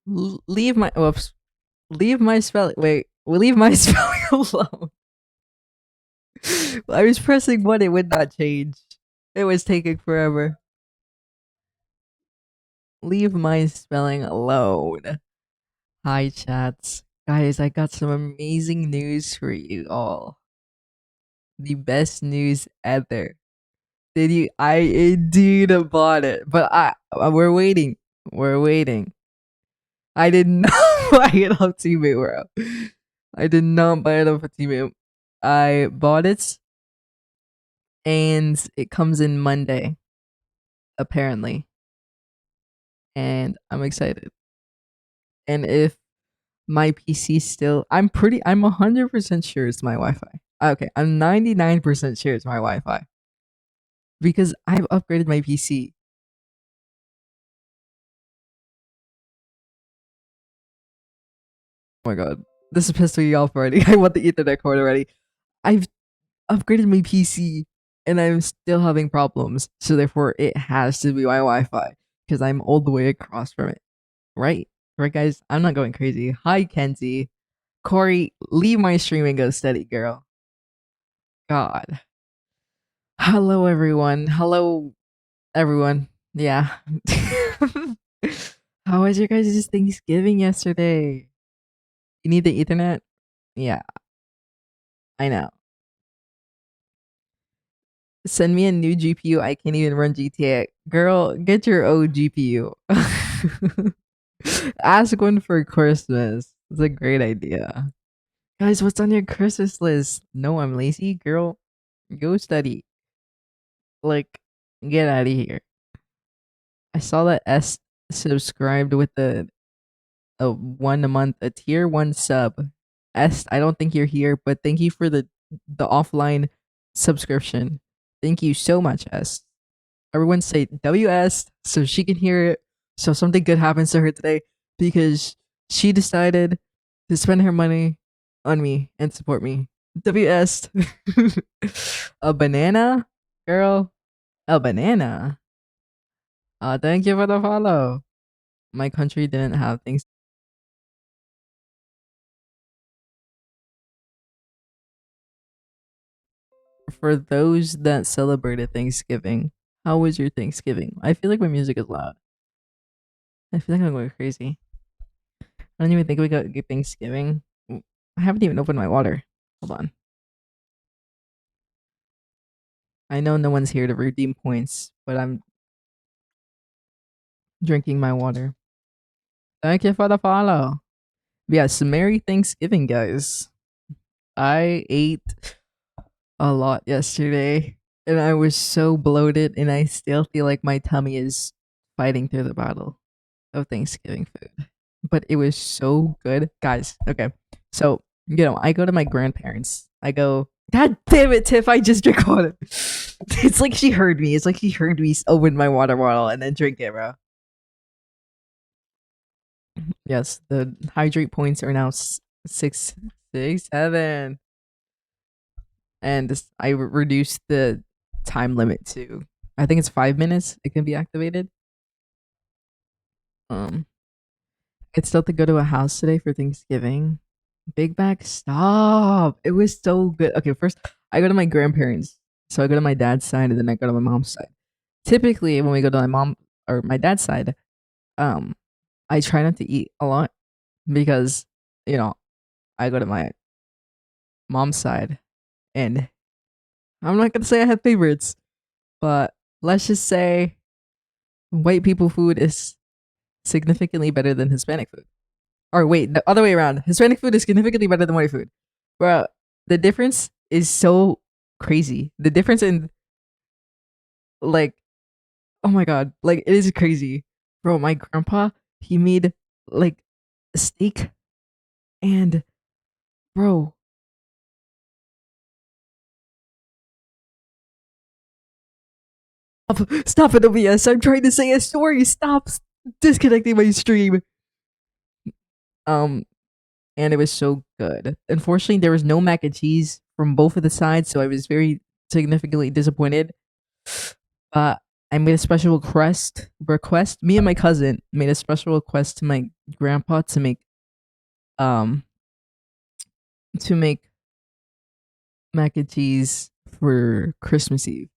Leave my whoops. Leave my spelling. Wait, leave my spelling alone. I was pressing one, it would not change. It was taking forever. Leave my spelling alone. Hi, chats. Guys, I got some amazing news for you all. The best news ever. Did you? I indeed bought it, but we're waiting. We're waiting. I did not buy it off Teammate, bro. I did not buy it off a Teammate. I bought it, and it comes in Monday, apparently, and I'm excited. And if my PC still, I'm 100% sure it's my Wi-Fi. Okay, I'm 99% sure it's my Wi-Fi because I've upgraded my PC. Oh my god, this is pissing me off already. I want the Ethernet cord already. I've upgraded my PC and I'm still having problems. So therefore, it has to be my Wi-Fi because I'm all the way across from it. Right? Right, guys? I'm not going crazy. Hi, Kenzie. Corey, leave my stream and go steady, girl. God. Hello, everyone. Hello, everyone. Yeah. How was your guys' Thanksgiving yesterday? You need the Ethernet? Yeah, I know. Send me a new GPU. I can't even run GTA. Girl, get your old GPU. Ask one for Christmas. It's a great idea. Guys, what's on your Christmas list? No, I'm lazy. Girl, go study. Like, get out of here. I saw that S subscribed with a 1 a month, a tier 1 sub. S, I don't think you're here, but thank you for the offline subscription. Thank you so much, S. Everyone say WS so she can hear it. So something good happens to her today because she decided to spend her money on me and support me. WS. A banana? Girl. A banana. Thank you for the follow. My country didn't have things. For those that celebrated Thanksgiving, how was your Thanksgiving? I feel like my music is loud. I feel like I'm going crazy. I don't even think we got good Thanksgiving. I haven't even opened my water. Hold on. I know no one's here to redeem points, but I'm drinking my water. Thank you for the follow. Yes, Merry Thanksgiving, guys. I ate a lot yesterday and I was so bloated and I still feel like my tummy is fighting through the battle of Thanksgiving food. But it was so good. Guys, okay. So, I go to my grandparents. I go, God damn it, Tiff, I just drink water. It's like she heard me. It's like she heard me open my water bottle and then drink it, bro. Yes, the hydrate points are now 7. And I reduced the time limit to, I think it's 5 minutes. It can be activated. Um, I still have to go to a house today for Thanksgiving. Big Mac, stop! It was so good. Okay, first I go to my grandparents, so I go to my dad's side, and then I go to my mom's side. Typically, when we go to my mom or my dad's side, um, I try not to eat a lot because I go to my mom's side, and I'm not gonna say I have favorites, but let's just say white people food is significantly better than Hispanic food. Or wait, the other way around. Hispanic food is significantly better than white food. Bro, the difference is so crazy. The difference in, like, oh my god, like, it is crazy. Bro, my grandpa, he made like a steak and, bro, stop it, OBS. I'm trying to say a story. Stop disconnecting my stream. Um, and it was so good. Unfortunately, there was no mac and cheese from both of the sides, so I was very significantly disappointed. But I made a special request. Me and my cousin made a special request to my grandpa um to make mac and cheese for Christmas Eve.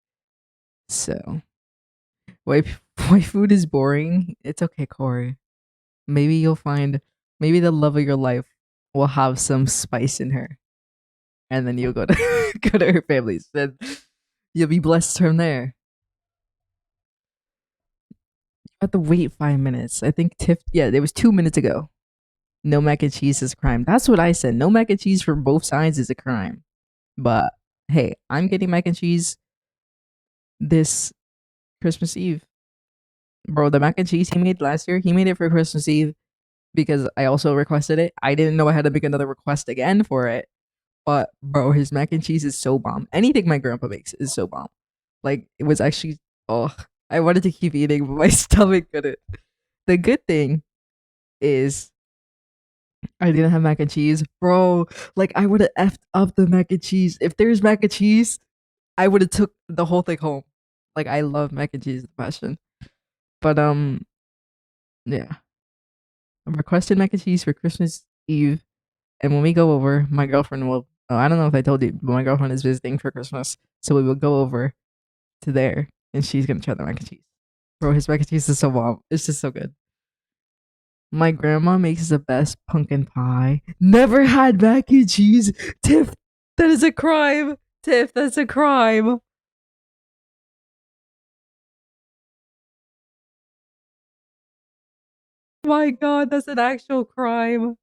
So why why food is boring? It's okay, Corey. Maybe you'll find maybe the love of your life will have some spice in her, and then you'll go to go to her family's. Then you'll be blessed from there. You have to wait 5 minutes. I think Tiff. Yeah, it was 2 minutes ago. No mac and cheese is a crime. That's what I said. No mac and cheese from both sides is a crime. But hey, I'm getting mac and cheese this Christmas Eve. Bro, the mac and cheese he made last year, he made it for Christmas Eve because I also requested it. I didn't know I had to make another request again for it. But bro, his mac and cheese is so bomb. Anything my grandpa makes is so bomb. Like it was actually oh, I wanted to keep eating, but my stomach couldn't. The good thing is I didn't have mac and cheese, bro. Like I would have effed up the mac and cheese. If there's mac and cheese, I would have took the whole thing home. Like I love mac and cheese passion. But yeah. I'm requesting mac and cheese for Christmas Eve. And when we go over, my girlfriend will oh, I don't know if I told you, but my girlfriend is visiting for Christmas. So we will go over to there and she's gonna try the mac and cheese. Bro, his mac and cheese is so bomb. It's just so good. My grandma makes the best pumpkin pie. Never had mac and cheese. Tiff, that is a crime. Tiff, that's a crime. My god, that's an actual crime.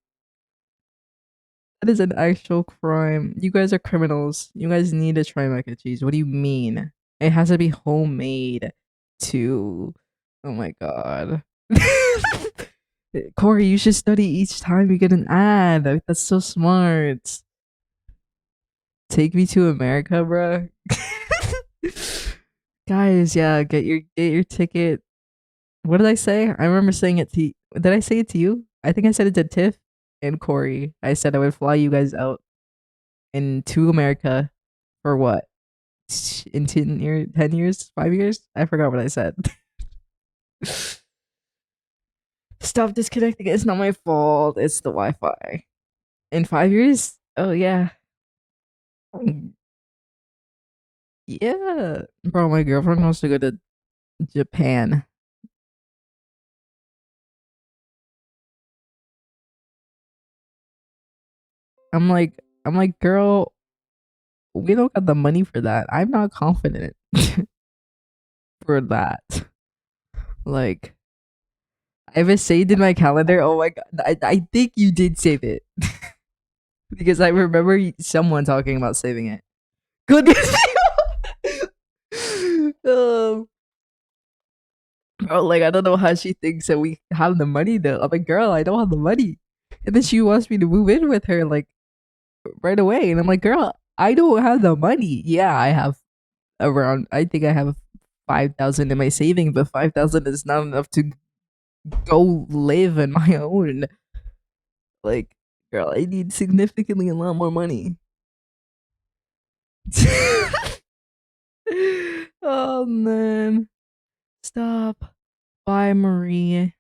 That is an actual crime. You guys are criminals. You guys need to try mac and cheese. What do you mean? It has to be homemade too. Oh my god. Corey, you should study each time you get an ad. That's so smart. Take me to America, bro. Guys, yeah, get your ticket. What did I say? I remember saying it to you. Did I say it to you? I think I said it to Tiff and Corey. I said I would fly you guys out into America for what? In 10 years? 5 years? I forgot what I said. Stop disconnecting. It's not my fault. It's the Wi Fi. In 5 years? Oh, yeah. Yeah. Bro, my girlfriend wants to go to Japan. I'm like, girl, we don't got the money for that. I'm not confident for that. Like, I have it saved in my calendar. Oh my god, I think you did save it because I remember someone talking about saving it. Goodness, um, bro, like I don't know how she thinks that we have the money though. I'm like, girl, I don't have the money, and then she wants me to move in with her like right away, and I'm like, girl, I don't have the money. Yeah, I have around. I think I have 5,000 in my saving, but 5,000 is not enough to go live on my own. Like, girl, I need significantly a lot more money. Oh man. Stop. Bye, Marie.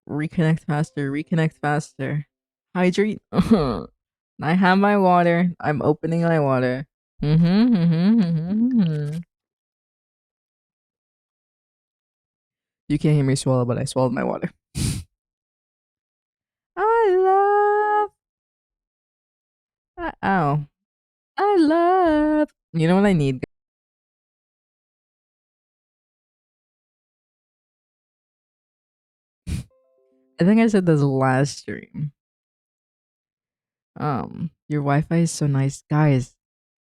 Reconnect faster. Reconnect faster. Hydrate. I have my water. I'm opening my water. Mm-hmm, mm-hmm, mm-hmm, mm-hmm. You can't hear me swallow, but I swallowed my water. I love. Ow. I love. You know what I need? I think I said this last stream. Your Wi-Fi is so nice, guys.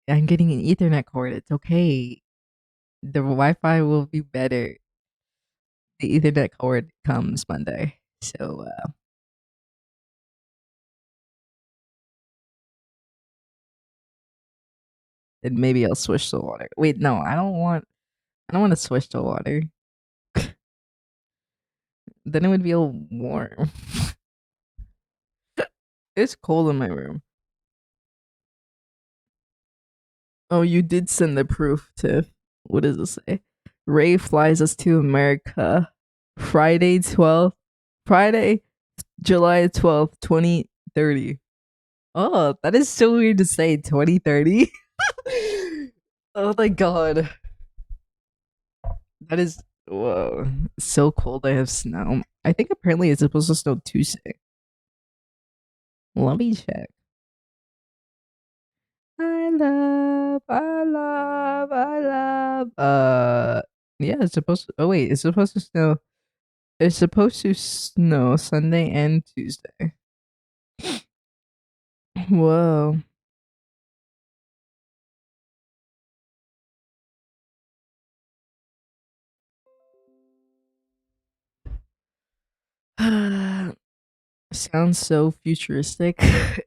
I'm getting an Ethernet cord. It's okay. The Wi-Fi will be better. The Ethernet cord comes Monday, so then maybe I'll switch to water. Wait, no, I don't want. I don't want to switch to water. Then it would be all warm. It's cold in my room. Oh, you did send the proof, Tiff. What does it say? Ray flies us to America. Friday 12th. Friday, July 12th, 2030. Oh, that is so weird to say 2030. Oh my god. That is whoa. So cold I have snow. I think apparently it's supposed to snow Tuesday. Let me check. Yeah, it's supposed to, oh wait, it's supposed to snow. It's supposed to snow Sunday and Tuesday. Whoa. Sounds so futuristic.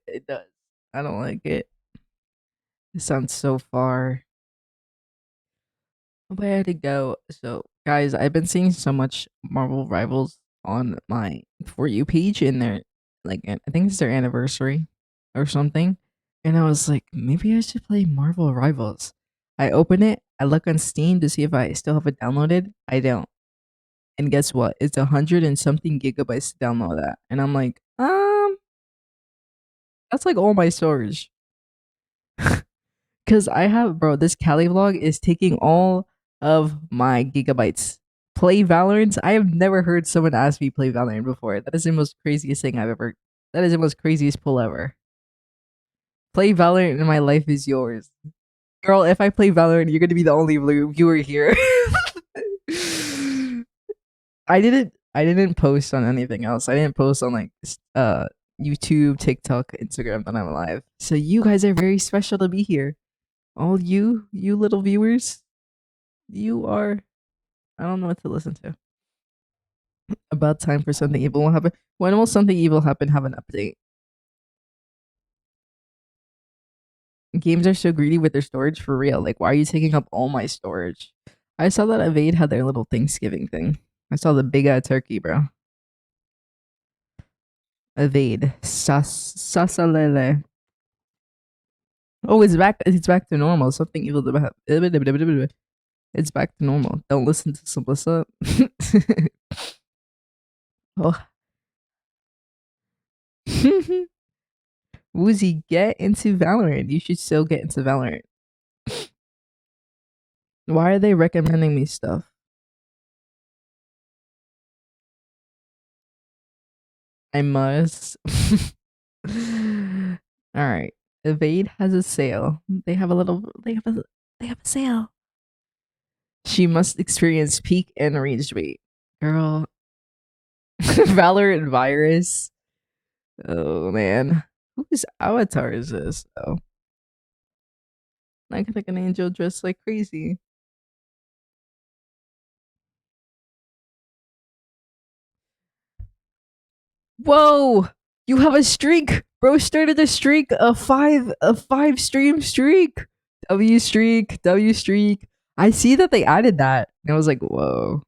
It does. I don't like it. It sounds so far. Where to go? So, guys, I've been seeing so much Marvel Rivals on my For You page, and they're like, I think it's their anniversary or something. And I was like, maybe I should play Marvel Rivals. I open it, I look on Steam to see if I still have it downloaded. I don't. And guess what? It's 100 and something gigabytes to download that. And I'm like, that's like all my storage. Cause I have, bro, this Cali vlog is taking all of my gigabytes. Play Valorant. I have never heard someone ask me play Valorant before. That is the most craziest thing I've ever. That is the most craziest pull ever. Play Valorant and my life is yours, girl. If I play Valorant, you're gonna be the only viewer here. I didn't. I didn't post on anything else. I didn't post on like YouTube, TikTok, Instagram that I'm alive. So you guys are very special to be here. All you little viewers, you are. I don't know what to listen to. About time for something evil will happen. When will something evil happen? Have an update. Games are so greedy with their storage for real. Like, why are you taking up all my storage? I saw that Evade had their little Thanksgiving thing. I saw the big turkey, bro. Evade. Sasalele. Oh, it's back. It's back to normal. Something evil about. It's back to normal. Don't listen to Simplissa. Oh. Woozy, get into Valorant. You should still get into Valorant. Why are they recommending me stuff? I must. All right. Evade has a sale. They have a little. They have a sale. She must experience peak and rage rate. Girl. Valorant virus. Oh man. Whose avatar is this though? Like an angel dressed like crazy. Whoa! You have a streak! Bro started a streak, a five stream streak. W streak, W streak. I see that they added that. And I was like, whoa.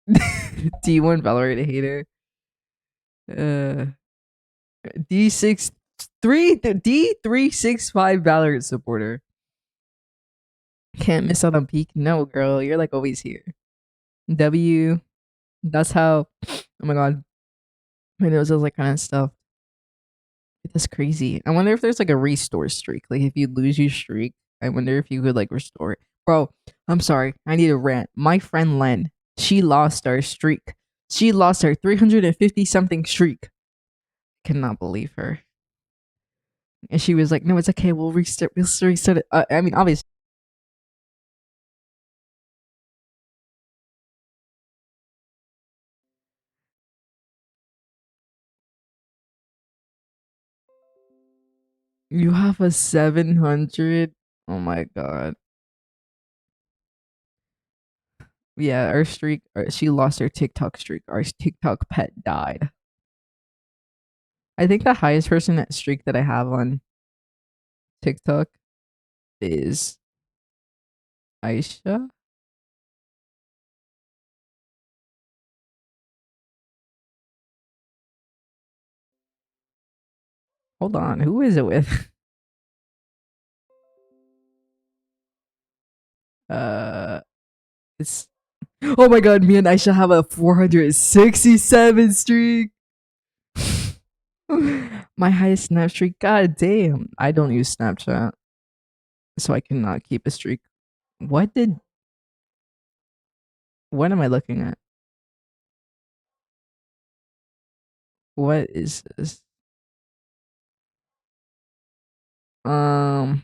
D1 Valorant hater. Uh D365 Valorant supporter. Can't miss out on peak. No, girl, you're like always here. W. That's how. Oh my god, my nose is like kind of stuff. That's crazy. I wonder if there's like a restore streak. Like if you lose your streak, I wonder if you could like restore it. Bro, I'm sorry. I need a rant. My friend Len, she lost our streak. She lost her 350 something streak. Cannot believe her. And she was like, "No, it's okay. We'll restart. We'll restart it." I mean, obviously. You have a 700. Oh my god. Yeah, our streak. She lost her TikTok streak. Our TikTok pet died. I think the highest person that streak that I have on TikTok is Aisha. Hold on, who is it with? Uh, it's oh my god, me and Aisha have a 467 streak. My highest snap streak. God damn, I don't use Snapchat, so I cannot keep a streak. What did? What am I looking at? What is this? Um,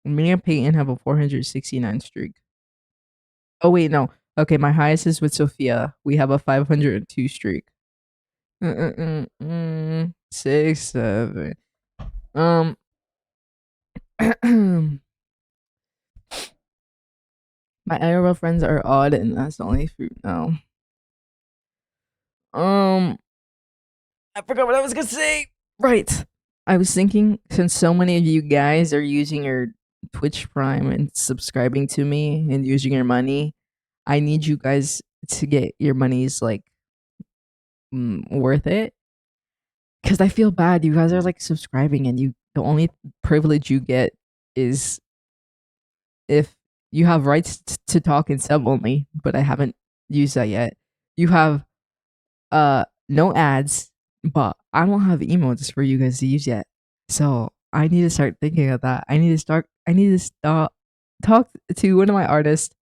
me and Peyton have a 469 streak. Oh wait, no. Okay, my highest is with Sophia. We have a 502 streak. 6, 7. Um, my IRL friends are odd, and that's the only fruit now. I forgot what I was gonna say. Right. I was thinking, since so many of you guys are using your Twitch Prime and subscribing to me and using your money, I need you guys to get your monies like worth it. Because I feel bad. You guys are like subscribing, and the only privilege you get is if you have rights to talk in sub only, but I haven't used that yet. You have no ads, but I don't have emotes for you guys to use yet. So I need to start thinking of that. I need to start talk to one of my artists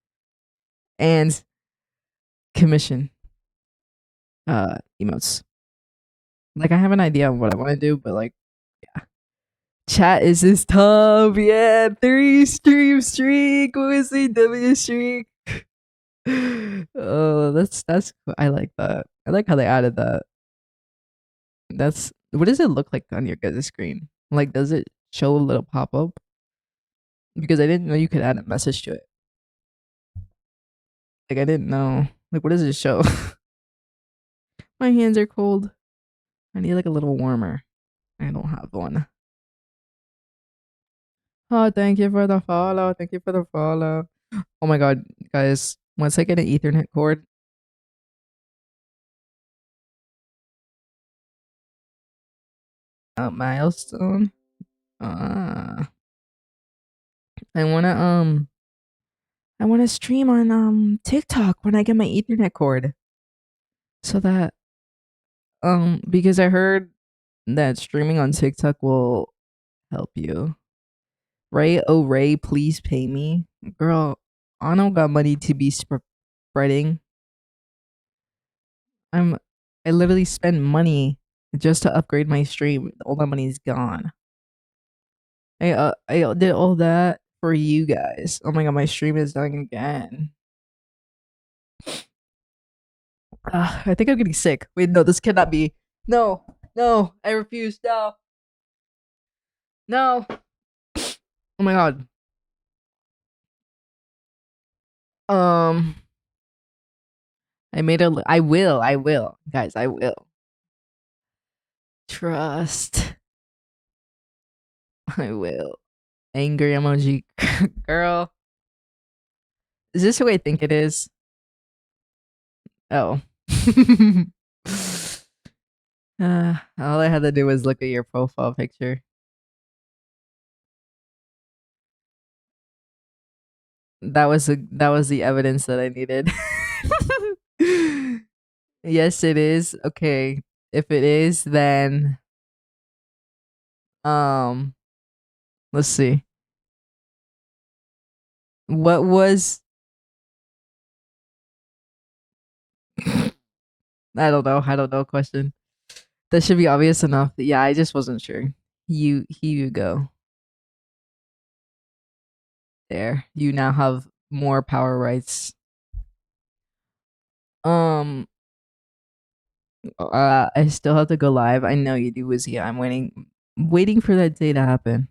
and commission emotes. Like I have an idea of what I want to do, but like yeah. Chat is this tough. Yeah, 3 stream streak. What was the W streak? Oh, that's I like that. I like how they added that. That's what does it look like on your guys' screen? Like, does it show a little pop up? Because I didn't know you could add a message to it. Like, I didn't know. Like, what does it show? My hands are cold. I need like a little warmer. I don't have one. Oh, thank you for the follow. Thank you for the follow. Oh my god, guys. Once I get an Ethernet cord, milestone. I wanna stream on TikTok when I get my Ethernet cord. So that because I heard that streaming on TikTok will help you. Ray, oh Ray, please pay me. Girl, I don't got money to be spreading. I literally spend money just to upgrade my stream. All that money is gone. I did all that for you guys. Oh my god, my stream is dying again. I think I'm getting sick. Wait, no, this cannot be. No, no, I refuse. No, no. Oh my god. Um, I made a. I will, guys. I will. Trust. I will. Angry emoji, girl. Is this who I think it is? Oh. All I had to do was look at your profile picture. That was the evidence that I needed. Yes, it is. Okay. If it is, then um let's see. What was I don't know question. That should be obvious enough. Yeah, I just wasn't sure. Here you go. There. You now have more power rights. Um I still have to go live. I know you do, Wizzy. I'm waiting for that day to happen.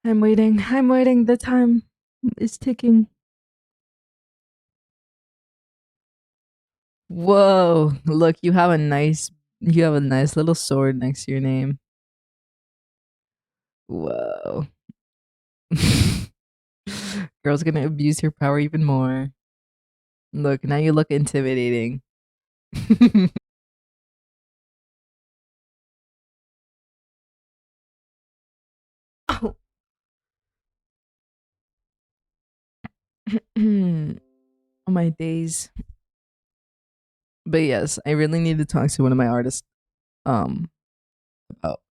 I'm waiting. I'm waiting. The time is ticking. Whoa. Look, you have a nice little sword next to your name. Whoa. Girl's gonna abuse her power even more. Look, now you look intimidating. Oh. On my days. But yes, I really need to talk to one of my artists about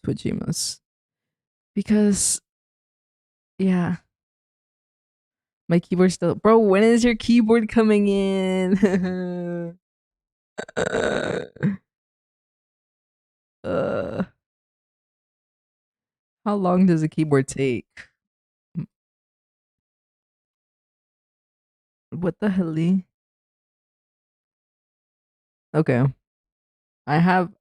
Twijimas. Because yeah, my keyboard still, bro, when is your keyboard coming in? uh, how long does a keyboard take? What the hell? Okay. I have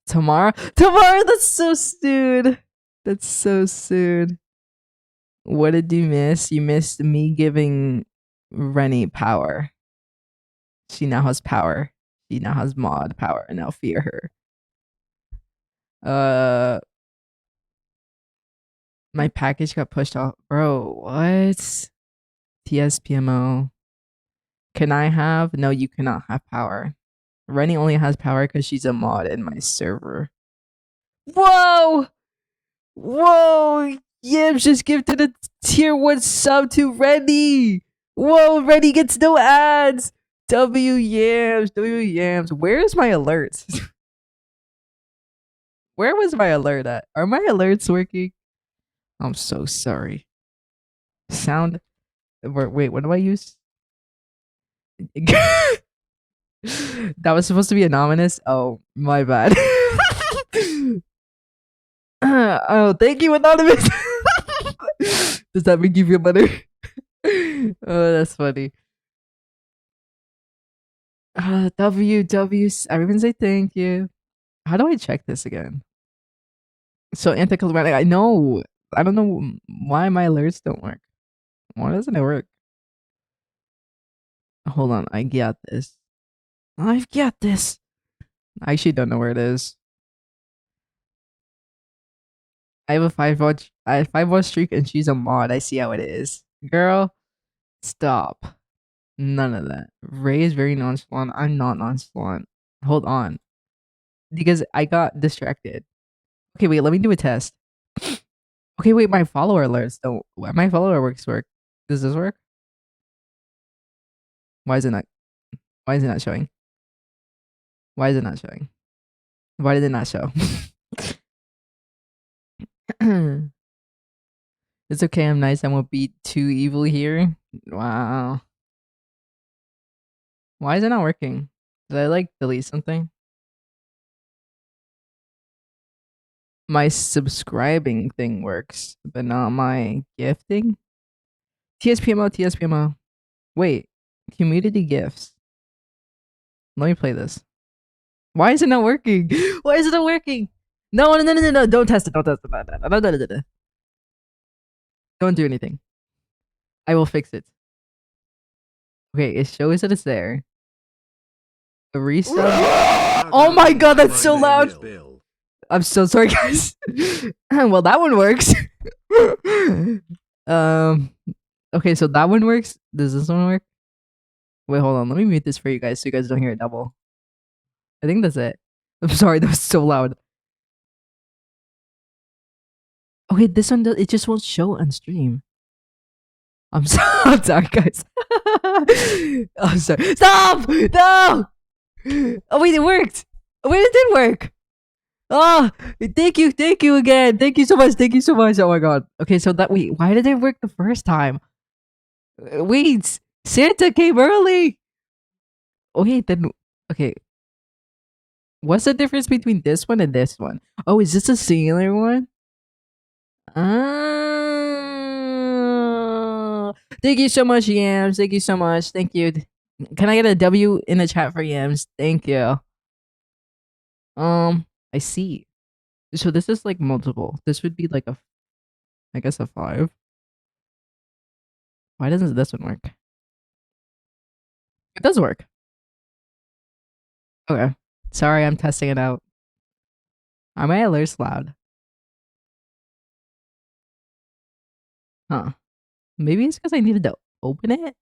tomorrow. Tomorrow, that's so soon. That's so soon. What did you miss? You missed me giving Rennie power. She now has power. She now has mod power. Now fear her. Uh, my package got pushed off. Bro, what? TSPMO. Can I have? No, you cannot have power. Rennie only has power because she's a mod in my server. Whoa! Whoa! Yams just gifted a tier 1 sub to Rennie! Whoa, Rennie gets no ads! W Yams, W Yams. Where is my alerts? Where was my alert at? Are my alerts working? I'm so sorry. Sound. Wait, what do I use? That was supposed to be anonymous. Oh, my bad. Oh, thank you, anonymous. Does that make you feel better? Oh, that's funny. W. Everyone say thank you. How do I check this again? So anticlimactic. I know. I don't know why my alerts don't work. Why doesn't it work? Hold on. I got this. I've got this. I actually don't know where it is. I have a 5 watch streak and she's a mod. I see how it is. Girl, stop. None of that. Ray is very nonchalant. I'm not nonchalant. Hold on. Because I got distracted. Okay, wait, let me do a test. Okay, wait, my follower alerts don't. My follower work. Does this work? Why is it not? Why is it not showing? Why is it not showing? Why did it not show? It's okay. I'm nice. I won't be too evil here. Wow. Why is it not working? Did I like delete something? My subscribing thing works, but not my gifting. TSPMO. Wait, community gifts. Let me play this. Why is it not working? Why is it not working? No. Don't test it. Don't test it. No. Don't do anything. I will fix it. Okay, it shows that it's there. A restart. Oh my god, that's so loud. I'm so sorry, guys. Well, that one works. Okay, so that one works. Does this one work? Wait, hold on. Let me mute this for you guys so you guys don't hear it double. I think that's it. I'm sorry, that was so loud. Okay, this one it just won't show on stream. I'm sorry, guys. I'm sorry. Stop! No! Oh wait, it worked. Oh wait, it did work. Oh, thank you again. Thank you so much. Oh my god. Okay, so wait, why did it work the first time? Wait, Santa came early. Wait, then okay. What's the difference between this one and this one? Oh, is this a singular one? Ah, thank you so much, Yams. Thank you so much. Thank you. Can I get a W in the chat for Yams? Thank you. I see. So this is like multiple. This would be like I guess a 5. Why doesn't this one work? It does work. Okay. Sorry, I'm testing it out. Are my alerts loud? Huh. Maybe it's because I needed to open it?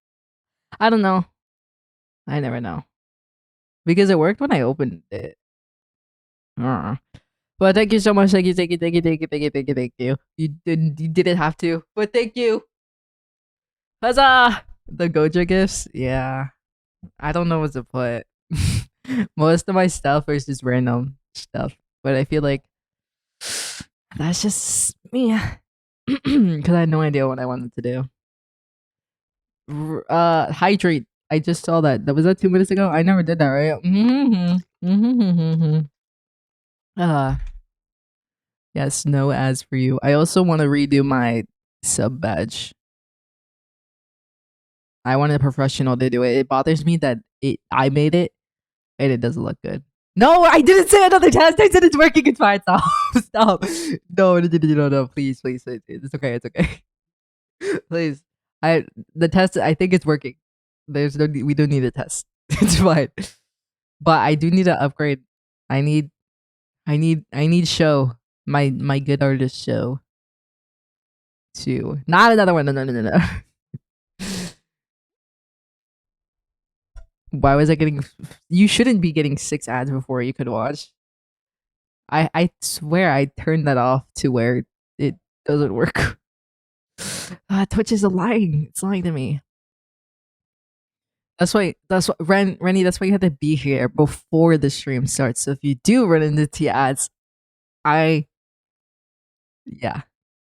I don't know. I never know. because it worked when I opened it. Uh. But thank you so much. Thank you, thank you, thank you, thank you, thank you, thank you, thank you. You didn't have to, but thank you. Huzzah! The Goja gifts, yeah. I don't know what to put. Most of my stuff is just random stuff, but I feel like that's just me because I had no idea what I wanted to do. Hydrate. I just saw that. That was that 2 minutes ago. I never did that, right? Uh, yes, no ads for you. I also want to redo my sub badge. I want a professional to do it. It bothers me that I made it and it doesn't look good. No, I didn't say another test. I said it's working. It's fine. Stop. Stop. No, no. Please, please. It's okay. It's okay. Please. The test. I think it's working. There's no. We don't need a test. It's fine. But I do need to upgrade. I need. I need show my good artist show. To not another one. No. Why was I getting? You shouldn't be getting 6 ads before you could watch. I swear I turned that off to where it doesn't work. Twitch is lying. It's lying to me. That's why. That's what Rennie. That's why you have to be here before the stream starts. So if you do run into T ads, yeah,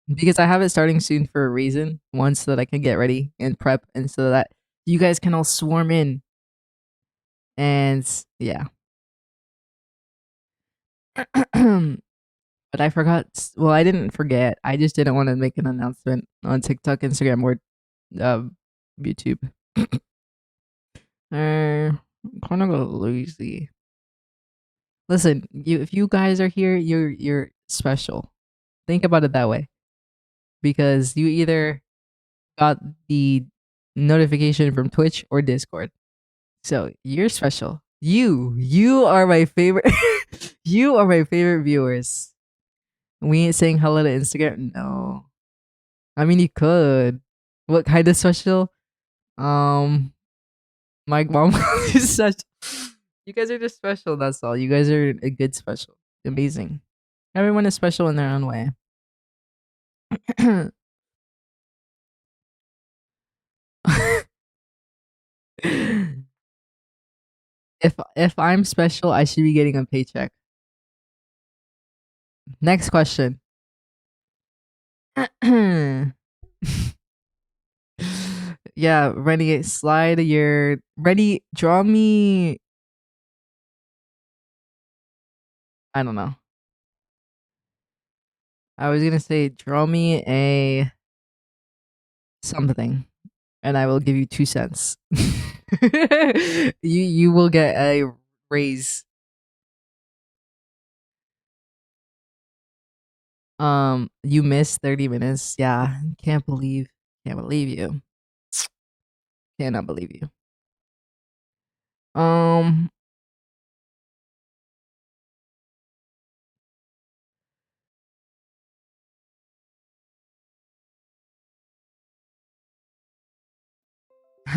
because I have it starting soon for a reason. One, so that I can get ready and prep, and so that you guys can all swarm in. And yeah. But I forgot. Well, I didn't forget. I just didn't want to make an announcement on TikTok, Instagram, or YouTube. I'm kind of lazy. Listen, if you guys are here, you're special. Think about it that way, because you either got the notification from Twitch or Discord, so you're special. You are my favorite. You are my favorite viewers. We ain't saying hello to Instagram. No, I mean you could. What kind of special? Um, my mom is such. You guys are just special. That's all. You guys are a good special. Amazing. Everyone is special in their own way. if I'm special, I should be getting a paycheck. Next question. Yeah, Rennie, slide your Rennie, draw me. I don't know. I was gonna say draw me a something, and I will give you 2 cents. You will get a raise. You missed 30 minutes. Yeah, can't believe you. Cannot believe you. Um,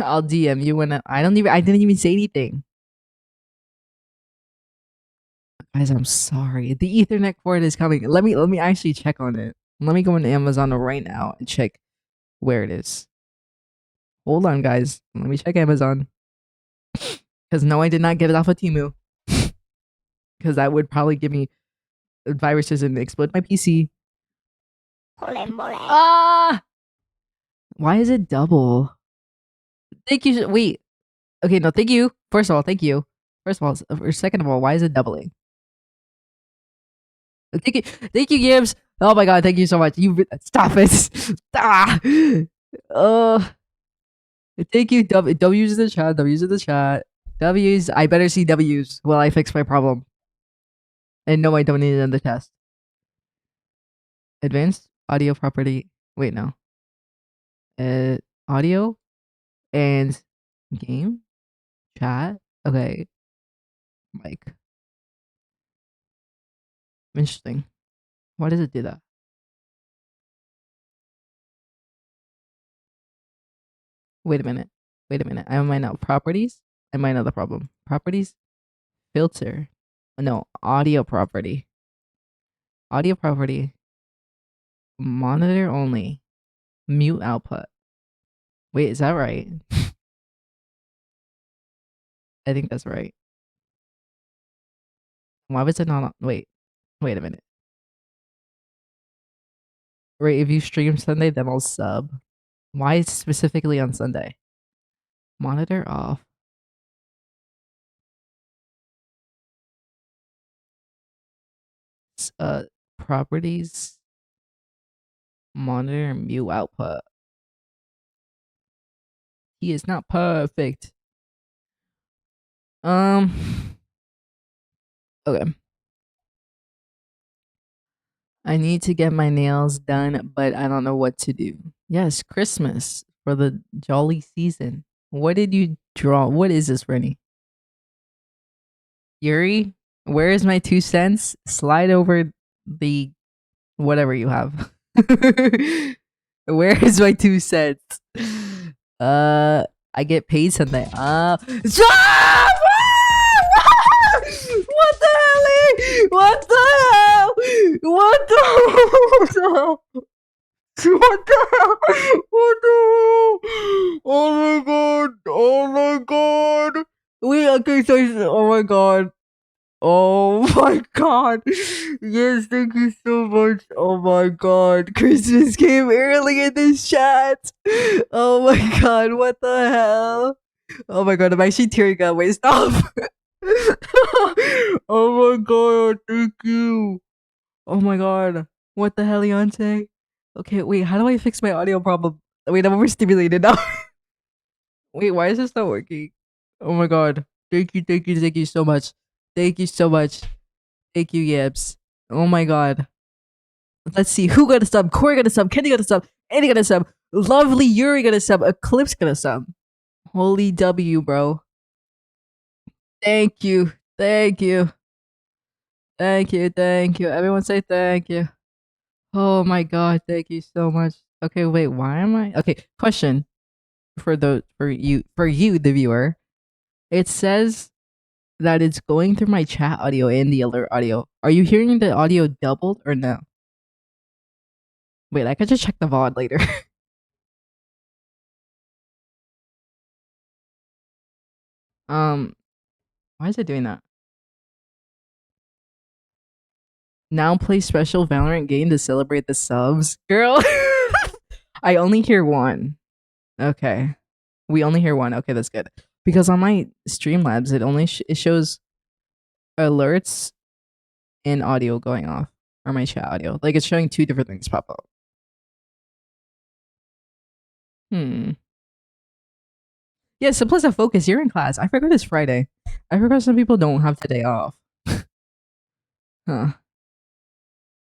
I'll DM you when I didn't even say anything. Guys, I'm sorry. The Ethernet cord is coming. Let me actually check on it. Let me go into Amazon right now and check where it is. Hold on, guys. Let me check Amazon. Because no, I did not get it off of Temu. Because that would probably give me viruses and explode my PC. Ah! Why is it double? Thank you. Wait. Okay, no, thank you. First of all, thank you. First of all, or second of all, why is it doubling? Thank you, Gibbs. Oh my god, thank you so much. You stop it. Ah. Uh, thank you. W's in the chat. W's in the chat. W's. I better see W's while I fix my problem. And no, I don't need another test. Advanced audio property. Wait, no. Audio and game chat. Okay, mic. Interesting. Why does it do that? Wait a minute. Wait a minute. I might know properties. I might know the problem. Properties. filter. No, audio property. Audio property. Monitor only. Mute output. Wait, is that right? I think that's right. Why was it not on? Wait a minute. Right, if you stream Sunday, then I'll sub. Why specifically on Sunday? Monitor off. Uh, properties. Monitor mute output. He is not perfect. Okay. I need to get my nails done, but I don't know what to do. Yes, Christmas for the jolly season. What did you draw? What is this, Rennie? Yuri, where is my 2 cents? Slide over the whatever you have. Where is my 2 cents? I get paid Sunday. Stop! What the hell? What the hell? What the hell? What the hell? What the hell? Oh my god! Oh my god! Wait, okay, so oh my god. Oh my god. Yes, thank you so much. Oh my god. Christmas came early in this chat. Oh my god, what the hell? Oh my god, I'm actually tearing up. Wait, stop. Oh my god, thank you. Oh my god. What the hell, Leonte? Okay, wait, how do I fix my audio problem? Wait, I'm overstimulated now. Wait, why is this not working? Oh my god. Thank you so much. Thank you so much. Thank you, Yips. Oh my god. Let's see. Who got a sub? Corey got a sub. Kenny got a sub. Andy got a sub. Lovely Yuri got a sub. Eclipse got a sub. Holy W, bro. Thank you. Thank you. Thank you. Thank you. Everyone say thank you. Oh my god. Thank you so much. Okay, wait. Why am I? Okay, question for you, the viewer. It says that it's going through my chat audio and the alert audio. Are you hearing the audio doubled or no? Wait, I could just check the VOD later. Why is it doing that? Now play special Valorant game to celebrate the subs. Girl, I only hear one. Okay. We only hear one. Okay, that's good. Because on my Streamlabs, it only it shows alerts and audio going off, or my chat audio. Like it's showing two different things pop up. Yeah, Simplest Focus, you're in class. I forgot it's Friday. I forgot some people don't have today off. Huh.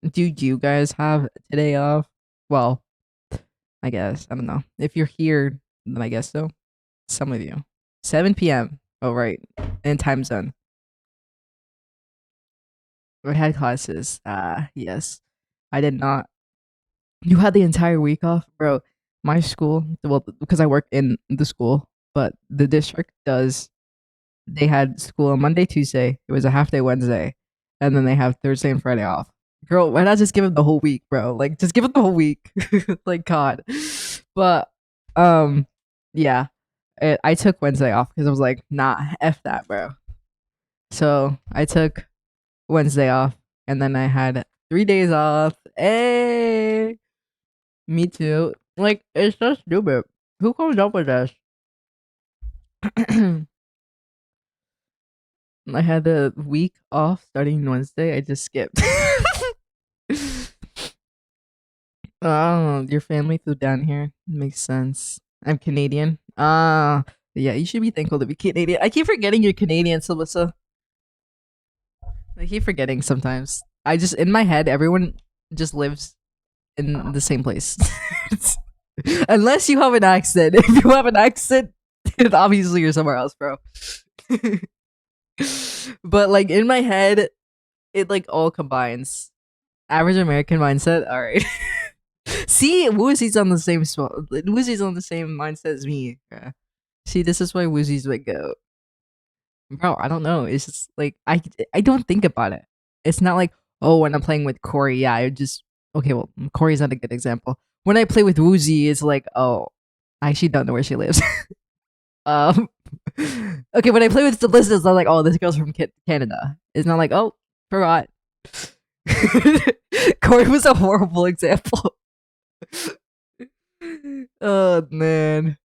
Do you guys have today off? Well, I guess. I don't know. If you're here, then I guess so. Some of you. 7 p.m. Oh, right. In time zone. We had classes. Yes. I did not. You had the entire week off? Bro, my school, well, because I work in the school, but the district does. They had school on Monday, Tuesday. It was a half day Wednesday. And then they have Thursday and Friday off. Girl, why not just give it the whole week, bro? Like, just give it the whole week. Like, God. But, yeah. I took Wednesday off because I was like, nah, F that, bro. So I took Wednesday off and then I had 3 days off. Hey, me too. Like, it's so stupid. Who comes up with this? I had a week off starting Wednesday. I just skipped. Oh, your family flew down here. Makes sense. I'm Canadian. Yeah, you should be thankful to be Canadian. I keep forgetting you're Canadian, Sylvissa. I keep forgetting sometimes. I just, in my head, everyone just lives in the same place. Unless you have an accent. If you have an accent, obviously you're somewhere else, bro. But like in my head, it like all combines. Average American mindset. All right. See, Woozy's on the same spot. Woozy's on the same mindset as me. Yeah. See, this is why Woozy's would go. Bro, I don't know. It's just like I don't think about it. It's not like, oh, when I'm playing with Corey, yeah, I just okay. Well, Corey's not a good example. When I play with Woozy, it's like, oh, I actually don't know where she lives. um, okay, when I play with Delicious, I'm like, oh, this girl's from Canada. It's not like, oh, forgot. Corey was a horrible example. Oh man,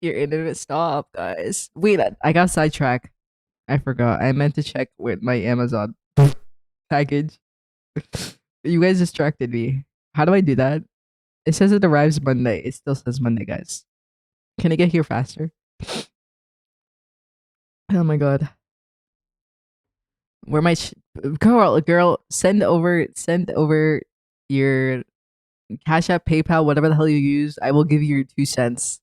your internet stopped, guys. Wait, I got sidetracked. I forgot. I meant to check with my Amazon package. You guys distracted me. How do I do that? It says it arrives Monday. It still says Monday, guys. Can it get here faster? Oh my god. Where my girl, send over your Cash App, PayPal, whatever the hell you use. I will give you your 2 cents.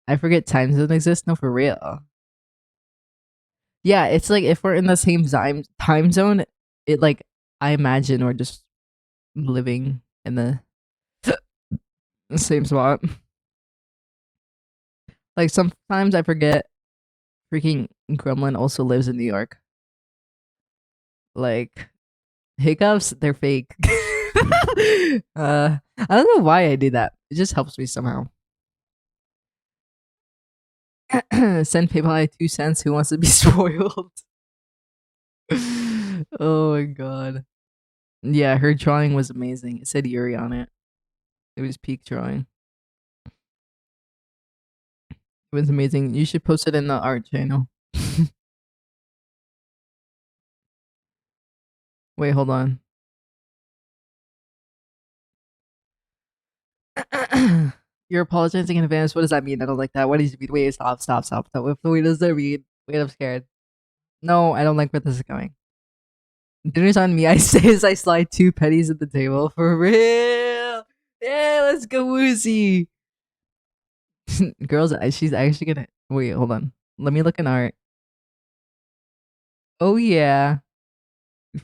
I forget time zone exists. No, for real. Yeah, it's like if we're in the same time zone, it like I imagine we're just living in the same spot. Like sometimes I forget freaking Gremlin also lives in New York. Like hiccups, they're fake. I don't know why I do that. It just helps me somehow. Send PayPal at 2 cents. Who wants to be spoiled? Oh my god. Yeah, her drawing was amazing. It said Yuri on it. It was peak drawing. It was amazing. You should post it in the art channel. Wait, hold on. You're apologizing in advance. What does that mean? I don't like that. What is wait, stop. What does that mean? Wait, I'm scared. No, I don't like where this is going. Dinner's on me. I say as I slide 2 pennies at the table. For real. Yeah, let's go woozy. Girls, she's actually gonna wait, hold on. Let me look in art. Oh yeah.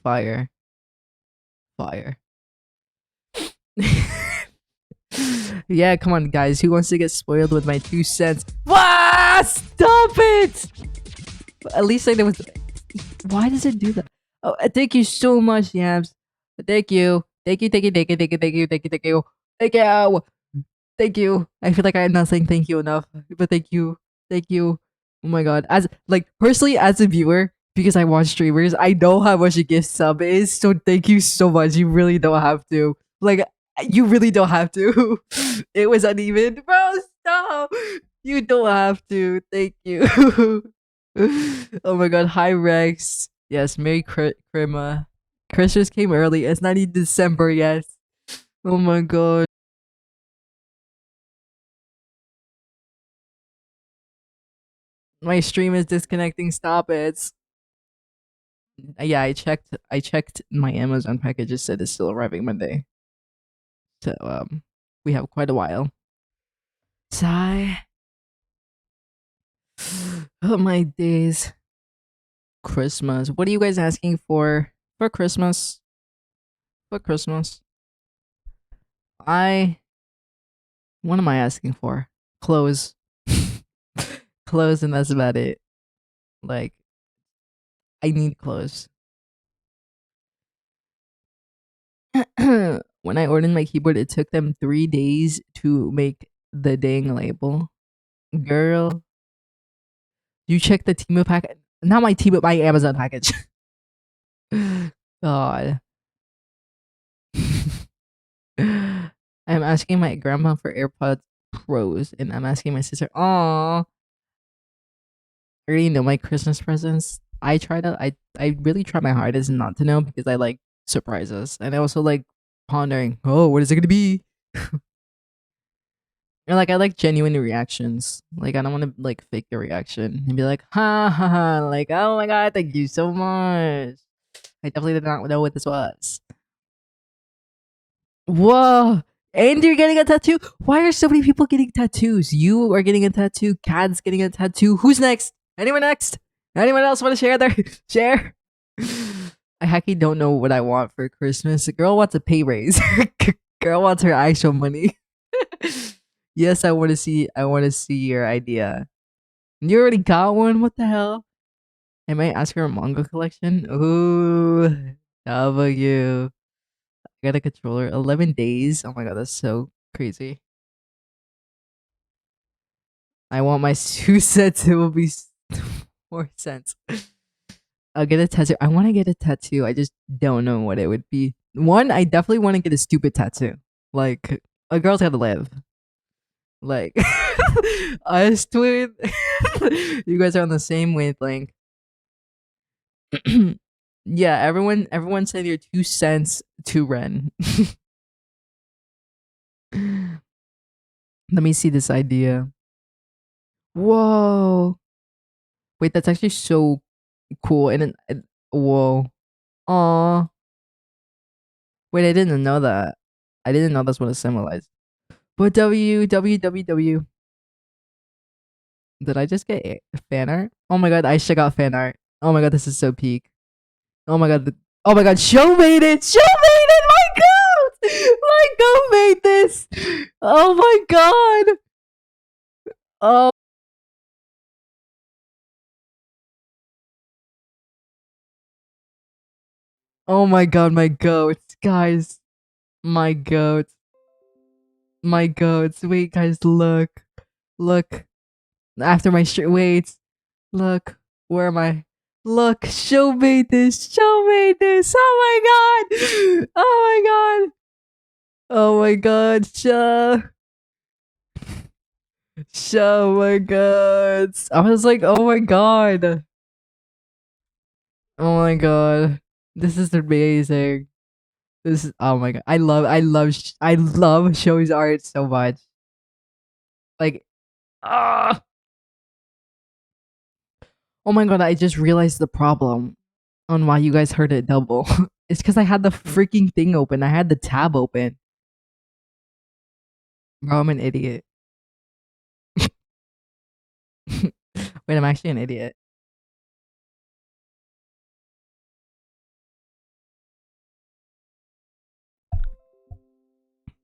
Fire. Fire. Yeah, come on, guys. Who wants to get spoiled with my 2 cents? What? Stop it! At least like there was. Why does it do that? Oh, thank you so much, Yams. Thank you. Thank you. Thank you. I feel like I'm not saying thank you enough, but thank you. Thank you. Oh my god. As like personally as a viewer, because I watch streamers, I know how much a gift sub is. So thank you so much. You really don't have to. Like you really don't have to. It was uneven. Bro, stop. You don't have to. Thank you. Oh my god. Hi Rex. Yes, Merry Christmas. Christmas came early. It's not even December yet. Oh my god. My stream is disconnecting. Stop it. Yeah, I checked my Amazon package. It said it's still arriving Monday. So we have quite a while. Sigh. Oh my days. Christmas. What are you guys asking for Christmas? For Christmas. I what am I asking for? Clothes. Clothes and that's about it. Like I need clothes. When I ordered my keyboard, it took them 3 days to make the dang label. Girl, you check the Temu package. Not my Temu, my Amazon package. God. I'm asking my grandma for AirPods Pros, and I'm asking my sister. Aw, I already know my Christmas presents. I really try my hardest not to know because I like surprises, and I also like pondering. Oh, what is it gonna be? Or like I like genuine reactions. Like I don't want to like fake the reaction and be like, ha ha ha, like oh my god, thank you so much. I definitely did not know what this was. Whoa. And you're getting a tattoo? Why are so many people getting tattoos? You are getting a tattoo. Cad's getting a tattoo. Who's next? Anyone next? Anyone else want to share their share? I hacky don't know what I want for Christmas. The girl wants a pay raise. Girl wants her actual money. Yes, I want to see your idea. You already got one? What the hell? I might ask her a manga collection. Ooh, W. I got a controller. 11 days. Oh my god, that's so crazy. I want my 2 cents. It will be 4 cents. I'll get a tattoo. I want to get a tattoo. I just don't know what it would be. One, I definitely want to get a stupid tattoo. Like, a girl's got to live. Like, us twin. You guys are on the same wavelength. Yeah, everyone said your 2 cents to Ren. Let me see this idea. Whoa. Wait, that's actually so cool. And then, whoa. Aw. Wait, I didn't know that. I didn't know that's what it symbolized. But W. Did I just get fan art? Oh my god, I should got fan art. Oh my god, this is so peak. Oh my god. Oh my god, Show made it! Show made it! My god! My god made this! Oh my god! Oh. Oh my god, my goats, guys. My goats. My goats. Wait, guys, look. Look. After my shirt. Wait. Look. Where am I? Look. Show made this. Show made this. Oh my god. Oh my god. Oh my god. Show. Show my god. I was like, oh my god. Oh my god. This is amazing. This is oh my god. I love Show's art so much. Like ah. Oh my god, I just realized the problem on why you guys heard it double. It's because I had the freaking thing open. I had the tab open. Bro, I'm an idiot. Wait, I'm actually an idiot.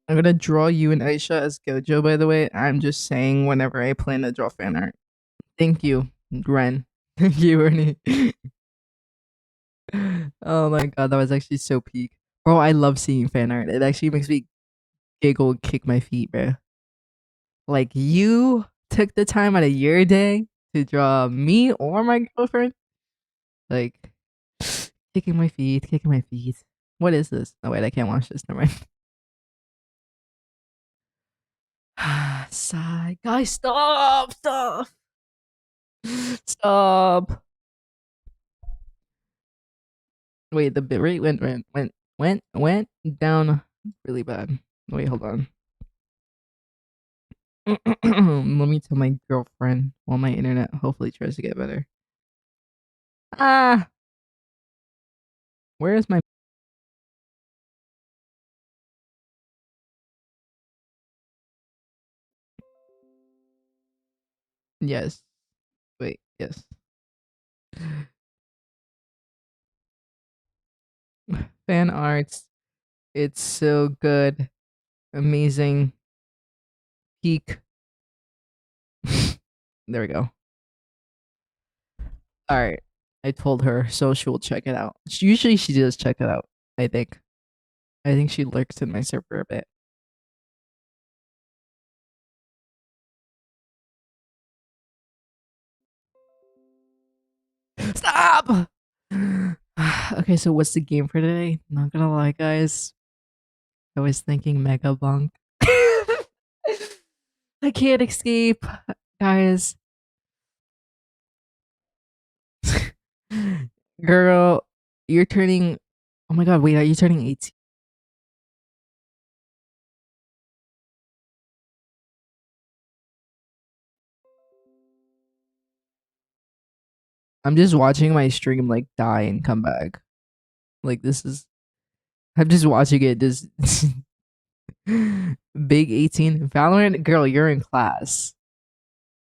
I'm gonna draw you and Aisha as Gojo, by the way. I'm just saying whenever I plan to draw fan art. Thank you, Ren. Thank you, Ernie. Oh my god, that was actually so peak. Bro, I love seeing fan art. It actually makes me giggle and kick my feet, bro. Like you took the time out of your day to draw me or my girlfriend. Like kicking my feet, kicking my feet. What is this? Oh wait, I can't watch this. Never mind. Sigh, guys, stop. Wait, the bitrate went down really bad. Wait, hold on. Let me tell my girlfriend while my internet hopefully tries to get better. Ah, where is my? Yes. Wait. Yes. Fan arts. It's so good. Amazing. Peak. There we go. All right. I told her, so she will check it out. Usually she does check it out. I think. I think she lurks in my server a bit. Stop. Okay, so what's the game for today? Not gonna lie, guys. I was thinking megabonk. I can't escape, guys. Girl, you're turning. Oh my god! Wait, are you turning 18? I'm just watching my stream like die and come back. Like this is. I'm just watching it. Just big 18 Valorant. Girl, you're in class.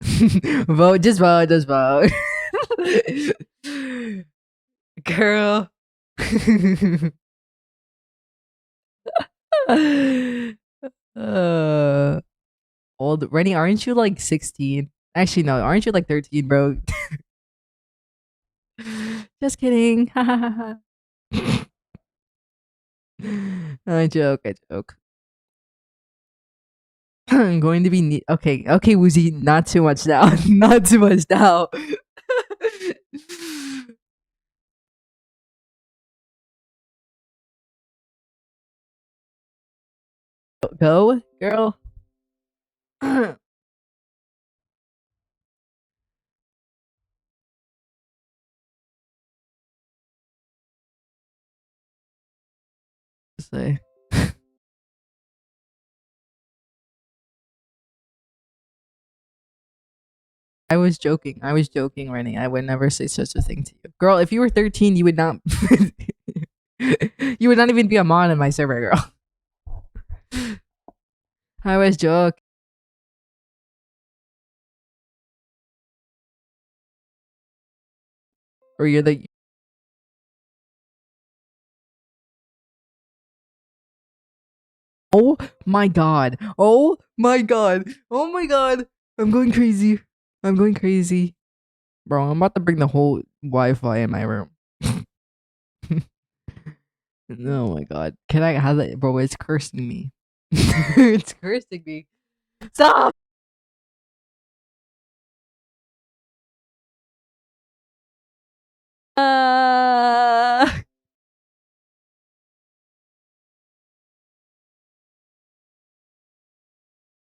Vote. Just vote. Just vote. Girl. uh, old Rennie, aren't you like 16? Actually, no. Aren't you like 13, bro? Just kidding. I joke. I joke. I'm going to be okay. Okay, Woozy. Not too much now. Not too much now. Go, girl. Say. I was joking. I was joking, Rennie. I would never say such a thing to you. Girl, if you were 13, you would not you would not even be a mod in my server, girl. I was joking. Or you're the oh my god. Oh my god. Oh my god. I'm going crazy. I'm going crazy. Bro, I'm about to bring the whole Wi-Fi in my room. Oh my god. Can I have that? Bro, it's cursing me. It's cursing me. Stop! Uh,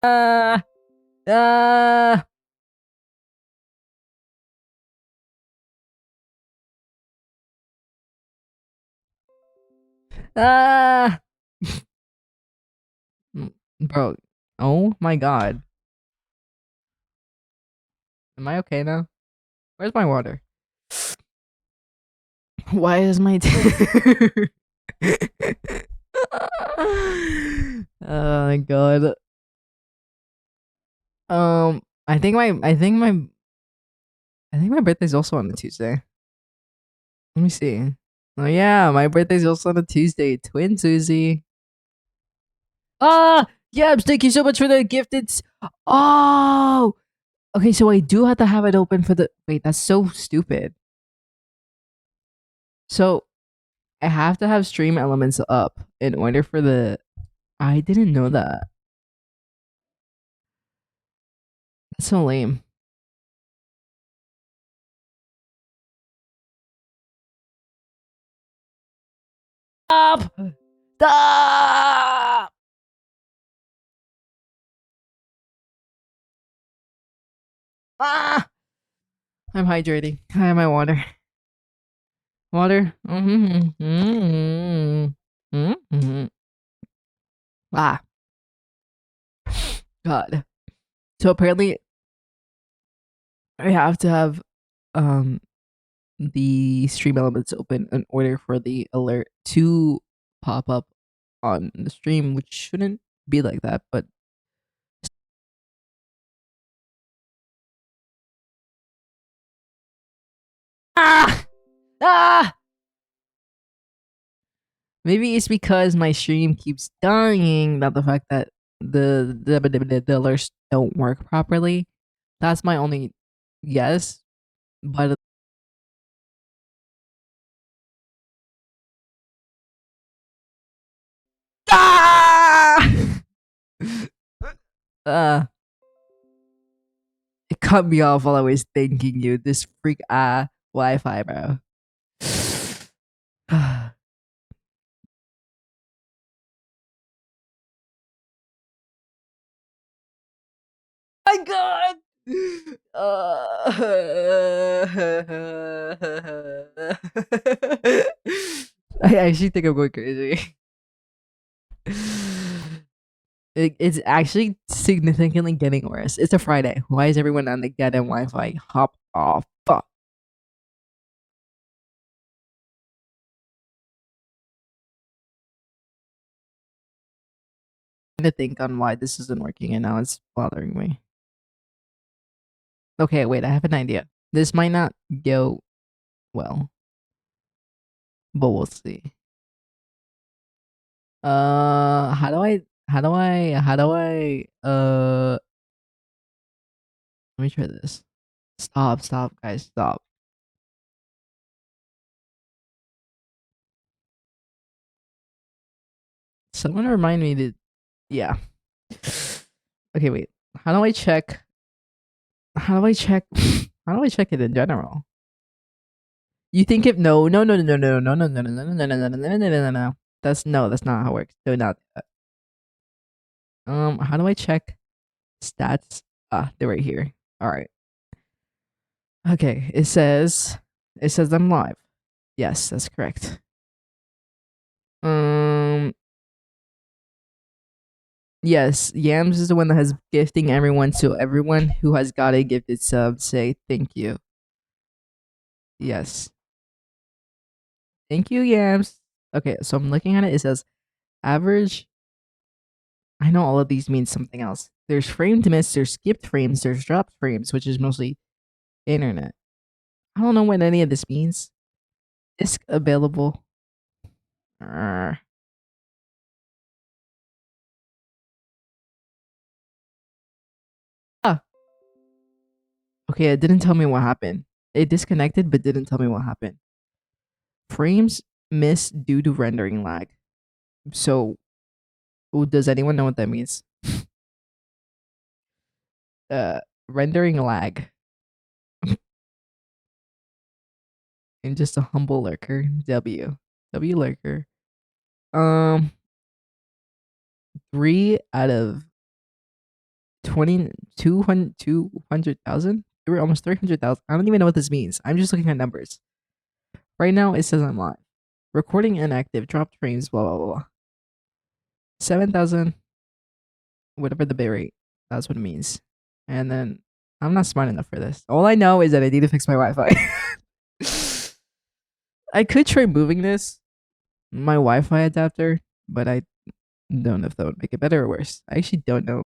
uh, uh, uh. Bro, oh my god. Am I okay now? Where's my water? Why is my oh my god. I think my birthday's also on a Tuesday. Let me see. Oh yeah, my birthday's also on a Tuesday. Twin Susie. Ah, yeah. Thank you so much for the gift. It's oh, okay. So I do have to have it open for the. Wait, that's so stupid. So I have to have stream elements up in order for the. I didn't know that. That's so lame. Stop! Stop! Ah! I'm hydrating. I have my water. Water. Mm-hmm. Mm-hmm. Mm-hmm. Ah, God. So apparently, I have to have um the stream elements open in order for the alert to pop up on the stream, which shouldn't be like that, but ah, ah. Maybe it's because my stream keeps dying, not the fact that the alerts don't work properly. That's my only guess. But ah! uh, it cut me off while I was thanking you. This freak Wi-Fi, bro. My God. I actually think I'm going crazy. It's actually significantly getting worse. It's a Friday. Why is everyone on the goddamn Wi-Fi? Hop off. Fuck. I'm trying to think on why this isn't working and now it's bothering me. Okay, wait, I have an idea. This might not go well, but we'll see. How do I Let me try this. Stop, stop, guys, stop. Someone remind me that, yeah. Okay, wait. How do I check? How do I check? How do I check it in general? You think it? No, no, no, no, no, no, no, no, no, no, no, no, no, no, no, no, no, no. That's no. That's not how it works. Do not. How do I check stats? Ah, they're right here. All right. Okay. It says I'm live. Yes, that's correct. Um, yes, Yams is the one that has gifting everyone. So everyone who has got a gifted sub, say thank you. Yes, thank you, Yams. Okay, so I'm looking at it. It says average. I know all of these mean something else. There's framed miss, there's skipped frames, there's dropped frames, which is mostly internet. I don't know what any of this means. Disk available. Ah, okay, it didn't tell me what happened. It disconnected, but didn't tell me what happened. Frames miss due to rendering lag. So, does anyone know what that means? Rendering lag. And just a humble lurker. W lurker. Um, 3 out of 20, 200,000? Almost 300,000. I don't even know what this means. I'm just looking at numbers. Right now, it says I'm live. Recording inactive, dropped frames, blah, blah, blah. 7,000, whatever the bit rate. That's what it means. And then I'm not smart enough for this. All I know is that I need to fix my Wi Fi. I could try moving my Wi Fi adapter, but I don't know if that would make it better or worse. I actually don't know.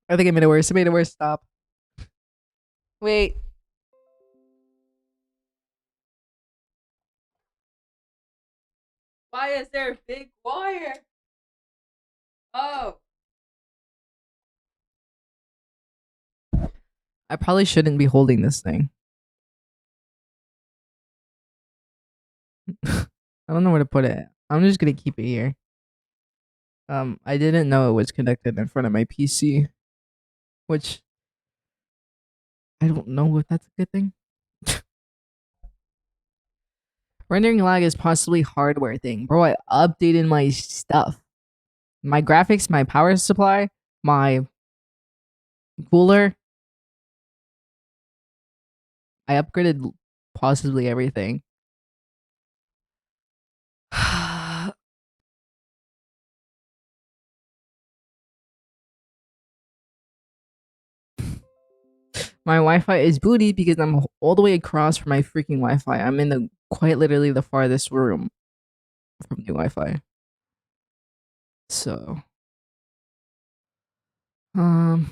I think I made it worse. I made it worse. Stop. Wait. Why is there a big wire? Oh. I probably shouldn't be holding this thing. I don't know where to put it. I'm just gonna keep it here. I didn't know it was connected in front of my PC, which I don't know if that's a good thing. Rendering lag is possibly hardware thing. Bro, I updated my stuff. My graphics, my power supply, my cooler. I upgraded possibly everything. My Wi-Fi is booty because I'm all the way across from my freaking Wi-Fi. I'm in the quite literally the farthest room from the Wi-Fi. So, um,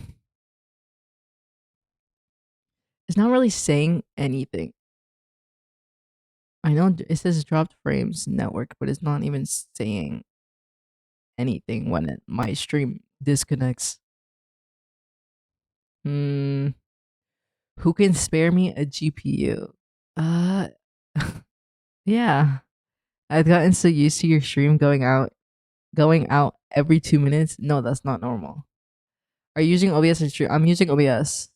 it's not really saying anything. I know it says dropped frames network, but it's not even saying anything when my stream disconnects. Hmm. Who can spare me a GPU? Uh, yeah. I've gotten so used to your stream going out every 2 minutes. No, that's not normal. Are you using OBS and stream? I'm using OBS.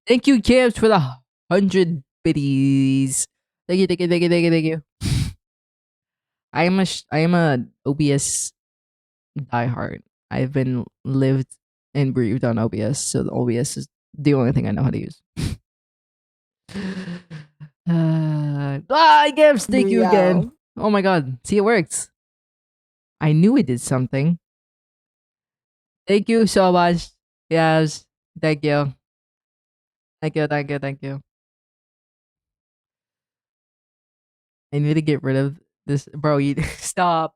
Thank you, Gibbs, for the 100 biddies. Thank you, thank you, thank you, thank you, thank you. I am a OBS diehard. I've been lived and breathed on OBS, so the OBS is the only thing I know how to use. Gibbs, thank you again. Oh my god, see, it works. I knew it did something. Thank you so much. Yes, thank you. Thank you, thank you, thank you. I need to get rid of this. Bro, you stop.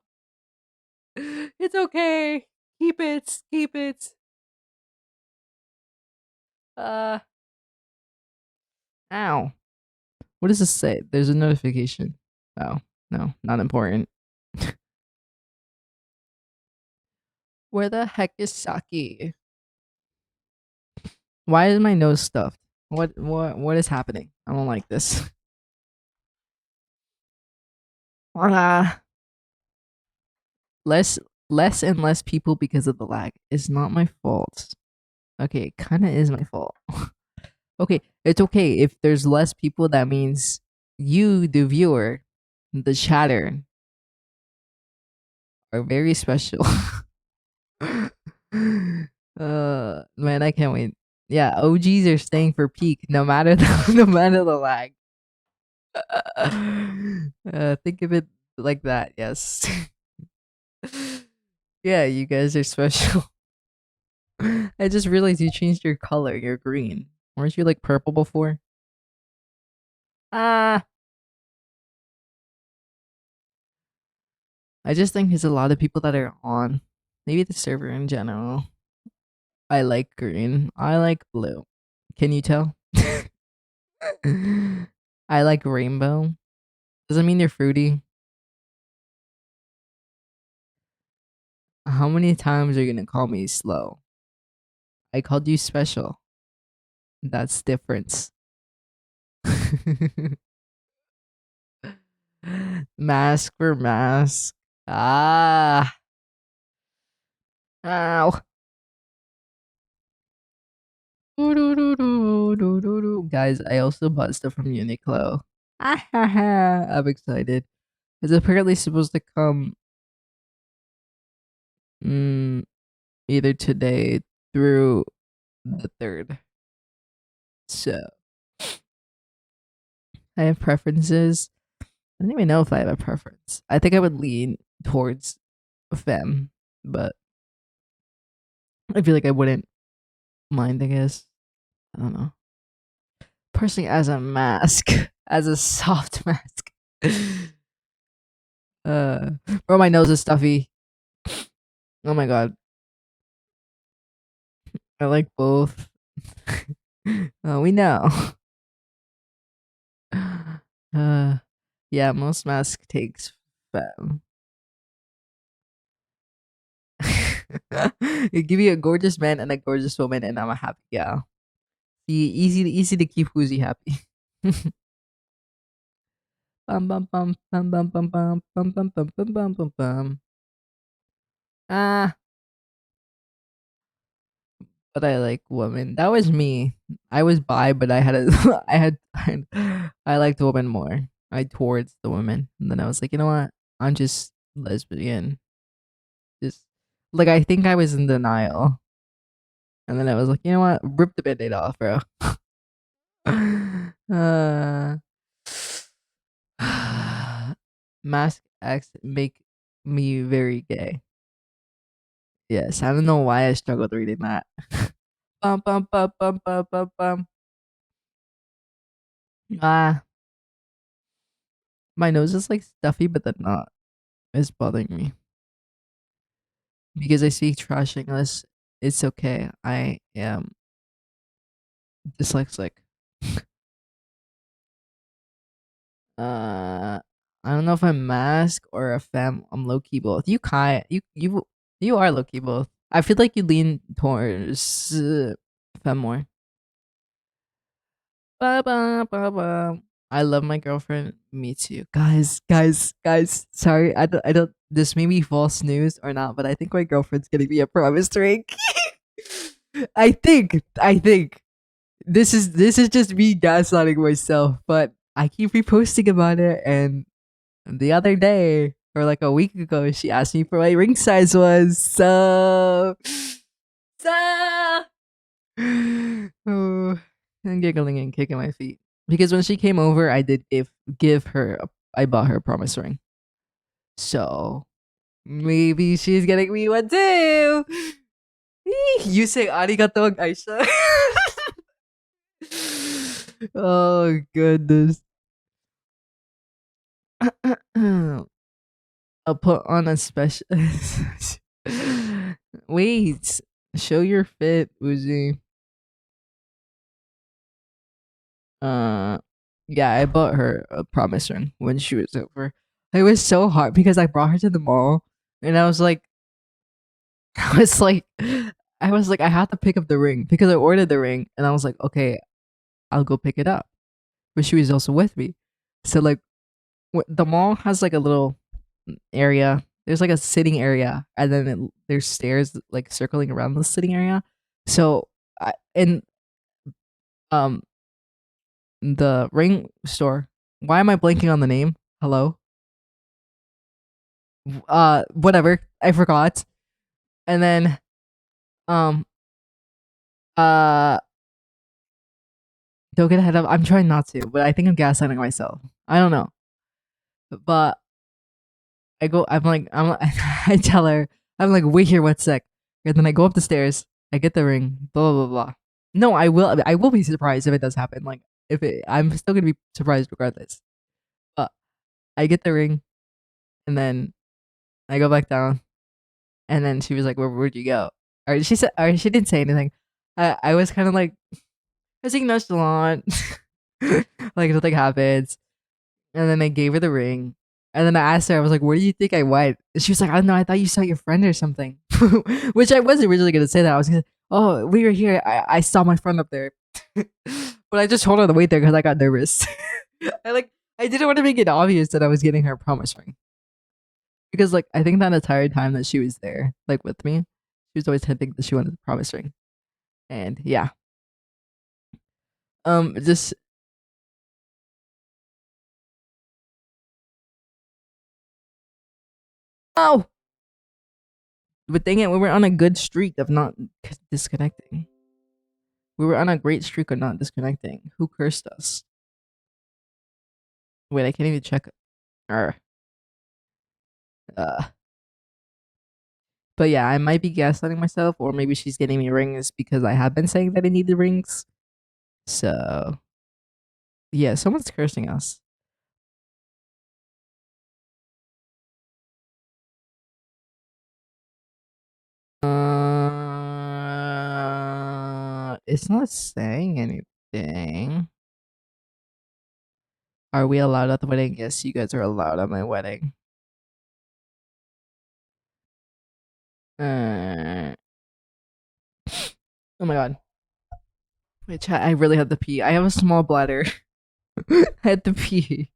It's okay. Keep it. Keep it. Uh, ow. What does this say? There's a notification. Oh, no, not important. Where the heck is Saki? Why is my nose stuffed? What is happening? I don't like this. Ah, less less and less people because of the lag. It's not my fault. Okay, it kind of is my fault. Okay, it's okay if there's less people. That means you, the viewer, the chatter, are very special. Man, I can't wait. Yeah, OGs are staying for peak no matter no matter the lag. Think of it like that. Yes. Yeah, you guys are special. I just realized you changed your color. You're green. Weren't you like purple before? Ah, I just think there's a lot of people that are on. Maybe the server in general. I like green. I like blue. Can you tell? I like rainbow. Doesn't mean they're fruity. How many times are you gonna call me slow? I called you special. That's difference. Mask for mask. Ah. Ow. Guys, I also bought stuff from Uniqlo. I'm excited. It's apparently supposed to come mm, either today through the 3rd. So I have preferences. I don't even know if I have a preference. I think I would lean towards femme, but I feel like I wouldn't mind, I guess. I don't know. Personally, as a mask, as a soft mask. uh, bro, my nose is stuffy. Oh my god, I like both. We know. Uh, yeah, most mask takes femme. You give me a gorgeous man and a gorgeous woman, and I'm a happy gal. Easy to keep Woozy happy. Bum bum bum bum bum bum bum bum bum bum bum bum bum bum. Ah, but I like women. That was me. I was bi, but I had a I liked women more. I towards the women, and then I was like, you know what? I'm just lesbian. Just like I think I was in denial, and then I was like, you know what? Rip the band-aid off, bro. uh, Mask X make me very gay. Yes, I don't know why I struggled reading that. Bum bum bum bum bum bum bum. Ah, my nose is like stuffy, but then not. It's bothering me because I speak trash English. It's okay. I am dyslexic. I don't know if I'm mask or a femme. I'm low key both. You Kai, you are low key both. I feel like you lean towards femme more. Ba, ba, ba, ba. I love my girlfriend. Me too. Guys. Sorry, I don't. This may be false news or not, but I think my girlfriend's getting me a promise ring. I think this is just me gaslighting myself, but I keep reposting about it, and the other day or like a week ago, she asked me for my ring size was so. Oh, I'm giggling and kicking my feet because when she came over, I did give her. I bought her a promise ring, so maybe she's getting me one too. You say arigato, Aisha. Oh goodness. I'll put on a special. Wait, show your fit, Uzi. Uh, yeah, I bought her a promise ring when she was over. It was so hard because I brought her to the mall, and I was like, I was like, I have to pick up the ring because I ordered the ring, and I was like, okay, I'll go pick it up. But she was also with me, so like, the mall has like a little area. There's like a sitting area, and then there's stairs like circling around the sitting area. So, in um the ring store, why am I blanking on the name? Hello, whatever, I forgot. And then um uh don't get ahead of. I'm trying not to, but I think I'm gaslighting myself. I don't know, but I go. I tell her. I'm like, wait here, one sec. And then I go up the stairs. I get the ring. Blah blah blah blah. No, I will. I will be surprised if it does happen. Like, if it, I'm still gonna be surprised regardless. But I get the ring, and then I go back down, and then she was like, Where'd you go?" Or she said, or she didn't say anything. I was kind of like, I was like nonchalant, like nothing happens. And then I gave her the ring. And then I asked her, I was like, where do you think I went? And she was like, I don't know, I thought you saw your friend or something. Which I was originally going to say that. I was going to, oh, we were here. I saw my friend up there. But I just told her to wait there because I got nervous. I didn't want to make it obvious that I was getting her a promise ring. Because like I think that entire time that she was there, like with me, she was always hinting that she wanted a promise ring. And yeah. Just oh, but dang it, we were on a good streak of not disconnecting. We were on a great streak of not disconnecting. Who cursed us? Wait, I can't even check. Or, uh, but yeah, I might be gaslighting myself, or maybe she's getting me rings because I have been saying that I need the rings. So yeah, someone's cursing us. It's not saying anything. Are we allowed at the wedding? Yes, you guys are allowed at my wedding. Uh, oh my god. Wait, chat, I really had to pee. I have a small bladder. I had to pee.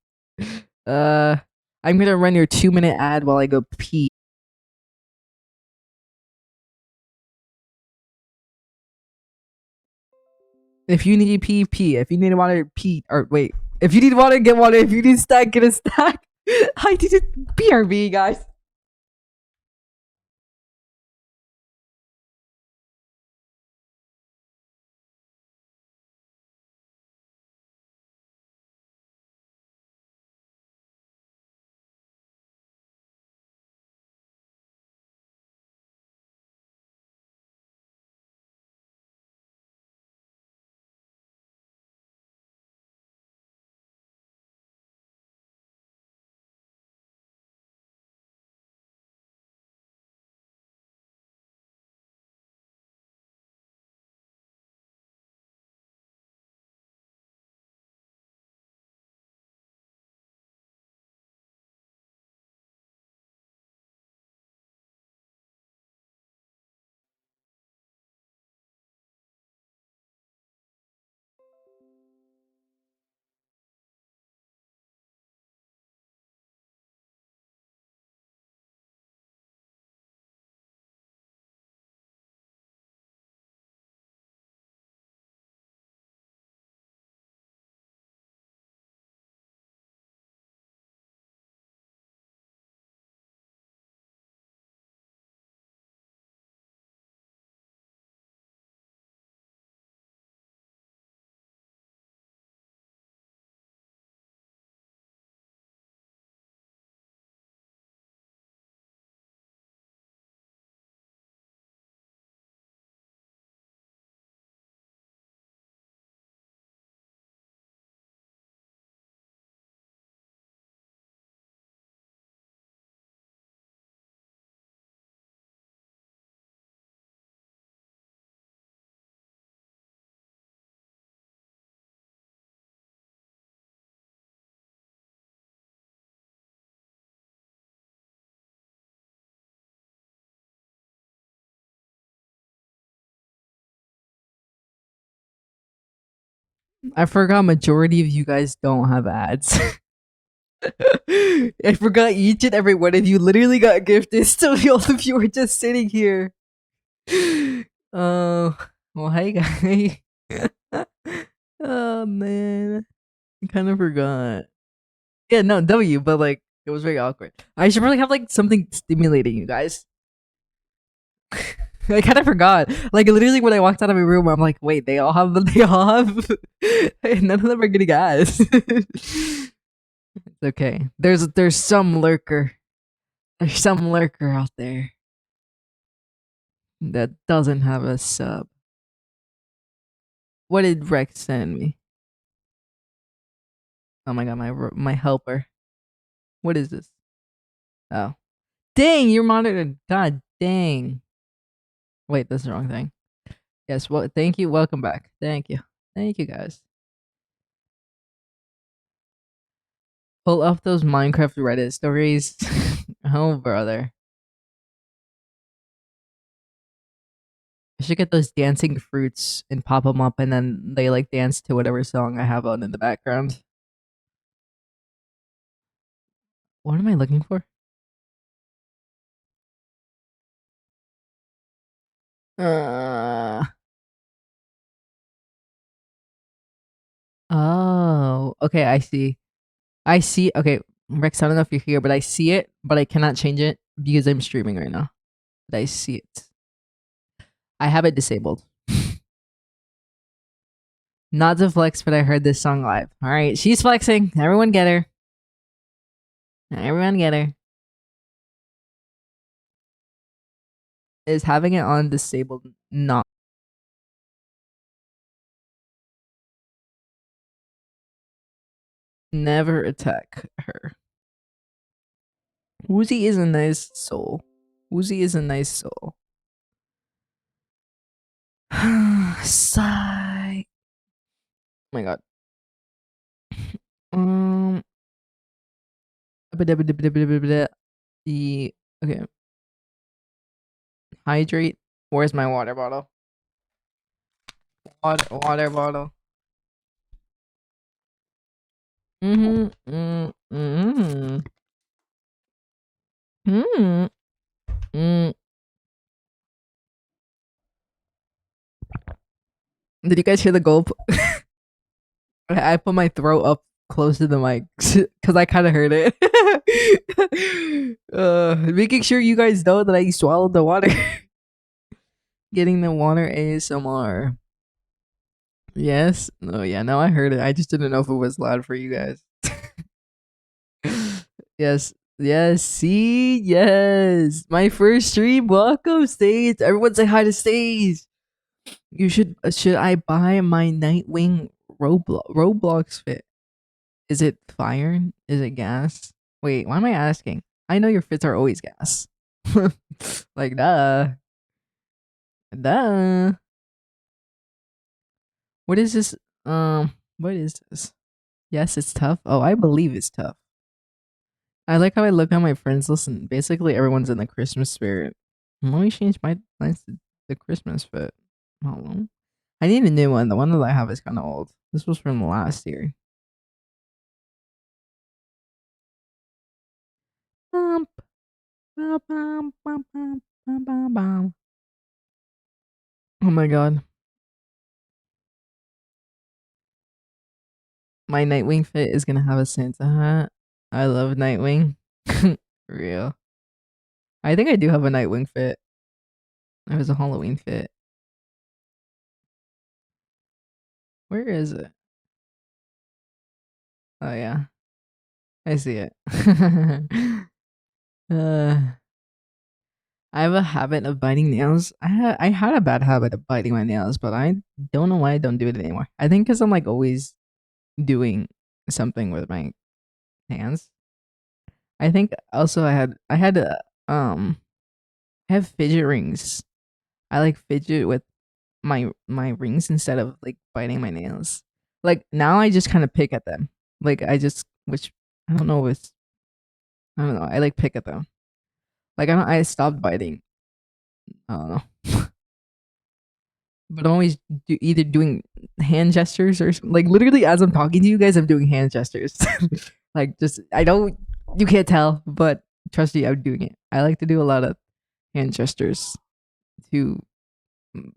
Uh, I'm gonna run your 2 minute ad while I go pee. If you need pee, pee. If you need water, pee. Or wait, if you need water, get water. If you need stack, get a stack. I need a BRB, guys. I forgot majority of you guys don't have ads. I forgot each and every one of you literally got gifted, so all of you are just sitting here. Oh, well, hey guys. Oh man, I kind of forgot. Yeah, no W, but like it was very awkward. I should probably have like something stimulating you guys. I kind of forgot. Like literally, when I walked out of my room, I'm like, wait, they all have, they all have. None of them are getting ads. It's okay. There's some lurker. There's some lurker out there that doesn't have a sub. What did Rex send me? Oh my god, my helper. What is this? Oh, dang, you're monitored. God dang. Wait, that's the wrong thing. Yes, well, thank you. Welcome back. Thank you, guys. Pull up those Minecraft Reddit stories. Oh, brother. I should get those dancing fruits and pop them up, and then they like dance to whatever song I have on in the background. What am I looking for? Uh, oh, okay. I see. I see. Okay, Rex, I don't know if you're here, but I see it, but I cannot change it because I'm streaming right now. But I see it. I have it disabled. Not to flex, but I heard this song live. All right, she's flexing. Everyone get her. Everyone get her. Is having it on disabled not? Never attack her. Woozy is a nice soul. Woozy is a nice soul. Sigh. Oh my god. Um. The okay. Hydrate. Where's my water bottle? Water bottle. Mm-hmm. Mm-hmm. Mm-hmm. Mm. Did you guys hear the gulp? I put my throat up close to the mic because I kind of heard it. Making sure you guys know that I swallowed the water. Getting the water ASMR. Yes. Oh yeah. No, I heard it. I just didn't know if it was loud for you guys. Yes. Yes. See. Yes. My first stream. Welcome, Stage. Everyone say hi to Stage. You should. Should I buy my Nightwing Roblox fit? Is it fire? Is it gas? Wait. Why am I asking? I know your fits are always gas. Like duh. Duh. What is this? What is this? Yes, it's tough. Oh, I believe it's tough. I like how I look at my friends. Listen, basically everyone's in the Christmas spirit. Let me change my lines to the Christmas fit. Hold on. I need a new one. The one that I have is kind of old. This was from last year. Bum, bum, bum, bum, bum, bum, bum, bum. Oh my god. My Nightwing fit is gonna have a Santa hat. I love Nightwing. Real. I think I do have a Nightwing fit. It was a Halloween fit. Where is it? Oh yeah, I see it. uh, I have a habit of biting nails. I had a bad habit of biting my nails, but I don't know why I don't do it anymore. I think because I'm like always doing something with my hands. I think also um I have fidget rings. I like fidget with my rings instead of like biting my nails. Like now I just kind of pick at them. Like I just which I don't know if it's I don't know. I like pick at them. Like I stopped biting. I don't know. but I'm always either doing hand gestures or like literally as I'm talking to you guys, I'm doing hand gestures. Like just I don't you can't tell, but trust me, I'm doing it. I like to do a lot of hand gestures to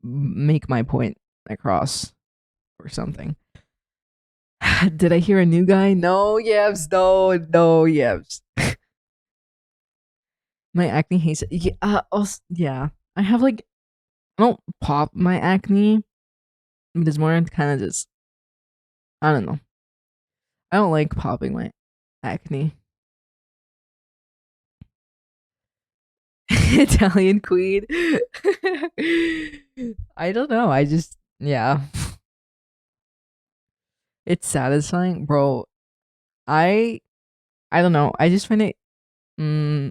make my point across or something. Did I hear a new guy? No, Yebs, no, Yebs. My acne hates it. Yeah, also, yeah. I have like I don't pop my acne, but it's more kind of just I don't know. I don't like popping my acne. Italian queen. I don't know. I just yeah. It's satisfying, bro. I I don't know. I just find it. Mm,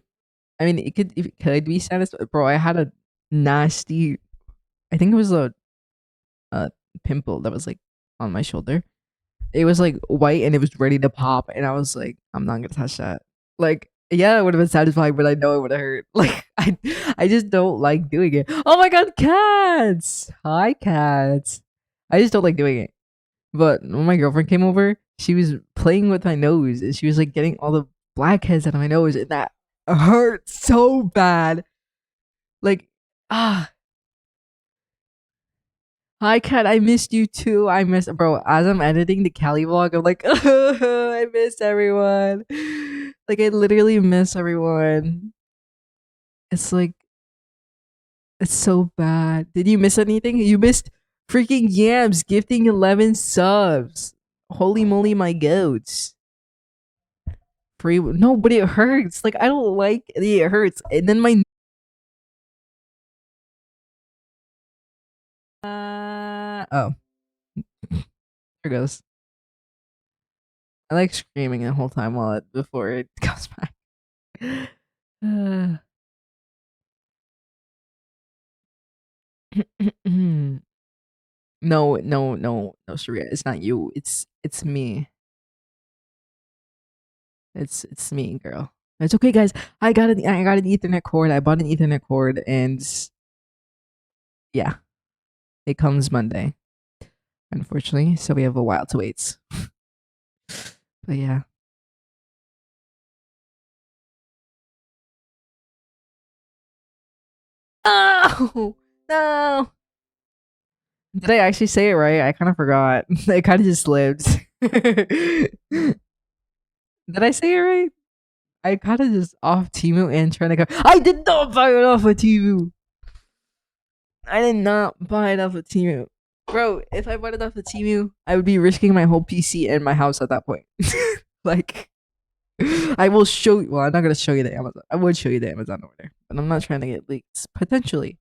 I mean, it could be satisfying, bro. I had a nasty. I think it was a pimple that was like on my shoulder. It was like white and it was ready to pop, and I was like, I'm not gonna touch that. Like, yeah, it would have been satisfying, but I know it would have hurt. Like, I just don't like doing it. Oh my god, cats! Hi, cats. I just don't like doing it. But when my girlfriend came over, she was playing with my nose, and she was like getting all the blackheads out of my nose, and that hurt so bad. Like, ah, hi, Kat. I missed you too. I miss, bro. As I'm editing the Cali vlog, I'm like, I miss everyone. Like, I literally miss everyone. It's like, it's so bad. Did you miss anything? You missed freaking Yams gifting 11 subs. Holy moly, my goats. Free, no, but it hurts. Like, I don't like it. It hurts. And then my, oh, there goes. I like screaming the whole time while it, before it comes back. Uh, no, no, Sharia. It's not you. It's me. It's me, girl. It's okay, guys. I got an Ethernet cord. I bought an Ethernet cord, and yeah, it comes Monday. Unfortunately, so we have a while to wait. But yeah. Oh no! Did I actually say it right? I kind of forgot. It kind of just slipped. Did I say it right? I kind of just off Timu and trying to go. I did not buy it off of Timu. I did not buy it off of Timu. Bro, if I bought it off of Timu, I would be risking my whole PC and my house at that point. Like, I will show you. Well, I'm not gonna show you the Amazon. I would show you the Amazon order, but I'm not trying to get leaks potentially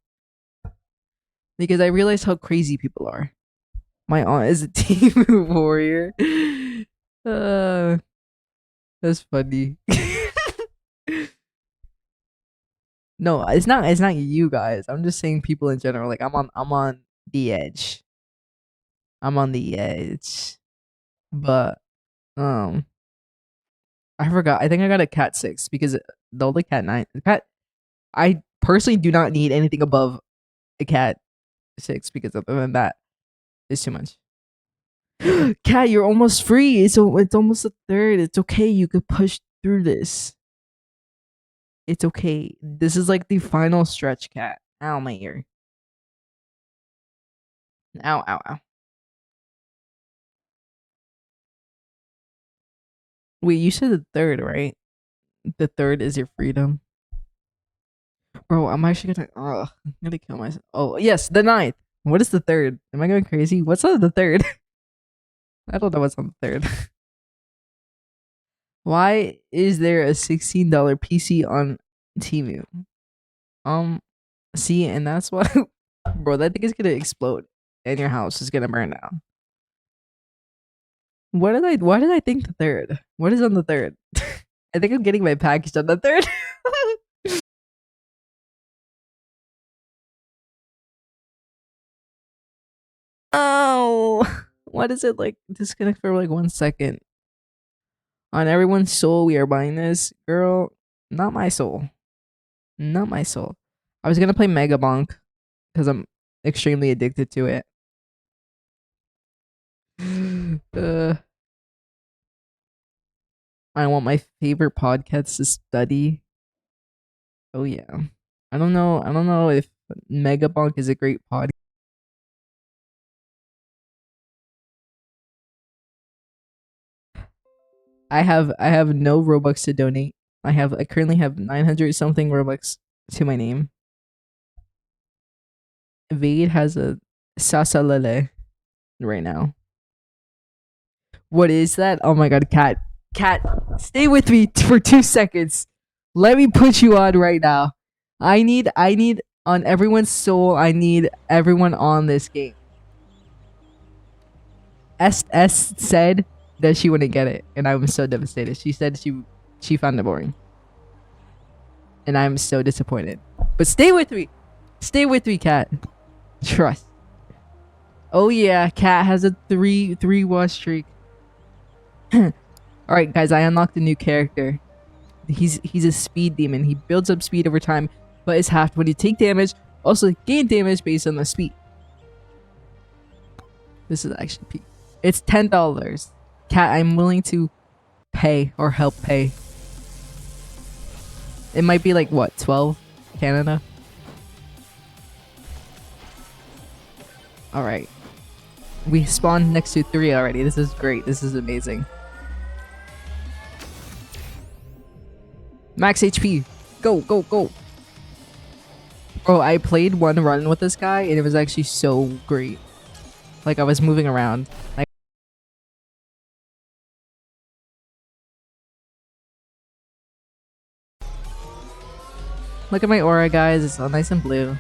because I realize how crazy people are. My aunt is a Timu warrior. Uh, that's funny. No, it's not. It's not you guys. I'm just saying people in general. Like I'm on the edge. I'm on the edge. But um, I forgot. I think I got a cat 6 because the only cat 9. The cat. I personally do not need anything above a cat 6 because other than that, it's too much. Cat, you're almost free. It's almost a third. It's okay. You could push through this. It's okay. This is like the final stretch, cat. Ow, my ear. Ow, ow, ow. Wait, you said the third, right? The third is your freedom. Bro, I'm actually gonna I'm gonna kill myself. Oh yes, the ninth. What is the third? Am I going crazy? What's on the third? I don't know what's on the third. Why is there a $16 PC on Temu? Um, see, and that's why, bro, that thing is gonna explode, and your house is gonna burn down. What did I? Why did I think the third? What is on the third? I think I'm getting my package on the third. Oh, what is it like? Disconnect for like 1 second. On everyone's soul, we are buying this, girl. Not my soul. Not my soul. I was gonna play megabonk because I'm extremely addicted to it. I want my favorite podcast to study. Oh yeah. I don't know. I don't know if Megabonk is a great podcast. I have no Robux to donate. I currently have 900 something Robux to my name. Vade has a Sasalele right now. What is that? Oh my god, cat. Cat, stay with me for 2 seconds. Let me put you on right now. I need on everyone's soul, I need everyone on this game. S said that she wouldn't get it, and I was so devastated. She said she found it boring. And I'm so disappointed. But stay with me. Stay with me, cat. Trust. Oh yeah, cat has a three watch streak. Alright guys, I unlocked a new character. He's a speed demon. He builds up speed over time, but is halved when you take damage. Also gain damage based on the speed. This is actually peak. It's $10. Cat, I'm willing to pay or help pay. It might be like what, 12 Canada? Alright. We spawned next to 3 already. This is great. This is amazing. Max HP. Go, go, go. Bro, I played one run with this guy and it was actually so great. Like I was moving around. Like look at my aura, guys. It's all nice and blue.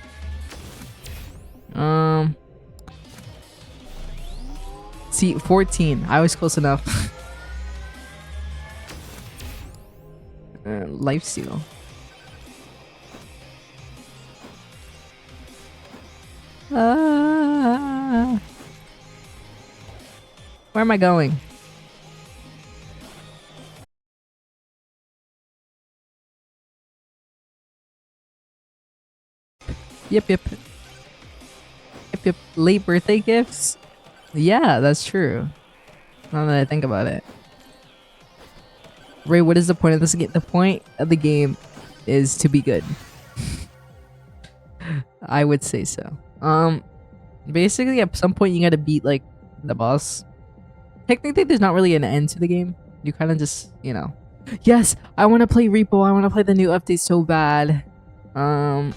See, 14. I was close enough. Life seal. Where am I going? Yep. Late birthday gifts? Yeah, that's true. Now that I think about it. Ray, what is the point of this game? The point of the game is to be good. I would say so. Basically at some point you gotta beat like the boss. Technically there's not really an end to the game. You kind of just, you know. Yes, I want to play Repo. I want to play the new update so bad. I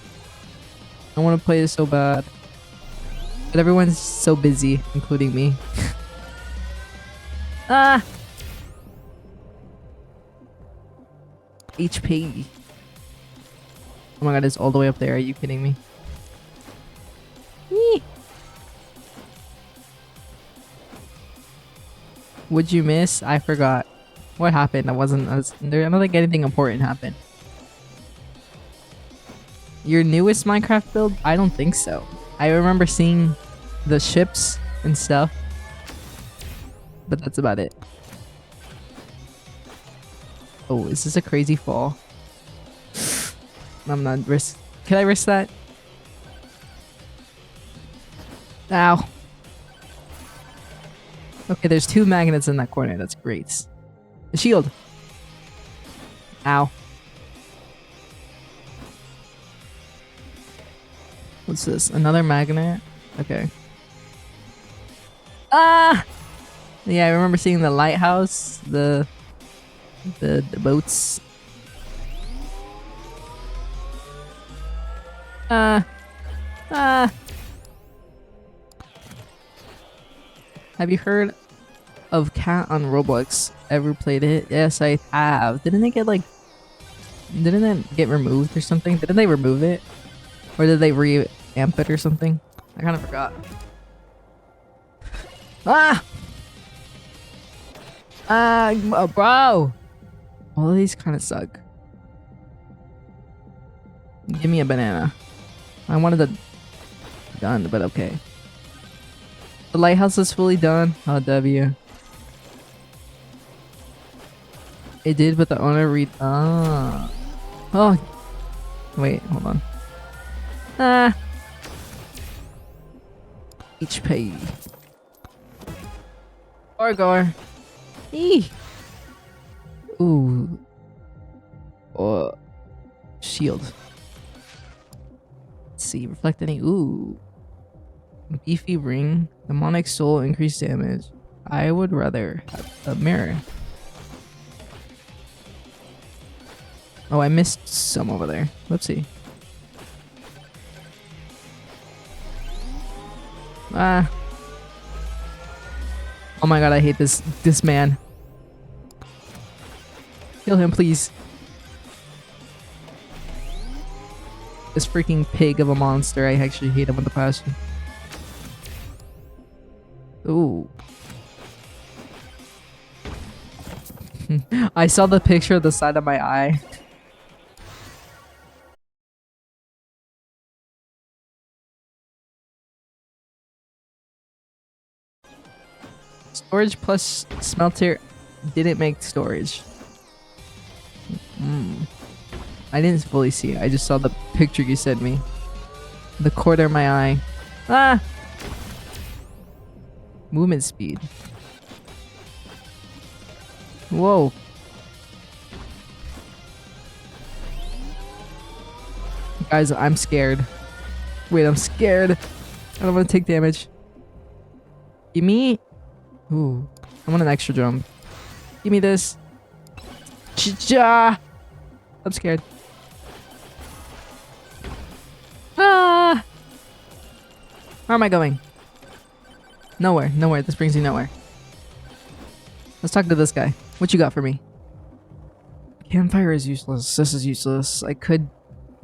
want to play this so bad. But everyone's so busy, including me. HP. Oh my god, it's all the way up there. Are you kidding me? Eee. Would you miss? I forgot. What happened? I don't think anything important happened. Your newest Minecraft build? I don't think so. I remember seeing the ships and stuff. But that's about it. Oh, is this a crazy fall? I'm not risk. Can I risk that? Ow. Okay, there's 2 magnets in that corner. That's great. The shield. Ow. What's this? Another magnet? Okay. Ah! Yeah, I remember seeing the lighthouse, the boats. Have you heard of Cat on Roblox? Ever played it? Yes, I have. Didn't it get removed or something? Didn't they remove it? Or did they re-amp it or something? I kind of forgot. Bro! All of these kind of suck. Give me a banana. I wanted the gun, but okay. The lighthouse is fully done. Oh, W. It did, but the owner Oh. Wait, hold on. HP. Gargar. Eee. Ooh. Shield. Let's see. Reflect any. Ooh. Beefy ring. Demonic soul. Increased damage. I would rather have a mirror. Oh, I missed some over there. Whoopsie. Ah. Oh my god, I hate this man. Kill him, please. This freaking pig of a monster. I actually hate him with a passion. Ooh. I saw the picture of the side of my eye. Storage plus smelter didn't make storage. I didn't fully see it. I just saw the picture you sent me. The corner of my eye. Ah! Movement speed. Whoa. Guys, I'm scared. Wait, I'm scared. I don't want to take damage. Give me... Ooh. I want an extra jump. Give me this. Cha-cha! I'm scared. Ah! Where am I going? Nowhere. Nowhere. This brings me nowhere. Let's talk to this guy. What you got for me? Campfire is useless. This is useless. I could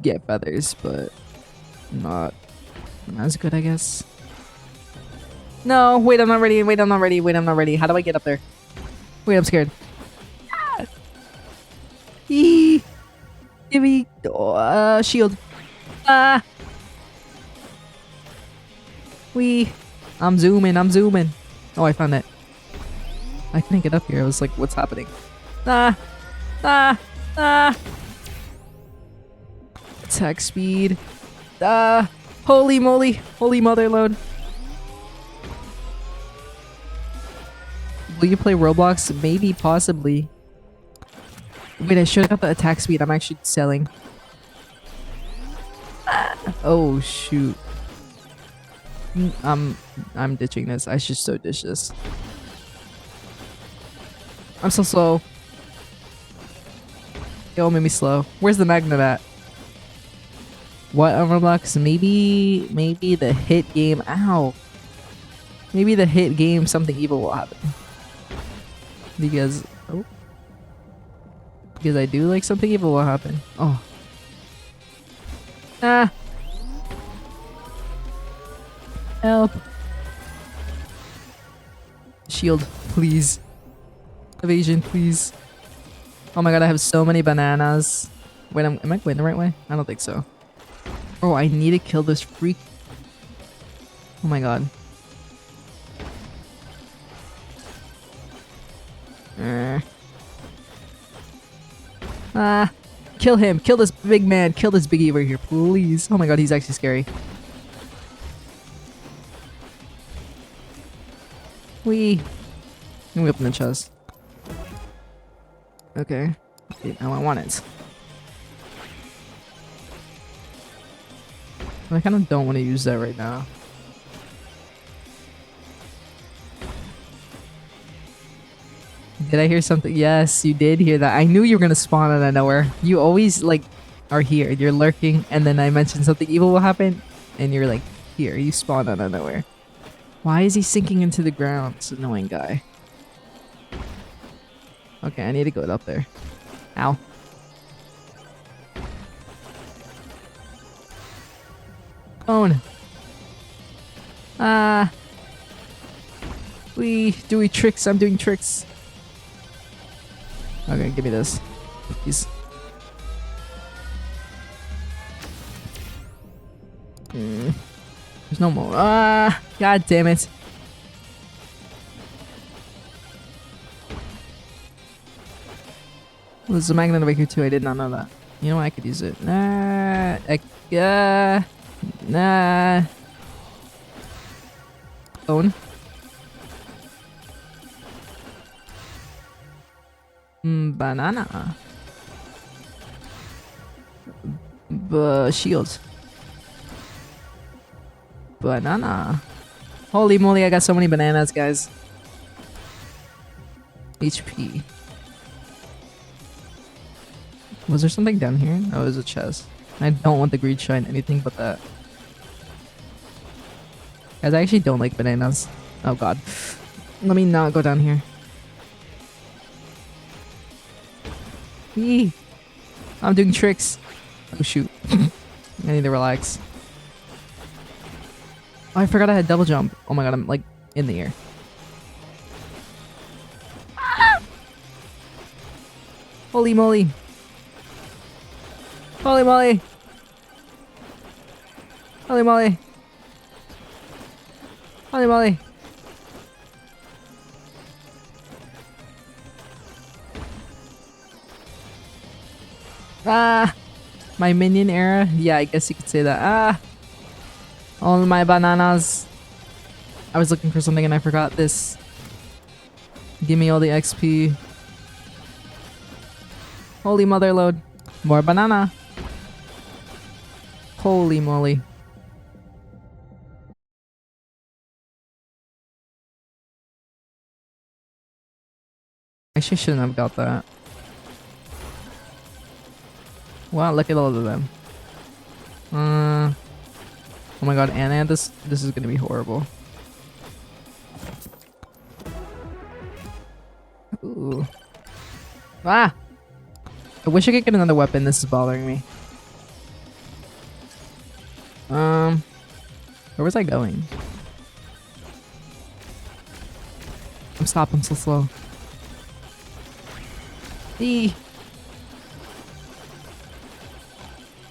get feathers, but not as good, I guess. No, wait, I'm not ready. Wait, I'm not ready. Wait, I'm not ready. How do I get up there? Wait, I'm scared. Ah! Eee! Give me shield. Ah! I'm zooming. I'm zooming. Oh, I found it. I couldn't get up here. I was like, what's happening? Ah! Ah! Ah! Attack speed. Ah! Holy moly! Holy mother load. Will you play Roblox? Maybe, possibly. Wait, I should have got the attack speed. I'm actually selling. Ah! Oh shoot. I'm ditching this. I should so ditch this. I'm so slow. Yo, made me slow. Where's the magnet at? What on Roblox? Maybe the hit game. Ow. Maybe the hit game. Something evil will happen. Because I do like something evil will happen. Oh. Ah. Help. Shield, please. Evasion, please. Oh my god, I have so many bananas. Wait, am I going the right way? I don't think so. Oh, I need to kill this freak. Oh my god. Ah, kill him. Kill this big man. Kill this biggie over here, please. Oh my god, he's actually scary. Let me open the chest. Okay. Now I want it. I kind of don't want to use that right now. Did I hear something? Yes, you did hear that. I knew you were gonna spawn out of nowhere. You always like are here. You're lurking, and then I mentioned something evil will happen, and you're like, here. You spawn out of nowhere. Why is he sinking into the ground? This annoying guy. Okay, I need to go up there. Ow. Phone. Ah. Doing tricks. I'm doing tricks. Okay, give me this. Please. There's no more. Ah, god damn it. Well, there's a magnet over here too. I did not know that. You know what? I could use it. Nah. Own. Banana. Shields. Banana. Holy moly, I got so many bananas, guys. HP. Was there something down here? Oh, it was a chest. I don't want the greed shine, anything but that. Guys, I actually don't like bananas. Oh god. Let me not go down here. Eee. I'm doing tricks. Oh shoot. I need to relax. Oh, I forgot I had double jump. Oh my god, I'm like in the air. Holy moly. Holy moly. Holy moly. Holy moly. Ah. My minion era? Yeah, I guess you could say that. Ah. All my bananas. I was looking for something and I forgot this. Give me all the XP. Holy mother load. More banana. Holy moly. Actually, shouldn't have got that. Wow, look at all of them. Oh my god, Anna, this is gonna be horrible. Ooh. Ah! I wish I could get another weapon. This is bothering me. Where was I going? I'm so slow. Eee.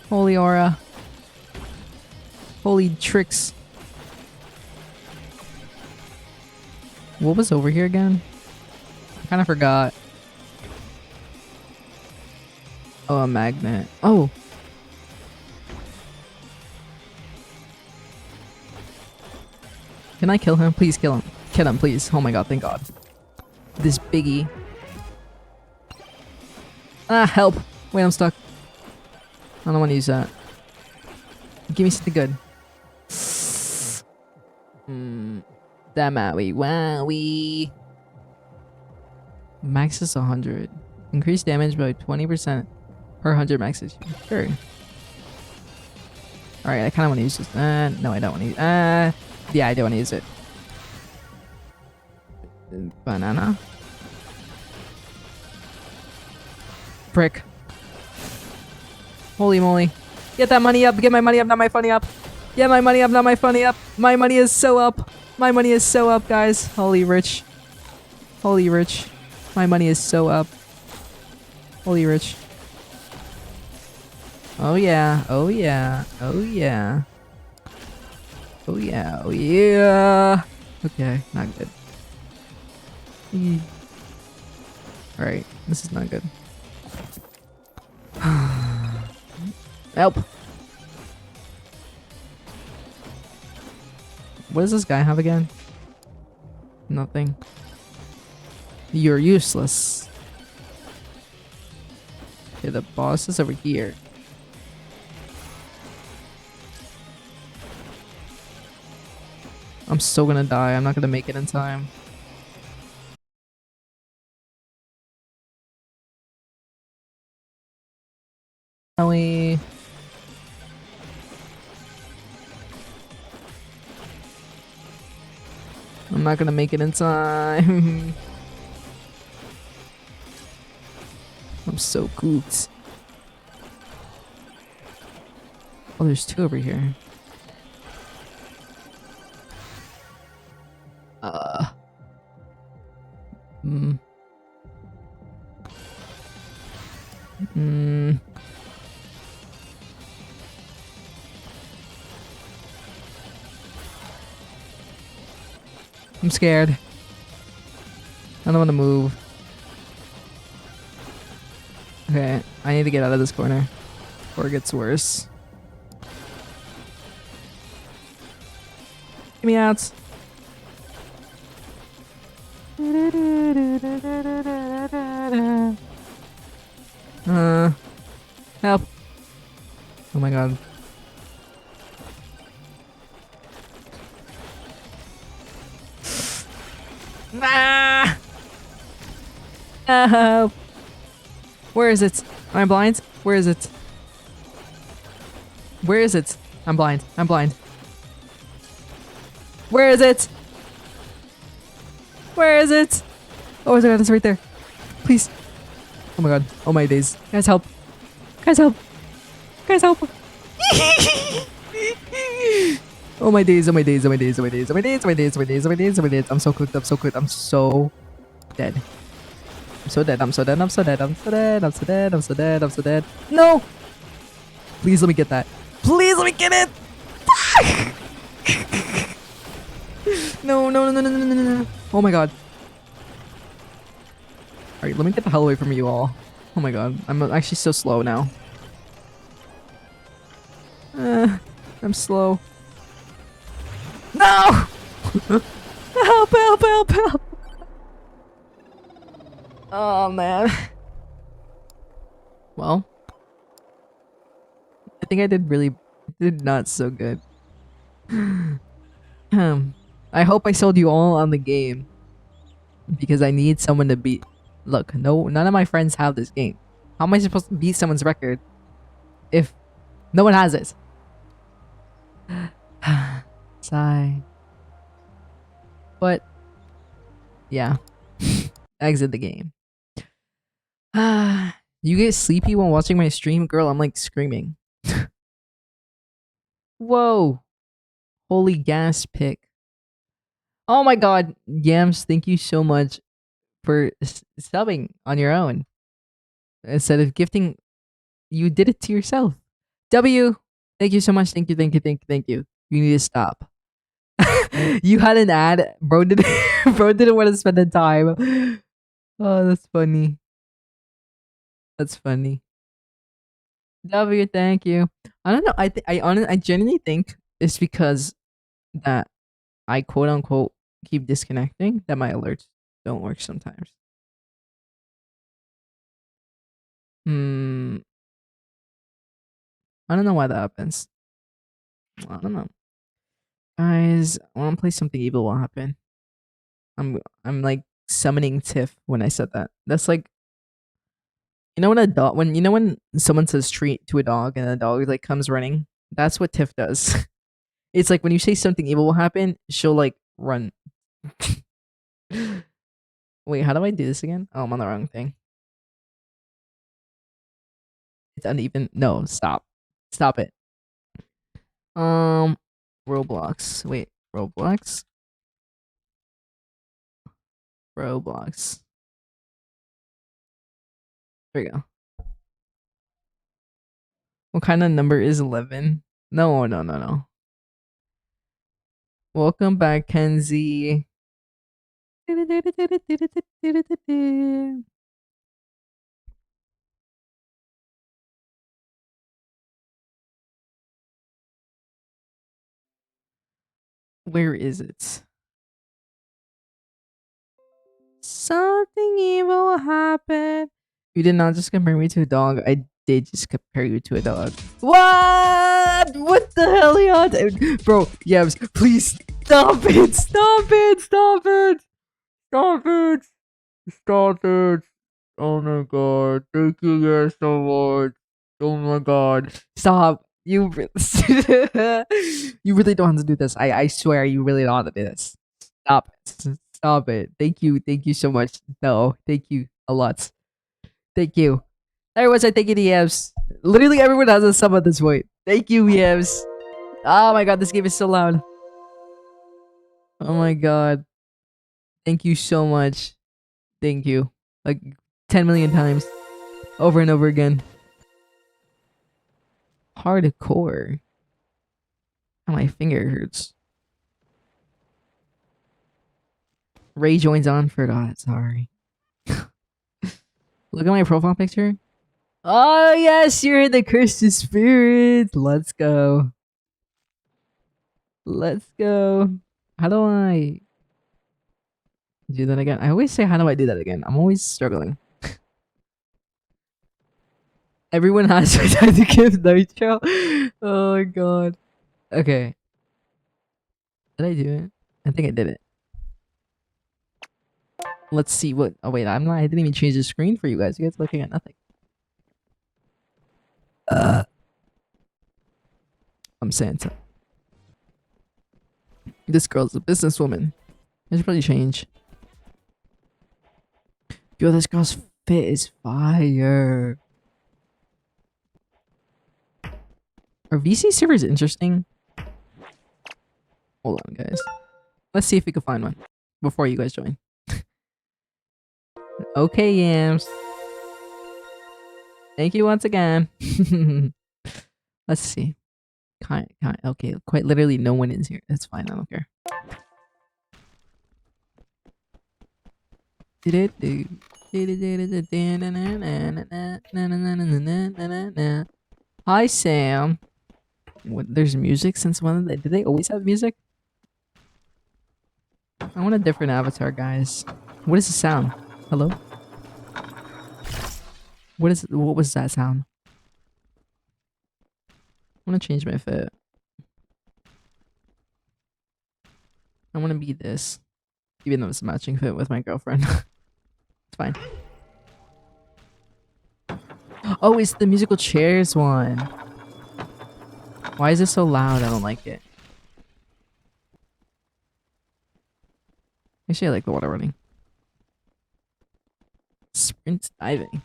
Holy aura. Holy tricks. What was over here again? I kind of forgot. Oh, a magnet. Oh! Can I kill him? Please kill him. Kill him, please. Oh my god, thank god. This biggie. Ah, help! Wait, I'm stuck. I don't want to use that. Give me something good. That Maui. Wowie. Max is 100. Increase damage by 20% per 100 max HP. Sure. Alright, I kind of want to use this. No, I don't want to use yeah, I don't want to use it. Banana. Frick. Holy moly. Get that money up. Get my money up, not my funny up. Get my money up, not my funny up. My money is so up. My money is so up, guys. Holy rich. Holy rich. My money is so up. Holy rich. Oh yeah. Oh yeah. Oh yeah. Oh yeah. Oh yeah. Okay, not good. Alright, this is not good. Help! What does this guy have again? Nothing. You're useless. Okay, the boss is over here. I'm so gonna die. I'm not gonna make it in time. I'm not gonna make it in time. I'm so cooked. Oh, there's two over here. I'm scared. I don't want to move. Okay, I need to get out of this corner before it gets worse. Get me out. Help. Oh my god. Ah! Help. Where is it? Am I blind? Where is it? Where is it? I'm blind. I'm blind. Where is it? Where is it? Oh my god, it's right there. Please. Oh my god. Oh my days. Guys, help. Guys, help. Guys, help. Oh my days, oh my days, oh my days, oh my days, oh my days, oh my days, oh my days, oh my days, oh my days. I'm so cooked, I'm so cooked, I'm so dead. I'm so dead, I'm so dead, I'm so dead, I'm so dead, I'm so dead, I'm so dead, I'm so dead. No! Please let me get that. Please let me get it! No, no, no, no, no, no, no, no. Oh my god. Alright, let me get the hell away from you all. Oh my god, I'm actually so slow now. I'm slow. No! Help, help, help, help! Oh man. Well, I think I did not so good. I hope I sold you all on the game because I need someone to beat. Look, none of my friends have this game. How am I supposed to beat someone's record if no one has it? Sigh. But yeah, exit the game. You get sleepy when watching my stream, girl. I'm like screaming. Whoa, holy gas pick. Oh my god, Yams, thank you so much for subbing on your own. Instead of gifting, you did it to yourself. W, thank you so much. Thank you, thank you, thank you, thank you. You need to stop. You had an ad, bro. Bro didn't want to spend the time. Oh, that's funny. That's funny. W, thank you. I don't know. I genuinely think it's because that I quote unquote keep disconnecting that my alerts don't work sometimes. Hmm. I don't know why that happens. I don't know. Guys, I want to play something evil will happen. I'm like summoning Tiff when I said that. That's like, you know when a dog when someone says treat to a dog and the dog like comes running? That's what Tiff does. It's like when you say something evil will happen, she'll like run. Wait, how do I do this again? Oh, I'm on the wrong thing. It's uneven. No, stop. Stop it. Roblox. Wait, Roblox? Roblox. There you go. What kind of number is 11? No, no, no, no. Welcome back, Kenzie. Where is it? Something evil happened. You did not just compare me to a dog. I did just compare you to a dog. What? What the hell, Leon? Bro, Yams, please stop it. Stop it. Stop it. Stop it. Stop it. Oh my god. Thank you guys so much. Oh my god. Stop. You you really don't have to do this. I swear you really don't have to do this. Stop it. Stop it. Thank you. Thank you so much. No, thank you a lot. Thank you. Everyone say thank you to Yams. Literally everyone has a sub at this point. Thank you, Yams. Oh my god, this game is so loud. Oh my god. Thank you so much. Thank you. Like 10 million times. Over and over again. Hardcore. Oh, my finger hurts. Ray joins on for that. Sorry. Look at my profile picture. Oh yes, you're in the Christian spirit. Let's go. Let's go. How do I? Do that again. I always say, how do I do that again? I'm always struggling. Everyone has to time to give nitro. Oh my god. Okay. Did I do it? I think I did it. Let's see what. Oh wait, I'm not. I didn't even change the screen for you guys. You guys looking at nothing. I'm Santa. This girl's a businesswoman. I should probably change. Yo, this girl's fit is fire. Are VC servers interesting? Hold on, guys. Let's see if we can find one before you guys join. Okay, Yams. Thank you once again. Let's see. Okay, quite literally no one is here. That's fine, I don't care. Hi, Sam. What, there's music since when? Did they always have music? I want a different avatar, guys. What is the sound? Hello? What was that sound? I want to change my fit. I want to be this. Even though it's a matching fit with my girlfriend. It's fine. Oh, it's the musical chairs one. Why is it so loud? I don't like it. Actually, I like the water running. Sprint diving.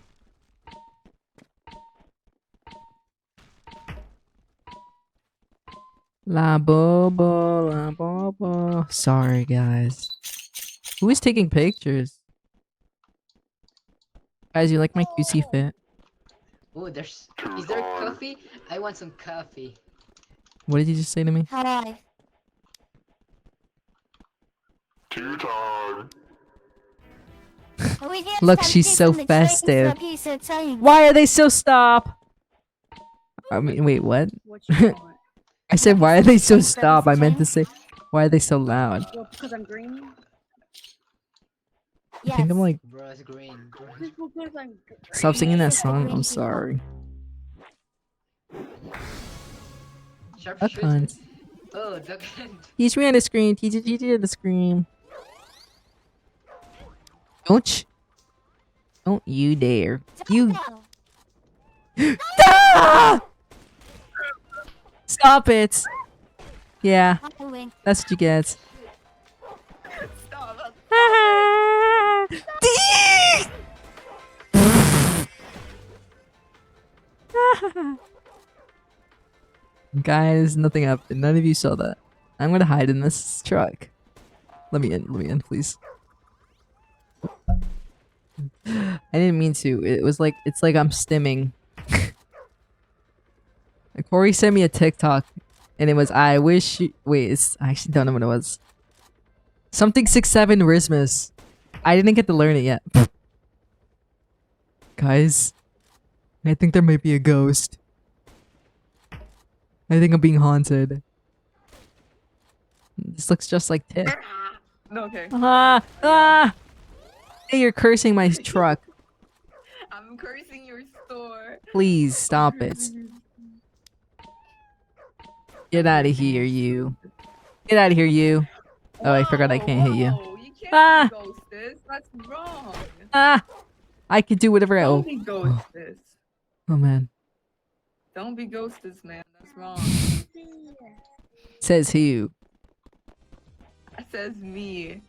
La bobo, la bobo. Sorry, guys. Who is taking pictures? Guys, you like my cutesy fit? Oh, is there coffee? I want some coffee. What did you just say to me? Hi. Tea time. Look, she's so festive. Why are they so stop? I mean, wait, what? What you want? I said, why are they so stop? I meant to say, why are they so loud? Well, because I'm green. I think I'm like, Bro, it's green. Bro. Just because I'm green. stop singing that song. I'm sorry. I Sharpshooter. can't. Oh, duck hunt. Teach me how to scream. Teach me how to scream. Don't you dare. You. Ah! Stop it. Yeah, that's what you get. Guys, nothing happened. None of you saw that. I'm gonna hide in this truck. Let me in, please. I didn't mean to. It was like, it's like I'm stimming. Corey sent me a TikTok, and it was, I wish you, wait, I actually don't know what it was. Something 6'7" Rismus. I didn't get to learn it yet. Guys, I think there might be a ghost. I think I'm being haunted. This looks just like Tiff. No, okay. Hey, you're cursing my truck. I'm cursing your store. Please stop it. Get out of here, you. Get out of here, you. Oh, I forgot I can't hit you. Whoa, you can't ghost this. That's wrong. I could do whatever I Don't oh. be ghost this. Oh man. Don't be ghost this, man. That's wrong. Says who? That says me.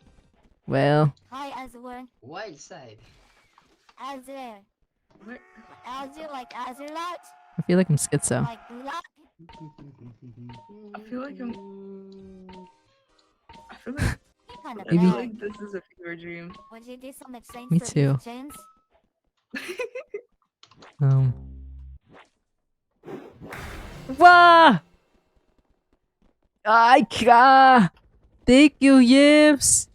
Well. Hi, Azure. Wild side. Azure. Where- Azure like Azulot? I feel like I'm schizo. Like Gulat? I feel like I'm. I feel like, Kind of I Maybe- feel bad. like this is a fever dream. Would you do some exchange Me for too. James? Wah! Thank you, Yips.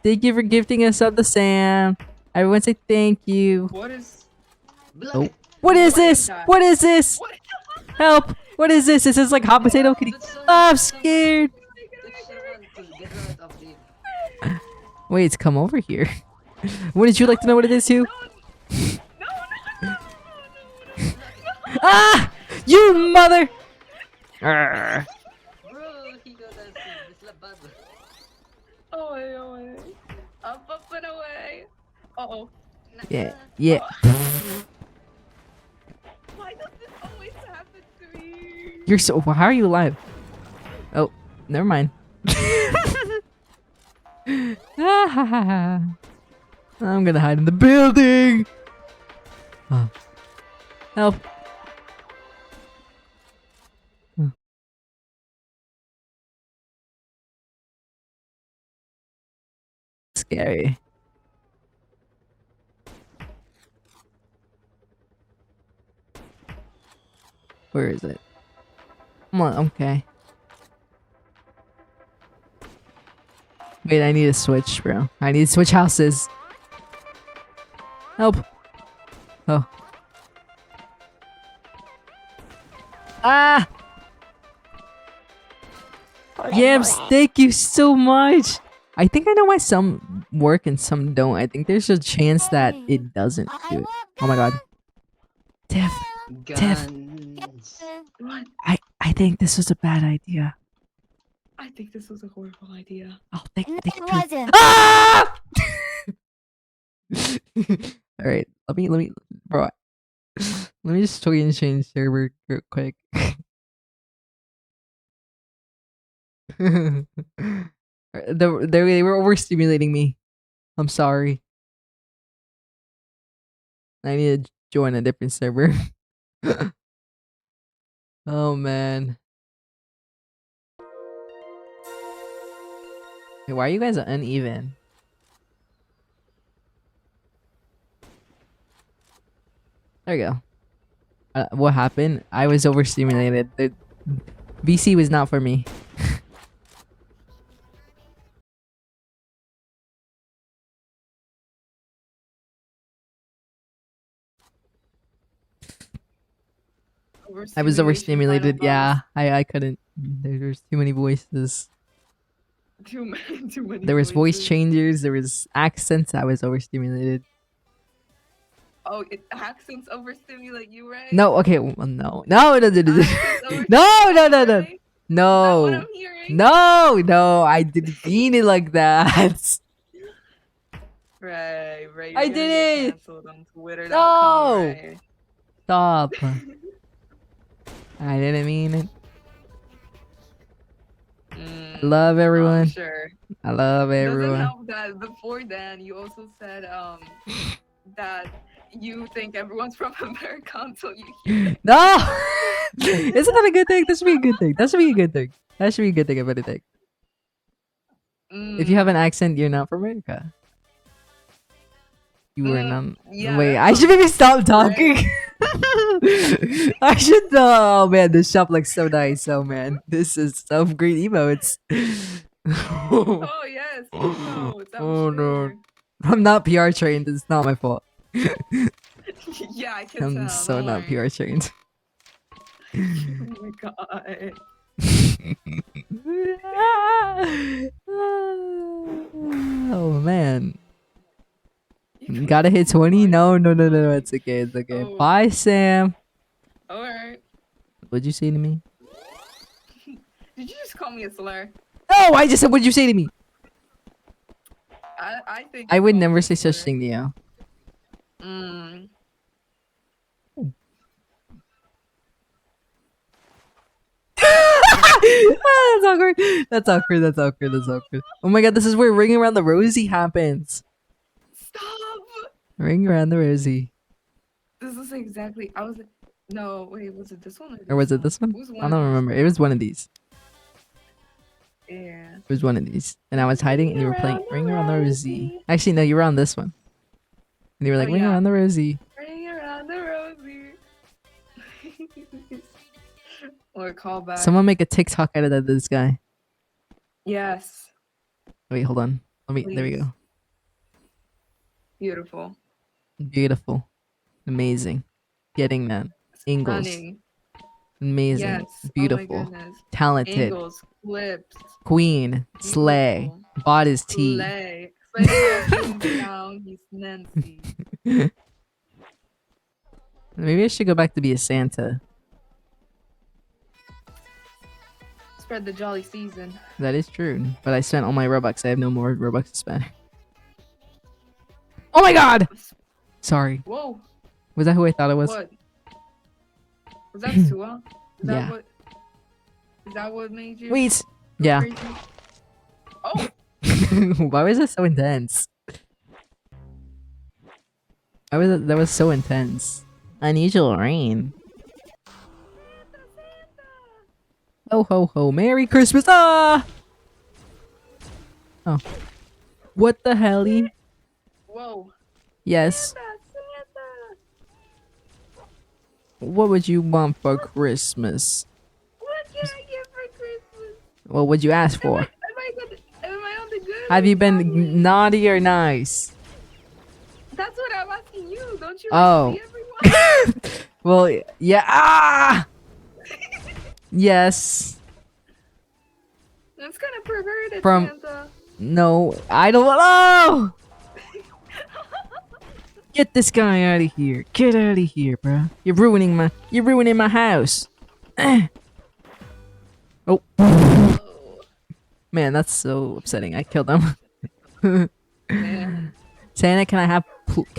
Thank you for gifting us up the Sam. Everyone say thank you. What is. Oh. What is this? What is this? What? Help! What is this? Is this like hot potato? Can you... That's so I'm nice. scared. That's so nice to get rid of it. Wait, it's come over here. Wouldn't you like to know what it is too? Ah! You mother! Arrgh. Bro, he got us. It's la buzzer. Away, away. Up and away. Uh-oh. Yeah, yeah. Why does this always happen to me? You're so. How are you alive? Oh, never mind. I'm gonna hide in the building. Oh. Help. Oh. Scary. Where is it? Come on, okay. Wait, I need to switch, bro. I need to switch houses. Help. Oh. Ah! Yams, thank you so much! I think I know why some work and some don't. I think there's a chance that it doesn't I do it. want Oh my god. Tiff, Guns. What? I think this was a bad idea. I think this was a horrible idea. Oh, think No, think it through. wasn't. Ah! Alright, let me, bro. Let me just totally change server real quick. They were overstimulating me. I'm sorry. I need to join a different server. Oh man. Hey, why are you guys uneven? There we go. What happened? I was overstimulated. The VC was not for me. I was overstimulated. Yeah, I couldn't. There's too many voices. Too many. There was voice voices. changers. There was accents. I was overstimulated. Oh, accents overstimulate you, right? No, okay, well, no, no, no, no, no, Accents no, overstimulate no, you, no, no, right? Is that what no, I'm hearing? no, I didn't mean it like that. Right. You're I gonna did get it! canceled on Twitter.com, No! right? Stop. I didn't mean it. I love I'm everyone. sure. I love Doesn't everyone. help that before then you also said that you think everyone's from America until you hear it. No! Isn't that a good thing? That should be a good thing. That should be a good thing. That should be a good thing, if anything. If you have an accent, you're not from America. You were not. Yeah, Wait, that I should sounds maybe stop talking. right. I should. Oh man, this shop looks so nice. Oh man, this is some great emotes. Oh yes, emotes, I'm Oh, no. sure. I'm not PR trained. It's not my fault. Yeah, I can I'm tell. so don't not worry. PR trained. Oh my god. Oh man. You Gotta hit 20? Why No, so no, no, no, funny? it's okay, it's okay. Oh. Bye, Sam. Alright. What'd you say to me? Did you just call me a slur? No, I just said, what'd you say to me? I think I you would called never me a say such slur. thing to you. That's awkward. That's awkward. That's awkward. That's awkward. Oh my god, this is where Ring Around the Rosie happens. Stop! Ring Around the Rosie. This is exactly. I was like, no, wait, was it this one Or was it this one? was I don't remember. It was one of these. Yeah. It was one of these. And I was hiding and you were playing Ring Around the Rosie. Actually, no, you were on this one. And you were like, Oh, Ring yeah. Around the Rosie. Ring around the rosy. Or call back. Someone make a TikTok out of this guy. Yes. Wait, hold on. There we Please. go. Beautiful. Beautiful. Amazing. Getting that. Ingles. Stunning. Amazing. Yes. Oh my Beautiful. goodness. Talented. Angles, flips, Queen. Slay. beautiful. Bought his tea. Slay. Santa Claus is down. He's Nancy. Maybe I should go back to be a Santa. Spread the jolly season. That is true. But I spent all my Robux. I have no more Robux to spend. Oh my god! Sorry. Whoa. Was that who I thought it was? What? Was that sewh? Yeah. Is that what made you? Wait. Yeah. Crazy? Oh. Why was that so intense? That was so intense. Unusual rain. Ho ho ho! Merry Christmas! Ah! Oh. What the helly? Whoa. Yes. Santa. What would you want for Christmas? What can I get for Christmas? What would you ask for? Am I on the good? Have you or bad list? been naughty or nice? That's what I'm asking you. Don't you Oh. like to see everyone? Well, yeah. Ah! Yes. That's kind of perverted, From- Santa. No, I don't. Oh! Get this guy out of here. Get out of here, bro. You're ruining my house. Oh. Man, that's so upsetting. I killed him. Man. Santa, can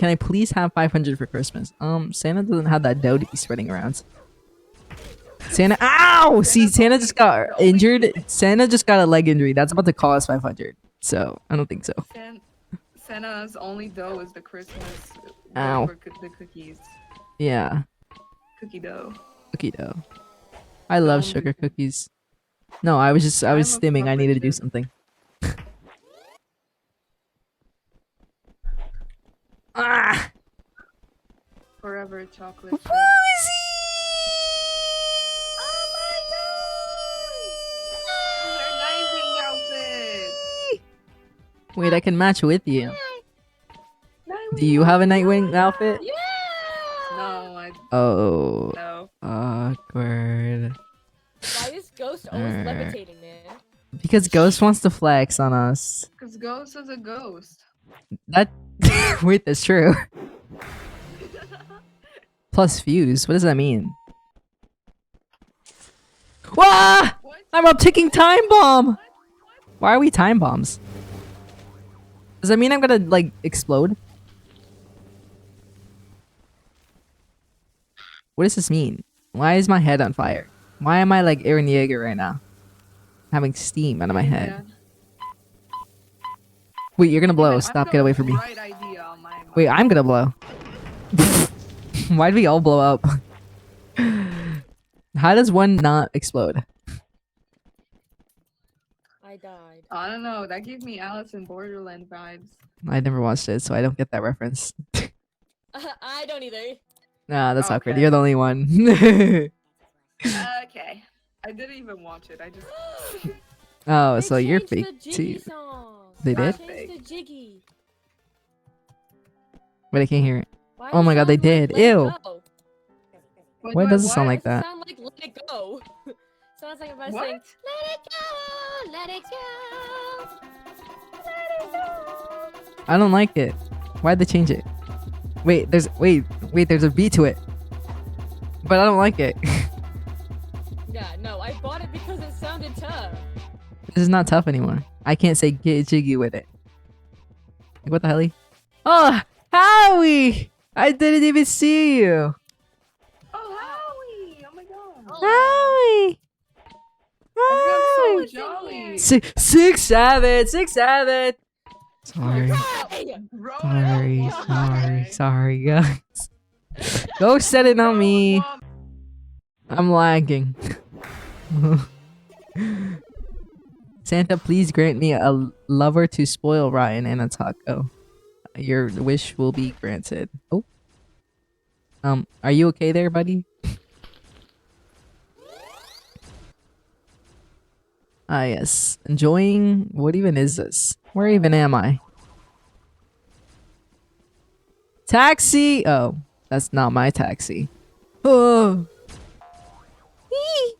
I please have 500 for Christmas? Santa doesn't have that dough to be spreading around. Santa, ow! See, Santa just got injured. Santa just got a leg injury. That's about to cost 500. So, I don't think so. Santa's only dough is the Christmas Ow. dough for the cookies. Yeah, Cookie dough. cookie dough. I love Only sugar cookies. No, I was I'm a stimming. I needed to do sucker. something. Ah! Forever chocolate chip. Wait, I can match with you. Do you have a Nightwing outfit? Yeah. No, I Oh, no. awkward. Why is Ghost always Uh. levitating, man? Because Ghost wants to flex on us. Cause Ghost is a ghost. That wait, that's true. Plus fuse. What does that mean? Wah! What? I'm up ticking time bomb. Why are we time bombs? Does that mean I'm gonna like explode? What does this mean? Why is my head on fire? Why am I like Eren Yeager right now? Having steam out of my head. Yeah. Wait, you're gonna blow. I've Stop, got get away from me. the right idea on my Wait, I'm gonna blow. Why'd we all blow up? How does one not explode? I died. I don't know. That gave me Alice in Borderland vibes. I never watched it, so I don't get that reference. I don't either. Nah, that's awkward. Okay. You're the only one. Okay. I didn't even watch it. I just. Oh, They so you're changed the fake Jiggy too. song. They did? Changed the Jiggy. But I can't hear it. Why Oh does my it god, they sound like did. Let It Ew. Go? Why does it sound Why like does it that? sound like Let It Go? Sounds like if I What? saying Let It Go, Let It Go, Let It Go. I don't like it. Why'd they change it? Wait, there's a beat to it. But I don't like it. Yeah, no, I bought it because it sounded tough. This is not tough anymore. I can't say get jiggy with it. Like, what the hell? Oh, Howie! I didn't even see you. Oh, Howie! Oh my god. Howie! Everyone's Howie! so jolly. 6'7". Sorry. Hey! Sorry, guys. Go set it on me. I'm lagging. Santa, please grant me a lover to spoil Ryan and a taco. Your wish will be granted. Oh. Are you okay there, buddy? Ah, yes. Enjoying... What even is this? Where even am I? Taxi! Oh, that's not my taxi. Oh. Eee.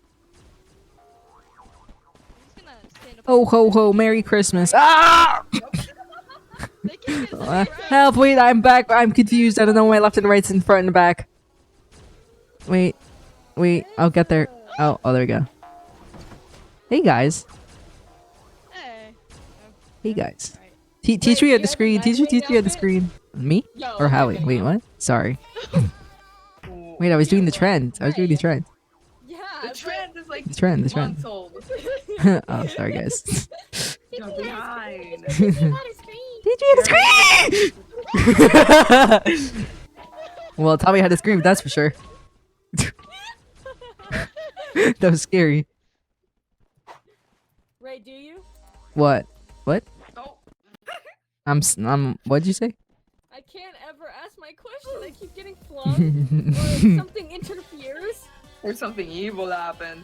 Ho ho ho! Merry Christmas! Ah! They can get the Help! Wait, I'm back. I'm confused. I don't know why left and right's in front and back. Wait, I'll get there. Oh, there we go. Hey guys. Hey. Hey guys. Right. Teach me at the you screen. have a Teach me at the Nightwing screen. Me Yo, or okay, Howie? okay, Wait, yo. what? Sorry. Wait, I was doing the trend. I was doing the trend. Yeah, The but- trend is like The trend. The months trend. old. Oh, sorry guys. You're behind. Teach me how to scream. Teach me at the screen. Well, Tommy had to scream. That's for sure. That was scary. Ray, do you? What? What? Oh, What'd you say? I can't ever ask my question. I keep getting flung. Or something interferes. or something evil happened.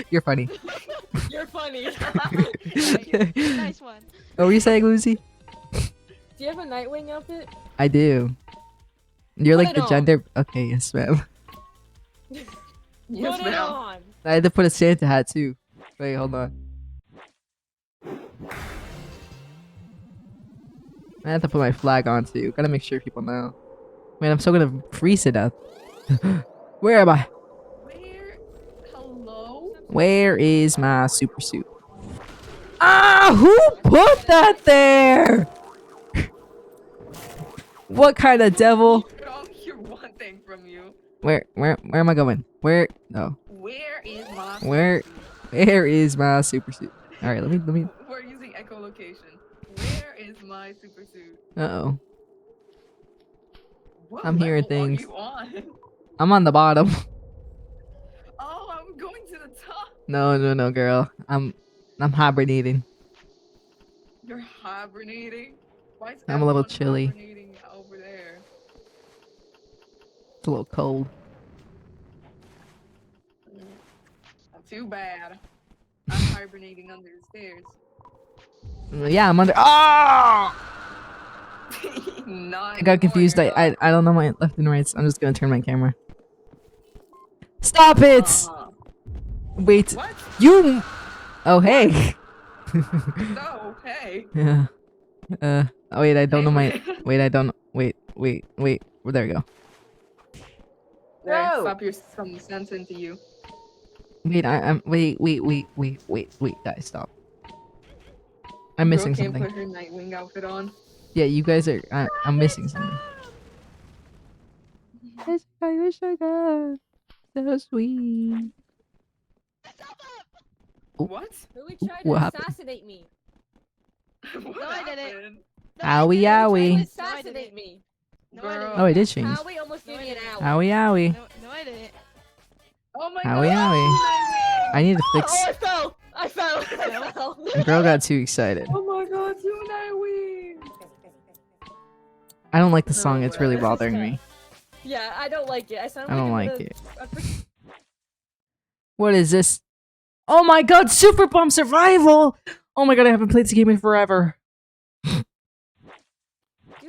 You're funny. You're funny. Nice one. What were you saying, Lucy? Do you have a Nightwing outfit? I do. You're Put like it the on. gender. Okay, yes, ma'am. Yes, Put it ma'am. on. I had to put a Santa hat too. Wait, hold on. I have to put my flag on too. Gotta make sure people know. Man, I'm still gonna freeze to death. Where am I? Where? Hello? Where is my super suit? Ah, who put that there? What kind of devil? I don't hear one thing from you. Where am I going? Where? No. Where is my? Where is my super suit? All right, let me. We're using echolocation. Where is my super suit? Uh-oh. What I'm hearing level things. Are you on? I'm on the bottom. Oh, I'm going to the top. No, girl. I'm hibernating. You're hibernating. Why is I'm a little everyone chilly. hibernating over there? It's a little cold. Not too bad. I'm hibernating under the stairs. Yeah, I'm under. Oh! Not I got confused. I don't know my left and rights. I'm just gonna turn my camera. Stop it! Wait, What? you. Oh hey. No, hey. Yeah. Oh wait, I don't know my. Hey. Wait, I don't. Wait. Well, there we go. There, No. slap your some sense into you. Wait, I'm. Wait, guys, stop. I'm missing Girl something. can't put her Nightwing outfit on. Yeah, you guys are. I'm missing something. Sugar, so sweet. Oh. What? Louis tried What to happened? assassinate me. What No, I didn't. happened? No, I Owie, didn't. Tried to owie. assassinate me. No, I Girl. didn't. Oh, it did change. Howie almost No, gave I me an didn't. hour. Owie. No, I didn't. Oh my Owie, god. owie. Nightwing! I need to fix. Oh, I fell. I fell. The girl got too excited. Oh my god, you Nightwing! I don't like the song. No It's really way. bothering me. Yeah, I don't like it. I sound I don't like like I'm it. gonna- What is this? Oh my god, Super Bomb Survival! Oh my god, I haven't played this game in forever. Dude,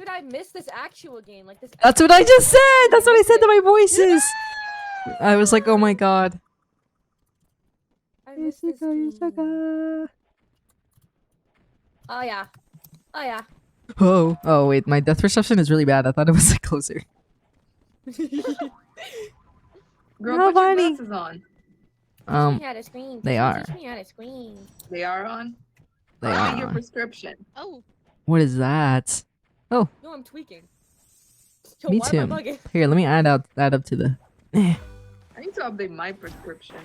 I missed this actual game. Like this. That's what I just said! That's what I said to my voices! I was like, oh my god. I missed this game. Oh, Oh yeah. Oh yeah. oh wait, my death perception is really bad. I thought it was like closer. Girl, No, put your Bonnie. glasses on. Um, Teach me how to scream. they are. Teach me how to scream. They are on? they Get your are. prescription. Oh, What is that? No, I'm tweaking. Yo, Me why too. Am I bugging? Here, let me add up to the. I need to update my prescription.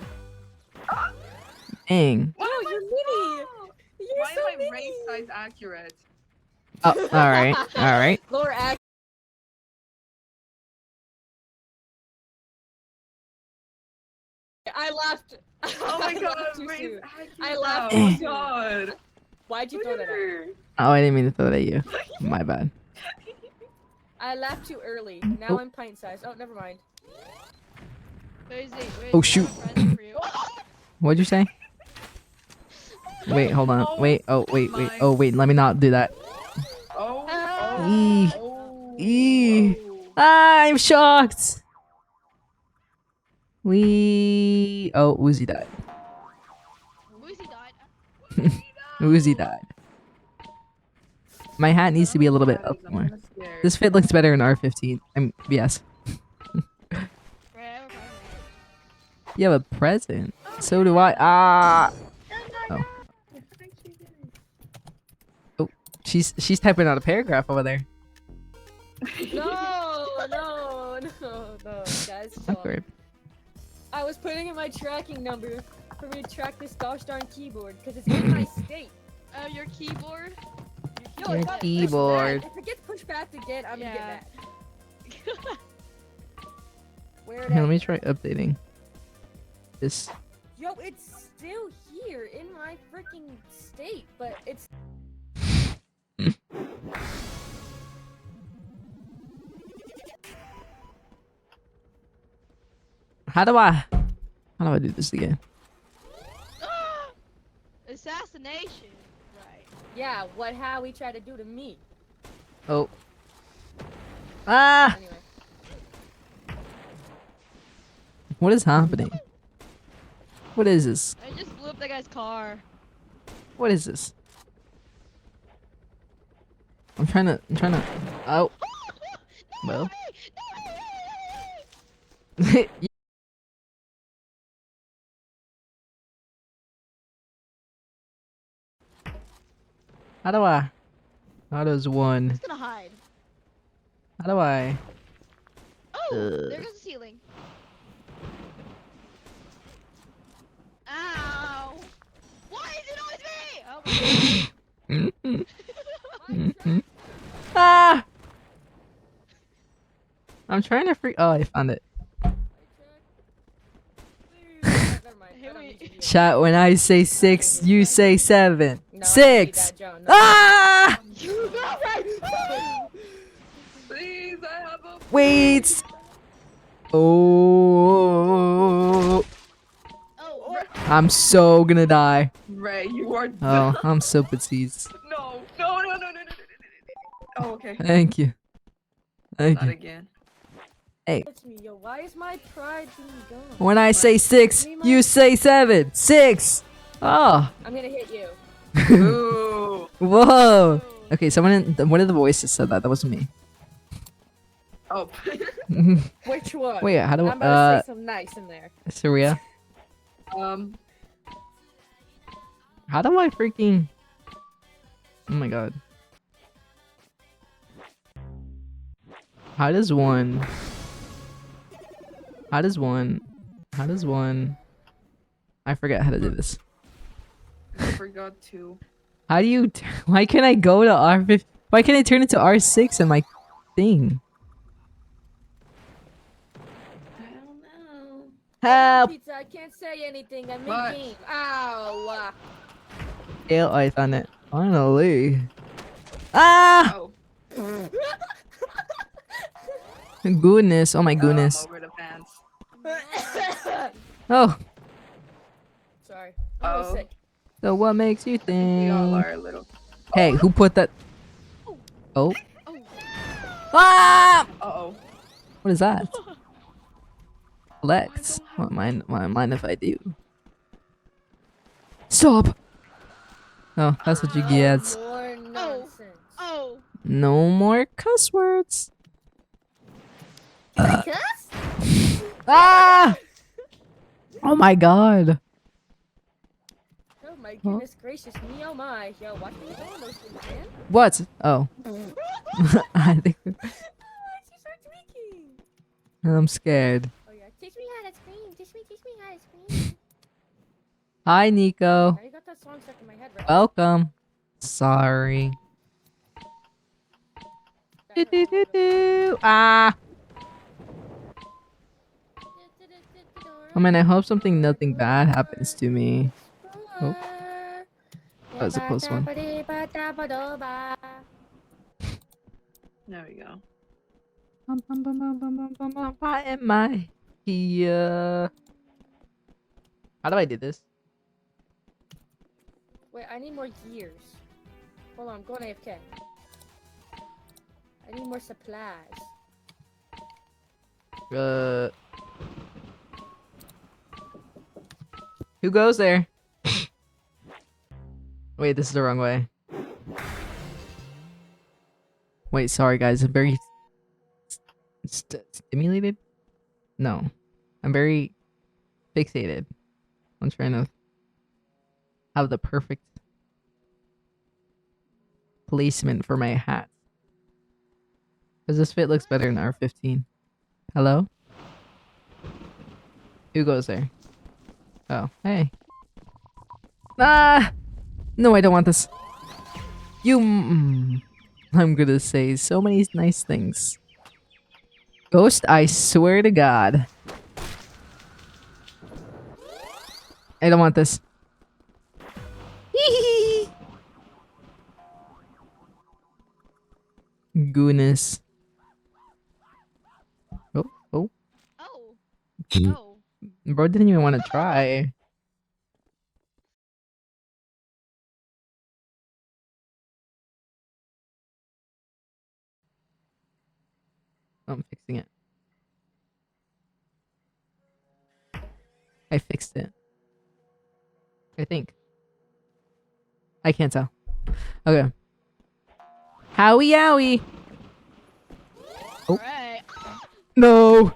Dang. No, you're mini. You're Why so am I mini. race size accurate? Oh, alright, alright. Lower act. I laughed. Oh my I god, laughed too race soon. accurate. I laughed Oh my too soon. god. Why'd you Look throw at that at? her. Oh, I didn't mean to throw that at you. My bad. I laughed too early. Now Oh. I'm pint sized. Oh, never mind. where is it? Where Oh, is it? shoot. I have a present for you. What'd you say? Wait, hold on. Wait, wait. Oh, wait, let me not do that. Oh, Eee. oh, Eee. oh. Ah, I'm shocked. Oh, Uzi died. Woozy died. Uzi died. My hat needs to be a little bit Guys, up I'm more. kinda scared. This fit looks better in R15. Yes. Right, You have a present. So do I. Ah. Oh. Oh. She's typing out a paragraph over there. No, guys. Stop. Awkward. I was putting in my tracking number for me to track this gosh darn keyboard because it's in my state. your keyboard. Yo, Your it got pushed keyboard. back. If it gets pushed back again, I'm gonna Yeah. get mad. Where it Here, let at? me try updating this. Yo, it's still here in my freaking state, but it's. How do I do this again? Assassination. Right. Yeah, what Howie tried to do to me. Oh. Ah! Anyway. What is happening? What is this? I just blew up that guy's car. What is this? I'm trying to. Oh. Well. How does one? It's gonna hide. How do I? Oh, there goes the ceiling. Ow! Why is it always me? Oh my God. Ah! I'm trying to freak. Oh, I found it. Never mind. I Here don't we- need to be- Chat, when I say 6, you say 7. No, I don't need 6! that, John. No. Ah! You got right. Please, I have a. Wait! Oh. Oh, I'm so gonna die. Ray, you are. Oh, I'm so petite. No. Oh, okay. Thank you. Thank Not you. again. It's me, yo. Why is my pride being gone? When I say 6, you say 7. 6! Oh. I'm gonna hit you. Ooh. Whoa. Okay, one of the voices said that. That wasn't me. Oh. Which one? Wait, how do I'm about to I? say some nice in there. Saria? How do I freaking? Oh my god. How does one? I forget how to do this. I forgot to. How do you? Why can't I go to R5? Why can't I turn it to R6 in my thing? I don't know. Help! Pizza, I can't say anything. I'm What? in game. Ow! Oh, I found it. Finally. Ah! Oh. Goodness. Oh my goodness. Over the pants. Oh. Sorry. I'm a little Oh. sick. So what makes you We all think? are a little. Hey, who put that? Oh. Oh. Ah! Uh-oh. What is that? Flex. What mind if I do? Stop! Oh, that's what you get. More nonsense. Oh. No more cuss words. Cuss? Ah! Oh my god. Oh my goodness gracious me, oh my. Yo, watch me doing those things, man. What? Oh. I think Why did you start tweaking? I'm scared. Oh yeah, teach me how to scream. Teach me how to scream. Hi, Nico. Now you got that song stuck in my head, right? Welcome. Sorry. Do, do, do, do. Ah. I mean, I hope nothing bad happens to me. Oh. That was a close one. There we go. Why am I here? How do I do this? Wait, I need more gears. Hold on, I'm going AFK. I need more supplies. Who goes there? Wait, this is the wrong way. Wait, sorry guys. I'm very stimulated. No, I'm very fixated on trying to have the perfect placement for my hat. Because this fit looks better in R15. Hello? Who goes there? Oh, hey. Ah! No, I don't want this. You. I'm gonna say so many nice things. Ghost, I swear to God. I don't want this. Goodness. Oh, oh. Oh. Mm. Oh. Bro didn't even want to try. I'm fixing it. I fixed it. I think. I can't tell. Okay. Howie yowie! Oh. Alright. No!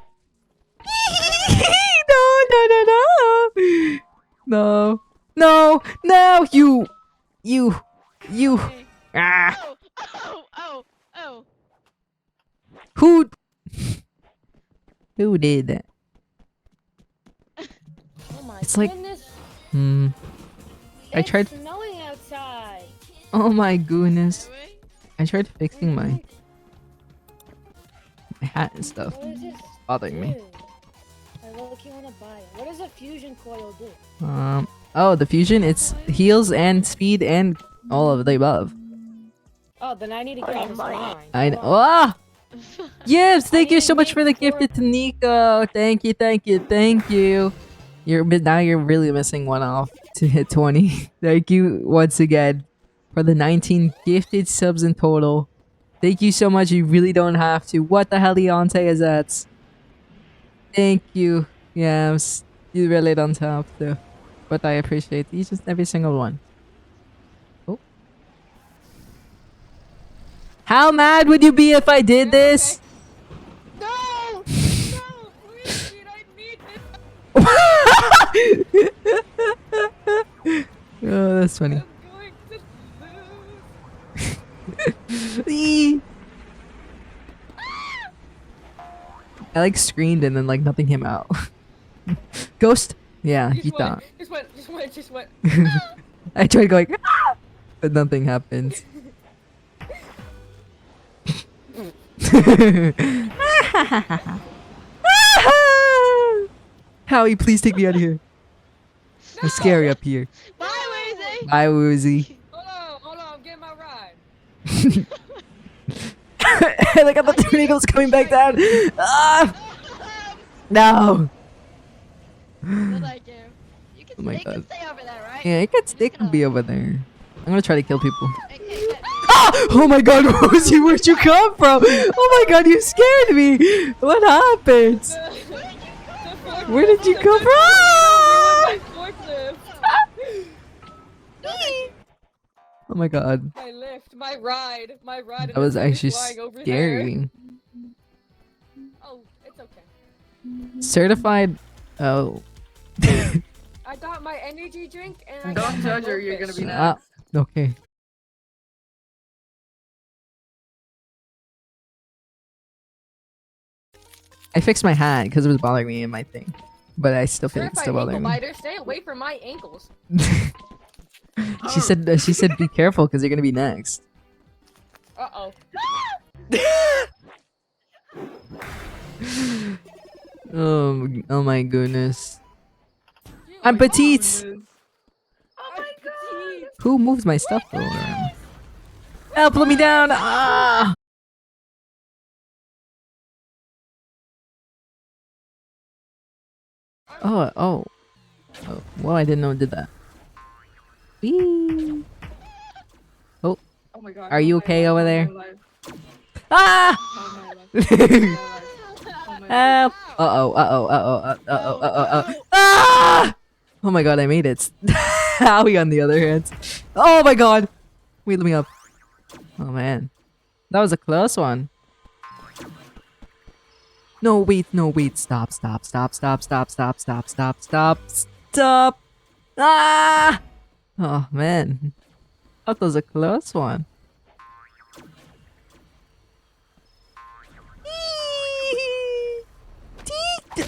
No! No! No! You! Okay. Ah! Oh. Oh. Oh. Oh. Who? Who did that? Oh my It's like- goodness. I It's tried- snowing outside. Oh my goodness. Really? I tried fixing my hat and stuff. What is this? Bothering me. do? I look, you wanna buy it. What does a fusion coil do? Oh, the fusion, it's heals and speed and all of the above. Oh, then I need to get this mine. I know. Ah! Yes, thank you need so much for the make gifted to Nico. Thank you, thank you, thank you. Now you're really missing one off to hit 20. Thank you once again for the 19 gifted subs in total. Thank you so much. You really don't have to. What the hell, Leonte, is that? Thank you. Yes, you really don't have to. But I appreciate each and every single one. Oh. How mad would you be if I did this? No! No! Please, dude, I need this. Oh, that's funny. I'm going to lose. Eee. I like screamed and then like nothing came out. Ghost? Yeah, you thought. Just went. I tried going, "Ah!" But nothing happened. Howie, please take me out of here. It's scary up here. Bye, Wheezy. Bye, Woozy. Hold on, I'm getting my ride. Look at the tornadoes coming back down. Ah! No. Well, thank you. You can, Oh my they can God. stay over there, right? Yeah, they can be over there. I'm gonna try to kill people. Okay, good. Ah! Oh my God, Rosie, where'd you come from? Oh my God, you scared me. What happened? Where did you come from? Oh my God, My lift, my ride. that was actually scary. Oh, it's okay. Certified. Oh. I got my energy drink and I Don't got judge my her, you're gonna be goldfish. Ah, okay. I fixed my hat because it was bothering me in my thing, but I still think it's Certified still ankle bothering me. biter, stay away from my ankles. She said be careful because you're gonna be next. Uh-oh. Oh my goodness. I'm petite. Oh my god! Who moves my stuff around? Help! Let me down! Ah! Oh. Well, I didn't know it did that. Whee! Oh my god. Are you oh my okay life, over oh there? my life, Ah! oh my life, oh my life, oh my life. Help! Uh-oh. Ah! Oh my god, I made it. Howie on the other hand. Oh my god! Wait, let me up. Oh man. That was a close one. No, wait, no, wait. Stop, stop, stop, stop, stop, stop, stop, stop, stop, stop. Ah! Oh, man. That was a close one.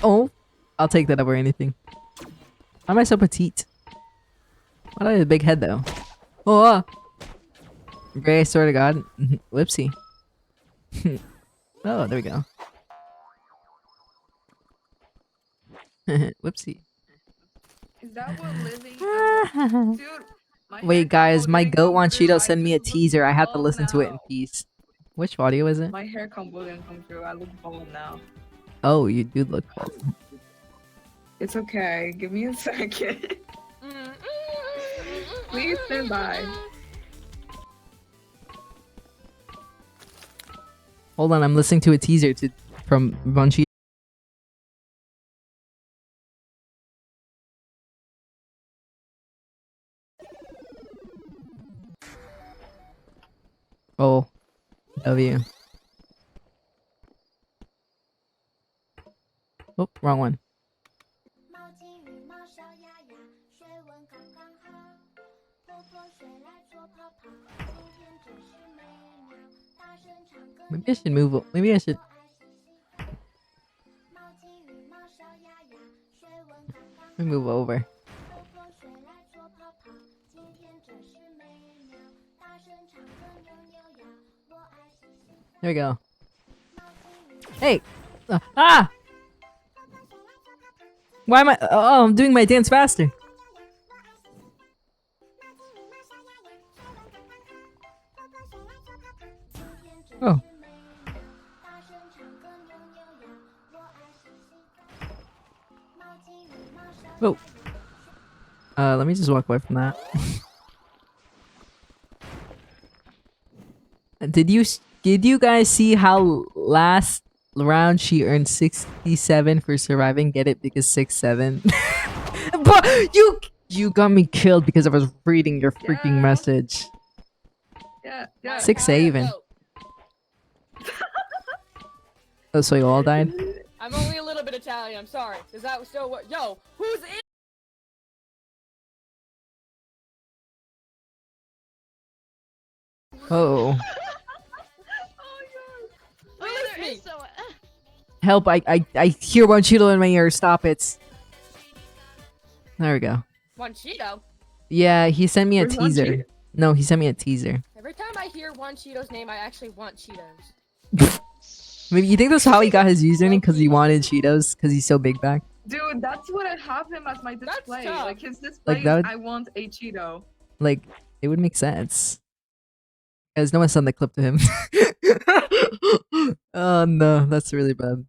Oh, I'll take that over anything. Why am I so petite? Why do I have a big head though? Oh, Gray, I swear to God. Whoopsie. Oh, there we go. Whoopsie. Is that what living? Dude, my hair Wait, guys, combo my didn't goat come wants through. Cheeto I send me a just look teaser. I have to bald listen to it in now. peace. Which audio is it? My hair combo didn't come through. I look bald now. Oh, you do look bald. It's okay. Give me a second. Please stand by. Hold on, I'm listening to a teaser from Von Cheeto. Oh, W. Oh, wrong one. Maybe I should move. Maybe I should. Let me move over. There we go. Hey! Ah! Why am I? Oh, I'm doing my dance faster. Oh. Oh. Let me just walk away from that. Did you guys see how last round she earned 67 for surviving? Get it? Because 6-7. But you got me killed because I was reading your freaking message. Yeah, yeah. 6A even. Oh, so you all died? I'm only a little bit Italian. I'm sorry. Is that still what? Yo, who's in? Oh. Release me. Help, I hear one Cheeto in my ear. Stop it. There we go. One Cheeto. Yeah, he sent me a Where's One teaser. Cheeto? No, he sent me a teaser. Every time I hear one Cheeto's name, I actually want Cheetos. Maybe you think that's how he got his username? Because he wanted Cheetos? Because he's so big back? Dude, that's what I have him as my That's display. tough. Like his display, that would- I want a Cheeto. Like, it would make sense. Guys, no one sent the clip to him. Oh no, that's really bad.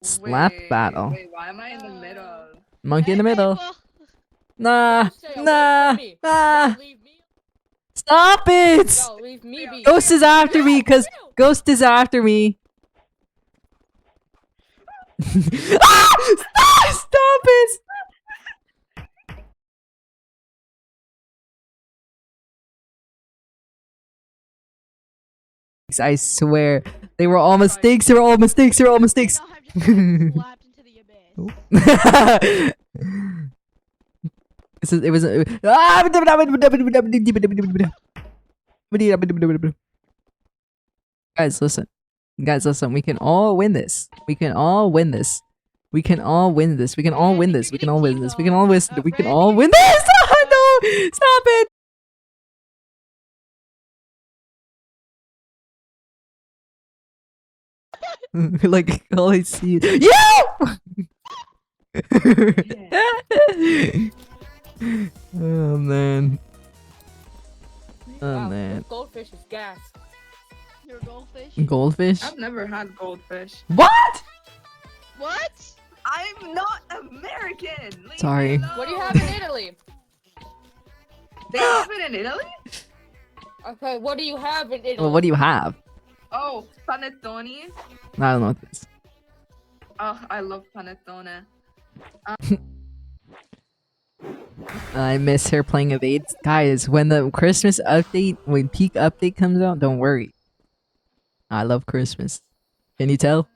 Slap battle. Wait, why am I in the middle? Monkey in the middle. Well, Nah, Stay away nah, from me. nah. Yo, leave me. Stop it! Yo, leave me be. Ghost is after me, cause Ghost is after me. Ah! Stop it! I swear, they were all mistakes. They were all mistakes. They were all mistakes. now I've just been slapped into the abyss. It was. Guys, listen. Guys, listen. We can all win this. We can all win this. We can all win this. We can all win this. We can all win this. We can all win this. We can all win this. Oh, no! Stop it! Like all I see is Oh man. Oh Wow, man. Goldfish is gas. You're a goldfish. Goldfish? I've never had goldfish. What? What? I'm not American. Leave Sorry. me alone. What do you have in Italy? They have it in Italy? Okay, what do you have in Italy? Well, what do you have? Oh, panettone. I don't know what this. Oh, I love panettone. I miss her playing Evade. Guys, when the Christmas update, when peak update comes out, don't worry. I love Christmas. Can you tell?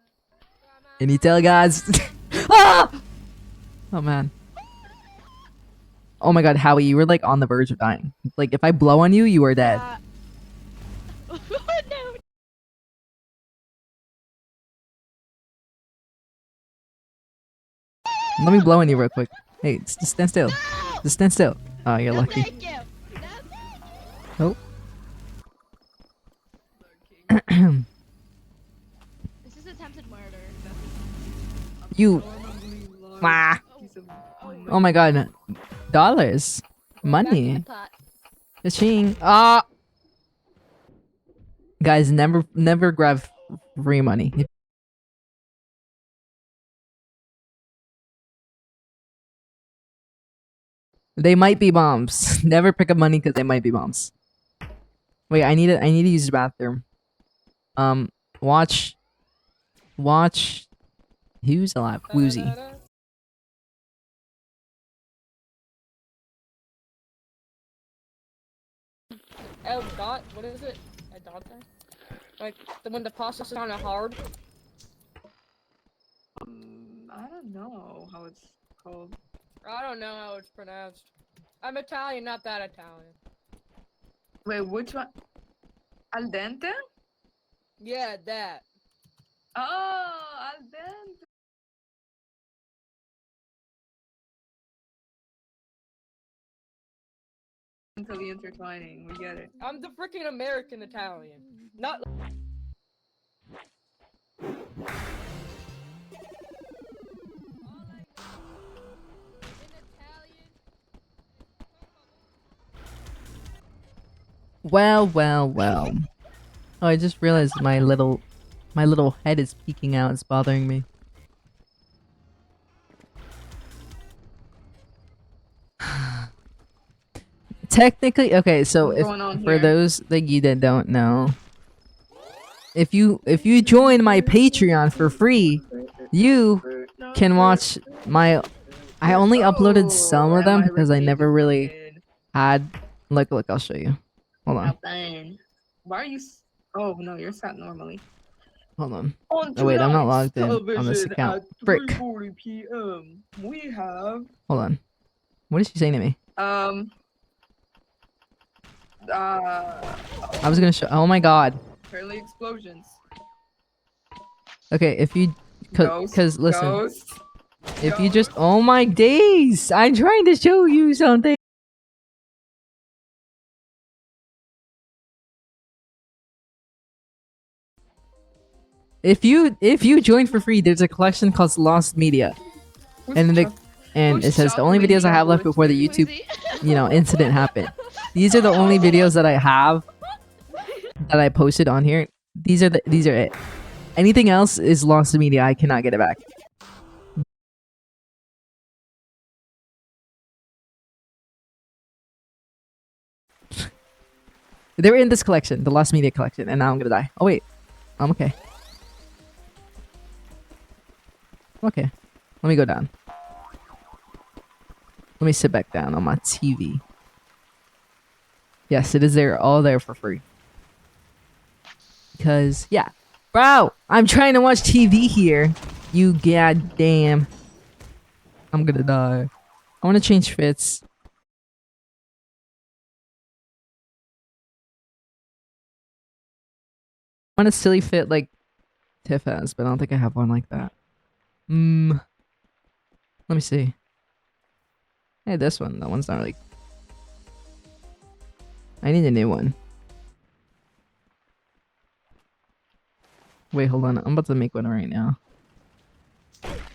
Can you tell, guys? Ah! Oh man. Oh my god, Howie, you were like on the verge of dying. Like if I blow on you, you are dead. No. Let me blow on you real quick. Hey, just stand still. No! Just stand still. Oh, you're No, lucky. thank you. No. Oh. This is attempted murder. You. Normally large Wah. piece of Oh my god. Dollars. Back in the Money. pot. Ching. Ah. Guys, never grab free money. They might be bombs. Never pick up money because they might be bombs. Wait, I need to use the bathroom. Watch. Who's alive? Woozy. Da-da-da. El dot, what is it? A dot thing? Like the when the pasta's kind of hard. I don't know how it's called. I don't know how it's pronounced. I'm Italian, not that Italian. Wait, which one? Al dente? Yeah, that. Oh, al dente. Until the intertwining, we get it. I'm the freaking American Italian. Not. Well. Oh, I just realized my little head is peeking out. It's bothering me. Technically, okay. So What's if going on for here? those that you that don't know, if you join my Patreon for free, you can watch my. I only uploaded some of them because I never really had. Look, I'll show you. Hold on. Why are you? Oh no, you're sat normally. Hold on. Oh wait, I'm not logged in on this account. Frick. 3:40 p.m. We have Hold on. What is she saying to me? uh I was gonna show. Oh my god. apparently explosions. Okay, if you, cause listen, Ghost. if you just, oh my days, I'm trying to show you something. If you join for free, there's a collection called Lost Media, and it says the only videos I have left before the YouTube, incident happened. These are the only videos that I have that I posted on here. These are it. Anything else is lost media. I cannot get it back. They're in this collection, the lost media collection, and now I'm gonna die. Oh wait, I'm okay. Okay, let me go down. Let me sit back down on my TV. Yes, it is there, all there for free. Because, yeah. Bro, I'm trying to watch TV here. You goddamn. I'm gonna die. I want to change fits. I want a silly fit like Tiff has, but I don't think I have one like that. Let me see. Hey, this one. That one's not really... I need a new one. Wait, hold on. I'm about to make one right now.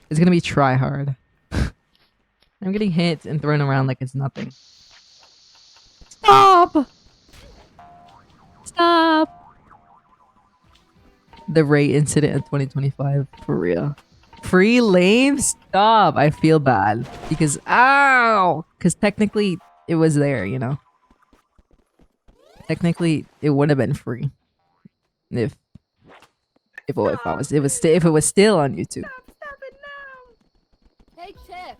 It's gonna be try hard. I'm getting hit and thrown around like it's nothing. Stop! Stop! The RREIJ incident in 2025. For real. Free lame? Stop! I feel bad. Because, ow! Because technically, it was there, Technically, it would have been free. If it was still on YouTube. Stop it now. Hey, Tiff.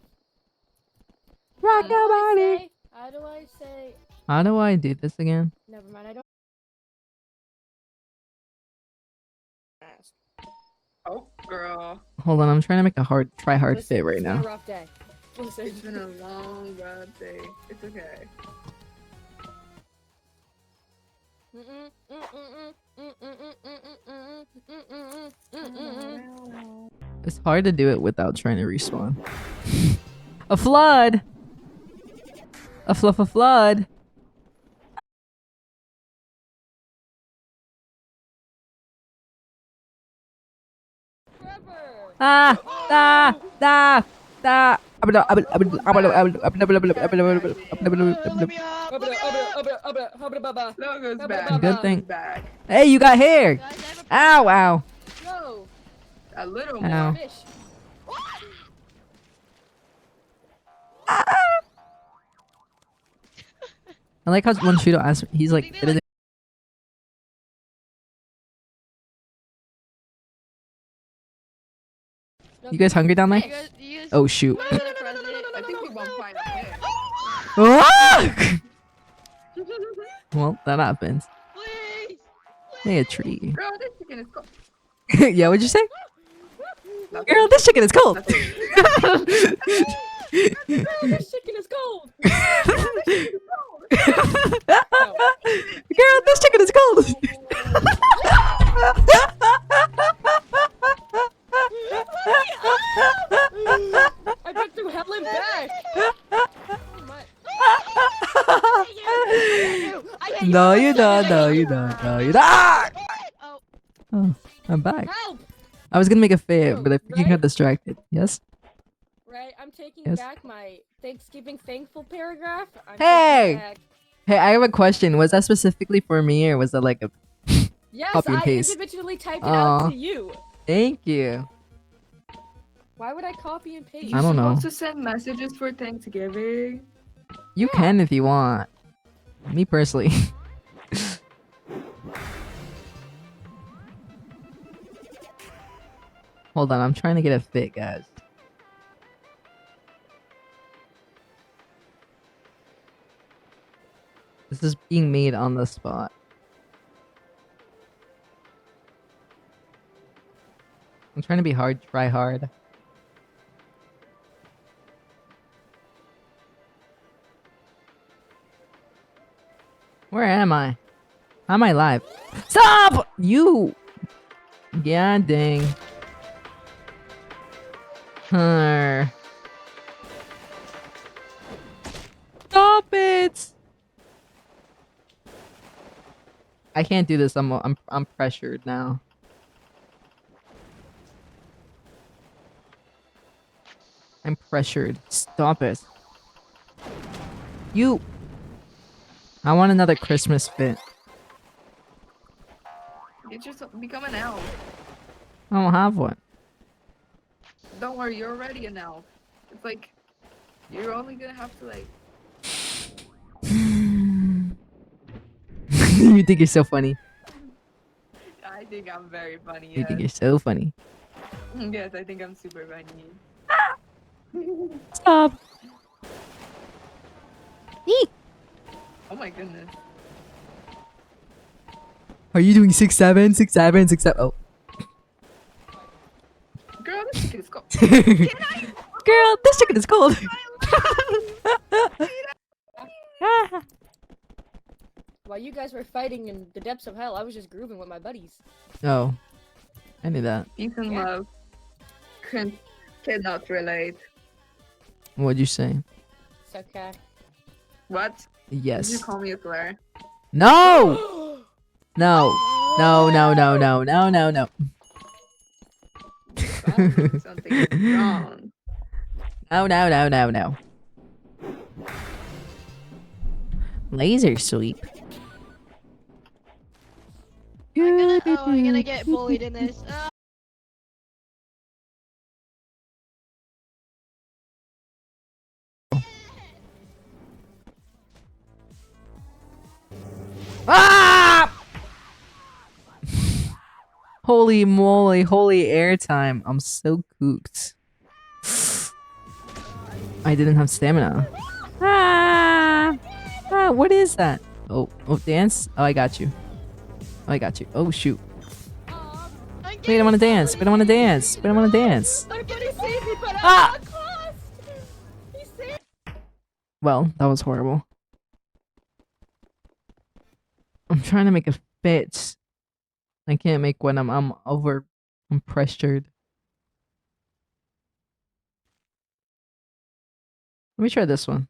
rock your body. How do I say? How do I do this again? Never mind. I don't. Oh, girl. Hold on, I'm trying to make a try hard Listen, fit right it's been now. a rough day. Listen. It's been a long, rough day. It's okay. It's hard to do it without trying to respawn. A flood! A flood! Forever. No goes Good back. Good thing. Goes back. Hey, you got hair! Guys, I have a Ow, ow. No. A little Ow. more. Fish. I like how when Shudo asks, he's like, think they like- you guys hungry down there? you guys Oh shoot. wanna press it? I think we won't find a fish. Ah! Well, that happens. Please! Hey, a tree. Girl, this chicken is cold. Yeah, what'd you say? Nothing. Girl, this chicken is cold. Nothing. This chicken is cold. Girl, this chicken is cold. I've been through hell and back. No, you don't. No, you don't. No, you don't. Ah! Oh, Oh, I'm back. Help! I was gonna make a fib, but I freaking Right? got distracted. Yes? Right, I'm taking Yes. back my Thanksgiving thankful paragraph. I'm Hey! taking back- Hey, I have a question. Was that specifically for me, or was that like a... Yes, Copy and I paste. individually typed it Aw. out to you. Thank you. Why would I copy and paste? I don't know. Supposed to send messages for Thanksgiving. You can if you want. Me personally. Hold on, I'm trying to get a fit, guys. This is being made on the spot. I'm trying to be hard, try hard. Where am I? How am I live? Stop! You! Yeah, dang. Stop it! I can't do this. I'm pressured now. I'm pressured. Stop it. You. I want another Christmas fit. Get yourself become an elf. I don't have one. Don't worry, you're already an elf. It's like you're only gonna have to like. You think you're so funny. I think I'm very funny. You think Yes. you're so funny. Yes, I think I'm super funny. Stop. Eek. Oh my goodness. Are you doing 6'7", 6'7", 6'7"? Oh. Girl, this chicken is cold. Girl, this chicken is cold. While you guys were fighting in the depths of hell, I was just grooving with my buddies. Oh. I knew that. Peace and Yeah. love. Cannot relate. What'd you say? It's okay. What? Did Yes. you call me a slur? No! No. No, no, no, no, no, no, no. Something is wrong. No, no, no, no, no. Laser sweep. I'm gonna get bullied in this. Ah! Holy moly, holy airtime. I'm so cooked. I didn't have stamina. Ah, what is that? Oh, dance. Oh, I got you. Oh, I got you. Oh, shoot. Aw, Wait, I want to dance. Wait, I want to dance. Wait, I want to dance. My buddy saved me, but Ah! at what cost? He saved. Well, that was horrible. I'm trying to make a fit. I can't make one. I'm pressured. Let me try this one.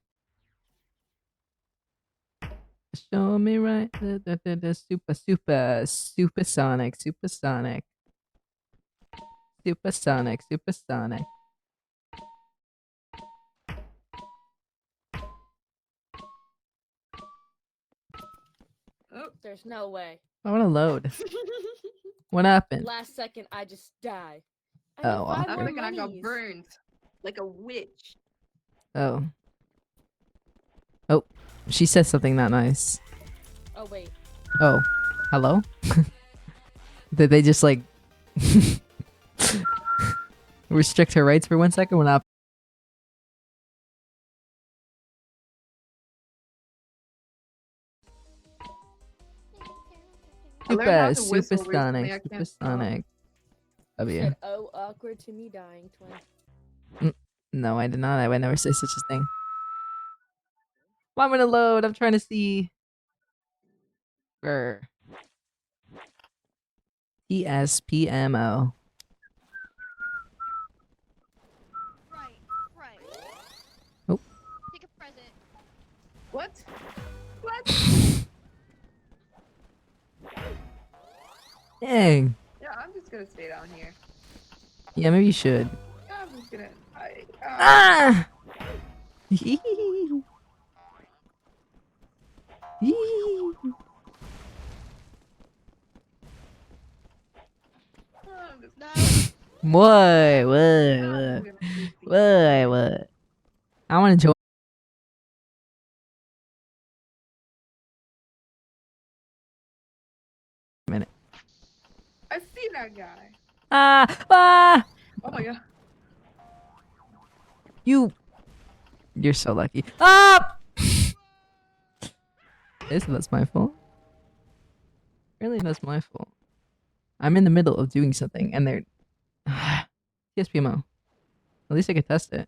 Show me right the supersonic. Oh, there's no way. I want to load. What happened? Last second, I just die. I Oh, need well, 5 I'm more thinking I got monies. burned like a witch. Oh. Oh, she said something not nice. Oh wait. Oh, hello? Did they just like restrict her rights for 1 second? We're not. I learned how to whistle recently, Supersonic. I can't Supersonic. W. Said, oh, awkward to me dying twin. No, I did not. I would never say such a thing. Well, I'm gonna load. I'm trying to see. Grr. ESPMO. Right. Oh. Take a present. What? What? Dang. Yeah, I'm just gonna stay down here. Yeah, maybe you should. Yeah, I'm just gonna. Ah! I'm just, No. What? I'm gonna sleep. What? I want to join. Minute. I see that guy. Ah! Oh my god. You're so lucky. Ah! That's my fault. Really, that's my fault. I'm in the middle of doing something, and they're TSPMO. At least I could test it.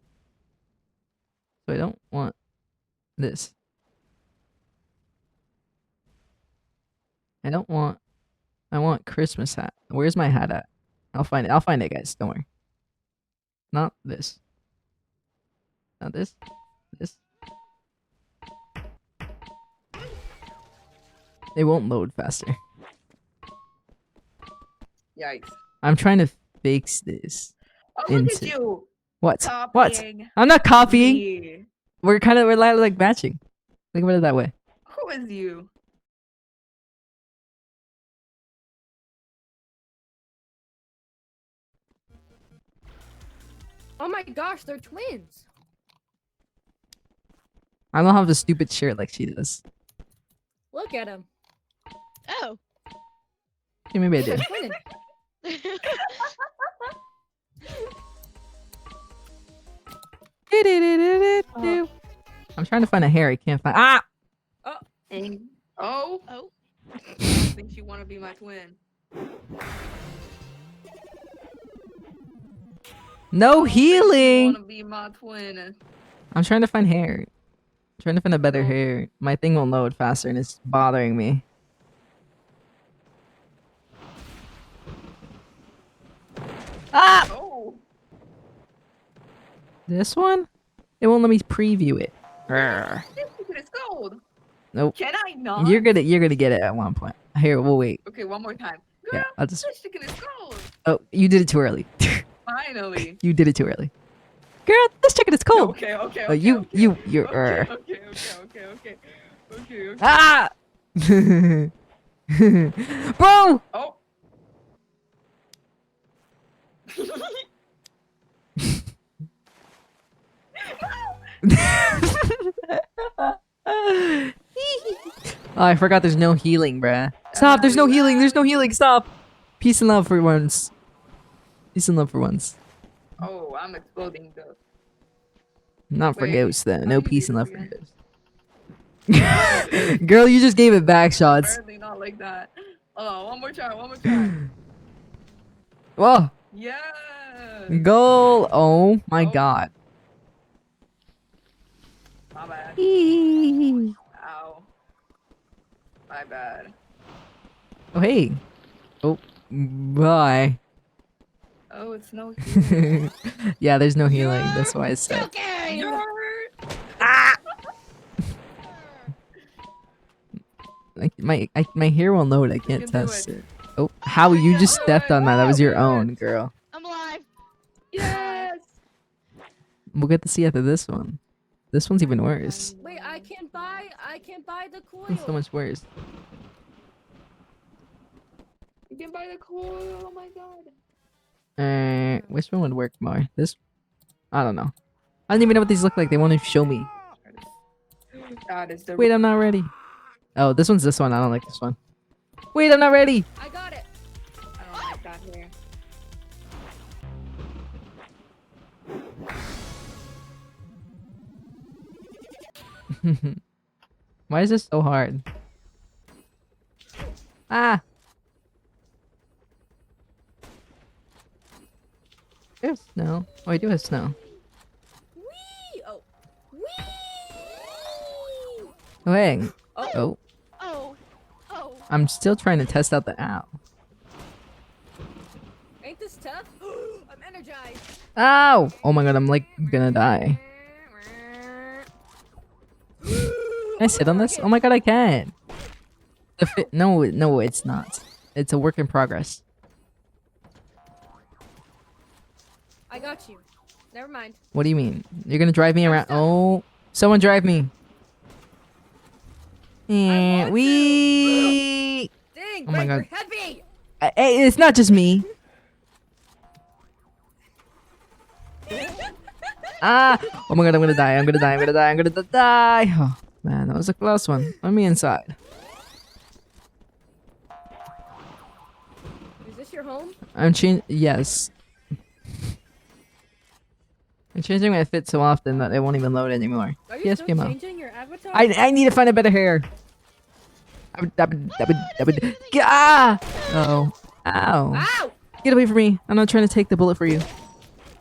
So I don't want this. I want Christmas hat. Where's my hat at? I'll find it. I'll find it, guys. Don't worry. Not this. Not this. This. It won't load faster. Yikes. I'm trying to fix this. Oh, look at Into- you. What? Copying I'm not copying. me. We're like matching. Think about it that way. Who is you? Oh my gosh, they're twins. I don't have a stupid shirt like she does. Look at them. Oh. Okay, maybe I They're did. twinning. I'm trying to find a hair. I can't find. Ah! Oh. Oh. I think you want to be my twin. No Want healing. to be my twin? I'm trying to find hair. Trying to find a better Oh. hair. My thing won't load faster, and it's bothering me. Ah! Oh. This one? It won't let me preview it. Grr. This ticket is gold. Nope. Can I not? You're gonna get it at one point. Here, we'll wait. Okay, one more time. Girl, Yeah, I'll just. this ticket is gold. Oh, you did it too early. Finally. You did it too early. Girl, this chicken is cold. Okay. Oh, you're. Okay. Okay. Ah! Bro! Oh. Oh, I forgot there's no healing, bruh. Stop, there's no healing, stop! Peace and love for once. Peace and love for once. Oh, I'm exploding though. Not for Wait, ghosts, though. how No do you peace do and this love for again? ghosts. Girl, you just gave it back shots. Apparently not like that. Oh, one more try, one more try. Whoa, Yes. goal! Oh my Oh. god. My bad. Oh Ow. My bad. hey. Oh, bye. Oh, it's no healing. Yeah, there's no healing. That's why I said. You're- Like my hair will load. I can't can do test it. it. Oh, how you just stepped on that? That was your own, girl. I'm alive. Yes. We'll get to see after this one. This one's even worse. Wait, I can't buy the coil. It's so much worse. You can buy the coil. Oh my god. Which one would work more? This? I don't know. I don't even know what these look like. They want to show me. That is the. Wait, I'm not ready. Oh, this one's this one. I don't like this one. Wait, I'm not ready. I got it. I don't like that here. Why is this so hard? Ah! We have snow. Oh, I do have snow. Whee! Oh. Whee! Oh, hey. Oh. Oh, Oh. Oh. I'm still trying to test out the ow. Ain't this tough? I'm energized. Ow! Oh my god, I'm like gonna die. Can I sit on this? Oh my god, I can. No, no, it's not. It's a work in progress. I got you. Never mind. What do you mean? You're gonna drive me around? Oh, someone drive me. want to. Wee! Dang, Oh my Greg, god. you're heavy. Hey, it's not just me. Ah! Oh my god, I'm gonna die. I'm gonna die. I'm gonna die. I'm gonna die. Oh man, that was a close one. Let me inside. Is this your home? I'm changing. Yes. I'm changing my fit so often that it won't even load anymore. Are you Yes, still Kimo. changing your avatar? I need to find a better hair. Ah! Uh-oh. Ow. Ow! Get away from me. I'm not trying to take the bullet for you.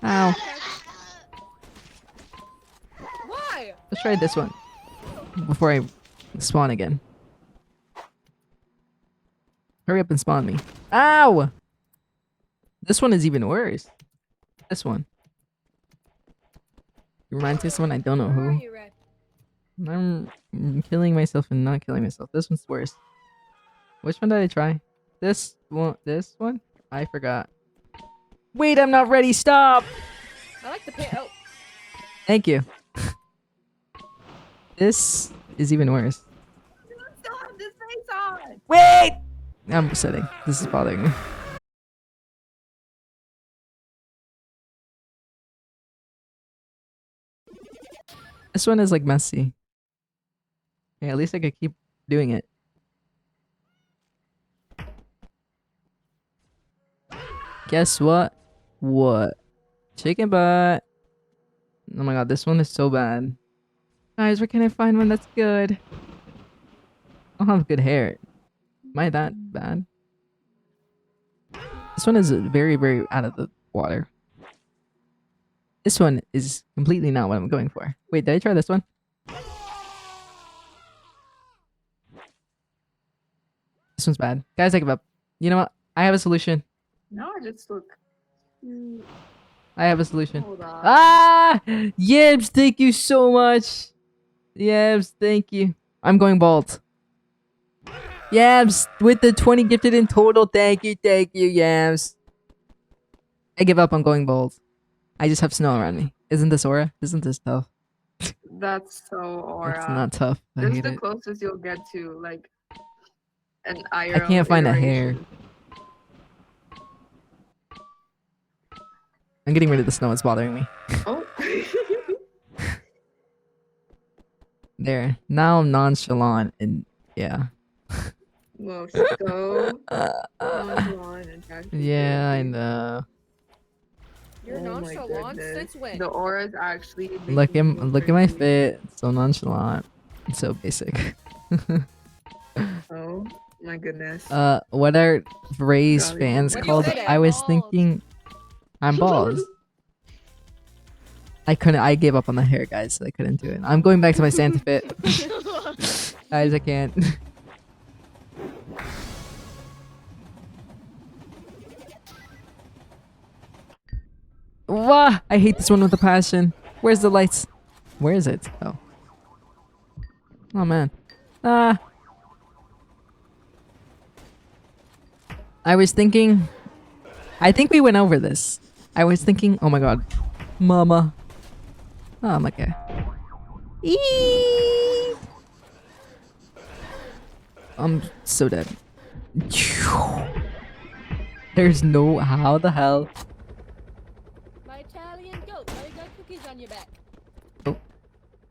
Ow. Why? Let's try this one. Before I spawn again. Hurry up and spawn me. Ow! This one is even worse. This one. It reminds me of someone I don't know Where are who. you, Red? I'm killing myself and not killing myself. This one's worse. Which one did I try? This one? This one? I forgot. Wait, I'm not ready. Stop! I like the pin. Oh, Thank you. This is even worse. You still have this face on. Wait! I'm sitting. This is bothering me. This one is like messy. Yeah, at least I could keep doing it. Guess what? What? Chicken butt. Oh my god, this one is so bad. Guys, where can I find one that's good? I don't have good hair. Am I that bad? This one is very, very out of the water. This one is completely not what I'm going for. Wait, did I try this one? This one's bad. Guys, I give up. You know what? I have a solution. No, I just look. I have a solution. Hold on. Ah! Yebs, thank you so much. Yebs, thank you. I'm going bald. Yabs, with the 20 gifted in total. Thank you, Yabs. I give up on going bald. I just have snow around me. Isn't this aura? Isn't this tough? That's so aura. It's not tough. I This is hate the it. closest you'll get to like an I IRL. can't find a hair. iteration. I'm getting rid of the snow. It's bothering me. Oh. There. Now I'm nonchalant and yeah. Well, so nonchalant and tactical. Yeah, I know. you're Oh my nonchalant goodness. since when? The aura is actually. Look at my fit. So nonchalant. It's so basic. Oh my goodness. What are Ray's Golly. fans What do you called? say? I was Balls. thinking I'm balls. I couldn't. I gave up on the hair, guys. So I couldn't do it. I'm going back to my Santa fit, guys. I can't. Wah! I hate this one with a passion. Where's the lights? Where is it? Oh. Oh man. Ah. I was thinking. I think we went over this. I was thinking. Oh my god. Mama. Oh, I'm okay. Eee! I'm so dead. There's no. How the hell? My Italian goat. Why you got cookies on your back?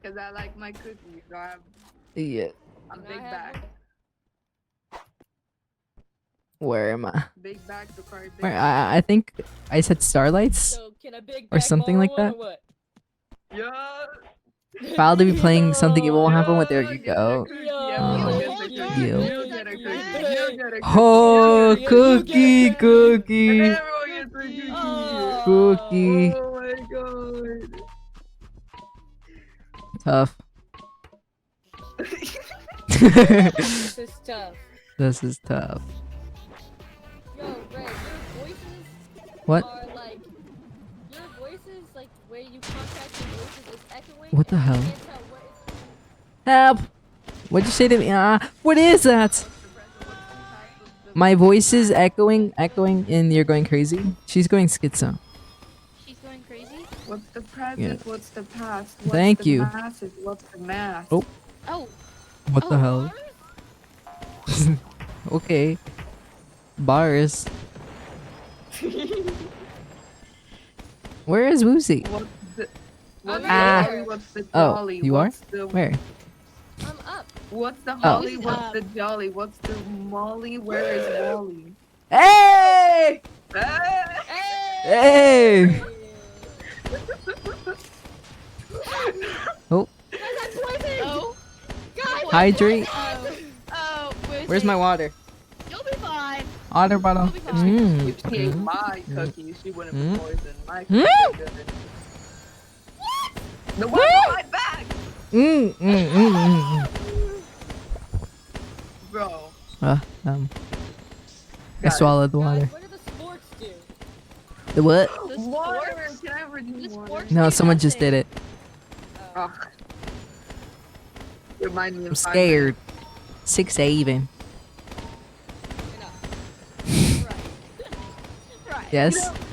Because I like my cookies. So Yeah. I'm Can I big have back. one? Where am I? Big back to carry big Where, back. I think I said starlights. So can a big Or back something borrow like one that? or what? Yeah. Foul to be playing something it won't happen. Yeah, There you get a go. cookie. Yo, Everyone you gets a hold cookie. on, Yo. You get a cookie. You get a cookie. Oh, You get a cookie, cookie. And cookie, everyone gets a cookie. cookie. Oh my god. Tough. This is tough. This is tough. Yo, Ray, your voices What? are like your voices, like where you contact your voices is echoing. What the and I hell? can't tell what is Help! What'd you say to me? What is that? My voice is echoing, and you're going crazy. She's going schizo. She's going crazy. What's the present? Yeah. What's the past? What's Thank the you. Message? What's the math? Oh. Oh, What the Oh. hell? Okay. Bars. Where is Woozy? What's the what's Ah. the holly? What's the Oh, jolly? you are? What's the Where? I'm up. What's the Oh. holly? Who's What's up? the jolly? What's the molly? Where is Wally? Hey! Ah! Hey! Oh, Guys, I'm poisoned. oh, God. hydrate. Oh, Where's my water? You'll be fine. Water bottle. You'll be fine. If she ate Mm. my cookies, she wouldn't Mm. be poisoned. My Mm. cookies are good. The one on my back, Mm. bro. I Guys, swallowed the Guys, water. what do the sports do? The what? The Water. sports. Can I redeem The water? sports No, do someone just nothing. did it. Oh. Remind me of I'm 5 scared. 6 even. Enough. Right. Yes. minutes.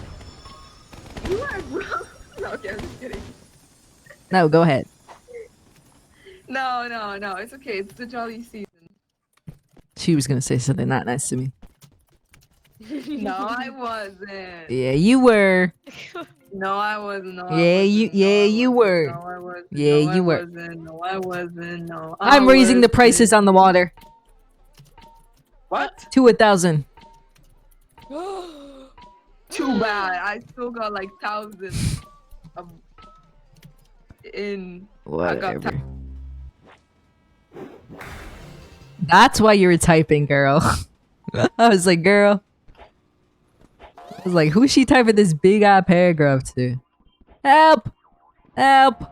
You are bro. No, okay, I'm just kidding. No, go ahead. No, it's okay. It's the jolly season. She was gonna say something not nice to me. No, I wasn't. Yeah, you were. No, I wasn't. No, Yeah, you were. No, I wasn't. Yeah, no, you I were. Wasn't. No, I wasn't. No, I'm raising the prices on the water What? to 1,000. Too bad. I still got like thousands of in. Whatever. That's why you were typing, girl. I was like, girl. I was like, who's she typing this big ass paragraph to? Help! Help!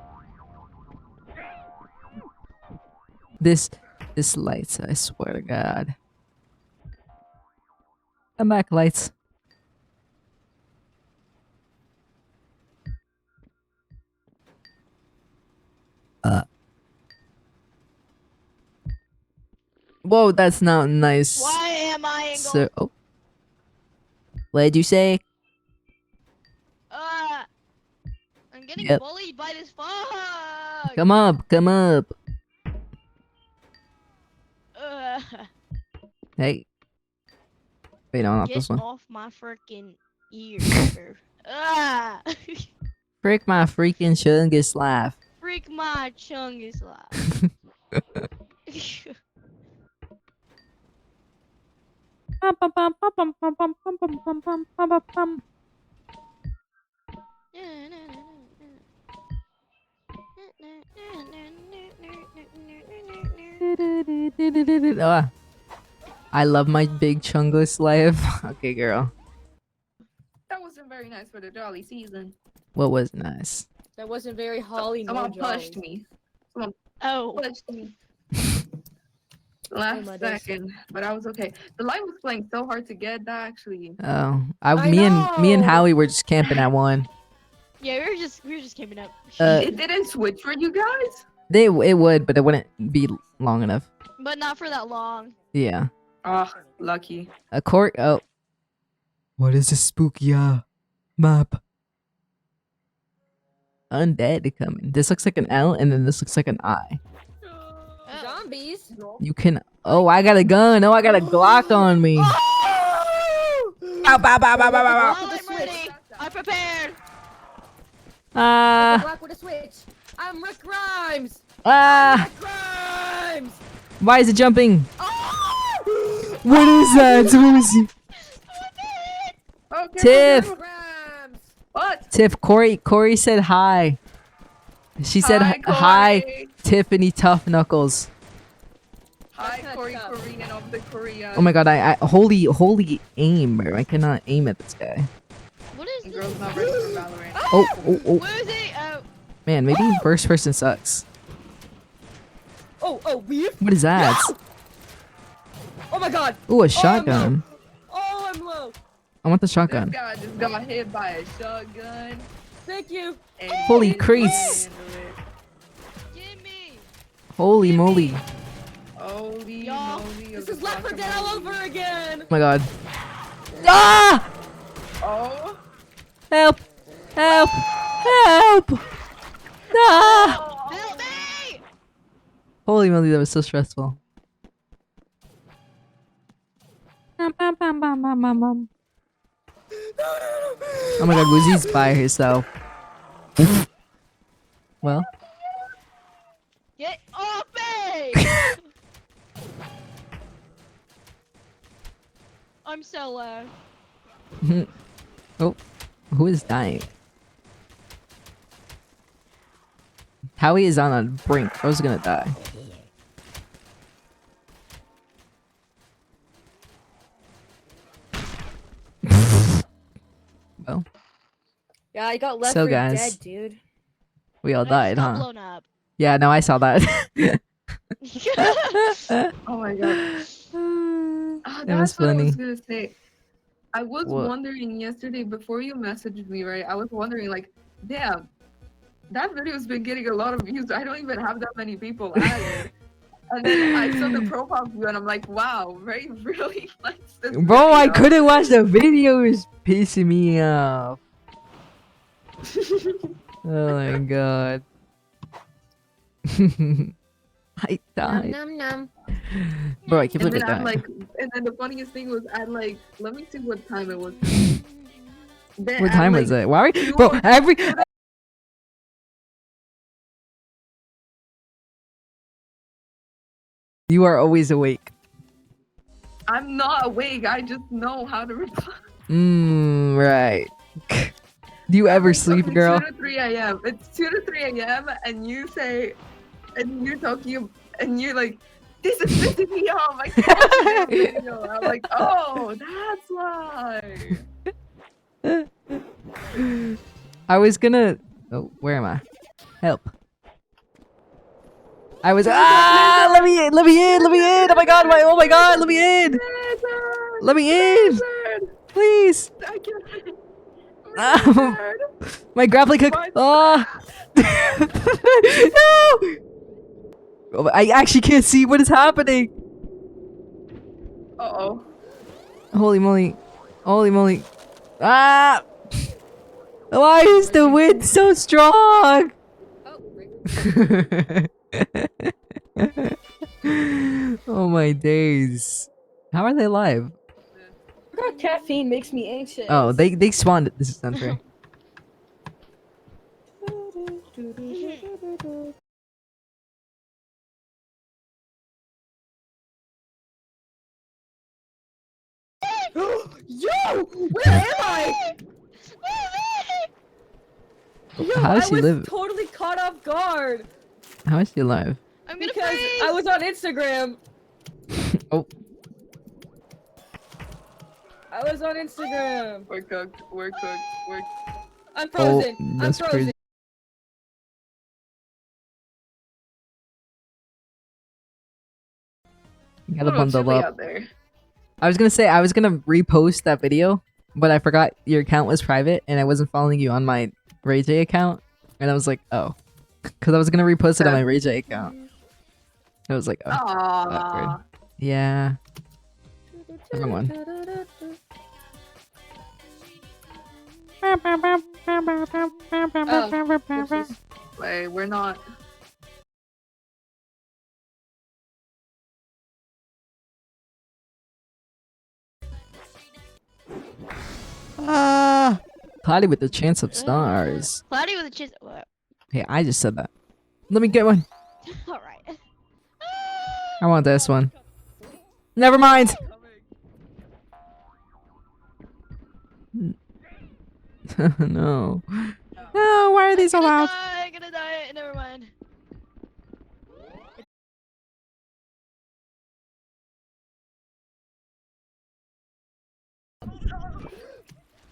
This lights, I swear to God. Come back, lights. Whoa, that's not nice. Why am I in So, oh. What'd you say? I'm getting Yep. bullied by this fuck. Come up, come up. Hey. Wait, no, not Get this one. off my freaking ear. Frick my freaking chungus laugh. Freak my chungus laugh. Ah, I love my big chungus life. Okay, girl. That wasn't very nice for the jolly season. What was nice? That wasn't very Holly. Someone no pushed jollies. me. Someone Oh. pushed me. Last my days. second, but I was okay. The light was playing so hard to get that actually. Oh, I me and know! Howie were just camping at one. Yeah, we were just camping up. It didn't switch for you guys? It would, but it wouldn't be long enough. But not for that long. Yeah. Oh, lucky. A court. Oh. What is this spooky map? Undead coming. This looks like an L, and then this looks like an I. Zombies. You can. Oh, I got a gun. Oh, I got a Glock on me. Ow, bow, bow, bow, bow, bow, bow. Oh, I'm ready. I'm prepared. Ah, Black with a switch. I'm Rick Grimes. ah. Rick Grimes. Why is it jumping? What is that? What is it? Okay, Tiff. okay. Grimes. What? Tiff, Corey said hi. She said hi, Corey. Tiffany Tough Knuckles. Hi, That's Corey, tough. Korean of the Korea. Oh my god, I holy aim, bro. I cannot aim at this guy. What is this? Girl's not ready for Valorant. Oh. Where is it? Oh. Man, maybe first person sucks. Oh, beef. What is that? Oh my god. Ooh, a shotgun. Oh, I'm low. I want the This shotgun. guy just got hit by a shotgun. Thank you. And Holy he crease. handled it. Give me. Holy moly. Holy Y'all, moly. This is Left 4 Dead all over again. Oh my god. Ah! Oh. Help! Help! Help! Ah! Help me! Holy moly, that was so stressful. Oh my god, Woozy's by herself. Well, Get off me! I'm so low. oh, who is dying? Howie is on a brink. I was gonna die. Well, Yeah, I got Left So, 4 guys. Dead, dude. we all I died, just got huh? blown up. Yeah, no, I saw that. Oh my god. That That's was what I funny. was gonna say. I was What? wondering yesterday before you messaged me, right? I was wondering, like, damn, that video's been getting a lot of views. I don't even have that many people added. And then I saw the profile view, and I'm like, wow, Ray really likes this. Bro, I video. couldn't watch the video. It was pissing me off. Oh my god. I died. Num num. Bro, I can't And believe then I I'm died. like, and then the funniest thing was, I'd like, let me see what time it was. Then What at, time like, was it? Why are we, two bro? o- Every you are always awake. I'm not awake. I just know how to reply. Right. Do you ever Like, sleep, okay, girl? 2 to 3 a.m. It's 2 to 3 a.m. and you say, and you're talking, and you're like, this is pissing me off. I can't watch this video. I'm like, oh, that's why. I was gonna. Oh, where am I? Help. I was. Ah! Let me in! Let me in! Let me in! Oh my god! Oh my god! Let me in! Let me in! Please! I can't. Ah, my grappling hook! What? Ah! No! Oh, I actually can't see what is happening. Uh-oh. Holy moly! Holy moly! Ah! Why is the wind so strong? Oh, Rick. Oh my days! How are they alive? Caffeine makes me anxious. Oh, they spawned at this dispensary. Yo! Where am I? Yo, How does I she was live? totally caught off guard. How is she alive? I'm gonna Because freeze! I was on Instagram. Oh, I was on Instagram. We're cooked. We're cooked. We're I'm frozen. oh, I'm that's frozen. crazy. You gotta a little bundle chilly up. out there. I was gonna say I was gonna repost that video, but I forgot your account was private and I wasn't following you on my RayJ account, and I was like, oh, because I was gonna repost it on my RayJ account. I was like, oh, awkward. Aww. Yeah. Wrong one. Wait, we're not. Cloudy with a chance of stars. Cloudy with a chance. What? Hey, I just said that. Let me get one. Alright. I want this one. Never mind. No. No, why are these so loud? I'm gonna die. Never mind.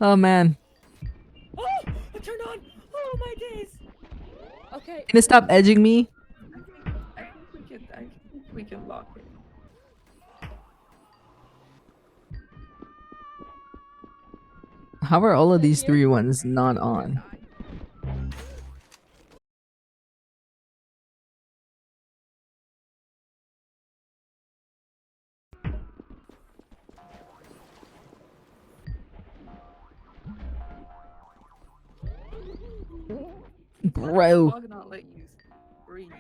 Oh man. Oh, I turned on. Oh my days. Okay. Can it stop edging me? I think we can lock it. How are all of these three ones not on? Bro. I'll not let you breathe.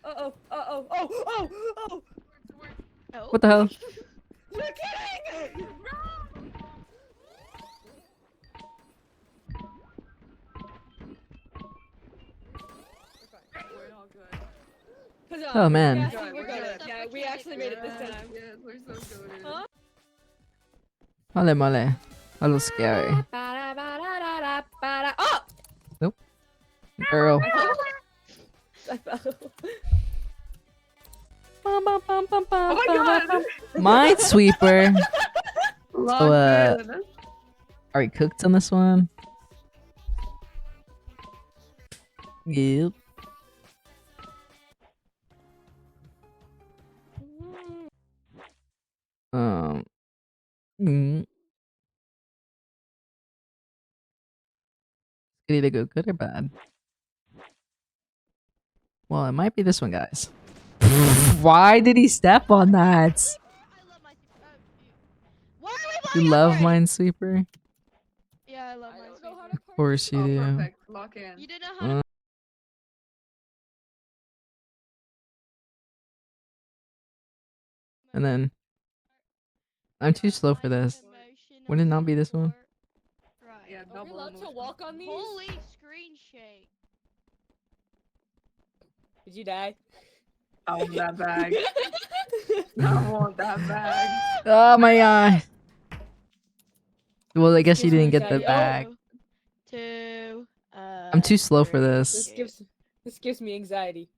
Oh. Oh. Oh. No. What the hell? You're kidding! We're all good. Oh, man. Yeah, we're good. Yeah, we actually made it this time. Yes, we're so good. Huh? Male, male. A little scary. Oh! Girl. I fell. Oh my god! Minesweeper. Locked in. Are we cooked on this one? Yep. Mm. It either go good or bad. Well, it might be this one, guys. Why did he step on that? I love my. Why are we You playing love outright? Minesweeper? Yeah, I love I don't know how Minesweeper. to Of course you Oh, do. perfect. Lock in. You didn't know how to. And then I'm too slow for this. Would it not be this one? Right. Yeah, Are we double allowed to emotion. walk on these? Holy screen shake. Did you die? I want that bag. I want that bag. Oh my god. Well, I guess you Gives me didn't get the anxiety. bag. Two. I'm too slow for This this. gives me anxiety.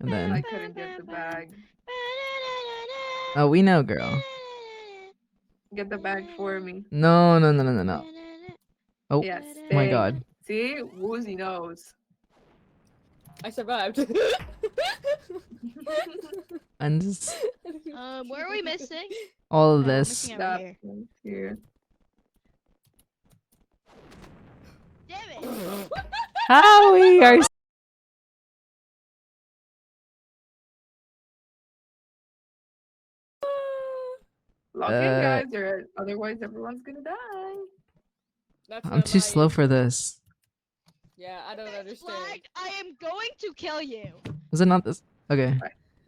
And I then, couldn't get the bag. oh, we know, girl. Get the bag for me. No, no, no, no, no, no. Oh, Yes. my god. See? Woozy knows. I survived. And just Where are we missing? all of No, we're this. missing over That here. one's here. Damn it! How we are. Lock in, guys, or otherwise everyone's gonna die. That's I'm not too my slow issue. for this. Yeah, I don't It's understand. flagged. I am going to kill you. Was it not this? Okay.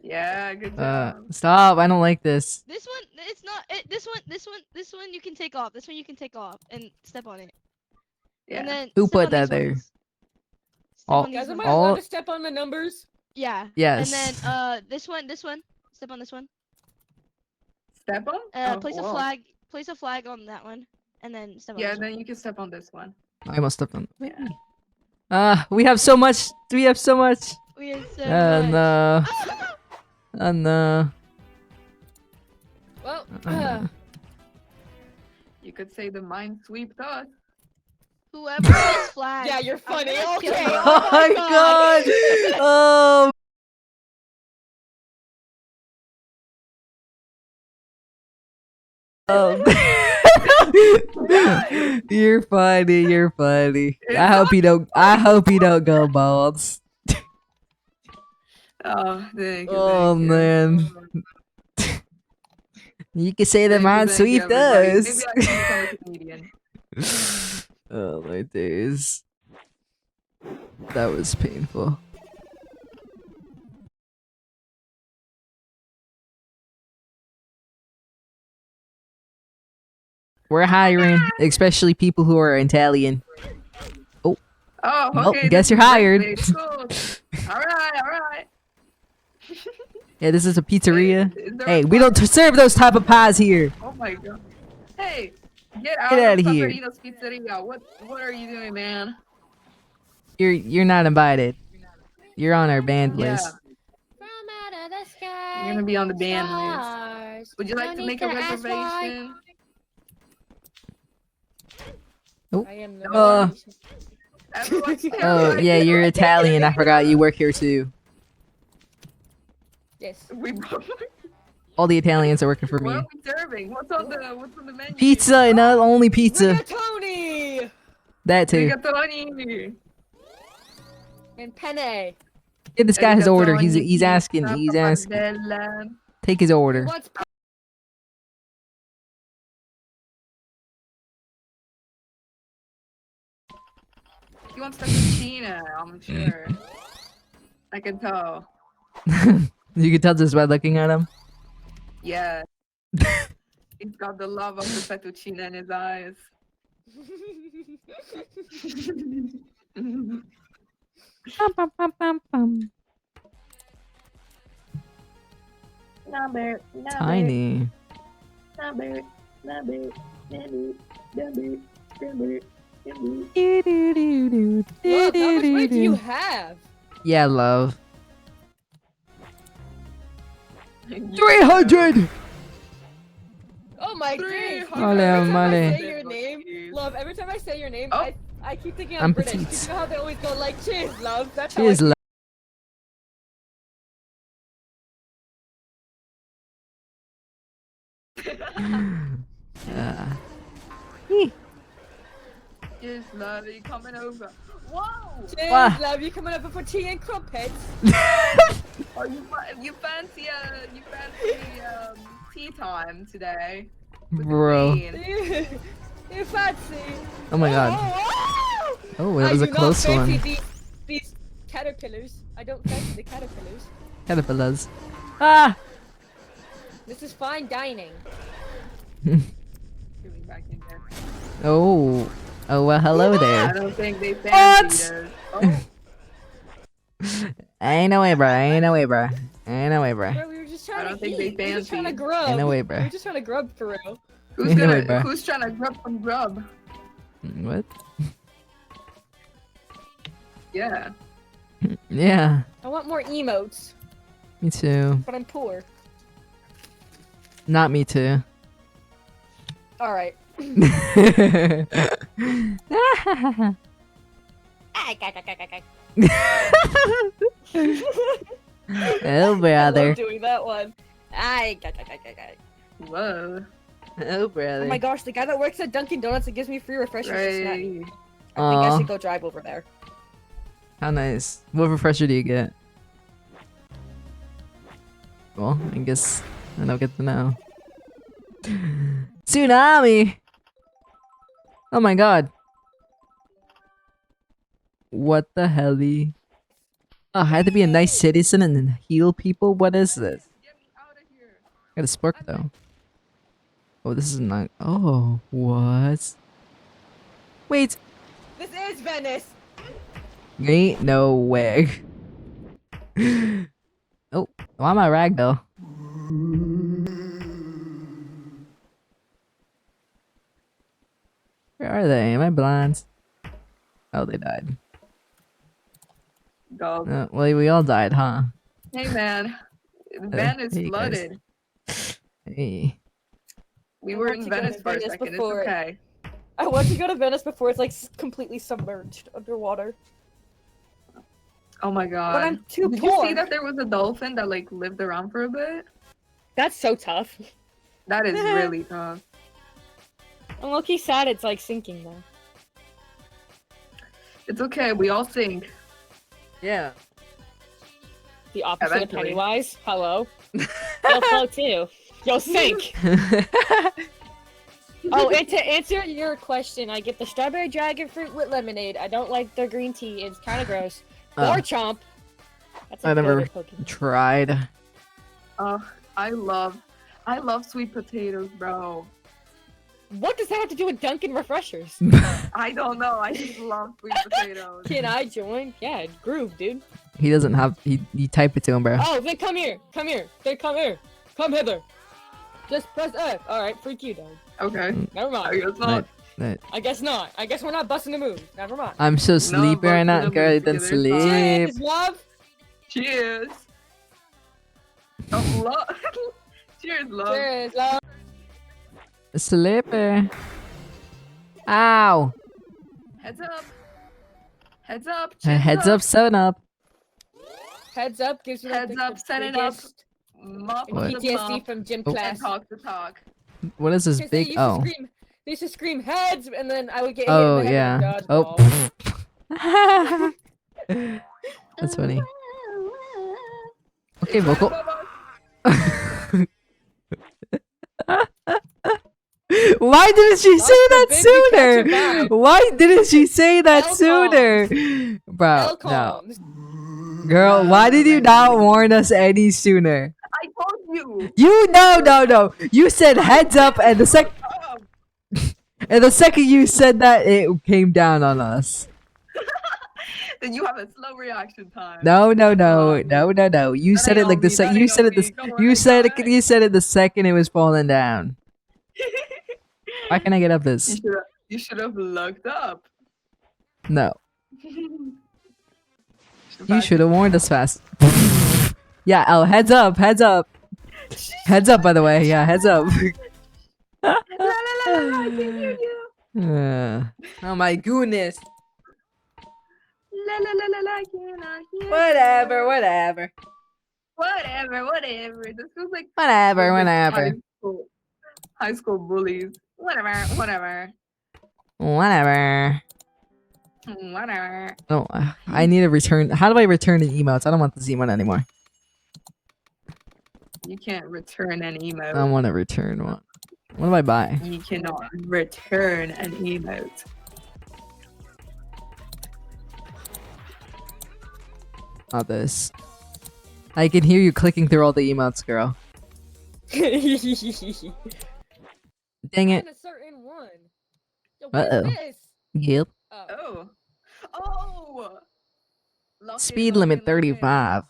Yeah, good job. Stop. I don't like this. This one, it's not. This one, you can take off. This one you can take off and step on it. Yeah. And then Who step put on that these there? ones. Step All- on these Guys, am I ones. all- allowed to step on the numbers? Yeah. Yes. And then this one. Step on this one. Step on? Oh, Place a whoa. flag. Place a flag on that one. and then some Yeah, others. then you can step on this one. I must have done. Yeah. We have so much. We have so much. We have so Oh much. no. Oh no. Well, You could say the mine sweep us. Whoever this flag. yeah, you're I'm funny. gonna kill Okay. you. Oh my god. Oh. Um, you're funny. You're funny. I hope you don't. I hope you don't go balls. Oh, thank you. Oh thank you. man. You can say the Thank you, man thank sweep you, everybody. Maybe does. I can become a comedian. Oh my days. That was painful. We're hiring, especially people who are Italian. Oh, Well, okay. guess this you're is hired. great, cool. All right. Yeah, this is a pizzeria. Is there Hey, a we don't pie? serve those type of pies here. Oh my god. Hey, get out Get of outta here. Paparino's Pizzeria. What are you doing, man? You're not invited. You're on our band Yeah, list. From out of the sky. you're gonna be on the band list. Stars. Would you like No to need make a ask why. reservation? I am the Everyone's Oh yeah, you're Italian. I forgot you work here too. Yes. We both. All the Italians are working for What me. are we serving? What's on the menu? Pizza and not only pizza. Rigatoni That too. Rigatoni. and penne. Give this guy his order. He's Rigatoni, asking. pizza, He's asking. pappardelle. Take his order. What's He wants fettuccine, I'm sure. I can tell. You can tell just by looking at him. Yeah. He's got the love of the fettuccine in his eyes. Tiny. Love, how much weight do you have? Yeah, love. 300. Oh my days. Male, Every time I male. say your name, love, every time I say your name, Oh. I keep thinking I'm I'm British. petite. 'Cause you know how they always go like, cheers, love. That's Cheers, how I love. Yes, love, are you coming over? Whoa! Cheers, Wah. love. You coming over for tea and crumpets? Oh, you fancy tea time today? With the Bro. queen. You fancy? Oh my god. Oh, Oh, that was a close I do not one. fancy these caterpillars. I don't fancy the caterpillars. Caterpillars. Ah! This is fine dining. Going back in there. Oh. Oh, well, hello I there. don't think they fancy us. Oh, Ain't no way, bro. Ain't no way, bro. Ain't no way, bro. Bro, we were just trying I don't to think eat. they We were just trying to fancy. grub. Ain't no way, We bro. were just trying to grub for real. Anyway, bro. who's trying to grub some grub? What? Yeah. Yeah. I want more emotes, Me too. but I'm poor. Not me too. All right. Oh, I brother. love doing that one. Whoa. Oh, Oh brother. my gosh, the guy that works at Dunkin' Donuts that gives me free refreshers is snappy. Right. I think I Aw, should go drive over there. how nice. What refresher do you get? Well, I guess I don't get to know. Tsunami! Oh my god. What the hell? Oh, I had to be a nice citizen and then heal people? What is this? Get me out of here. Got a spark though. Oh, this is not. Oh, what? Wait, This is Venice! ain't no way. Oh, why am I ragdoll? my blinds. Oh, they died. Dog. Well, we all died, huh? Hey man, Venice hey, guys. flooded. Hey. We I were want in to go to Venice for a Venice second. before- It's okay. I want to go to Venice before it's like completely submerged underwater. Oh my god. But I'm too Did poor. you see that there was a dolphin that like lived around for a bit? That's so tough. That is really tough. I'm low-key sad it's like sinking though. It's okay. We all sink. Yeah. The opposite Eventually. of Pennywise. Hello. You'll float too. You'll sink. Oh, and to answer your question, I get the strawberry dragon fruit with lemonade. I don't like the green tea. It's kind of gross. Oh. Or chomp. That's I my never favorite Pokemon. tried. I love sweet potatoes, bro. What does that have to do with Dunkin' Refreshers? I don't know. I just love sweet potatoes. Can I join? Yeah, groove, dude. He doesn't have. You type it to him, bro. Oh, then come here. Come here. Then come here. Come hither. Just press F. Alright, freak you, dog. Okay. Never I mind. guess not. I guess not. I guess we're not busting the move. Never mind. I'm so sleepy right now. but Girl, we then together, sleep. Cheers, love. Cheers. Oh, love. Cheers, love. Cheers, love. Sleepy. Ow. Heads up. Heads up. Heads up, 7-Up. Heads up gives you like, Heads the up, set it up. biggest Mop What? the PTSD mop from gym Oh. and class. talk the talk. What is this Because they big? used to Oh. scream- They used to scream heads, and then I would get Oh, hit in the head yeah. with a Oh. dodgeball. That's funny. Okay, vocal. Why didn't she say that That's the big catch sooner? a vibe. Why didn't she say that L sooner? Bro, no. Elcoms. Girl, why did you not warn us any sooner? I told you. You no. You said heads up, and the second you said that, it came down on us. Then you have a slow reaction time. No. You said it like the That second. ain't You on said it me. the. Come on, You said it. guys. You said it the second it was falling down. Why can't I get up this? You should have looked up. No. You should have warned us fast. Yeah. Oh, heads up. Heads up. Heads up. By the way. Yeah. Heads up. La, la, la, la, I can hear you. Oh my goodness. La, la, la, la, la, I cannot hear Whatever. you. Whatever. Whatever. This feels like Whatever. like Whatever. high school bullies. Whatever. Oh, I need to return. How do I return an emotes? I don't want this emote anymore. You can't return an emote. I want to return one. What do I buy? You cannot return an emote. Not this. I can hear you clicking through all the emotes, girl. Dang it. A certain one. Yo, what is Uh-oh. this? Yep. Oh. Oh. Lock in, Speed lock limit in, 35.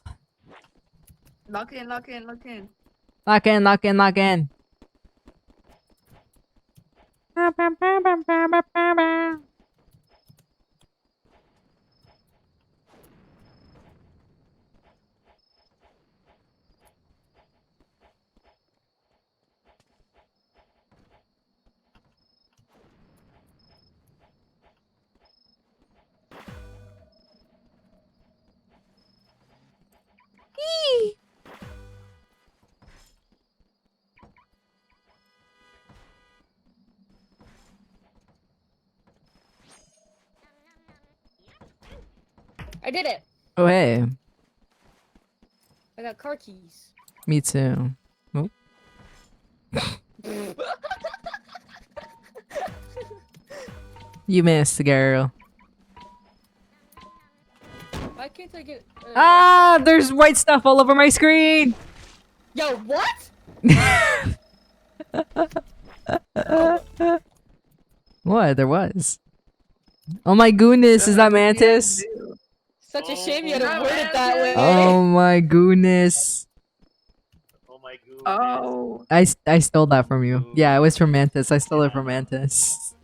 Lock in. Lock in. Lock in. I did it. Oh, hey. I got car keys. Me too. Oh. You missed, girl. Why can't I get? Ah, there's white stuff all over my screen. Yo, what? What? There was. Oh my goodness, is that Mantis? Such a shame you had Oh, to word it that way. Oh my goodness. Oh my god. Oh. I stole that from you. Yeah, it was from Mantis. I stole it from Mantis.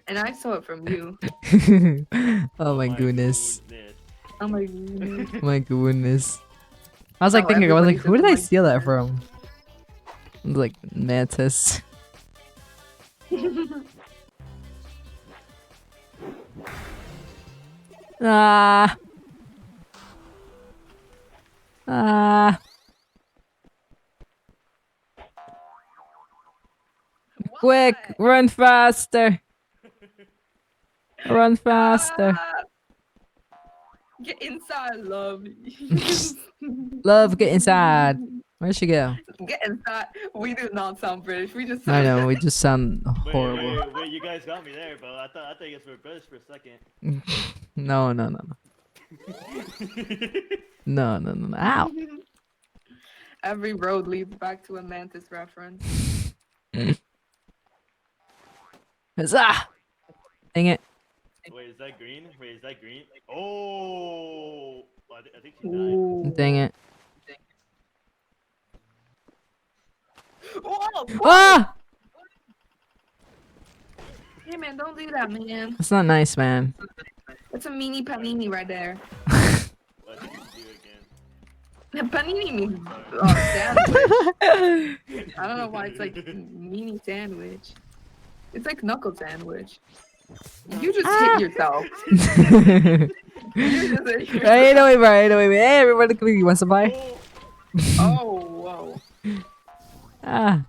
And I saw it from you. Oh my goodness. Oh my goodness. My goodness. I was like Oh, thinking, I was like, everybody who says did I my steal that goodness. from? I was like, Mantis. Ah. Ah. Quick, run faster. Run faster. Ah, get inside, love. Love, get inside. Where'd she go? Get inside. We do not sound British. We just I sound know, we just sound horrible. Wait, you guys got me there, but I thought you guys were British for a second. No. No. Ow. Every road leads back to a Mantis reference. Huzzah! Dang it. Wait, is that green? Oh! I think she died. Ooh. Dang it. Whoa! Ah! Hey man, don't do that, man. That's not nice, man. It's a mini panini right there. What did you do again? Panini means sandwich. I don't know why it's like mini sandwich. It's like knuckle sandwich. You just hit yourself. You just hit yourself. Hey, no, wait. Hey, everybody, come here. You want some pie? Oh, whoa. Ah.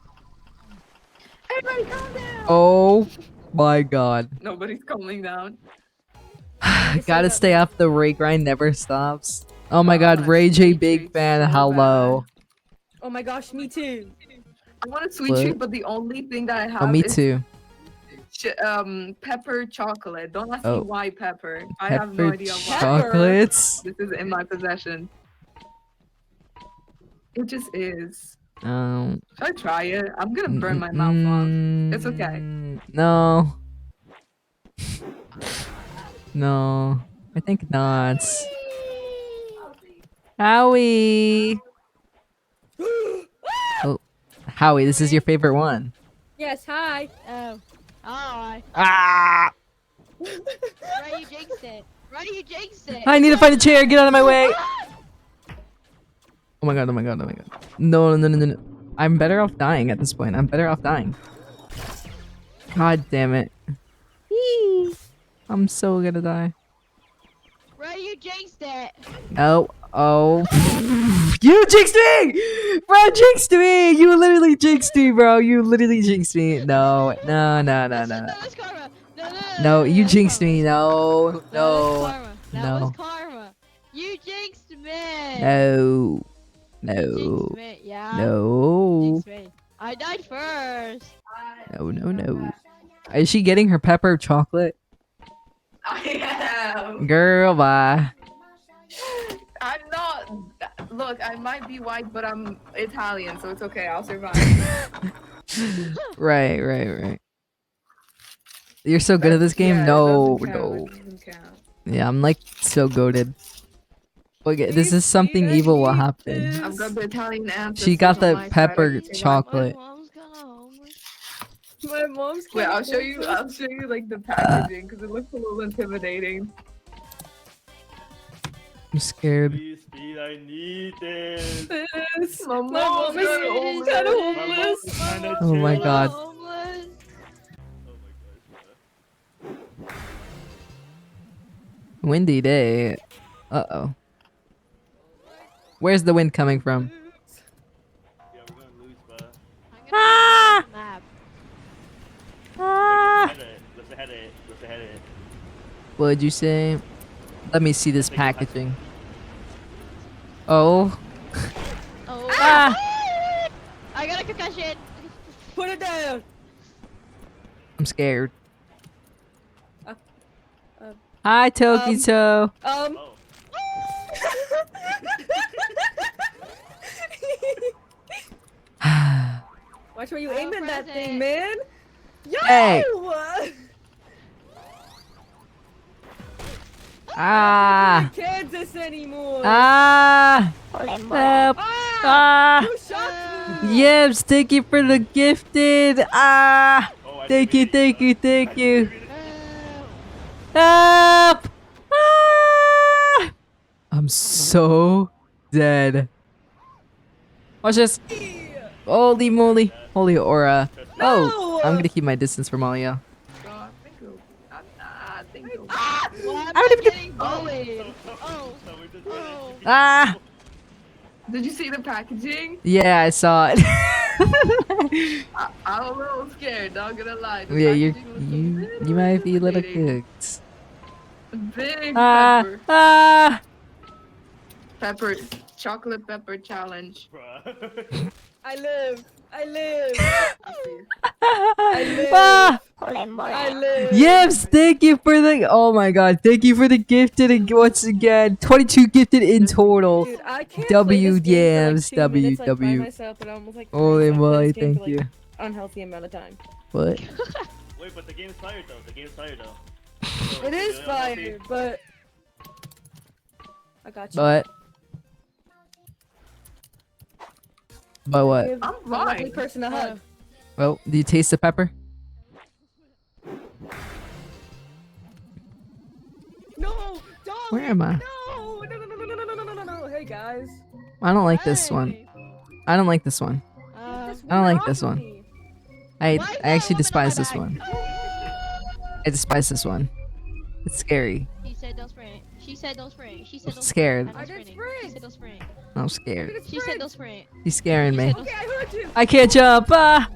Everybody calm down. Oh my god. Nobody's calming down. Gotta stay up. The Ray grind never stops. Oh my god, God, Ray J, Sweet big Treat's fan. so Hello. Oh my gosh, me too. I want a sweet What? treat, but the only thing that I have Oh, me is too. Pepper chocolate. Don't ask Oh. me why pepper. I have no Pepper idea why. chocolates. This is in my possession. It just is. Um. Should I try it? I'm gonna burn my mouth off. It's okay. No. No. I think not. Howie. Oh, Howie, this is your favorite one. Yes, hi. Oh. Alright. Ah! Right, you jinxed it. Right, you jinxed it. I need to find a chair. Get out of my way. Oh my god. No. I'm better off dying at this point. I'm better off dying. God damn it. Eee. I'm so gonna die. Right, you jinxed it. Oh. You jinxed me! Bro, jinxed me! You literally jinxed me, bro. You literally jinxed me. No. No, that's karma. No, you jinxed me. No. That was No. karma. That No. was karma. You jinxed me. No. You No. jinxed me. Yeah. No. Jinxed me. I died first. No. Is she getting her pepper chocolate? I am. Girl, bye. I'm not. Look, I might be white, but I'm Italian, so it's okay. I'll survive. Right. You're so good at this game? Yeah, it No. doesn't count, it doesn't count. Yeah, I'm like so goated. Okay, this is something evil will happen. I've got the Italian ancestors. She got on the my side, pepper I can say that. chocolate. My mom's kinda homeless. My mom's Wait, kinda I'll show you like the packaging because it looks a little intimidating. I'm scared. Please, speed, I need this. My My mom is kinda homeless. Oh my god. Homeless. Windy day. Uh-oh. Where's the wind coming from? Yeah, we're gonna lose, but I'm gonna go map. let's head it. What'd you say? Let me see this packaging. Oh. Oh. Ah! I got a concussion. Put it down. I'm scared. Uh, Hi, Tokito. Oh, Watch where you Oh, aiming that thing, present. man. Yo! Hey. Ah. Kansas anymore. Ah. Holy Help. Ah. You shocked me. Yes, thank you for the gifted. Ah. oh, I Thank you. did it. Thank you. Hey, Help! Ah! I'm so dead. Watch this. Holy moly. Holy aura. Oh, I'm gonna keep my distance from all y'all. God, thank you. Thank you. Why am I I don't even getting bullied? Oh. Ah! Did you see the packaging? Yeah, I saw it. I'm a little scared, not gonna lie. The Yeah, packaging was a you little might be a little intimidating. cooked. Big Ah! pepper. Ah! Pepper. Chocolate pepper challenge. Bruh. I live. I live. Ah! live. Ah! I live. Yes, thank you for the. Oh my god, thank you for the gifted once again. 22 gifted in total. Dude, I can't W play this game yams, for like 2 minutes, like, by W. myself, but I'm like, Holy play moly, this game thank for, like, you. unhealthy amount of time. What? Wait, but the game's fired though. The game's fired though. So, It is you know, let's see. fire, but I got you. But what? Give I'm a lovely fine. person a hug. Well, do you taste the pepper? No, Dolly. Where am I? No, no, no, no, no, no, no, no, no, no. Hey guys. I don't like this one. Hey. I don't like this one. This I don't like woman this off one. of me. I Why is I that actually woman on despise my this back? one. I despise this one. It's scary. He said those friends. She said those friends. She said I'm those scared. friends. I did She friends. said those friends. I'm scared. She said those friends. He's scaring me. Okay, I heard you. I can't jump. Ah!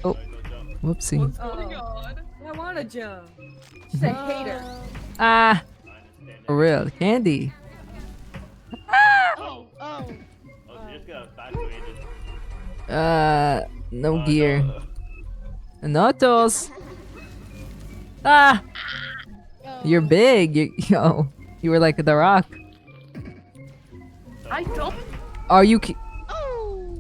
Oh, Alright, go jump. whoopsie. What's going Oh. on? I wanna jump. She said hater. Ah, I understand for that. real. Candy. Oh, oh. Oh, she just got evacuated. No Oh, gear. no. No tools. Ah, Oh. you're big. Yo, you were like the Rock. I don't. Are you? Oh.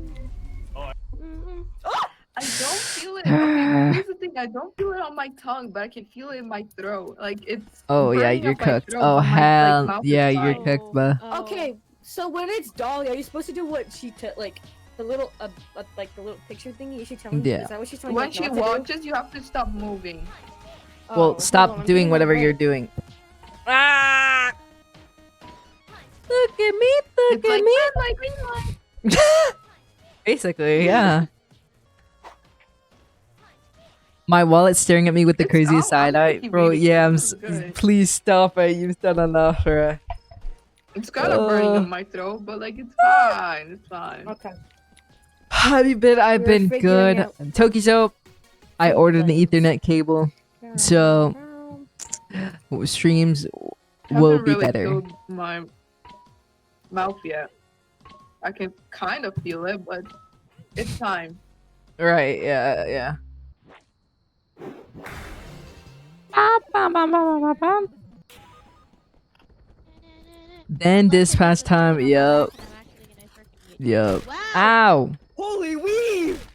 I don't feel it. Okay, here's the thing. I don't feel it on my tongue, but I can feel it in my throat. Like it's. Oh yeah, burning you're up my cooked. throat, Oh but my, hell, mouth yeah, is you're fine. cooked, bruh. Oh. Okay, so when it's Dolly, are you supposed to do what she like the little like the little picture thingy? Is she telling you? Yeah. Is that what she's telling When you? she not to do? watches, you have to stop moving. Oh, Well, hold stop on, I'm doing getting whatever a you're vote. doing. Ah! Look at me, look It's at like me. red light, green light. Basically, yeah. My wallet's staring at me with the It's- craziest I'm side eye. lucky Bro, reading yeah, this is good. please stop it. You've done enough, bruh. It's kind of burning Uh. in my throat, but like it's fine. It's fine. Okay. How have you been? I've We're been figuring good. out- Tokiso, I ordered an Ethernet cable. So- Um, Streams Haven't will be really better. filled my mouth yet. I can kind of feel it, but it's time. Right, yeah. Then this past time, yup. Yup. Wow. Ow! Holy weave!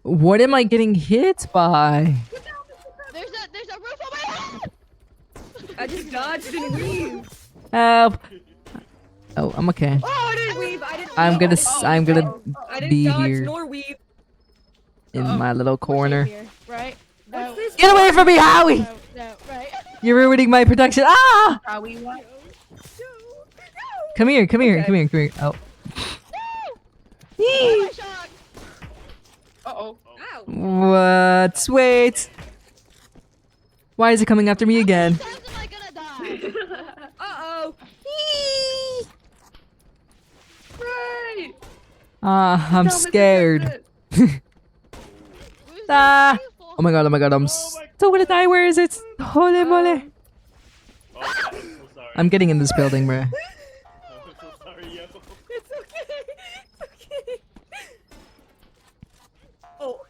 What am I getting hit by? There's a roof on my head. I just dodged and weave. Help! Oh, I'm okay. Oh, I didn't weave. I didn't. I'm weave. gonna I didn't I'm dodge. gonna I didn't be dodge here nor weave. in my little corner. Here, right? What's this? Get away from me, Howie! No, no, right? You're ruining my protection. Ah! How we want. Come here, come here, Okay. come here, come here. Oh. Oh my shock. Uh-oh. Ow. What? Wait. Why is it coming after me again? How many times am I gonna die? Uh-oh. Right. Ah, I'm Tell me to scared. fix it. Where's Ah. the roof? Oh my god, I'm so gonna die. Where is it? Holy moly. Oh, I'm so sorry. I'm getting in this building, bruh. I'm so sorry, yo. It's okay. It's okay. Oh.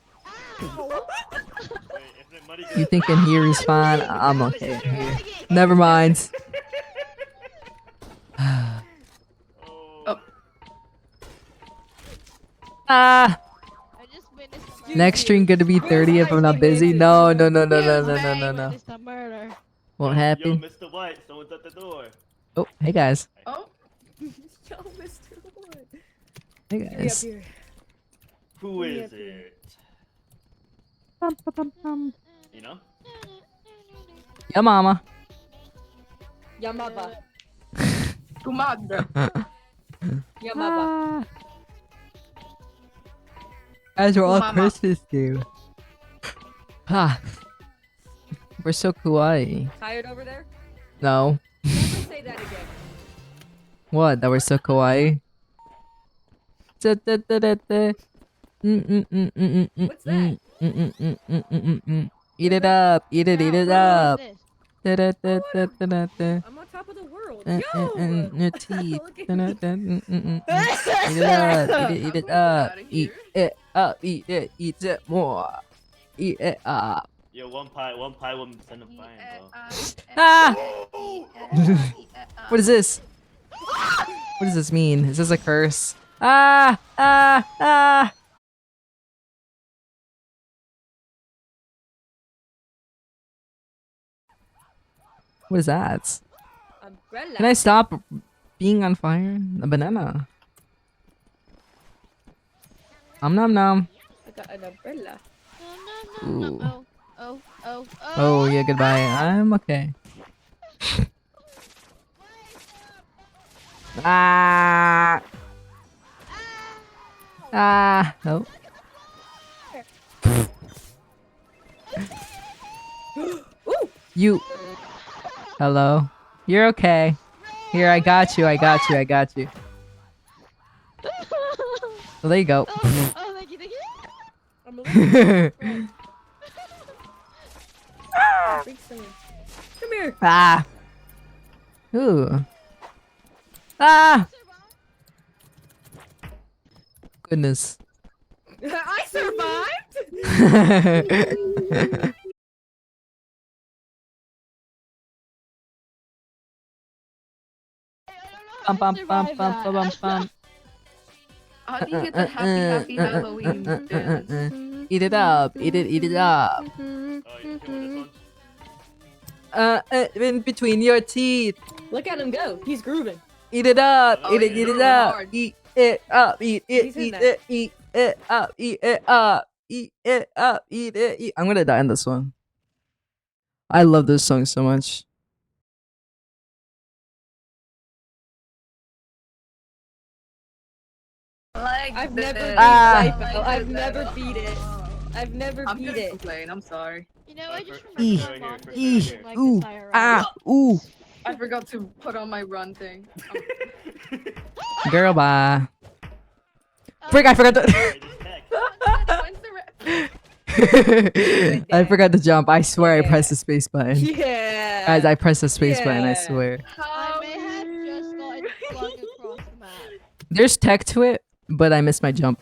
Wait, isn't it muddy? You think in here is fine? I'm okay in here. Never mind. Oh. Ah! I just witnessed a murder. Next stream gonna be 30 if I'm not busy. No. Witnessed a murder. Won't Yo, happen. Mr. White, someone's at the door. Oh, hey guys. Oh, Yo, Mr. Wood. Hey Get me up guys. here. Who Give me is a beer. it? Bum, bum, bum, bum. You know? Yeah, mama. Yamaba. Tu madre. Yamaba. As we're all Mama. Christmas too. Ah, we're so kawaii. Tired over there? No, Never say that again. what? That we're so kawaii. What's that? Eat it up, eat it up. What is this? I'm on top of the world. Yo! Your teeth. Look Eat at me. it I'm up, outta eat here. it up, eat it more. Eat it up. Yo, one pie will send a fine, bro. Ah! What is this? What does this mean? Is this a curse? Ah! Ah! Ah! What is that? Umbrella. Can I stop being on fire? A banana. Nom nom. I got an umbrella. Ooh. Oh. Oh yeah, goodbye. I'm okay. Ah! Ah! Oh. You. Hello. You're okay. Here, I got you. I got you. I got you. Well, there you go. Oh, thank you. I'm a little big singer. Come here. Ah. Ooh. Ah. Goodness. I survived. Bum bum bum bum bum bum bum. How do you get the happy Halloween dance? Eat it up. Eat it up. Oh, you kill this one? In between your teeth. Look at him go. He's grooving. Eat it up. Oh, Eat it. he's Eat it going up. hard. Eat it up. Eat it. He's in Eat that. it. Eat it up. Eat it up. Eat it up. Eat it. Eat. I'm gonna die in this one. I love this song so much. Like I've never this. beat Ah. Wipeout. I've never beat it. I've never I'm beat just it. complaining. I'm sorry. You know, I just Eeh. remember my mom did Eeh. something like Ooh. this IRL. Ah. Ooh. I forgot to put on my run thing. Girl, bye. Oh, Frick! I forgot to. Wait, this text. When's the I forgot to jump. I swear I Yeah. pressed the space button. Yeah. Guys, I pressed the space button. I Yeah. swear. I may have just gotten flung across the map. There's tech to it, but I missed my jump.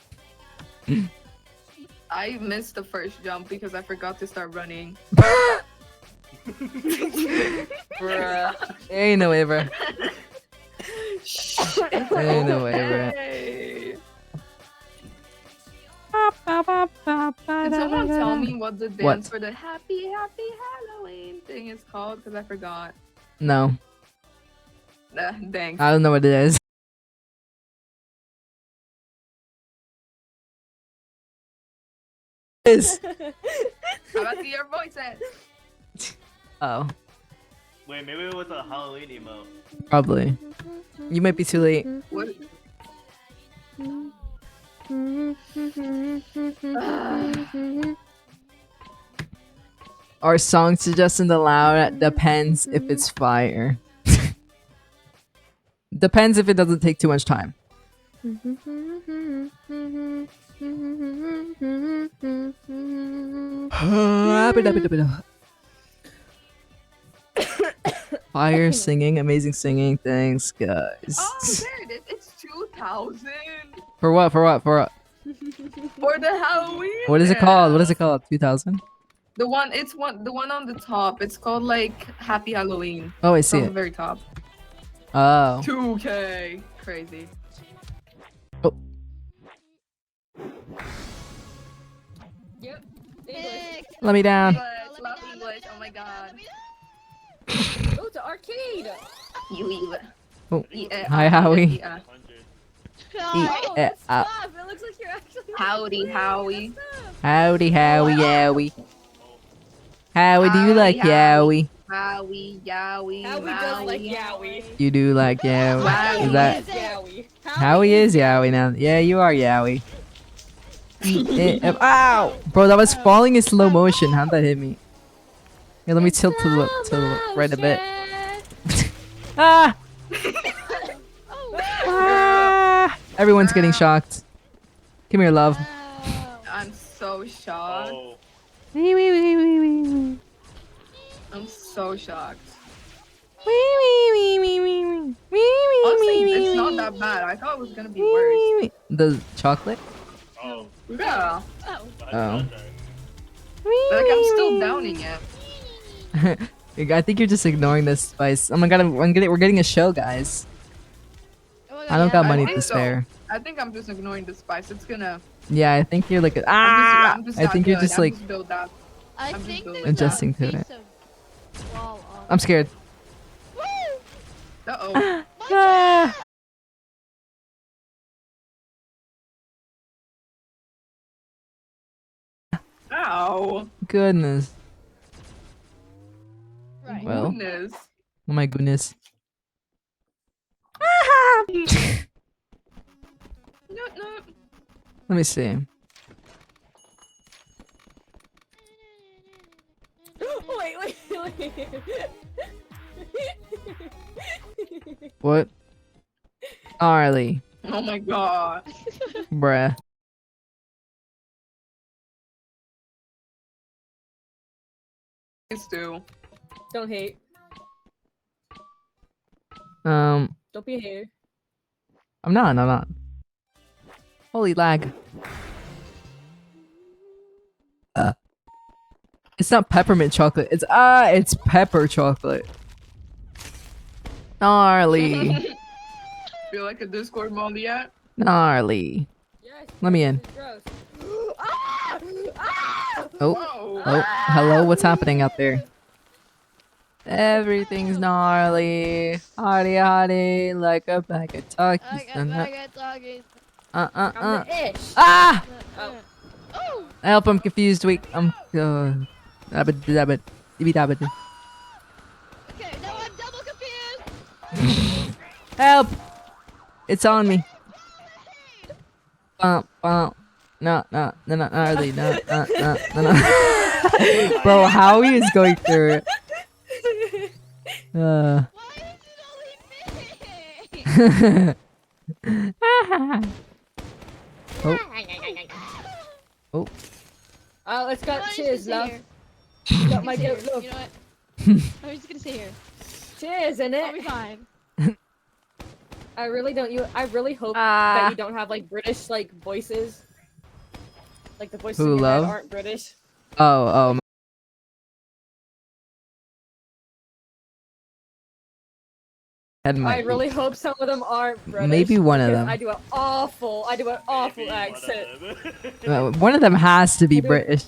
I missed the first jump because I forgot to start running. Bruh. Ain't no way, bro. Ain't no way, bro. Okay. Can someone tell me what the dance for the happy Halloween thing is called? Because I forgot. No, Thanks. I don't know what it is. Is How about to your voices? oh, Wait, maybe it was a Halloween emote. probably. You might be too late. What? Our song suggestion allowed depends if it's fire. Depends if it doesn't take too much time. Fire singing, amazing singing. Thanks, guys. Oh, there it is. It's 2,000 For what? For what? For what? for the Halloween. What is it called? What is it dance. called? 2000? The one. It's one. The one on the top. It's called like Happy Halloween. Oh, I It's see on the it. very top. Oh. 2K. Crazy. Yep. English. Nick, Let me down. English. Love English. Oh my god. Oh, it's an arcade. You evil. Oh. Yeah. Hi, Howie. Yeah. 100. Eat Oh, it that's up. tough. It looks like you're actually. Howdy, Howie. That's tough. Howdy, Howie, Yowie. Howie, do you Howdy, like Howie. Yowie? Howie, Yowie, Howie does like Maui. Yowie. You do like yeah? Wow. Is that Yowie? Howie is Yowie now? Yeah, you are Yowie. Ow, bro, that was falling in slow motion. How'd that hit me? Yeah, let me tilt to the right a bit. Ah! Ah! Everyone's getting shocked. Come here, love. I'm so shocked. Oh, I'm so shocked. Honestly, Honestly, it's not that bad. I thought it was gonna be worse. The chocolate? oh. Yeah, Oh. Oh. but like I'm still downing it. I think you're just ignoring this spice. Oh my god, we're getting a show, guys. Oh my I don't yeah. got I money think to so. spare. I think I'm just ignoring the spice. It's gonna. Yeah, I think you're like I'm just I think not you're good. just I'm like just built up. I I'm just think building there's adjusting to a it. piece of wall on. I'm scared. Woo! Uh oh. Ah! Ow. Goodness. Right. Well. Goodness. Oh my goodness. No, no. Let me see. Wait. What? Gnarly. Oh my god. Bruh. Please do. Don't hate. Don't Don't be a hater. I'm not. Holy lag. It's not peppermint chocolate. It's pepper chocolate. Gnarly. Feel like a Discord mod yet? Gnarly. Yes. Let me in. It's gross. Oh. Whoa. Oh. Hello. What's happening out there? Everything's gnarly. Hardy, like a bag of I Takis. got bag of doggies. I'm the ish. Ah! Oh. Oh! Help! I'm confused. Wait. Dabbit. Okay, now I'm double confused. Help! It's on me. Bump. No, gnarly. No. Bro, Howie is going through it. Why is it only me? Oh. Oh, it's got I'm just cheers, gonna love. sit Got my here. goat love. You know what? I'm just gonna sit here. Cheers, in I'll be it. fine. I really hope Ah. that you don't have like British like voices. Like the voices Who, in your head love? aren't British. Oh. Head I might really hope some of them aren't British. Maybe one of because them. I do an awful maybe accent. One of them has to be I do. British.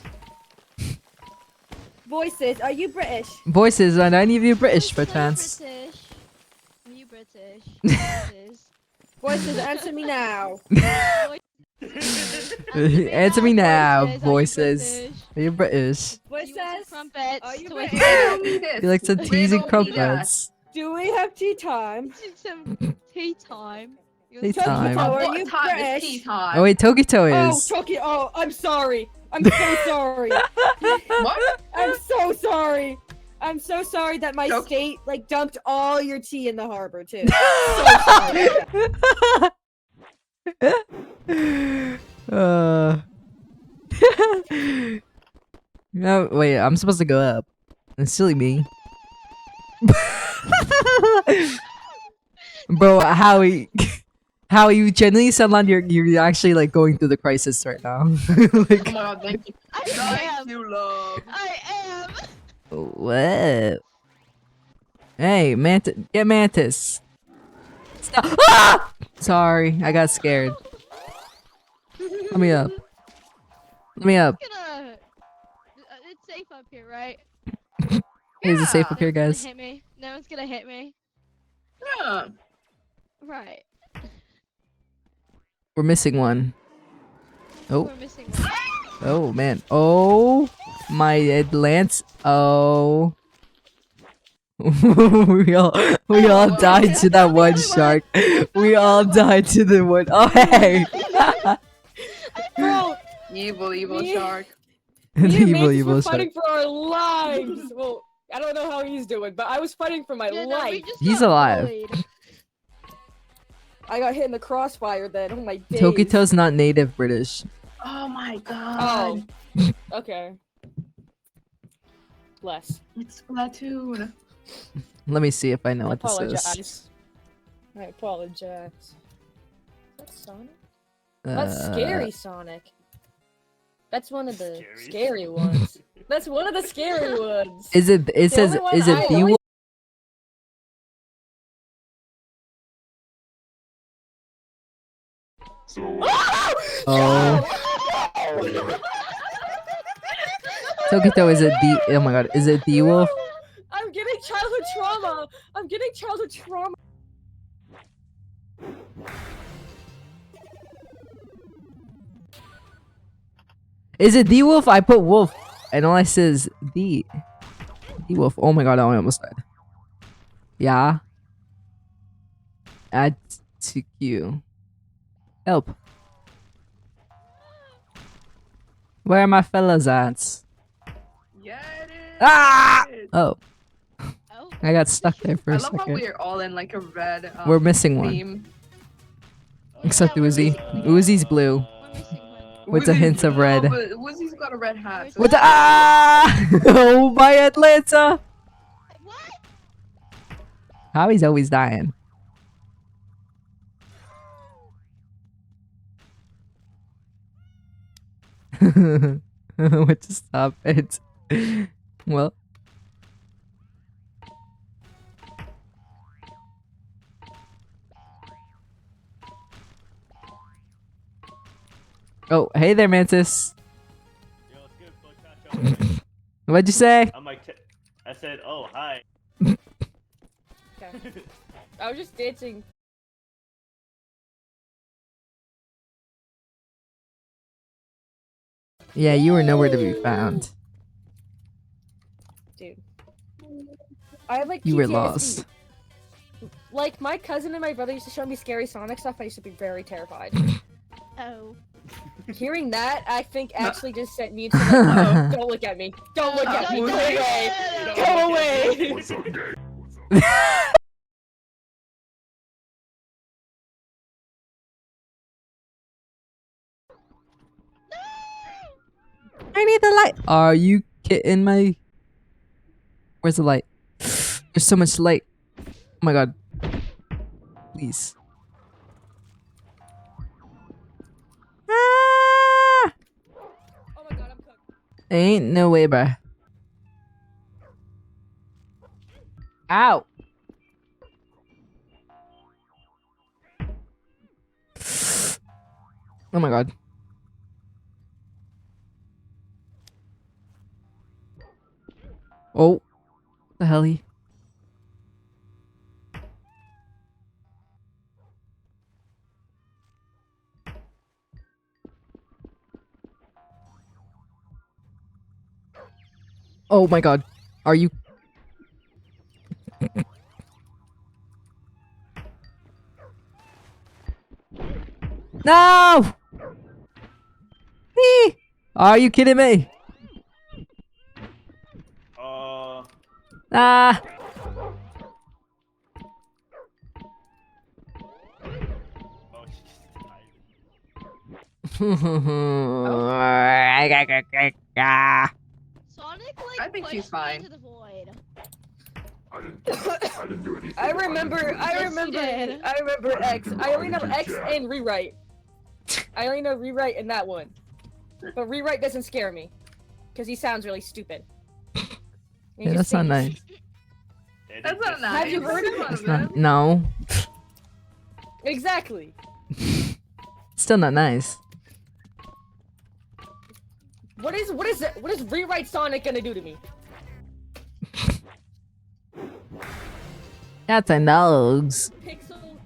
Voices, are you British? Voices, are any of you British, I'm so perchance? British. Are you British? Voices. Voices, answer me now. Answer me now, Voices. voices. Are you British? Are you want Voices, some crumpets? Are you to British? We don't need this. You like to We teasing don't need that. crumpets? do we have tea time? some tea time. You Tea want some- time. Tokyo, are What you time? British? It's tea time. Oh wait, Tokito Oh, is. Tokyo. Oh, I'm sorry. I'm so sorry. What? I'm so sorry. I'm so sorry that my Tok- state like dumped all your tea in the harbor too. So sorry. No, wait, I'm supposed to go up. That's silly me. Bro, Howie, you genuinely sound like you're actually like going through the crisis right now. Oh Like, my god, thank you. I Thank am. you, love. I am. what? Hey, get Mantis. Stop. Ah! Sorry, I got scared. Let me up. Let me up. Gonna. It's safe up here, right? Is it safe Yeah. up here, No one's guys? gonna hit me. No one's gonna hit me. Yeah. Right. We're missing one. Oh, We're missing one. oh man. Oh, my Lance. Oh. we all Oh, died to that one shark. We all died to the one. Oh hey, Bro, Evil Me- shark. the me and evil Mantis were evil shark. fighting for our lives. Well, I don't know how he's doing, but I was fighting for my Yeah, no, we life. just He's got alive. bullied. I got hit in the crossfire then. Oh my days. Tokito's not native British. Oh my god. Oh. Okay. Less. It's Splatoon. Let me see if I know I what this is. apologize. I apologize. Is that Sonic? That's scary Sonic. That's one of the Scary? scary ones. That's one of the scary ones. Is it? It The says. only one Is it I the always- wolf? Oh. Tokito, is it the? Oh my god, is it the wolf? I'm getting childhood trauma. I'm getting childhood trauma. Is it the wolf? I put wolf, and all I see is the wolf. Oh my god, I almost died. Yeah. Add to queue. Help. Where are my fellas at? Yeah, it is. Ah! Oh, Oh. I got stuck there for I a love how second. we're all in like a red We're missing one. theme. Except Yeah, we're Uzi. missing one. Uzi's blue. We're missing one. With the hints of red. No, but Woozy's got a red hat. So What the? Ah! Oh, my Atlanta! What? Howie's always dying. What to stop it? Well. Oh, hey there, Mantis. Yo, it's good, bud. Catch up. What'd you say? I'm like, I said, oh, hi. Okay. I was just dancing. Yeah, you were nowhere to be found. Dude. I have like You were PTSD. lost. Like my cousin and my brother used to show me scary Sonic stuff. I used to be very terrified. Oh. Hearing that, I think actually just sent me to like, don't look at me. Don't look at me. Go away. Go away. I need the light. Are you kidding me? Where's the light? There's so much light. Oh my god. Please. Ah! Oh my god, I'm cooked. Ain't no way, bruh. Ow. Oh my god. Oh. What the hell? Oh my god. Are you? No! Eee! Are you kidding me? Ah! Oh, she's Sonic like I think she's pushed me fine. into the void. I remember did. I remember X. I only know X and rewrite. I only know rewrite in that one. But rewrite doesn't scare me. Because he sounds really stupid. Yeah, that's not nice. That's not nice. Have you heard of it? That's not. No. Exactly. Still not nice. What is rewrite Sonic gonna do to me? That's a nose. Pixel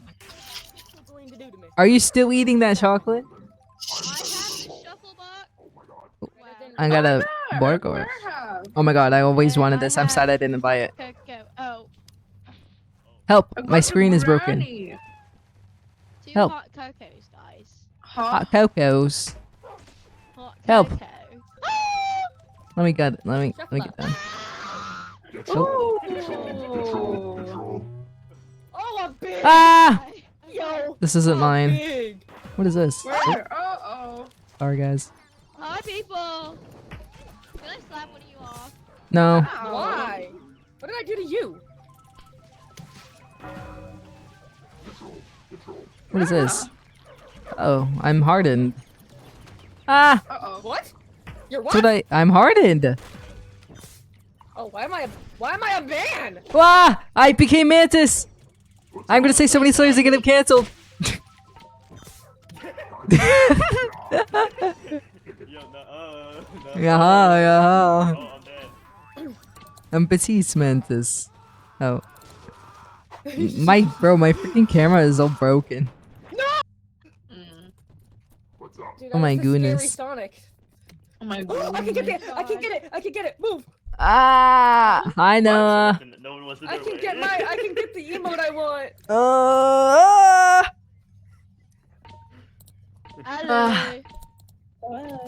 going to do to me. Are you still eating that chocolate? I have the shuffle box. Wow. I got a Yeah, bark I or. have. Oh my god, I always Yeah, wanted I this. I'm sad I didn't buy it. Coco. Oh. Help! I got My the screen is broken. brownie. 2 Help. hot cocos, guys. Hot. Hot cocos. Hot Help. cocoa. Let me get. Let me get down. Oh. Ooh. Oh, I'm big. Ah! Yo. This isn't I'm mine. Big. What is this? Where? Uh-oh. Sorry, guys. Hi, people. Can I slap one of you off? No. Ow. Why? What did I do to you? What is this? Oh, I'm hardened. Ah! Uh-oh. What? You're That's what? what I'm hardened. Oh, why am I a man? Ah! I became Mantis. I'm gonna say so many slurs and get him canceled. Yo, no, no. Yeah, yeah. Oh, I'm dead. I'm Batiste Mantis. Oh. My freaking camera is all broken. Mm. Dude, Oh my that was the goodness. Scary Sonic. Oh my I god. can get it. I can get it. I can get it. Move. Ah! Hi, Noah. No one wants to do I it. can get my. I can get the emote I want. Hello.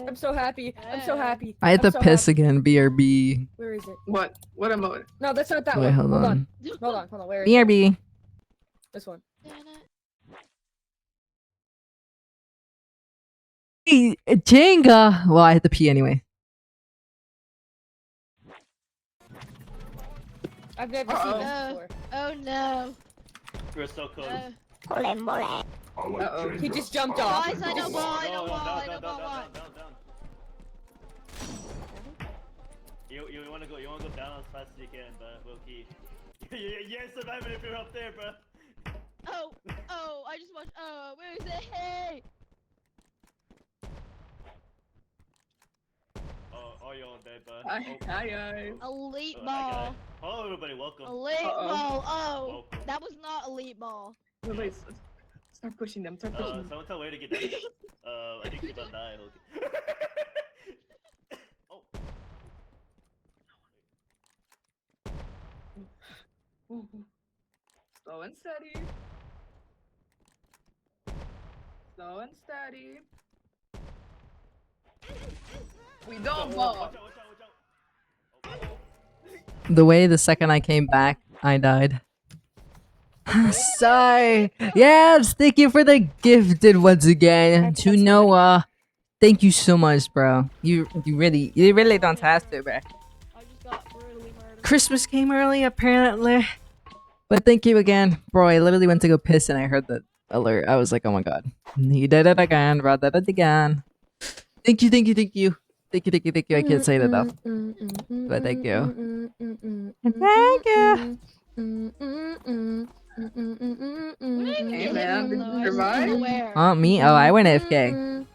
I'm so happy. I'm so happy. I had I'm to so piss happy. again. BRB. Where is it? What? What emote? No, that's not that Wait, one. hold on. Hold on. Where is it? BRB. This one. Hey, Jenga. Well, I had to pee anyway. I've never seen this Uh-oh. before. Oh no. We're so close. Uh-oh. He just jumped off. Guys, I know ball. I know No, ball. I down, know down, ball. down, down, down. You wanna go down as fast as you can, but we'll keep. You're surviving if you're up there, bro. Oh, I just watched. Oh, where is it? Hey. Oh, you're all dead, bud. Hi, hi guys. Elite I got ball. it. Hello, everybody. Welcome. Elite Uh-oh. ball. Oh, Welcome. that was not elite ball. Wait, wait, start pushing them. Start pushing them. Someone tell where to get down. I think you're about to die. Okay. Oh. Ooh. Slow and steady. Slow and steady. We don't ball. Watch out, watch out, watch out. The way the second I came back, I died. Sorry. Yes, thank you for the gifted once again to Noah. Thank you so much, bro. You really don't have to, bro. I just got brutally murdered. Christmas came early, apparently. But thank you again, bro. I literally went to go piss and I heard the alert. I was like, oh my god, he did it again, bro. Did it again. Thank you. I can't say it enough. But thank you. Thank you. Hey man, did you survive? Oh, me? Oh, I went AFK.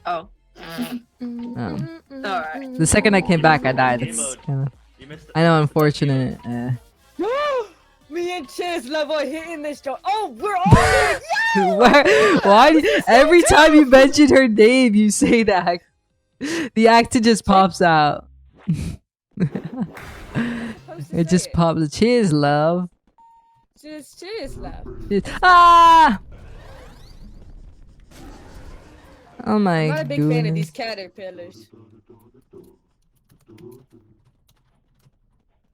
Oh. Oh. Alright. The second I came back, I died. Game It's mode. kinda, You missed I know, unfortunate. Me and Chiz love hitting this joint. Oh, we're all in. Why? Every time you mention her name, you say that. The accent just pops out. It just pops. Cheers, love. Cheers, love. Cheers. Ah! Oh my I'm not a big fan of goodness. these caterpillars.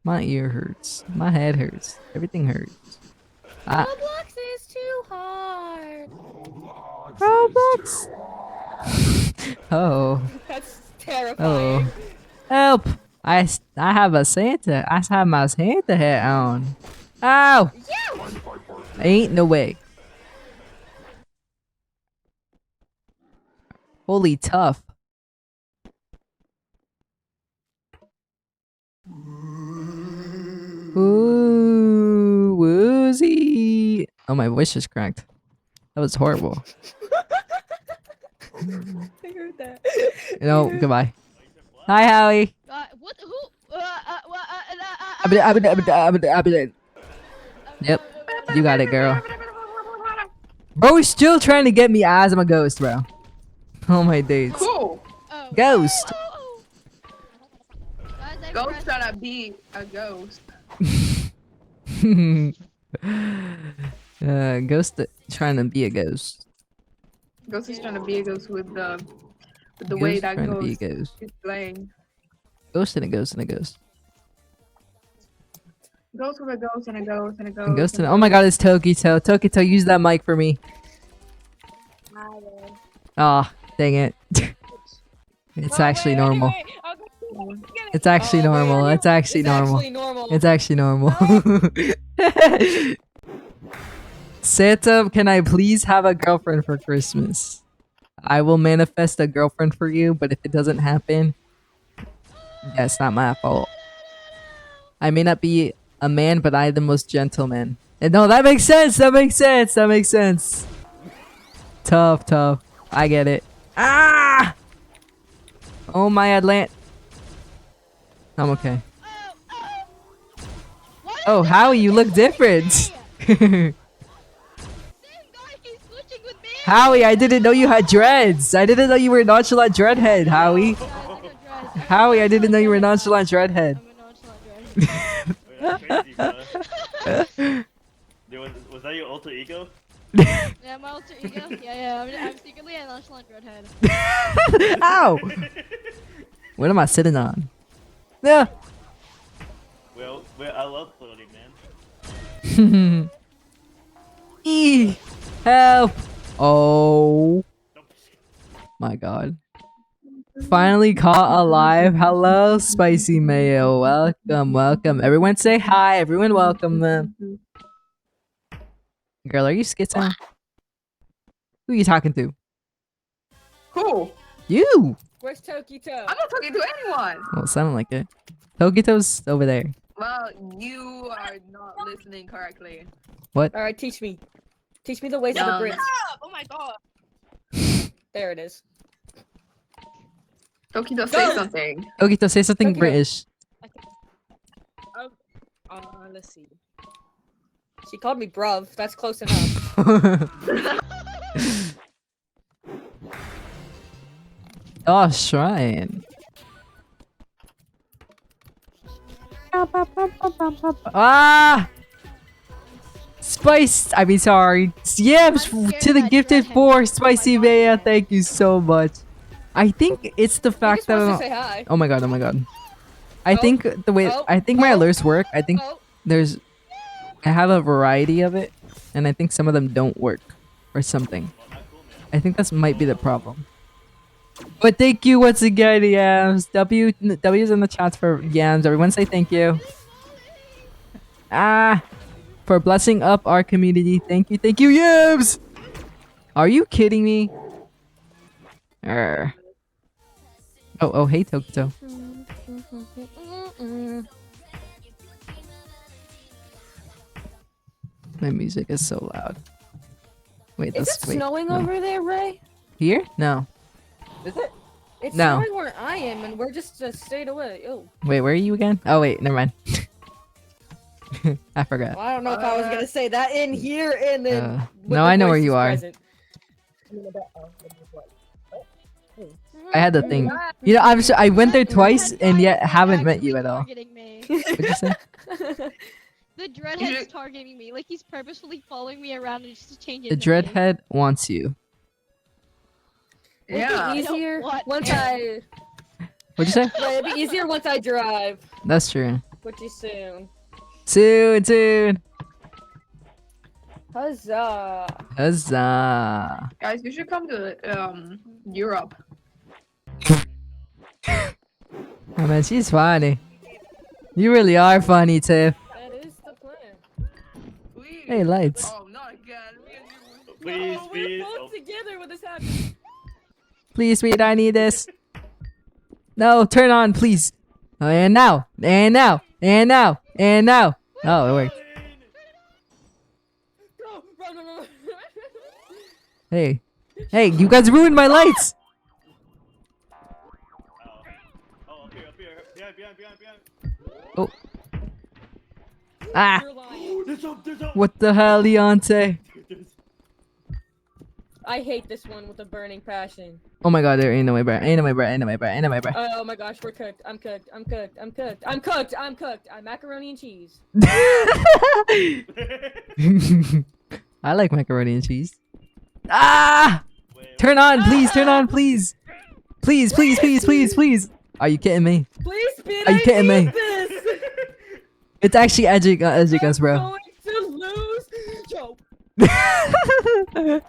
My ear hurts. My head hurts. Everything hurts. Ah. Roblox is too hard. Roblox. Oh. That's terrifying. Oh. Help! I have a Santa. I have my Santa hat on. Ow! Ain't no way. Holy tough. Ooh, woozy. Oh, my voice just cracked. That was horrible. I heard that. You know, goodbye. Hi, Howie. What? Who? Yep, you got it, girl. Bro, he's still trying to get me as I'm a ghost, bro. Oh my days. Cool. Oh. Ghost. Guys, I Ghost pressed- trying to be a ghost. Ghost trying to be a ghost. Ghost is trying to be a ghost with the Ghost way that trying to be a ghost ghost. is playing. Ghost and a ghost and a ghost. Ghost with a ghost and a ghost and a A ghost. ghost and and a oh my ghost. god, it's Tokito. Tokito, use that mic for me. Ah, dang it. It's actually normal. It's actually normal. It's actually normal. It's actually normal. Santa, can I please have a girlfriend for Christmas? I will manifest a girlfriend for you, but if it doesn't happen, that's not my fault. I may not be a man, but I am the most gentleman. And no, that makes sense. That makes sense. That makes sense. Tough, tough. I get it. Ah! Oh my Atlant. I'm okay. Oh, Howie, you look different. Howie, I didn't know you had dreads. I didn't know you were a nonchalant dreadhead, Howie. Howie, I didn't know you were a nonchalant dreadhead. Wait, that's crazy, bro. Dude, was that your alter ego? Yeah, my alter ego. Yeah, I'm secretly a nonchalant redhead. Ow! What am I sitting on? Yeah. Well, I love floating, man. Help! Oh my god. Finally caught alive. Hello, Spicy Mayo. Welcome, welcome. Everyone say hi. Everyone welcome them. Girl, are you schizo? Who are you talking to? Who? You! Where's Tokito? I'm not talking to anyone. Well, it sounded like it. Tokito's over there. Well, you are not listening correctly. Alright, teach me. Teach me the ways of the Brits. Oh my god. There it is. Tokito, say something. Tokito, say something Tokito. British. Let's see. She called me bruv. That's close enough. Oh, shrine. Ah! Spice! I mean, sorry. Yams to the gifted four, Spicy Maya. Thank you so much. I think it's the You're fact that supposed to say hi. oh my god, oh my god. I Oh, think the way oh, I think my oh, alerts work. I think Oh, there's I have a variety of it, and I think some of them don't work or something. I think that might be the problem. But thank you once again, Yams. W's in the chats for Yams. Everyone say thank you. For blessing up our community. Thank you, Yams. Are you kidding me? Arr. Oh, hey, Tokito. My music is so loud. Wait, is that's it snowing no. over there, Ray? Here? No. Is it? It's No. snowing where I am, and we're just stayed away. Oh. Wait, where are you again? Oh, wait, never mind. I forgot. Well, I don't know if I was gonna say that in here and then. with no, the I know where voices you are. present. I had the thing. You know, I went there twice and yet haven't met you at all. Targeting me. What'd you say? The dreadhead's targeting me. Like he's purposefully following me around and just changing. The dreadhead wants you. Would Yeah. it be easier what? once I. What'd you say? Well, it'd be easier once I drive. That's true. Pretty soon. Soon. Huzzah! Huzzah. Guys, you should come to Europe. Oh man, she's funny. You really are funny, Tiff. That is the plan. Please. Hey, lights. Oh, not again. Me and you. Please, No, please. we're both together when this happens. Please, sweet, I need this. No, turn on, please. Oh, and now. Oh, it worked. Go, run. Hey, you guys ruined my lights. Oh, up here. Behind. Oh. Ah, You're lying. There's up. what the hell, Leonte? I hate this one with a burning passion. Oh my god, there ain't no way, bro. Ain't no way, bro. Ain't no way, bro. Ain't no way, bro. Oh my gosh, we're cooked. I'm cooked. I'm cooked. I'm cooked. I'm cooked. I'm cooked. I'm macaroni and cheese. I like macaroni and cheese. Ah! Turn on, please. Turn on, please. Please, please, please, please, please. Are you kidding me? Please, Speed. Are you kidding me? This. It's actually edging us, bro. I'm going to lose. Joe. Get out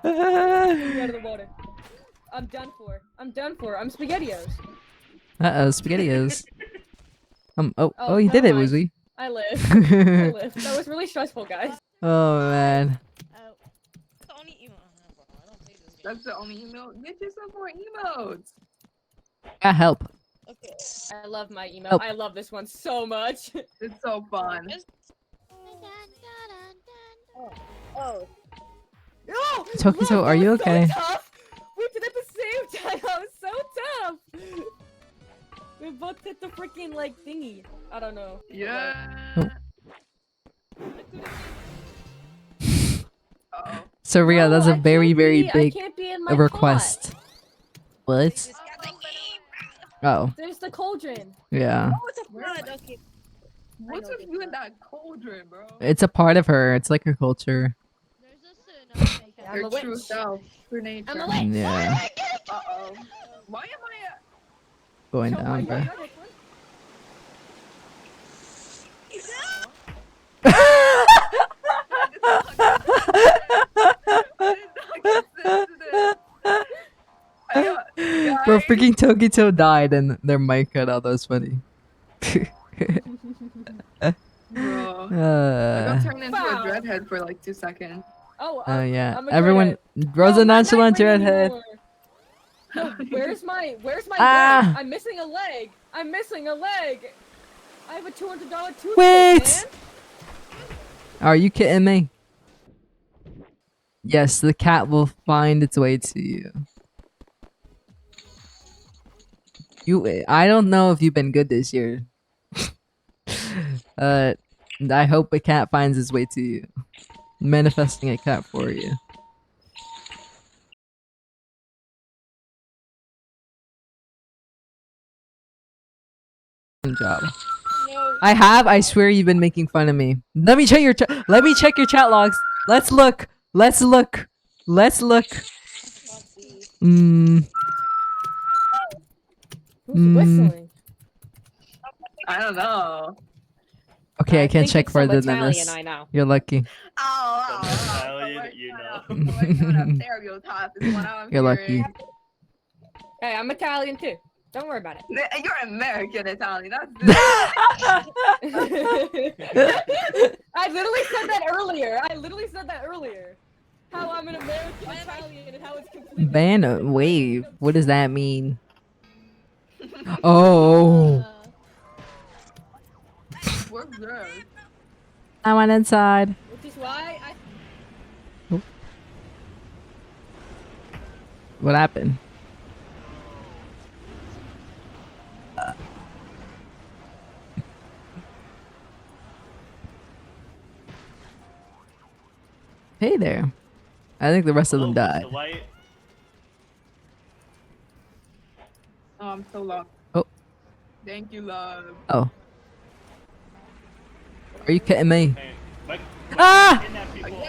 of the water. I'm done for. I'm done for. I'm SpaghettiOs. Uh-oh, SpaghettiOs. Oh, you never did it, mind. Woozy. I lived. I lived. That was really stressful, guys. Oh, man. The only email. Bro, I don't play this game. That's the only emote. Get you some more emotes. Help. Okay. I love my email. Oh. I love this one so much. It's so fun. Oh. Oh, Tokito, look, are you that was okay? So tough. We did it at the same time. That was so tough. We both hit the freaking like thingy. I don't know. Yeah. Oh. Uh-oh. So, Ria, that's No, a I very, can't very be- I big can't be in my request. pot. What? Oh, There's the cauldron. yeah. Oh, it's a flood. Okay. What's with you in that cauldron, bro? It's a part of her. It's like her culture. There's a certain I'm Her a witch. true self. Her nature. I'm a witch. Yeah. Uh-oh. Why am Going Show my down, bro. God, Bro, freaking Tokito died and their mic cut out. That was funny. Bro. I got turned into a Wow. dreadhead for like 2 seconds. Oh, Yeah. I'm a Everyone, Rosa No, my nonchalant night ring redhead. anymore. No, where's my Ah. leg? I'm missing a leg. I'm missing a leg. I have a $200 toothpick, Wait. man. Are you kidding me? Yes, the cat will find its way to you. I don't know if you've been good this year. I hope a cat finds its way to you. Manifesting a cat for you. Good job. No. I swear you've been making fun of me. Let me check your chat logs. Let's look. Let's look. Who's whistling? I don't know. Okay, I can't think check it's some further than Italian, this. I know. You're lucky. Oh, Italian, you know. Stereotype is what I'm You're lucky. hearing. Hey, I'm Italian too. Don't worry about it. You're American Italian. That's I literally said that earlier. How I'm an American Italian and how it's completely. Ban wave. What does that mean? Oh. What's this? I went inside. Which is why I. What happened? Hey there. I think the rest of them Oh, died. the white. Oh, I'm so lost. Oh. Thank you, love. Oh. Are you kidding me? Hey, Mike, Ah! kidnap people.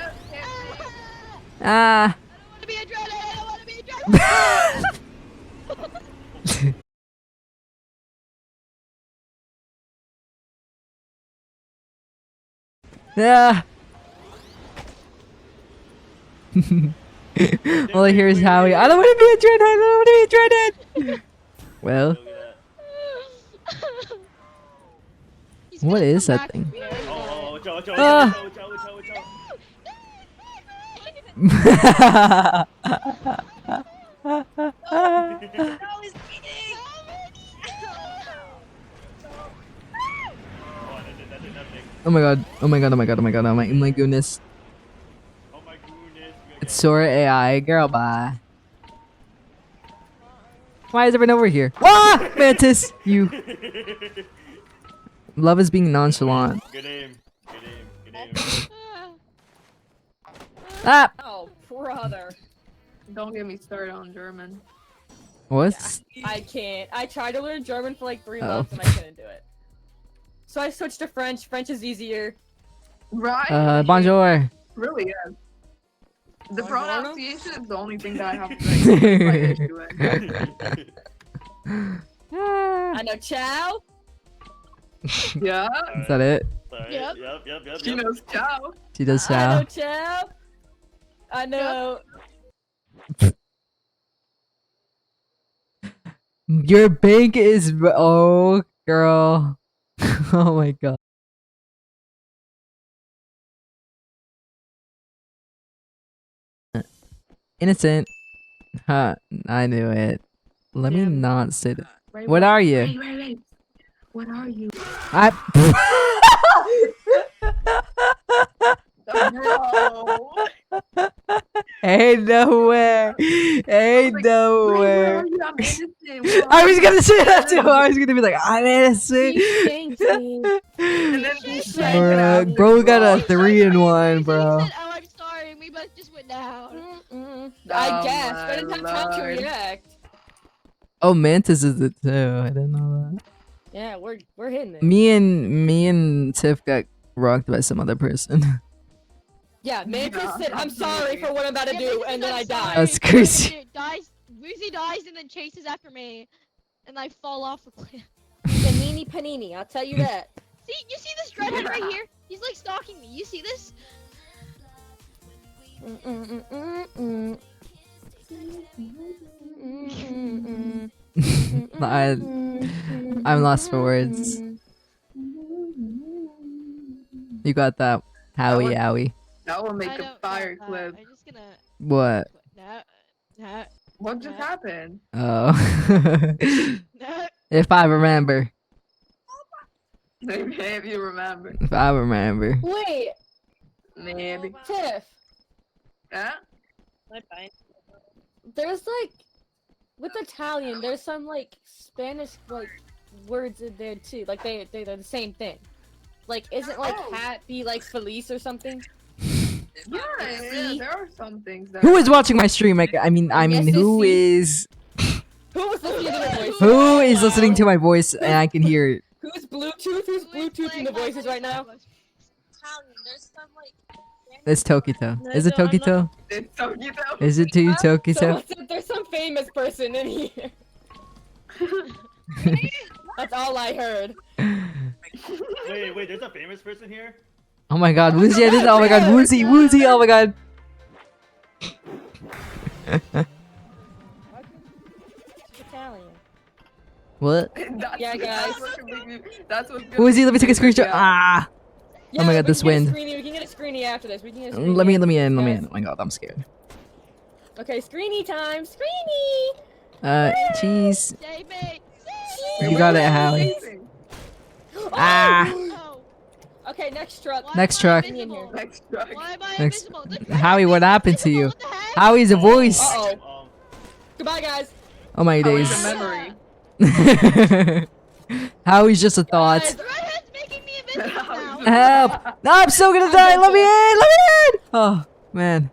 Ah! I don't want to be a dreadhead. Yeah. All I hear is Howie. I don't want to be a dreadhead. I don't want to be a dreadhead. Well, Look at that. He's what gonna is come that back thing? for me. Oh, Joe. Ah. No, he's eating. That did nothing. Oh my god. Oh my god. Oh my god. Oh my god. Oh my goodness. Oh my goodness. It's Sora AI. Girl, bye. Why is everyone over here? Ah! Mantis! You. Love is being nonchalant. Good aim. Ah! Oh, brother. Don't get me started on German. What's I can't. I tried to learn German for like 3 Oh. months and I couldn't do it. So I switched to French. French is easier. Right? bonjour? Really is. The Buongiorno? pronunciation is the only thing that I have like, issue with. I know ciao. Yeah. Is that it? Sorry. Yep. Yep. She knows ciao. She does I know chow. ciao. I know. Your bank is oh girl. Oh my god. Innocent. Huh, I knew it. Let me Damn. not say that. Wait, What are you? Wait. What are you? I Bro. Ain't no way. Ain't like, no Wait, where way. are you? I'm innocent. Where I are was you? gonna say that too. I was gonna be like, I'm innocent. She shanked me. And then he Shit. shanked it after, Bro got a bro. 3-in-1, He bro. said, "Oh, I'm sorry," and we both just went down. I Oh guess. my I didn't have time to lord. react. Oh, Mantis is it too. I didn't know that. Yeah, we're hitting it. Me and Tiff got rocked by some other person. Yeah, Mantis Nah, said, "I'm sorry for what I'm about to Yeah, do," this and is then I I'm died. sorry, That's and crazy. then it dies. Woozy dies and then chases after me, and I fall off the cliff. He's a meanie panini. I'll tell you that. See, you see this dreadhead right here? He's like stalking me. You see this? I'm lost for words. You got that, Howie would- Owie. That will make I a don't fire got that. clip. I'm just gonna. What? No. What just happened? Oh. No. If I remember. Maybe if you remember. If I remember. Wait, Maybe. Tiff. Yeah? There's like, with Italian, there's some like Spanish like words in there too. Like they're the same thing. Like, isn't like Oh. happy like Felice or something? Yeah, there are some things that. Who is watching my stream? I mean, Yes, who Sissy. is Who was listening to the voice? who is listening to my voice and I can hear it? Who's Bluetooth? Who's Bluetoothing the voices right now? It's Tokito. Is it Tokito? It's so you know. Is it to you, So Tokito? there's some famous person in here. That's all I heard. Wait, there's a famous person here? Oh my god, Woozy, I did oh my god, Woozy, oh my god. Italian. What? That's, Yeah, guys. That's what's good. Woozy, let me take a screenshot. Yeah. Ah! Yeah, my god, we this can get a wind. Screeny, we can get a screeny after this. We can get a screeny Let me after in. this, Oh my god, I'm scared. guys. Okay, screeny time. Screeny. Cheese. David. You got it, Howie. Ah! Oh. Okay, next truck. Why Next am I truck. invisible? Next truck. Why am I Next- invisible? The Howie, what happened to you? What the heck? Howie's a voice. Uh-oh. Goodbye, guys. Oh my How is days. the memory? Howie's just a thought. Guys, The redhead's making me invisible now. Help! No, I'm still gonna die. Let me in. Oh man.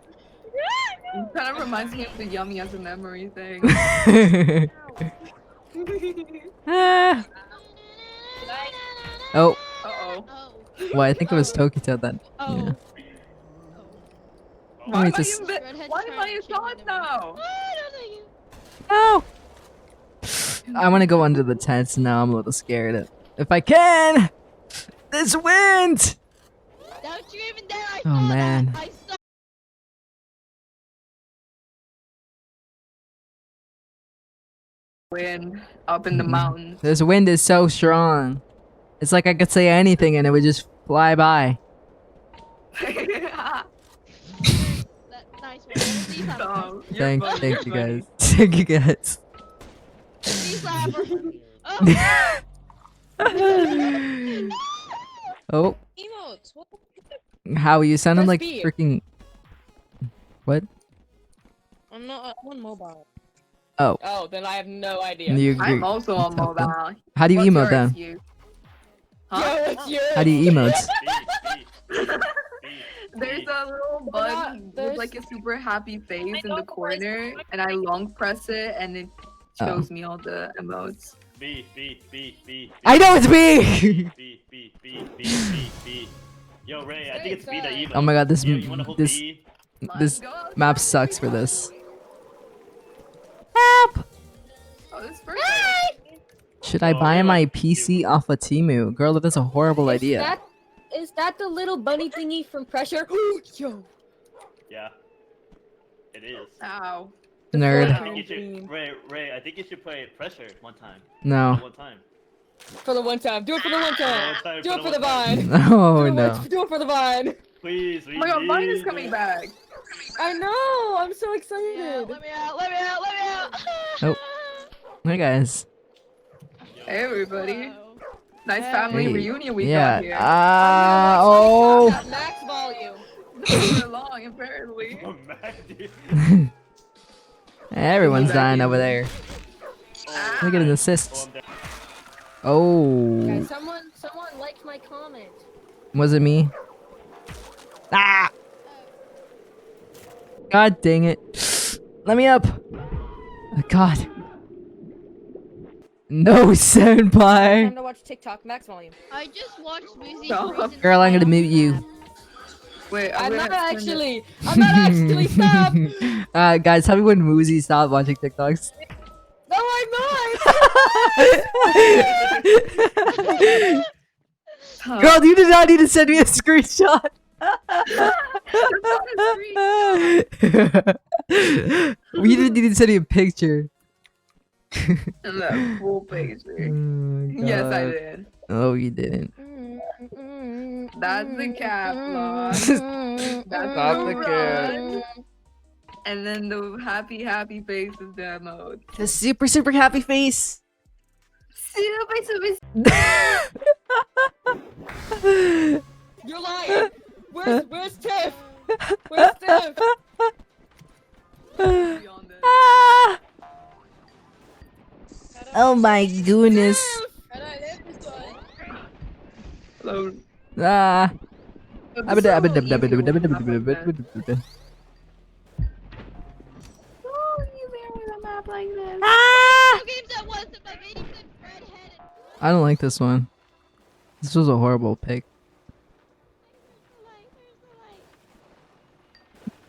It kind of reminds me of the yummy as a memory thing. Ah. Oh, Uh-oh. Oh. well, I think it was Tokito then. Oh. Yeah. Why me am I just- in Redhead's Why am I trying a to kill me thought now. now? I don't know you. No. I want to go under the tents now. I'm a little scared. If I can, this wind. Don't you even dare! I Oh, saw man. That. I saw. Wind up in the mountains. This wind is so strong. It's like I could say anything and it would just fly by. That nice one. These have So, you're Thank funny, you you're guys. Thank you guys. These have Oh. Oh, Emotes. What? Howie, you sounded Press like B. freaking. What? I'm not on mobile. Oh, then I have no idea. I'm also on Tough one. mobile. How do you What's emote your then? excuse? Huh? Yo, it's yours. How do you emote? There's a little not- button there's- with like a super happy face in the corner, and I long press it, and shows me all the emotes. B. I know it's me. B. Yo, Ray, I think it's B that emo. Oh my god, this Yo, you wanna hold this B? this map sucks for this. Oh, this first Should I Oh, buy you're my like- PC off of Temu? Girl, that is a horrible idea. Is that the little bunny thingy from Pressure? Yo. Yeah. It is. Ow. I Nerd. think you should, Ray, I think you should play Pressure one time. No. One time. For the one time. Do it for the one time. time, Do for it the for the one time. vine. Oh no. Do it for the vine. Please, Oh my god, mine is coming back. I know. I'm so excited. Yeah, let me out, let me out, let me out. Oh. Hey guys. Hey everybody. Hello. Nice family Hey. reunion we Yeah. got here. Oh. At max volume. So long, apparently. Oh, man, dude. Everyone's dying over there. Look at an Oh, assist. I'm dead. Oh. Guys, someone liked my comment. Was it me? Ah! God dang it. Let me up. God. No, senpai. Time to watch TikTok max volume. I just watched Boozy Stop. freeze in Girl, I'm gonna the mute you. Wait, I'm gonna not turn actually. I'm not actually. Stop. Guys, tell me when Woozy stopped watching TikToks. No, I'm not. Girl, you did not need to send me a screenshot. We didn't need to send you a picture. the full picture. Oh, Yes, I God. did. Oh, you didn't. That's the cap lock. That's Not the the run. And then the happy face is the emote. The super, super happy face. You're lying. Where's Tiff? Where's Tiff? Beyond it. Ah! Oh my goodness. Hello. Ah. But this is a little easier with stuff like that. Oh, you there with a map like this? Ah! Two games at once and my baby's redheaded. I don't like this one. This was a horrible pick.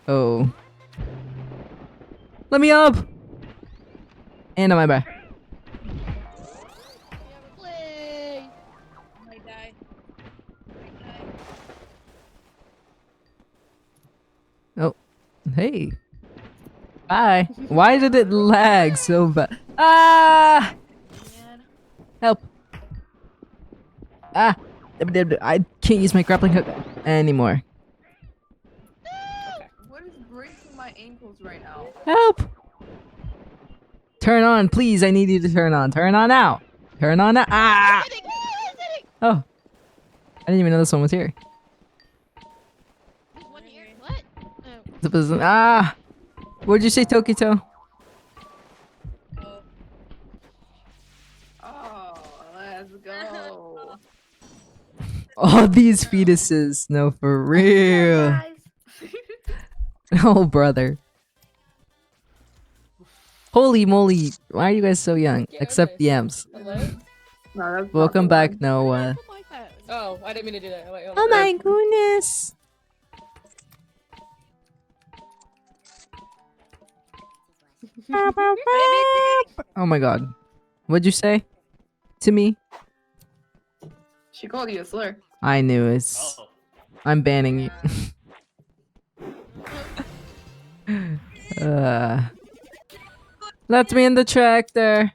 Oh. Let me up! And am I back? Play. I might die. Oh. Hey. Bye. Why did it lag so bad? Ah! Help. Ah! I can't use my grappling hook anymore. What is breaking my ankles right now? Help! Turn on, please. I need you to turn on. Turn on now. Turn on now. Ah! Oh. I didn't even know this one was here. There's one here. What? Oh. Ah! What'd you say, Tokito? Oh, let's go. All these fetuses. No, for real. Oh, brother. Holy moly. Why are you guys so young? Yeah, Except okay. the M's. Hello? No, that's not Welcome the back, one. Noah. Put my phone. Oh, I didn't mean to do that. Wait, hold Oh on. my goodness. Oh my god. What'd you say to me? She called you a slur. I knew it. Oh. I'm banning you. Let me in the tractor.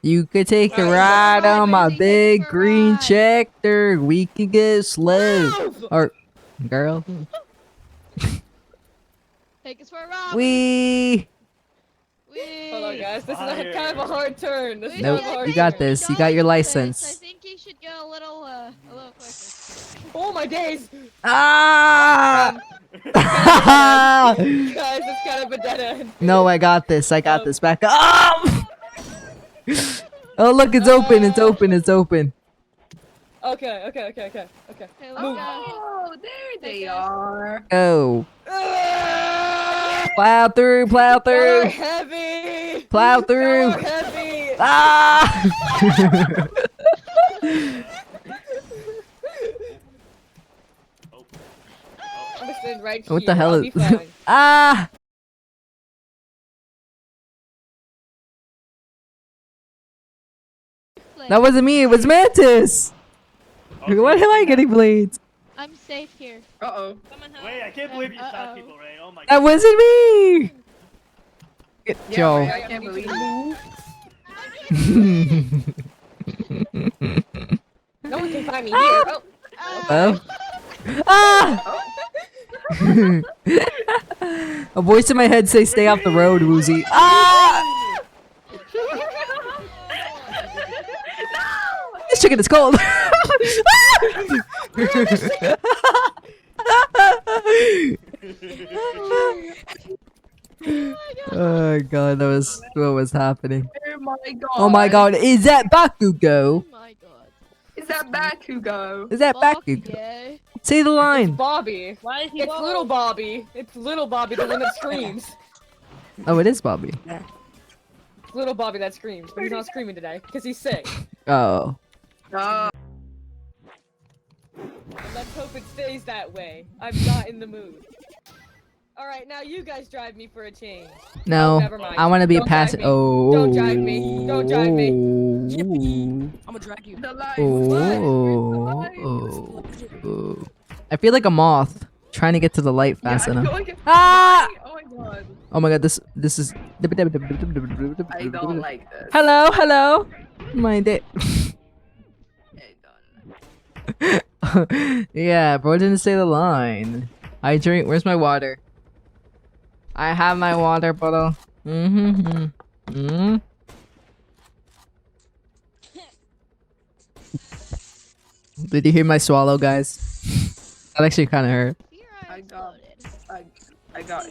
You could take a ride on my big green tractor. We could go slow. Move! Or, girl. Take us for a ride. We. Hold on, guys. This is Fire. kind of a hard turn. This is Nope, kind of a hard you got turn. this. You got your license. I think you should go a little quicker. Oh my days! Ah! Guys, it's kind of a dead end. No, I got this. I got this. Back up. Oh, look, it's open. It's open. It's open. Okay. Okay, let's Move. go. Oh, there they are. Go. Ah! Plow through, plow Power through, heavy! plow through. Power heavy! Ah! I'm gonna stand right What here. the hell I'll is? be fine. Ah! That wasn't me. It was Mantis. Why am I getting blades? I'm safe here. Uh-oh. Come and help. Wait, I can't believe you shot Uh-oh. people, Ray. Oh my That god. wasn't me. Yeah, Joe. Ray, I can't believe it. No one can find me here. Oh. Oh. Ah! A voice in my head says, "Stay off the road, Woozy." Ah! This chicken is cold. Oh god, that was what was happening. Oh my god. Oh my god, is that Bakugo? Oh my god. Is that Bakugo? Is that Fuck Bakugo? yeah. Say the line. Bobby. Why is he It's little Bobby. It's little Bobby, the one that screams. Oh, it is Bobby. It's little Bobby that screams, but he's not screaming today because he's sick. Oh. Oh. Let's hope it stays that way. I'm not in the mood. Alright, now you guys drive me for a change. No, Oh, never mind. I want to be a Don't drive passenger. me. Oh. Don't drive me. Don't drive me. I'm gonna drag you. The lights. Oh. Oh. I feel like a moth trying to get to the light fast Yeah, I enough. feel like it's Ah! Oh my god. Oh my god, this is. I don't like this. Hello, hello. My day. I don't like Yeah, bro didn't say the line. I drink. Where's my water? I have my water bottle. Mm-hmm. Mm-hmm. Did you hear my swallow, guys? That actually kind of hurt. Here I I got- exploded. I got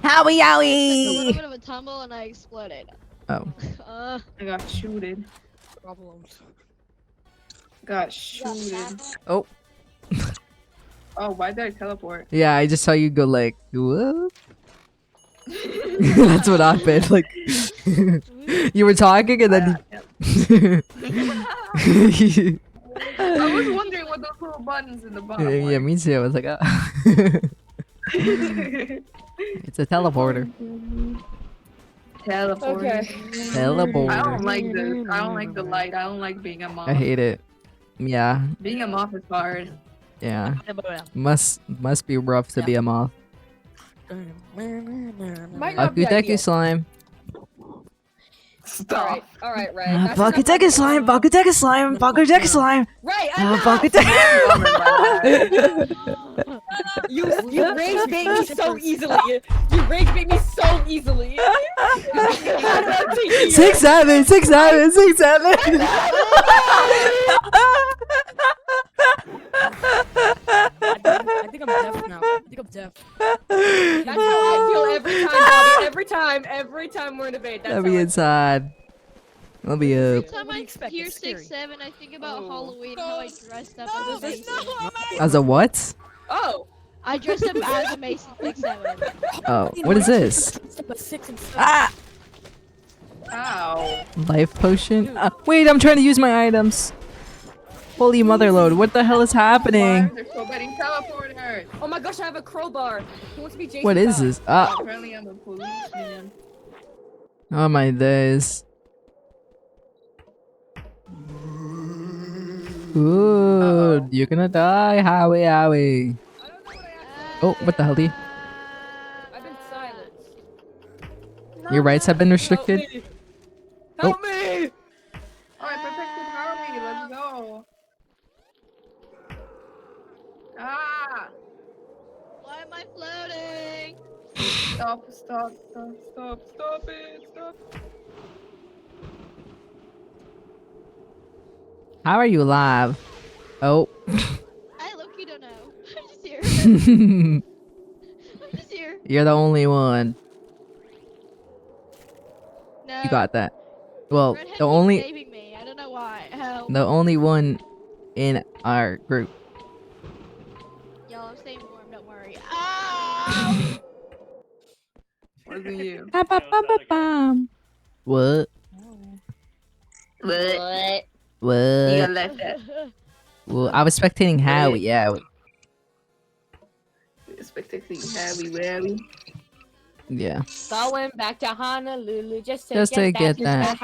Howie, Took a little howie. bit of a tumble and I exploded. Oh. I got shooted. Problems. Got shooted. Oh. Oh, why did I teleport? Yeah, I just saw you go like, whoop. That's what happened. Like, you were talking and then. I was wondering what those little buttons in the bottom Yeah, were. me too. I was like, ah. It's a teleporter. Teleport. Okay. Teleporter. I don't like this. I don't like the light. I don't like being a moth. I hate it. Yeah, Being a moth is hard. yeah. Must be rough to be a moth. Might not be Bakuteki ideal. slime. Stop. Alright, right. That's enough Bakuteki slime. Bakuteki slime. Bakuteki slime. Right, enough! Bakuteki. You rage bait me so easily. You rage bait me so easily. 6 7 6 7 6 7. I think I'm deaf now. I think I'm deaf. That's how I feel every time, Bobby. Every time we're in debate. That's That'll how be I inside. I'll be Every up. time What do you I expect? hear It's scary. 6-7, I think about Oh. Halloween, how I dressed up as a Mason. As a what? Oh, I dressed up as a Mason 6-7. Oh, what is this? But 6 and 7. Ah! Ow. Life potion? Wait, I'm trying to use my items. Holy motherload, what the hell is Why happening? are there so many teleporters? oh my gosh, I have a crowbar. Who wants to be Jason? What is Bourne? this? Ah! Apparently I'm a policeman. Oh my days. Ooh, you're gonna die, Howie, Howie. I don't know what I Oh, what the hell, D? I've been silenced. Your rights have been restricted? Help me! Help me! Alright, protected Harvey, let's go. Ah! Why am I floating? Stop it, stop. How are you alive? Oh. I low-key don't know. I'm just here. I'm just here. You're the only one. No. You got that. Well, Redhead the keeps only saving me. I don't know why. Help. one in our group. Y'all, I'm staying warm. Don't worry. Ow! Wasn't you. Ba-ba-ba-ba-bum. What? What? What? You got left at. Well, I was spectating Howie. Yeah. Spectacularly Howie Wowie. Yeah. Going back to Honolulu just to Just to get to that.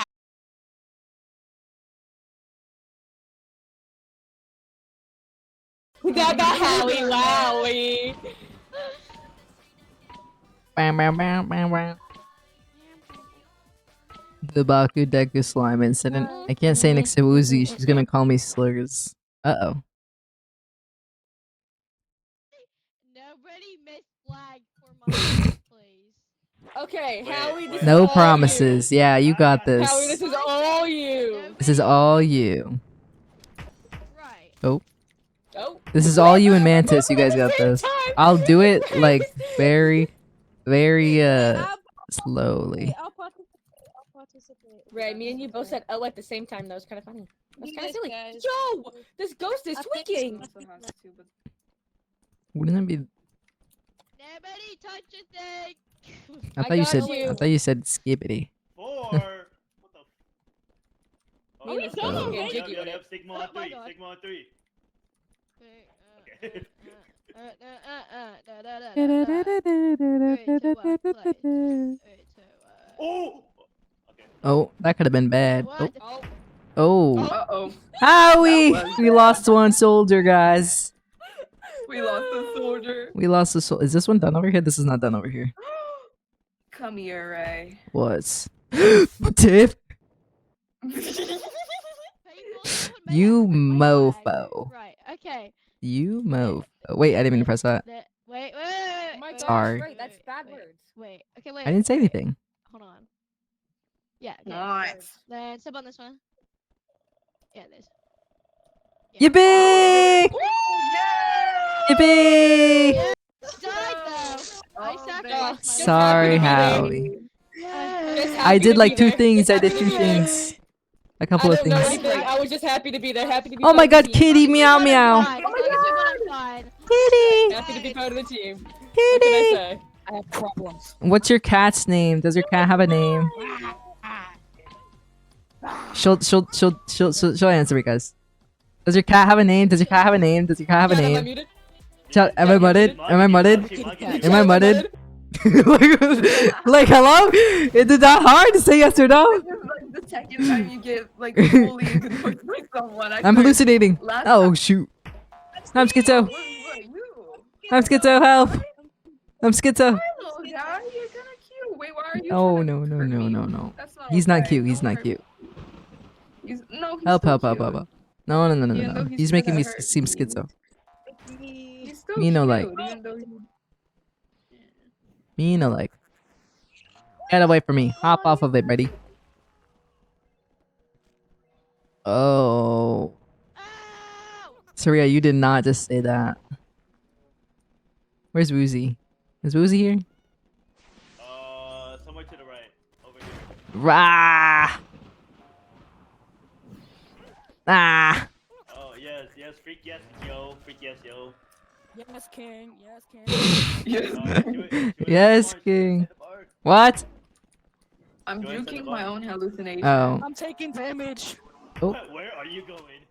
the Howie Wowie. Bam, bam, bam, bam, bam. The Baku Deku slime incident. I can't say next to Woozy. She's gonna call me slurs. Uh-oh. Nobody miss flag for my please. Okay, Wait, Howie, this is No all promises. Yeah, you got you. Howie, this this. is all you. This is all you. Right. Oh. This is all you and Mantis. You guys got this. I'll do it like very, very slowly. I'll participate. Right, me and you both said "oh" at the same time. That was kind of funny. That's kind of silly. guys. Yo, this ghost is tweaking. Wouldn't that be? Nobody touch a thing. I I thought you got said. you. I thought you said skibbity. 4. What the? You yep, don't yep, get yep, jiggy yep, with yep, it. Sigma Oh on my 3. God. Sigma on 3. Okay. Oh. Okay. Oh, that could have been bad. What? Oh. Oh. Uh-oh. Howie! That was We bad. lost one soldier, guys. We lost a soldier. We lost a soldier. Is this one done over here? This is not done over here. Come here, Ray. Was. Tiff, you mofo. Right. Okay. You mofo. Wait, I didn't mean to press that. Wait. Oh my gosh, Sorry. Right, that's bad wait, words. Wait. Okay. Wait. I didn't say anything. Hold on. Yeah. Okay. Nice. Then step on this one. Yeah. This. Yippee! Yippee! Yeah. Died though. I Oh, sacrificed myself. Sorry, Howie. Just I happy did to like be two there. things. I Happy did to two be there. things. A couple I of don't know things. anything. I was just happy to be there. Happy to be. Oh my part of god, the team. kitty, meow meow. Fine. As long as you want, I'm fine. Kitty, Happy to be part of the team. What can I kitty. say? I have problems. What's your cat's name? Does your cat have a name? She'll answer me, guys. Does your cat have a name? Does your cat have a name? Does your cat have a John, am I name? muted? Am I mudded? Am I mudded? Monkey. Am I mudded? Like, hello? Is it that hard to say yes or no? This is like the second time you get like fully ignored by someone. I'm hallucinating. Last Oh time- shoot. I'm schizo. What you? I'm schizo. Help. I'm schizo. Hello, guy. You're kind of cute. Wait, why are you? Oh trying to no no hurt no me? no no. That's not He's not okay. cute. He's Don't not hurt cute. me. He's no. He's Help still help help cute. help help. No no no no Even no. though He's gonna making me hurt seem me. schizo. He's still Me no cute, like. even though he- Me no like. Get away from me. Hop off of it, buddy. Oh. Ow! Saria, you did not just say that. Where's Woozy? Is Woozy here? Somewhere to the right. Over here. Rah! Ah! Oh, yes. Freak yes, yo. Freak yes, yo. Yes, King. Yes, King. Yes. Do it Yes, at the bar, King. at the bar. What? I'm Go inside the juking bar. my own hallucination. Oh. I'm taking damage. Where are you going?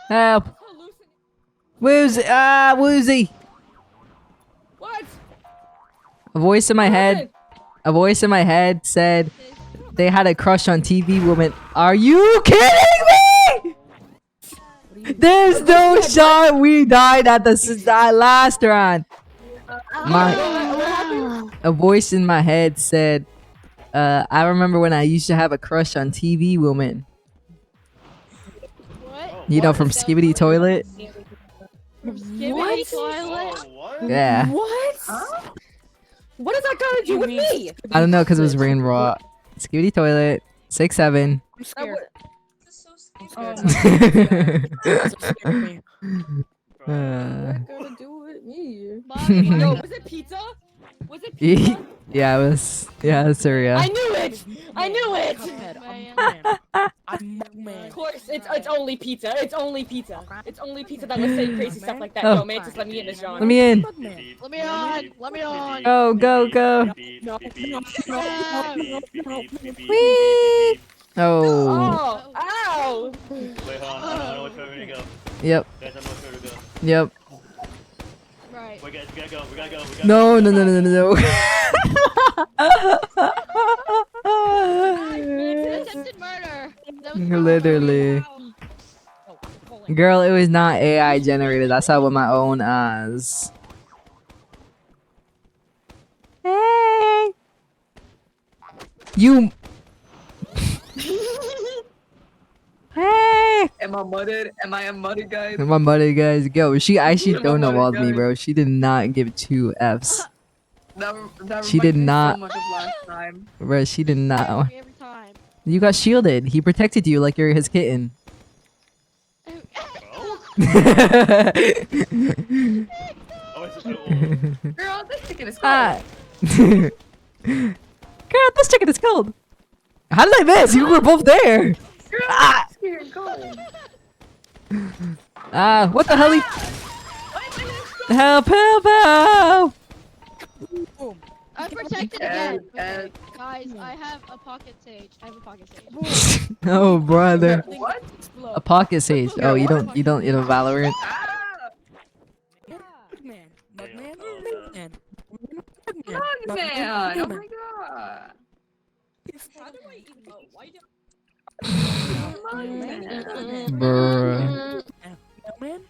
Help! Hallucin- Woozy! Ah! Woozy! What? A voice in my head. A voice in my head said they had a crush on TV woman. Are you kidding me? There's no shot we died at the last round. A voice in my head said, I remember when I used to have a crush on TV woman. What? You know, from Skibbity Toilet? From Skibbity Toilet? Oh, what? Yeah. What? What does that got to do with me? I don't know, because it was Rain Raw. Skibbity Toilet, 6'7". I'm scared. Oh I'm my scared. So scared me. What got to do with me? Mommy, Yo, was it pizza? Was it pizza? Yeah, it was. Yeah, Saria. I knew it! I knew it! Cuphead, Man. I'm man. I'm Of man. course. It's only pizza. It's only pizza. It's only pizza that would say crazy stuff like that. Oh. Yo, Mantis, let me in this genre. Let me in. Mugman. Let me on. Let me on. Go, go, go. Whee! Oh. Oh, ow! Wait, hold on. I don't know which way we're gonna go. Yep. Guys, I don't know which way to go. Yep. Right. Wait, guys, we gotta go. We gotta go. We gotta No, go. no, no, no, no, no. Attempted murder. That was Literally. Girl, it was not AI generated. I saw it with my own eyes. Hey. You. Hey. Am I mudded? Am I a mudded, guys? My buddy, guys, go. She actually My don't know buddy, walled me, guys. bro. She did not give 2 Fs. That She did reminds me not. so much of last time. Bro, she did not. every time. You got shielded. He protected you like you're his kitten. Oh, it's a Girl, this chicken is cold. Ah. Girl, this chicken is cold. How did I miss? You were both there. Girl, Ah. this chicken is cold. Ah, what the hell? Help, help, help. I'm protected And- again. and- Guys, I have a pocket sage. I have a pocket sage. Oh, brother. What? A pocket sage. Oh, you don't Valorant? Ah! Mugman. Mugman. Mugman. Man, oh my god. How do I emote? Why do Bruh. Mailman. Mugman.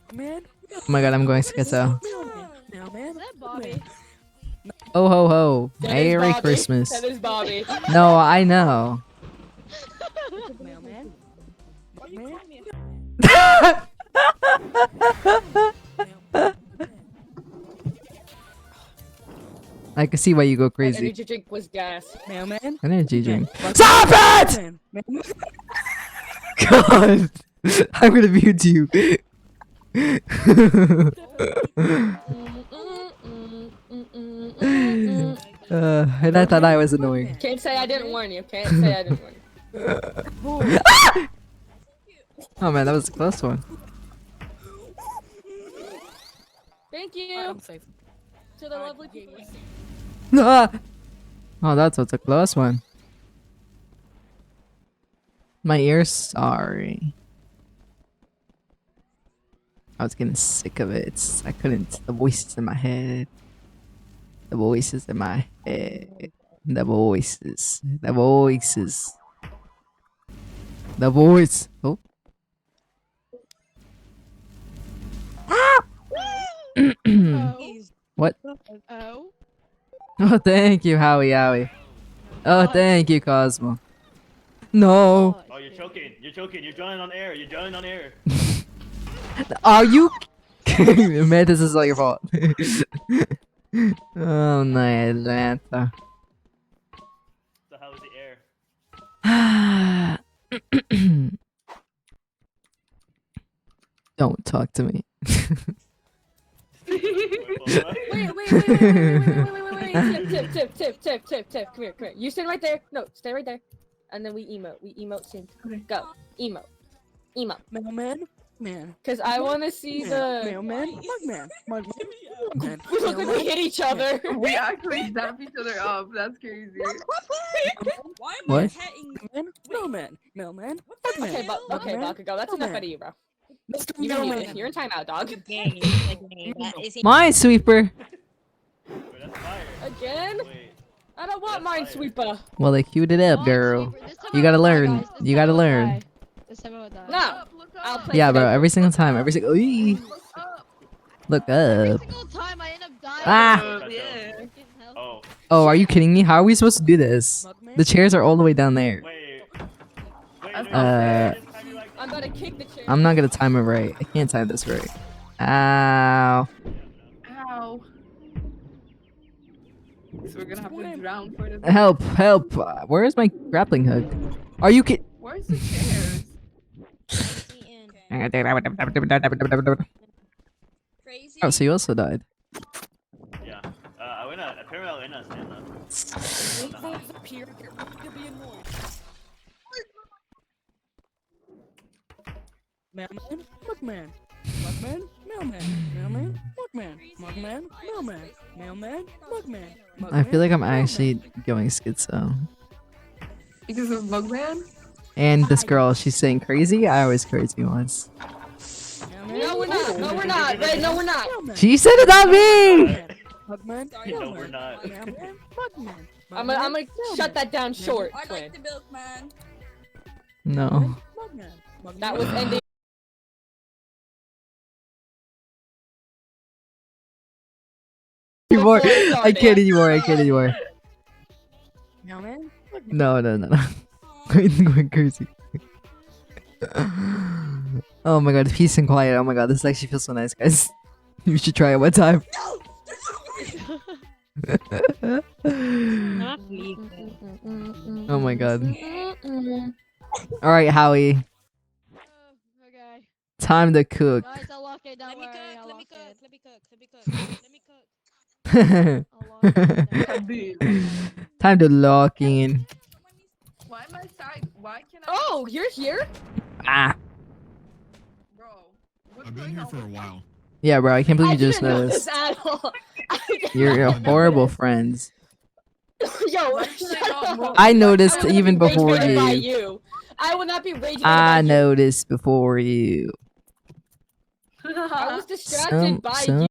Mugman. Oh my god, I'm going schizo. Mailman. Is that Bobby? Oh ho ho. That is Merry Bobby. Christmas. That is Bobby. No, I know. Mailman. Mugman. I can see why you go That crazy. energy drink was gas. Mailman. Energy drink. Mugman. Stop it! Mailman. God, I'm gonna mute you. And I thought I was annoying. Can't say I didn't warn you. Can't say I didn't warn you. Oh man, that was a close one. Thank you I'm safe. to the lovely people. Ah! Oh, that's what's a close one. My ears, sorry. I was getting sick of it. I couldn't. The voices in my head. The voices in my head. The voices. The voices. The voice. Oh. Oh. What? Oh. Oh, thank you, Howie Howie. Oh, thank you, Cosmo. No. Oh, you're choking. You're choking. You're drowning on air. You're drowning on air. Are you? Man, this is all your fault. Oh no, Atlanta. So how was the air? Don't talk to me. Tip. Come here. You stand right there. No, stay right there. And then we emote. We emote soon. Go. Emote. Mailman. Man. Because I want to see the. Mailman. Mugman. Mugman. Mugman. We look like we hit each other. We actually zap each other up. That's crazy. Why am What? I hitting? Mailman. Mailman. Okay, Mailman. Bakugo, that's enough out of you, bro. Mr. You can mute me. Mailman. You're in timeout, dog. Minesweeper. Wait, that's fire. Again? Wait. I don't want That's fire. Minesweeper. Well, they queued it up, girl. This time You I gotta won't die, learn. guys. This You time gotta I won't learn. die. This time I won't die. No. I'll play Yeah, bro. Skype. Every single time. Every single. Eee. Look Every up. single time I end up dying. Ah. Yeah. Freaking hell. Oh, Oh, are you kidding me? How are we supposed to do this? The chairs are all the way down there. wait. Wait, That's no, not fair. just time you like I'm about to kick the chair. I'm not gonna time it right. I can't time this right. Ow. Ow. So we're gonna have to drown for this. Help! Help! Where is my grappling hook? Are you kidding? Where's the chairs? Crazy. Oh, so you also died. Yeah. I went out. Apparently, I went out. Here, you're going to be annoyed. Mailman, Mugman. Mugman, Mailman. Mailman, Mugman. Mugman, Mailman. Mailman, Mugman. I feel like I'm actually going schizo. Because of Mugman? And this girl, she's saying crazy. I was crazy once. No, we're not. No, we're not. Right? No, we're not. She said it, not me. Mugman, No, we're not. Mailman, Mugman. I'm gonna shut that down short. I Quinn. like the milkman. No. Mugman. Mugman. That was ending. Anymore. Before it I can't started. anymore. I can't anymore. Mailman, Mugman. No, no, no, no. I'm going crazy. Oh my god, peace and quiet. Oh my god, this actually feels so nice, guys. You should try it one time. Oh my god. Alright, Howie. Okay. Time to cook. Guys, I'll lock it. Don't Let me worry. cook. I'll Let me lock cook. it. Let me cook. Let me cook. Let me cook. I'll lock it. Time to lock in. Why am I side? Why can I? Oh, you're here? Ah. Bro, what's I've been going here on for a with you? while. Yeah, bro, I can't believe I you just didn't know noticed. this at all. You're horrible friends. Yo, Let's shut say up. no, I noticed I will even not be before rage-baited by you. you. I will not be raging I by you. noticed before you. I was distracted by you.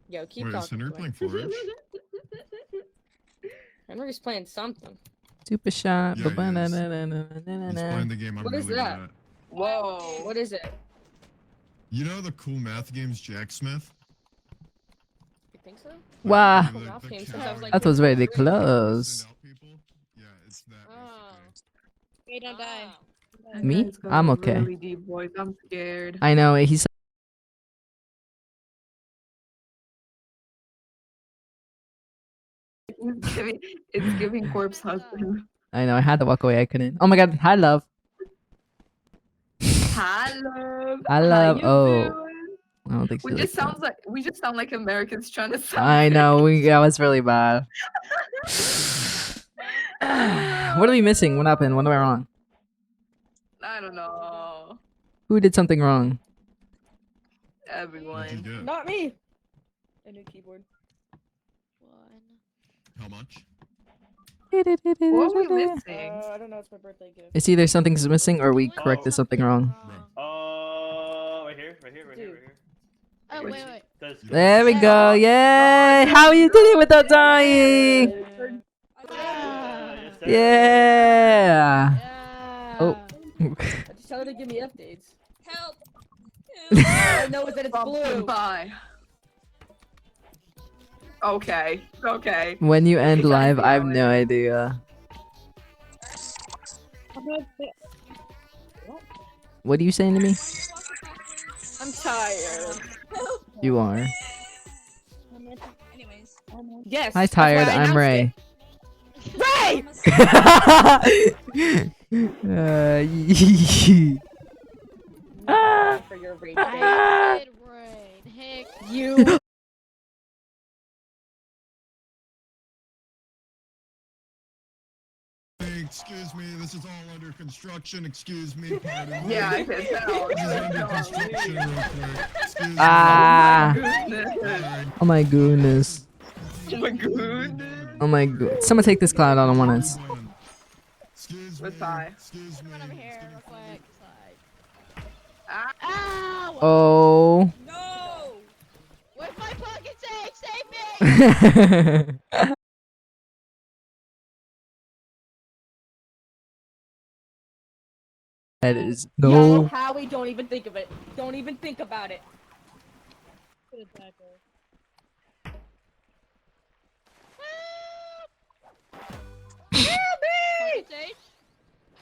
Yo, keep Wait, is talking. Henry Quinn. playing Flourish? Henry's playing something. Super shot. Yeah, he is. He's Ba-ba-na-na-na-na-na-na. playing the game I'm What is really that? good at. Whoa. What is it? You know the cool math games Jack Smith? You think so? Wow. Cool math game since I was, like, That was very 3. close. Send out people? Yeah, it's that basically. Wait, don't die. That Me? guy's got I'm a okay. Really deep voice. I'm scared. I know, he's It's giving corpse husband. I know, I had to walk away, I couldn't. Oh my god, hi love. Hi, love. I How love you oh. doing? I don't think she We just likes that. sound like Americans trying to sound. I know, that was really bad. What are we missing? What happened? What am I wrong? I don't know. Who did something wrong? What'd you Everyone. get? Not me. A new keyboard. How much? What are we missing? I don't know. It's my birthday gift. It's either something's missing or we corrected something wrong. Right here, right here, right here, right here. Oh, wait, wait. That's good. There we go. Yay! How you did it without dying? Yes, sir. Yeah. Yeah. I just tell her to give me updates. Help. All I know is that it's blue. Goodbye. Okay. Okay. When you end live, I have no idea. What are you saying to me? I'm tired. You are. Anyways. Yes. Hi, that's why tired. I I'm announced Ray. it. Ah. For your rage I bait. did rain. Heck. You. Hey, excuse me, this is all under construction. Excuse me, pardon me. Yeah, I can tell. This is under construction real quick. Excuse me. Ah. Goodness. Oh my goodness. Oh my goodness. Oh my god. Someone take this cloud out on one end. Excuse me. With Ty. Excuse me. Run over here real quick. Ah. Ow! Oh. No. Where's my pocket safe? Save me! That is Yo, no. Howie, don't even think of it. Don't even think about it. Pocket safe?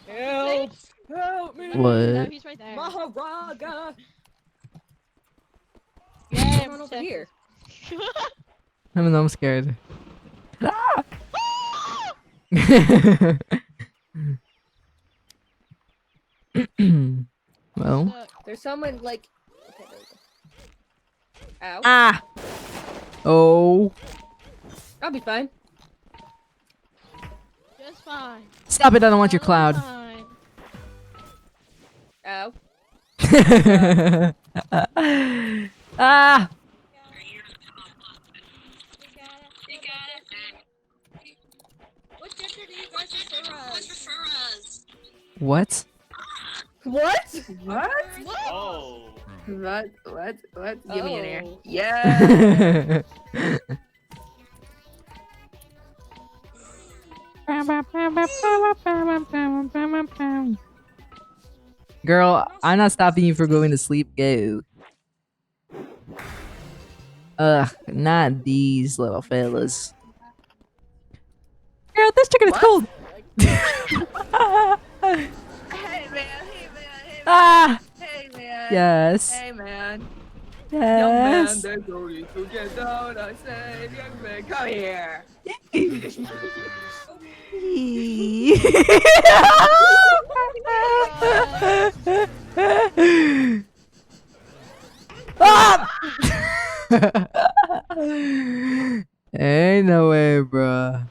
Help! Help me! No, What? he's right there. Maharaga! Yeah, What's going on over here? I don't know, I'm scared. Well. Look, There's someone like. Okay, there we go. Ow. Ah. Oh. I'll be fine. just fine. Stop it! I don't want your cloud. Fine. Ow. Ah! What gender do you guys prefer us? What? What? What? Oh. What? Give me in here. Oh. Yeah. Girl, I'm not stopping you from going to sleep. Go. Ugh, not these little fellas. Girl, this chicken is What? cold. Hey man. Ah! Hey man. Yes. Hey man. Young man, Yes. there's no need to get down. I said, young man, come here. Ah! Ain't no way, bruh.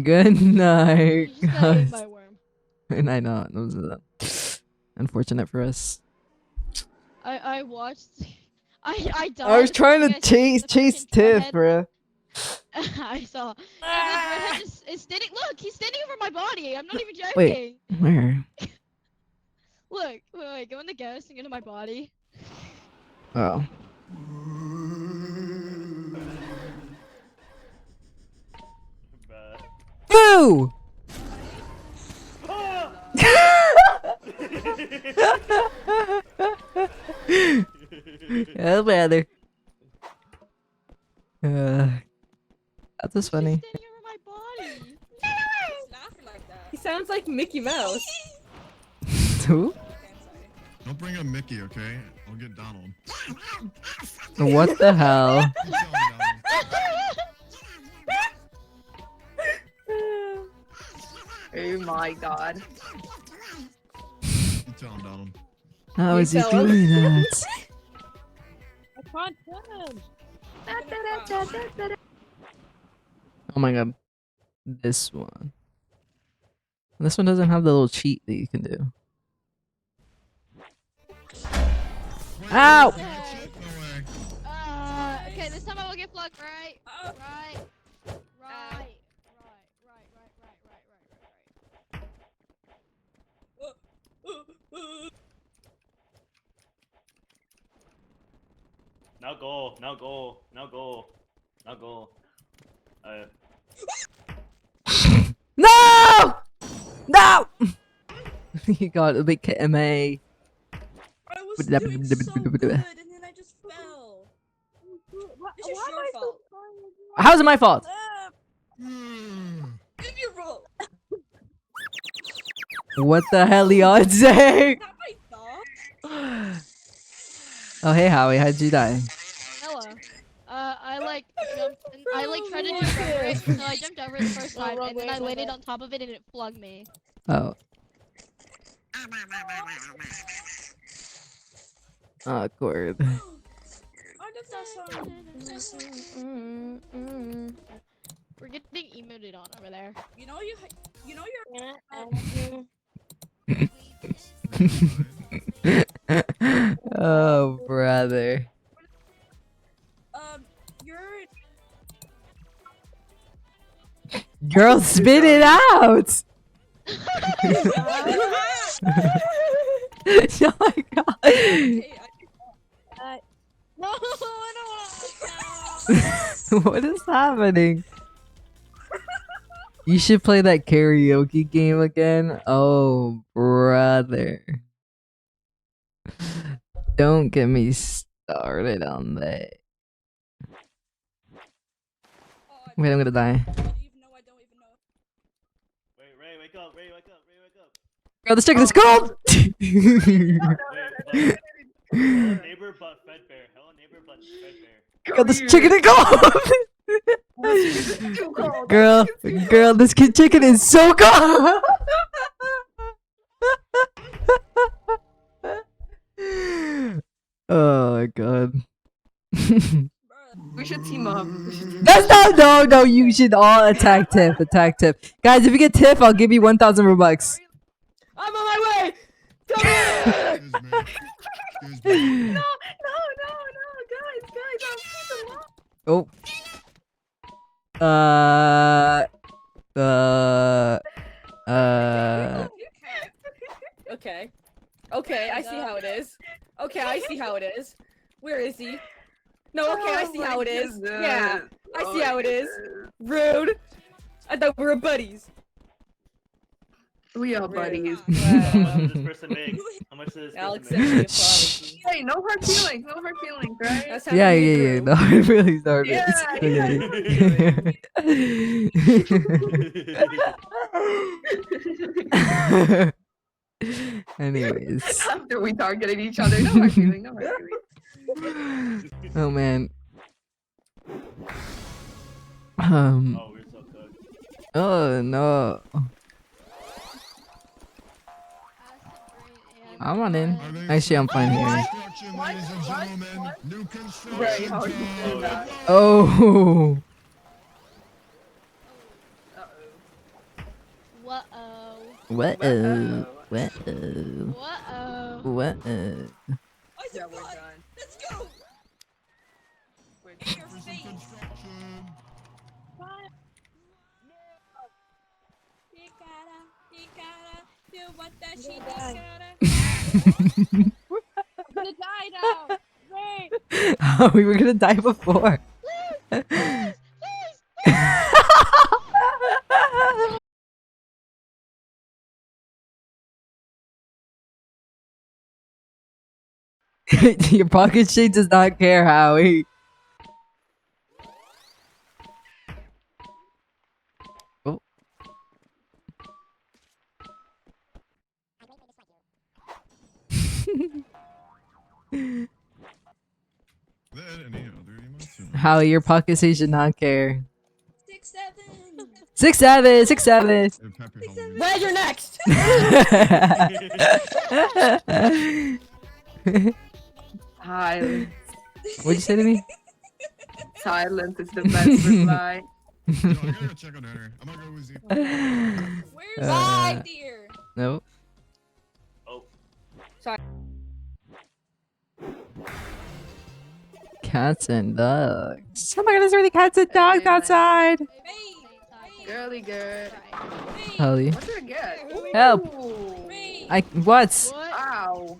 Good night. You just got eaten by a worm. And I know. It was unfortunate for us. I watched. I died. I was trying to You guys see chase the freaking Tiff, redhead? bruh. I saw. And this redhead is standing. Look, he's standing over my body. I'm not even joking. Wait, where? Look, wait, go in the ghost and go to my body. Oh. Bruh. Boo! Oh, brother. That was funny. He's standing over my body. Laughing like that. He sounds like Mickey Mouse. Who? Don't bring up Mickey, okay? I'll get Donald. What the hell? You tell him, Donald. Oh my god. You tell him, Donald. How You is he tell him. doing that? I can't turn. Oh my god. This one. This one doesn't have the little cheat that you can do. Wait, Ow! wait, shit? No way. Okay, this time I will get plugged, right? Right. Now go. Now go. Now go. Now go. No! No! You got a big KMA. I was doing so good and then I just fell. It's just your fault. How's it my fault? It's your fault. What the hell, Beyonce? Not my fault. Oh, hey, Howie. How'd you die? Hello. I like jumped. And I like tried to jump over it, so I jumped over it the first time, and then I landed on top of it, and it plugged me. Oh. Awkward. I just saw some. We're getting emoted on over there. You know Oh, brother. you're. Girl, spit it out! Oh my god. Okay, no, I don't want What is happening? You should play that karaoke game again. Oh, brother. Don't get me started on that. Wait, I'm gonna die. I don't even know. Wait, Ray, wake up. Ray, wake up. Ray, wake up. Girl, this chicken is cold! Wait, hello, neighbor but Fedbear. Hello, neighbor but Fedbear. Girl, this chicken is cold! Girl, this chicken is so cold! Oh my god. We should team up. That's not no. You should all attack Tiff. Attack Tiff, guys. If you get Tiff, I'll give you 1,000 Robux. I'm on my way. Come here. Excuse me. No, guys, I'll see them all. Oh. Okay. Okay, I see how it is. Okay, I see how it is. Where is he? No, okay, I see how it is. Yeah, I see how it is. Rude. I thought we were buddies. We are buddies. How much does this person make? How much does this Alex person sent me make? a apology. Hey, no hard feelings, right? That's how Yeah. we grew. No, it really started. Yeah. Anyways. After we targeted each other, no hard feelings. Oh man. Oh, we're so cooked. Oh no. I'm on in. Actually, I'm fine here. Construction, ladies and gentlemen. New construction How you do that? Oh. Whoa. What? What? Whoa. What? I Yeah, said, we're "God, done. let's go. In your face. construction. He gotta do what that she gotta. I'm gonna die now. Wait. Oh, we were gonna die before. Please. Your pocket shade does not care, Howie. Oh. Howie, your pocket shade should not care. 6, 7. 6'7", 6'7". Well, you're next. Silence. What'd you say to me? Silence is the best reply. Yo, I gotta check on her. I'm gonna go with you. Where's my deer? No. Oh. Sorry. Cats and dogs. Oh my god, there's really cats and dogs outside. Girly girl. Helly. What did I get? Help. Ooh. I what? Ow.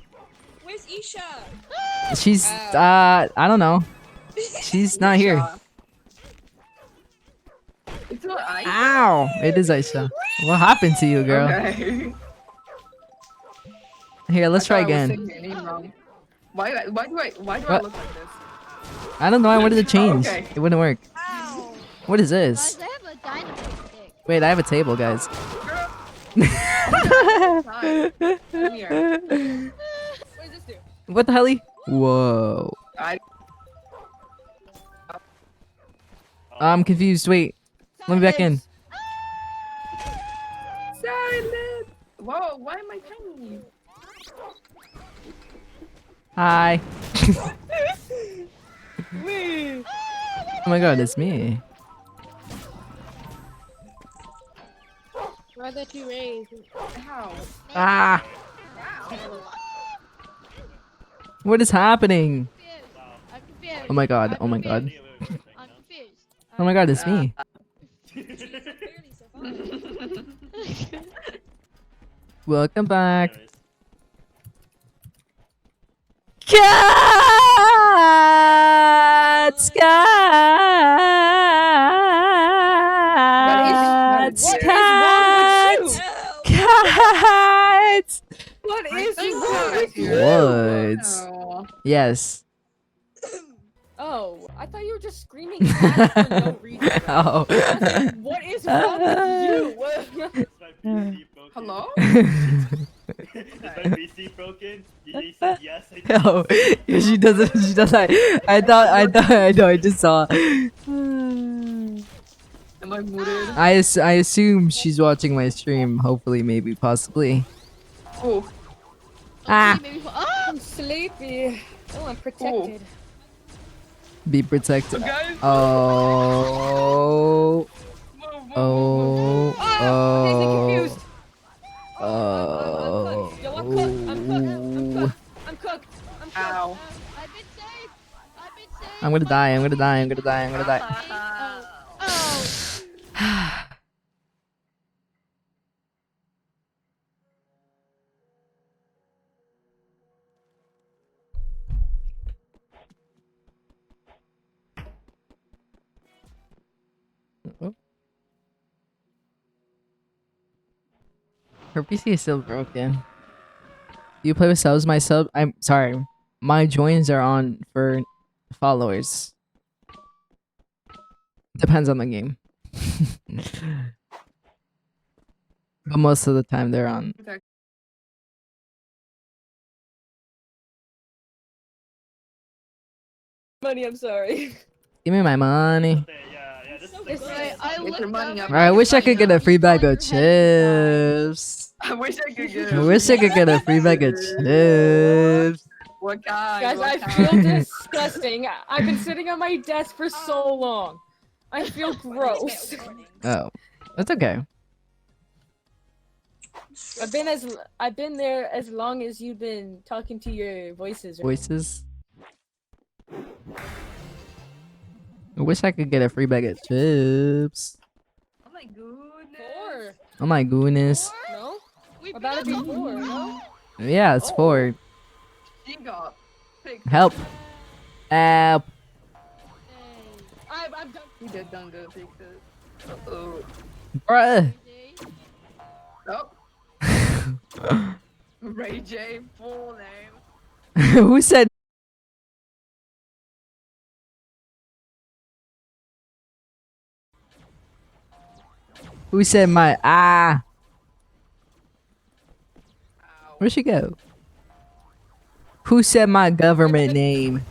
Where's Isha? She's I don't know. She's not here. It's not ice. Ow! It is Aisha. What happened to you, girl? Okay. Here, let's try I thought I was again. saying your name wrong. Why do I What? look like this? I don't know. I wanted to change. Okay. It wouldn't work. Ow. What is Guys, this? I have a dynamite stick. Wait, I have a table, guys. Come here. What does this do? What the hell? Whoa. I'm confused. Wait. Let me back in. Silence. Whoa, why am I tiny? Hi. Oh my god, it's me. Brother to raise. How? Ah. What is happening? I'm confused. Oh my god. Oh my god. I'm confused. Oh my god, it's me. Welcome back. Cats! Cats! What is Cats! wrong with you? Cats! What is Thank wrong with you? Woods. Oh. Yes. Oh, I thought you were just screaming cats for no reason. Oh. I was like, what is wrong with you? Hello? Is my PC broken? He said yes. I did. Oh, yeah, she doesn't. She does. I thought. I know. I just saw. Am I muted? I assume she's watching my stream. Hopefully, maybe, possibly. Oh. Ah. Maybe oh! I'm sleepy. Oh, I'm protected. Be protected. Guys, Oh. Oh. confused. Oh. Yo, I'm cooked. I'm cooked. I'm cooked. I'm cooked. Ow. I've been saved. I've been saved. I'm gonna die. I'm gonna die. I'm gonna die. I'm gonna die. Oh. Oh. Her PC is still broken. You play with subs? My sub. I'm sorry. My joins are on for followers. Depends on the game. But most of the time they're on. Money, I'm sorry. Give me my money. Get your money up. I wish I could get a free bag of chips. I wish I could get I wish I could get a free bag of chips. What kind? Guys, What I kind? feel disgusting. I've been sitting on my desk for so long. I feel gross. Oh, that's okay. I've been there as long as you've been talking to your voices. Voices. I wish I could get a free bag of chips. Oh my goodness. 4. Oh my goodness. No? We've About to be been 4, no? Yeah, it's 4. She got picked. Help. Help. I'm done. He did done good. Picked it. Uh-oh. Bruh. Oh. Ray J, full name. Who said? Who said my Where'd she go? Who said my government name?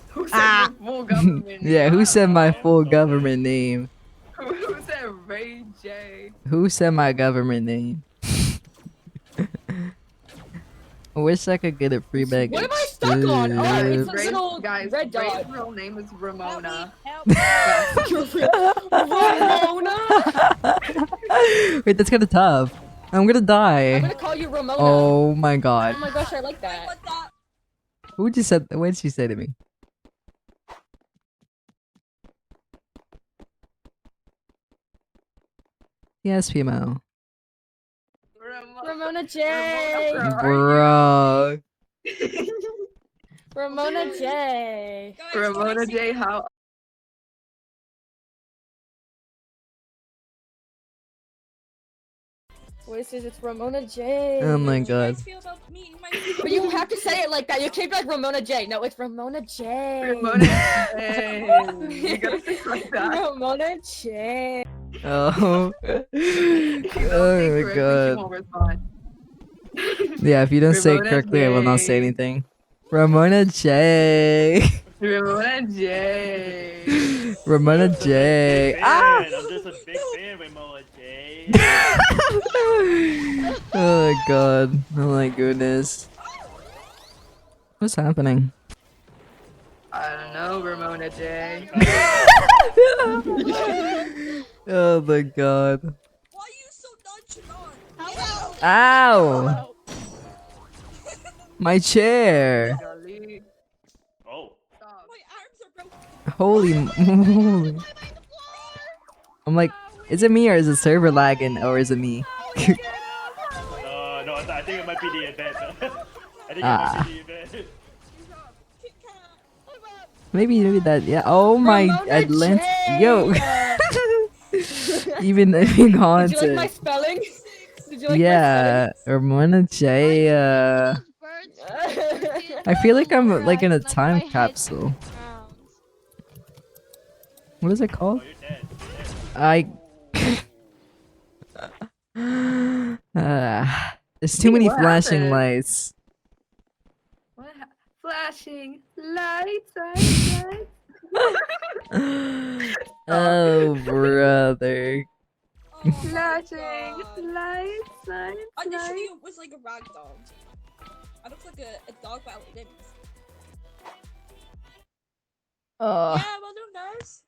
Who said your full government? Yeah, who said my full government name? Who said Ray J? Who said my government name? I wish I could get a free bag. What of am I stuck on? Oh, it's chips. a little Guys, red Ray's dot. real name is Ramona. Ramona? Wait, that's kind of tough. I'm gonna I'm die. gonna call you Ramona. Oh my god. Oh my gosh, I like that. Who just said? What did she say to me? Yes, female. Ramona J. Bro. Ramona J. Ramona J, how? Voices, it's Ramona J. Oh my god. But you have to say it like that. You can't be like Ramona J. No, it's Ramona J. Ramona J. You gotta say it like that. Ramona J. Oh. Oh my She god. won't respond. Yeah, if you don't say it Ramona correctly, I will not say J. anything. Ramona J. Ramona J. Ramona J. Big Ah! fan. I'm just a big fan, Ramona J. Oh my god. Oh my goodness. What's happening? I don't know, Ramona J. Oh my god. Why are you so nonchalant? Ow! My chair. Oh. My arms are broken. Holy moly. I'm like, is it me or is the server lagging or is it me? No, I think it might be the event. I think it Ah. might be the event. Maybe that, yeah. Oh my, Ramona Atlant. J. Yo. Even if you Did haunted. you like my spelling? Did you like Yeah, Ramona J. I feel like I'm like in a time capsule. What is it called? I. There's too Wait, many what flashing happened? lights. What flashing lights, lights, lights. Oh, brother. Flashing lights, lights, Initially, lights. it was like a rag doll. I looked like a dog without limbs. Yeah, well done, guys.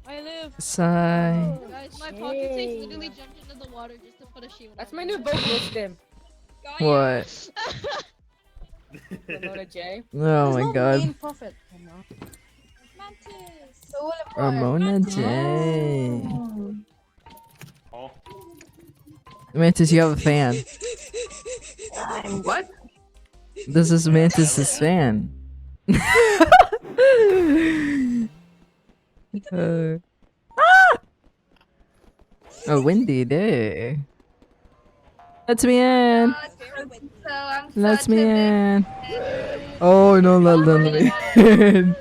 I live. Sigh. Guys, my pocket safe literally jumped into the water just to put a shield. That's my new vocal stim. What? Ramona J. Oh There's my no god. main profit. Mantis. Ramona J. Oh. Mantis, you have a fan. What? This is Mantis's fan. Oh, windy day. Let me in. Let me in. Oh no, let me in.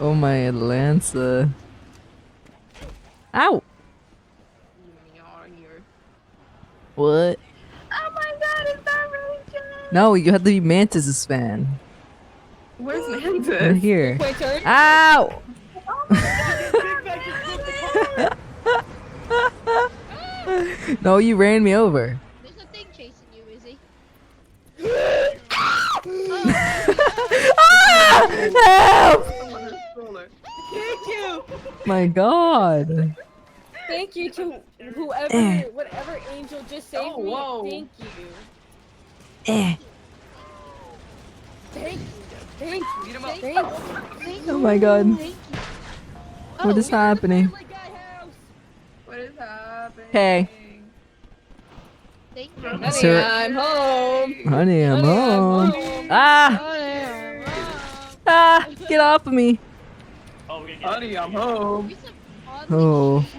Oh my Atlanta. Ow. What? Oh my god, is that really good? No, you have to be Mantis's fan. Where's Right Mantis? here. Wait, turn. Ow! No, you ran me over. There's a thing chasing you, Izzy. Help! Thank you. My god. Thank you to whoever, whatever angel just saved Oh, me. whoa. Thank you. Eh. Thank you. Thank you. Beat him up. Thank you. Oh my god. Thank you. What is happening? Family Guy house. What is happening? Hey. Thank you. Honey, Sir- I'm home. Honey, I'm Honey, home. home. Ah! Oh, yeah. Ah! Get off of me. Oh, we're gonna get Honey, I'm home. We some oddly Oh. cheap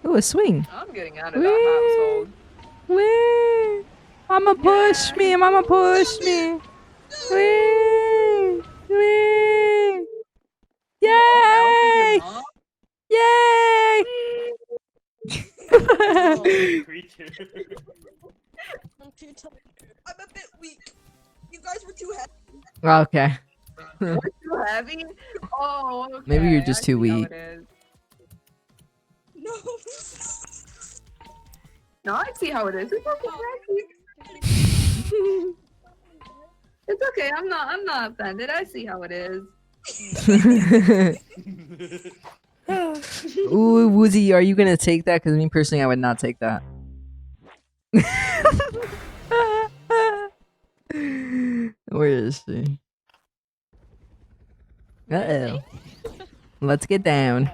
feeling. Ooh, a swing. I'm getting out of that household. Wee! Mama push me, mama push me. Wee! Wee! Yay! Yay! creature. I'm a bit weak. You guys were too heavy. Okay. Too heavy? Oh, okay. Maybe you're just I too see how weak. it is. No. No, I see how it is. It's okay. It's okay. I'm not offended. I see how it is. Ooh, Woozy, are you gonna take that? Because me personally, I would not take that. Where is she? Uh-oh. Let's get down.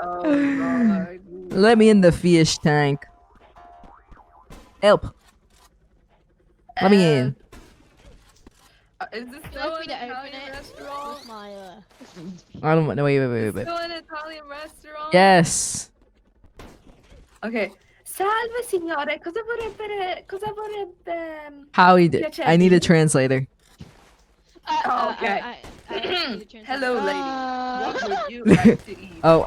Oh god. Let me in the fish tank. Help. Let me in. Is this Would you still like an me to open Italian it restaurant? with my I don't want. No, wait. Still an Italian restaurant? Yes. Okay. Salve signore, cosa vorrebbe How he did. I need a piacervi? translator. Oh, okay. I need to translate. Hello, lady. What would you like to eat? Oh,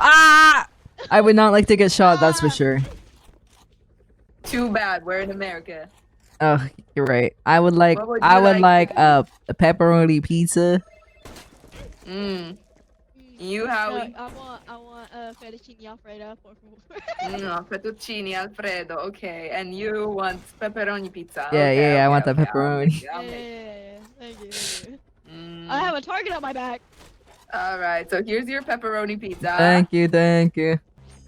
I would not like to get shot. That's for sure. Too bad. We're in America. Oh, you're right. I would like. What would I you would like like to a pepperoni pizza. You, Howie? I want fettuccine alfredo, por favor. No, fettuccine Alfredo. Okay, and you want pepperoni pizza? Yeah, okay, yeah, I okay, want the okay, pepperoni. I'll Yeah, make yeah, it. yeah. Thank you. Mm. I have a target on my back. All right, so here's your pepperoni pizza. Thank you, thank you.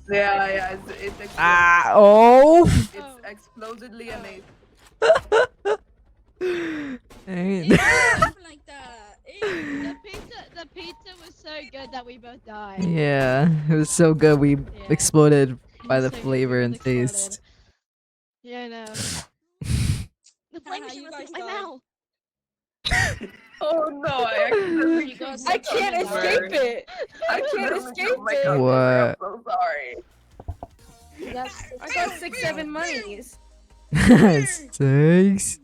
Yeah, it's Oh. it's explodedly amazing. Dang Ew, it. don't like that. Ew. The pizza was so good that we both died. Yeah, it was so good. We exploded by It the was so good, flavor we and both exploded. taste. Yeah, I know. The flame you machine was guys in my died. mouth. Oh no, I accidentally just I can't escape it. I can't escape it. What? I'm so sorry. I got 6-7 monies. Thanks.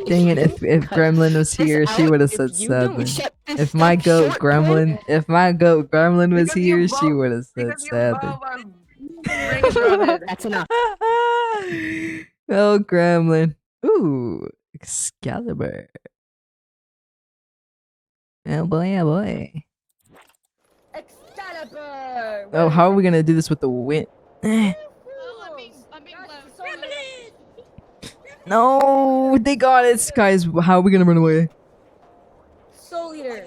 Dang it! If Gremlin was here, she would have said sadly. If my goat Gremlin, was here, she would have said sadly. That's enough. Oh, Gremlin. Ooh, Excalibur. Oh boy, oh boy. Excalibur! Oh, how are we gonna do this with the wind? Oh, I'm being blown. No, they got it, guys. How are we gonna run away? Soul Eater.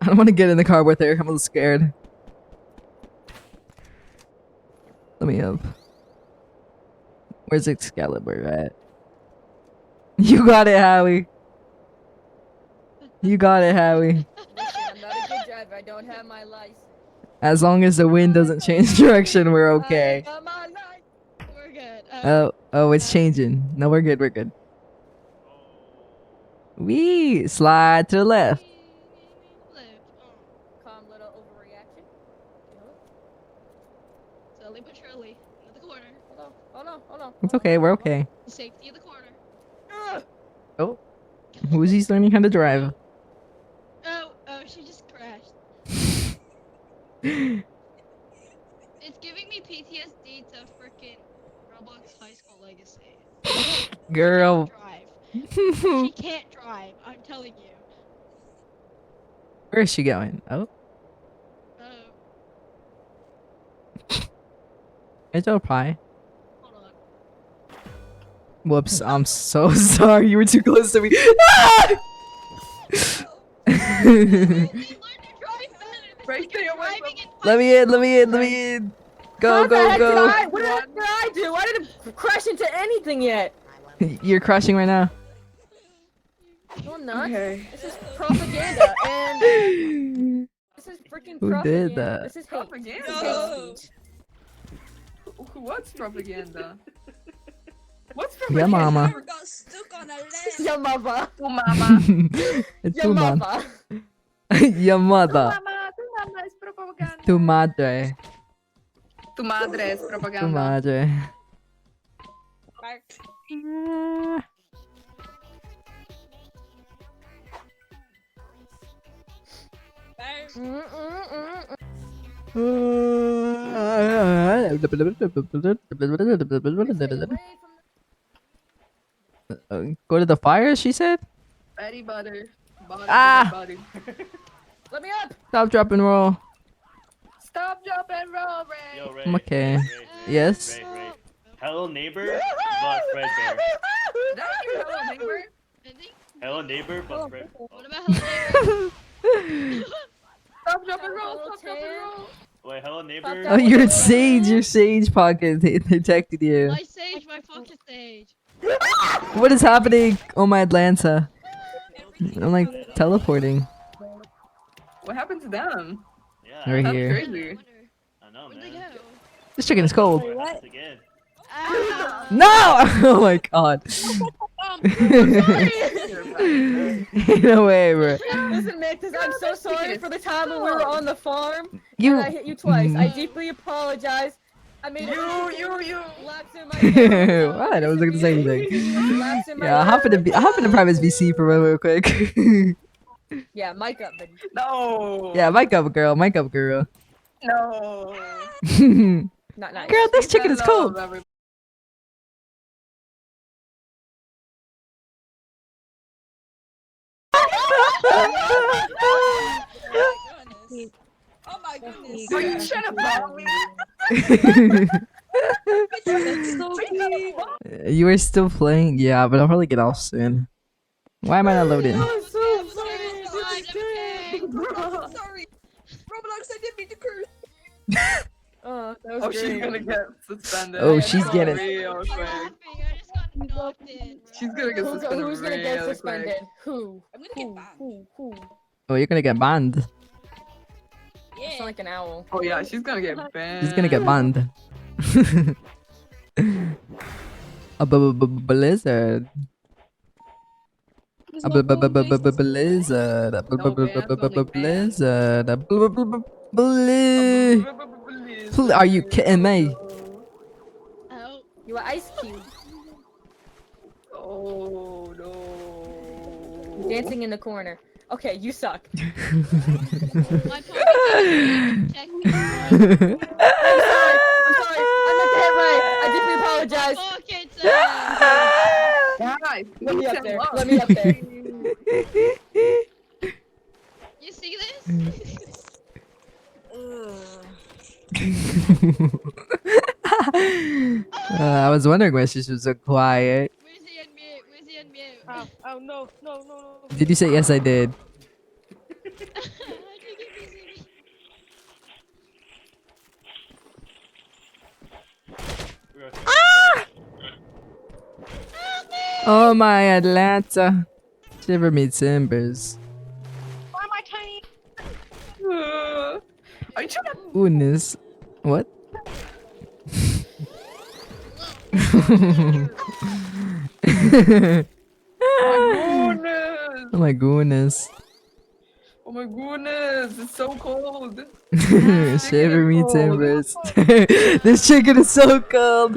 I don't want to get in the car with her. I'm a little scared. Let me up. Where's Excalibur at? You got it, Howie. You got it, Howie. I'm not a good driver. I don't have my license. As long as the wind doesn't change direction, we're okay. We're good. Oh, it's changing. No, we're good. We're good. Wee! Slide to the left. Calm little overreaction. Slowly but surely. Into the corner. Hold on. It's okay. We're okay. Safety of the corner. Oh, Woozy's learning how to drive. Oh, she just crashed. It's giving me PTSD to frickin' Roblox High School Legacy. Girl. She can't drive, I'm telling you. Where is she going? Oh. It's a pie. Hold on. Whoops, I'm so sorry. You were too close to me. Let me in. Go. What the heck did I do? I didn't crash into anything yet. You're crashing right now. No, I'm not. This is propaganda, and this is freaking Who propaganda. did that? This is hate. Propaganda? Hate speech. What's propaganda? What's Yeah, mama. Got stuck on a ledge. Your mother. Tu mama. It's Your tu mom. mother. Your mother. Tu mama es propaganda. Tu madre. Tu madre es Tu propaganda. madre. Go to the fire, she said? Betty butter. Ah! Butter. Let me up. Stop, drop, and roll. Stop, drop, and roll, Ray. Yo, Ray. I'm okay. Ray, Yes? Ray. Hello neighbor, but Fredbear. That your hello neighbor? Hello neighbor, but Fred. What about hello neighbor? Stop, drop, and roll. Stop, drop, and roll. Wait, hello neighbor. Oh, you're Sage. Your Sage pocket. They detected you. My sage, my fucking sage. What is happening? Oh, my Atlanta. I'm like teleporting. What happened to them? Yeah, Right That's here. crazy. I know, Where'd they man. go? This chicken is cold. What? Again. Ah! No! Oh my god. No way, bro. Listen, Mick, I'm so sorry for the time when we were on the farm. You. And I hit you twice. I deeply apologize. I made You. laps in my What? I wasn't gonna say anything. laps in my Yeah, I happened to private VC for real quick. Yeah, mic up, buddy. No. Yeah, mic up, girl. Mic up, girl. No. Not nice. Girl, this chicken is cold. Oh my goodness. Are you trying to follow me? You are still playing? Yeah, but I'll probably get off soon. Why am I not loading? Sorry. Roblox, I didn't mean to curse. Oh, that was Oh, great. she's gonna get suspended. Oh, she's getting- real quick. I just got knocked in. She's gonna get suspended. Who's gonna get real suspended? quick. Who? I'm gonna get banned. Who? Oh, you're gonna get banned. You sound like an owl. Oh yeah, she's gonna get banned. She's gonna get banned. A blizzard. A blizzard. A blizzard. A blizzard. Are you kidding me? Oh, You are Ice Cube. Oh no. Dancing in the corner. Okay, you suck. my pocket check me. I'm sorry. I meant to hit right. I deeply apologize. Pockets. Guys, Let me up peace there. and love. Let me up there. I was wondering why she was so quiet. Wheezy and mute. Wheezy and mute. Oh no, no, no, no. Did you say yes? I did. How'd you get Wheezy? Oh my Atlanta. Shiver me timbers. Why am I tiny? Are you trying to? Goodness. What? Oh my goodness! Oh my goodness. Oh my goodness! It's so cold. Shiver me cold. timbers. This chicken is so cold.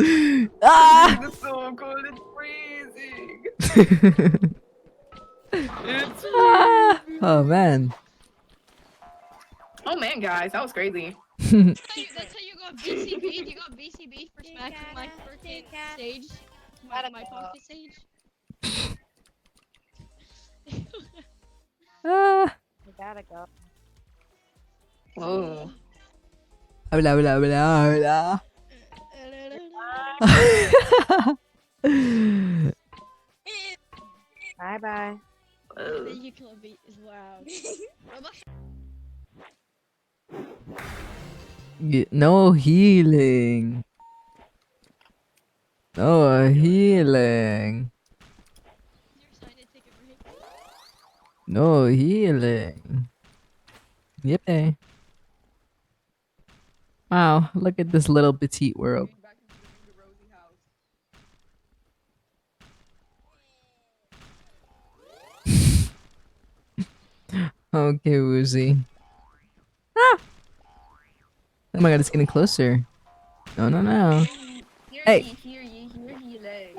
Ah! It's so cold. It's freezing. It's Ah! Oh man. Oh man, guys, that was crazy. That's how you got BCB. You got BCB for smacking my freaking stage. My pocket stage. Ah. You gotta go. Whoa. Blah, blah, blah, blah. Bye bye. Thank you, Clubby. Wow. No healing. No healing. No healing. Yippee. Wow, look at this little petite world. Okay, Woozy. Ah! Oh my god, it's getting closer. No, no, no. Hey! Hear ye, lay.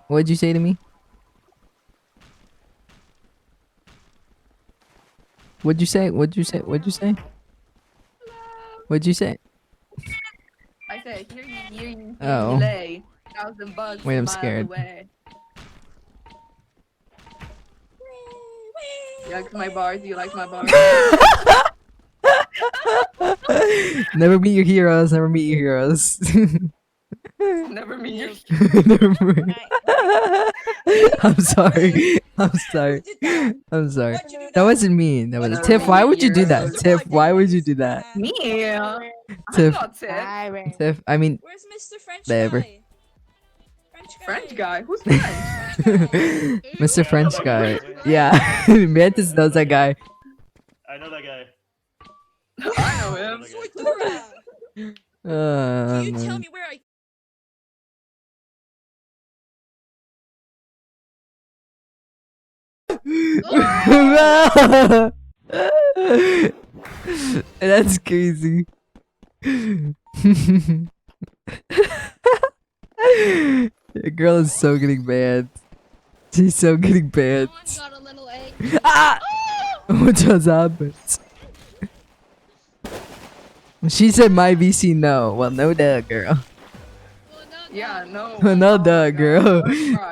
What'd you say to me? What'd you say? What'd you say? What'd you say? What'd you say? I said, hear ye, Oh. lay. 1,000 bucks. Wait, I'm miles scared. Away. You like my bars? You like my bars? Never meet your heroes. Never meet your heroes. Never meet your. Never mind. I'm sorry. I'm sorry. I'm sorry. That wasn't mean. That was Tiff. Why would you do that? Tiff, why would you do that? Me? I'm Tiff. not Tiff. Tiff. I mean, Where's Mr. French whatever. guy? French guy? Who's French? Mr. French guy. Yeah, Mantis knows that guy. I know that guy. I know him. Can you tell Man. me where I? That's crazy. The girl is so getting banned. She's so getting banned. Got a little egg. Ah! What just happened? She said my VC no. Well, no duh, girl. Yeah, no. No duh, girl.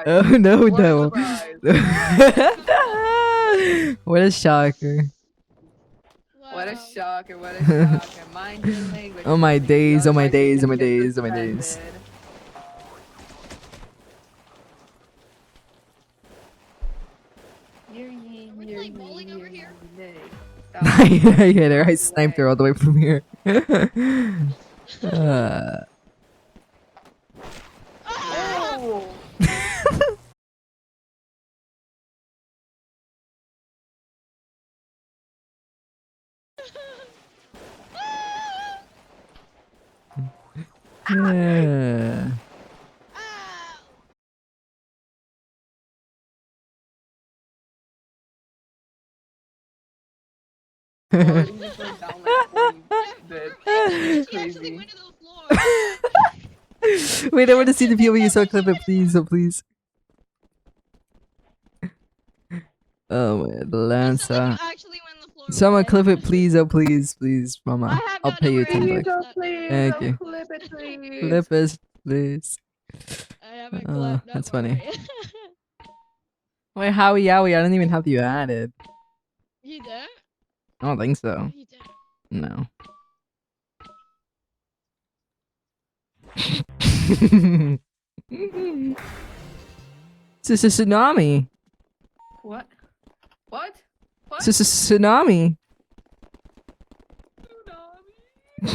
Oh, no duh. What a shocker. What a shocker, what a shocker. Mind your language. Oh my days, oh my days, oh my days, oh my days. I hit her. I sniped her all the way from here. Oh. Yeah. Wait, I want to see the POV, so clip it, please, oh please. Oh my Lanza. Someone clip it, please, oh please, please, mama. I'll pay you $10. Thank you. Clip it, please. Clip it, please. Oh, that's funny. Wait, Howie Yowie, I don't even have you added. You don't? I don't think so. You don't. No. This is a tsunami. What? What? What? This is a tsunami. Tsunami. My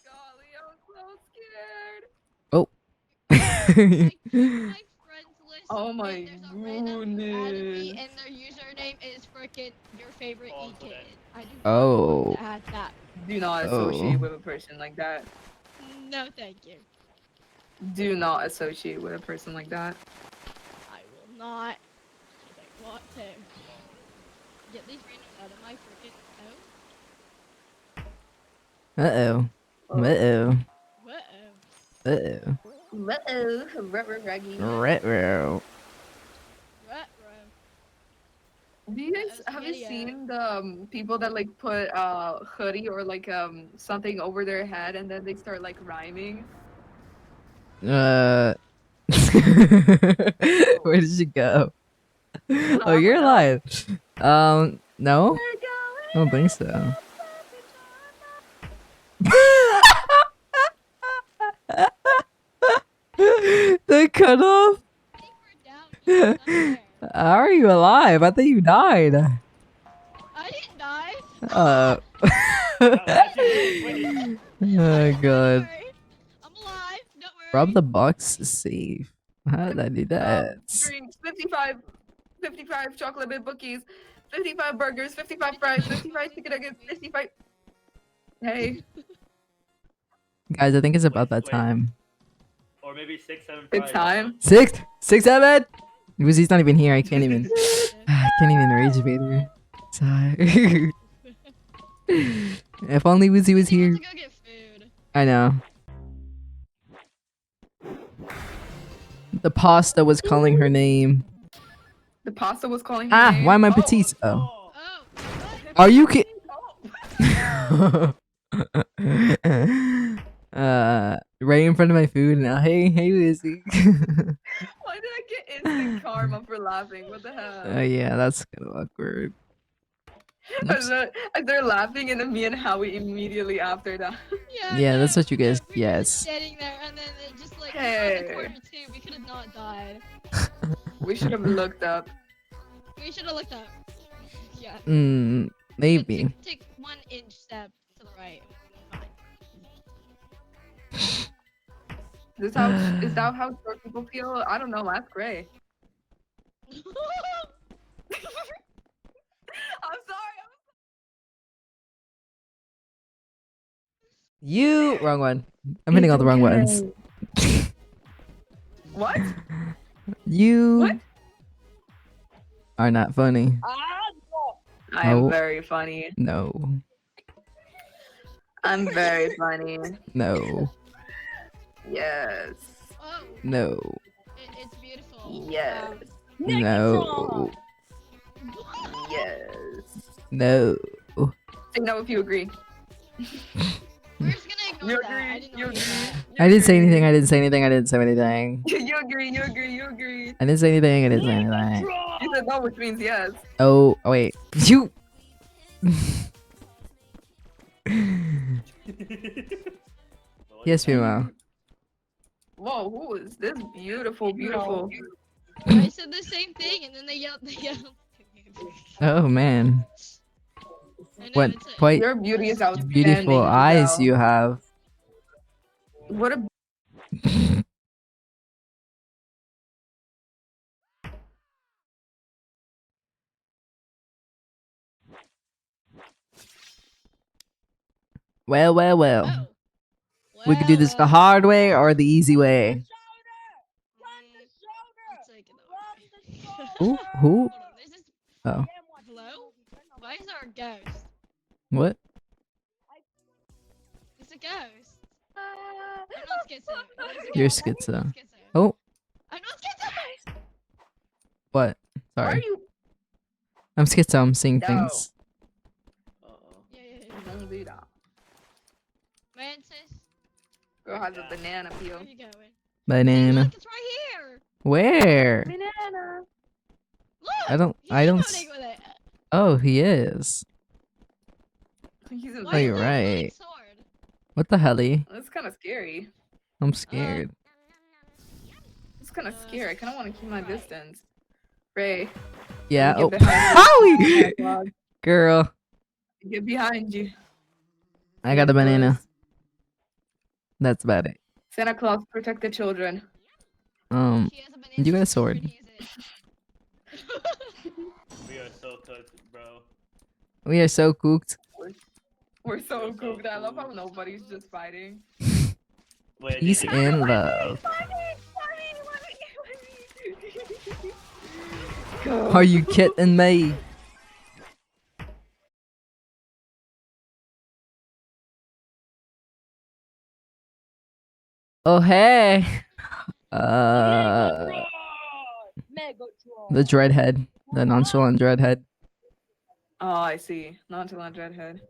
golly, I'm so scared. Oh. My friends list. Oh my and there's a random who added me, goodness. and their username is freaking your favorite e-kid. I do not Oh. want to add that. Do not Oh. associate with a person like that. No, thank you. Do not associate with a person like that. I will not. I don't want to. Get these randoms out of my freaking. Oh. Uh-oh. Uh-oh. Whoa. Uh-oh. Uh-oh. Retro. Retro. Do you guys have you seen the people that like put hoodie or like something over their head and then they start like rhyming? Where did she go? Oh, you're alive. No? I don't think so. The cutoff? How are you alive? I thought you died. I didn't die. Oh god. I'm alive. Don't worry. Rob the box to save. How did I do that? Drinks, 55 chocolate bit cookies, 55 burgers, 55 fries, 55 chicken nuggets, 55. Hey, Guys, I think it's about that time. Or maybe 6, 7, 5. it's time. 6, 7. He's not even here. I can't even. I can't even rage Vader. Sorry. If only Woozy was here. Go get food. I know. The pasta was calling her name. The pasta was calling her Ah, name. why am I Oh. petite? Oh. Oh. Are you kidding? Right in front of my food now. Hey, Woozy. Why did I get instant karma for laughing? What the hell? Yeah, that's kind of awkward. As they're laughing and then me and Howie immediately after that. Yeah, that's what you guys. We were just Yes. standing there, and then it just like Hey. the corner too. We could have not died. We should have looked up. We should have looked up. Yeah. Maybe. Take 1 inch step to the right. Is that how short people feel? I don't know. Ask Gray. I'm sorry. You wrong one. I'm hitting all the wrong ones. What? You What? are not funny. I am No. very funny. No. I'm very funny. No. Yes. Oh, No. it's beautiful. Yes. No. Yes. No. Say no if you agree. We're just gonna ignore You that. I agree. didn't You know agree. that. I didn't say anything. I didn't say anything. I didn't say anything. You agree. You agree. You agree. I didn't say anything. I didn't say anything. You said no, which means yes. Oh, wait. You. Yes, Mimo. Whoa, who is this beautiful, beautiful? I said the same thing, and then they yelled. Oh man. I know, What it's a- quite Your beauty is outstanding. beautiful eyes Giselle. you have. What a Well. Oh. We could do this the hard way or the easy way. Let's take it away. Who? Hold on, this is Oh. hello. Why is there a ghost? What? It's a ghost. I'm not schizo. It's a You're ghost. schizo. I'm schizo. Oh, I'm not schizo. what? Why are Sorry. you? I'm schizo. I'm seeing No. things. Yeah. Don't do that. Mantis, Girl has a banana peel. where you going? Hey, Banana. look, it's right here. Where? Banana. Look. I don't. He's I don't. emoting with it. Oh, he is. He's Oh, you're invisible. right. What the helly? That's kind of scary. I'm scared. It's kind of scary. I kind of want to keep my distance. Ray. Yeah. Get Oh, behind Howie! you. Girl, Get behind you. I got a banana. Buzz. That's about it. Santa Claus, protect the children. You got a sword. We are so cooked, bro. We are so cooked. We're so cooked. I love how nobody's just fighting. Wait, Peace and love. Are you kidding me? Oh hey. The dreadhead. The nonchalant dreadhead. Oh, I see. Nonchalant redhead.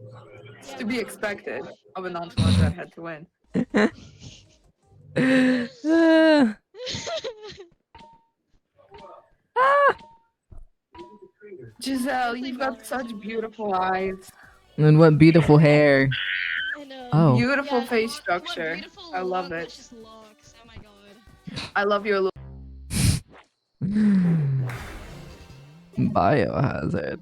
It's to be expected of a nonchalant redhead to win. Giselle, you've got such beautiful eyes. And what beautiful hair. I know. Oh. Beautiful Yeah, face what structure. beautiful I love it. luscious locks. Oh my god. I love your look. Biohazard.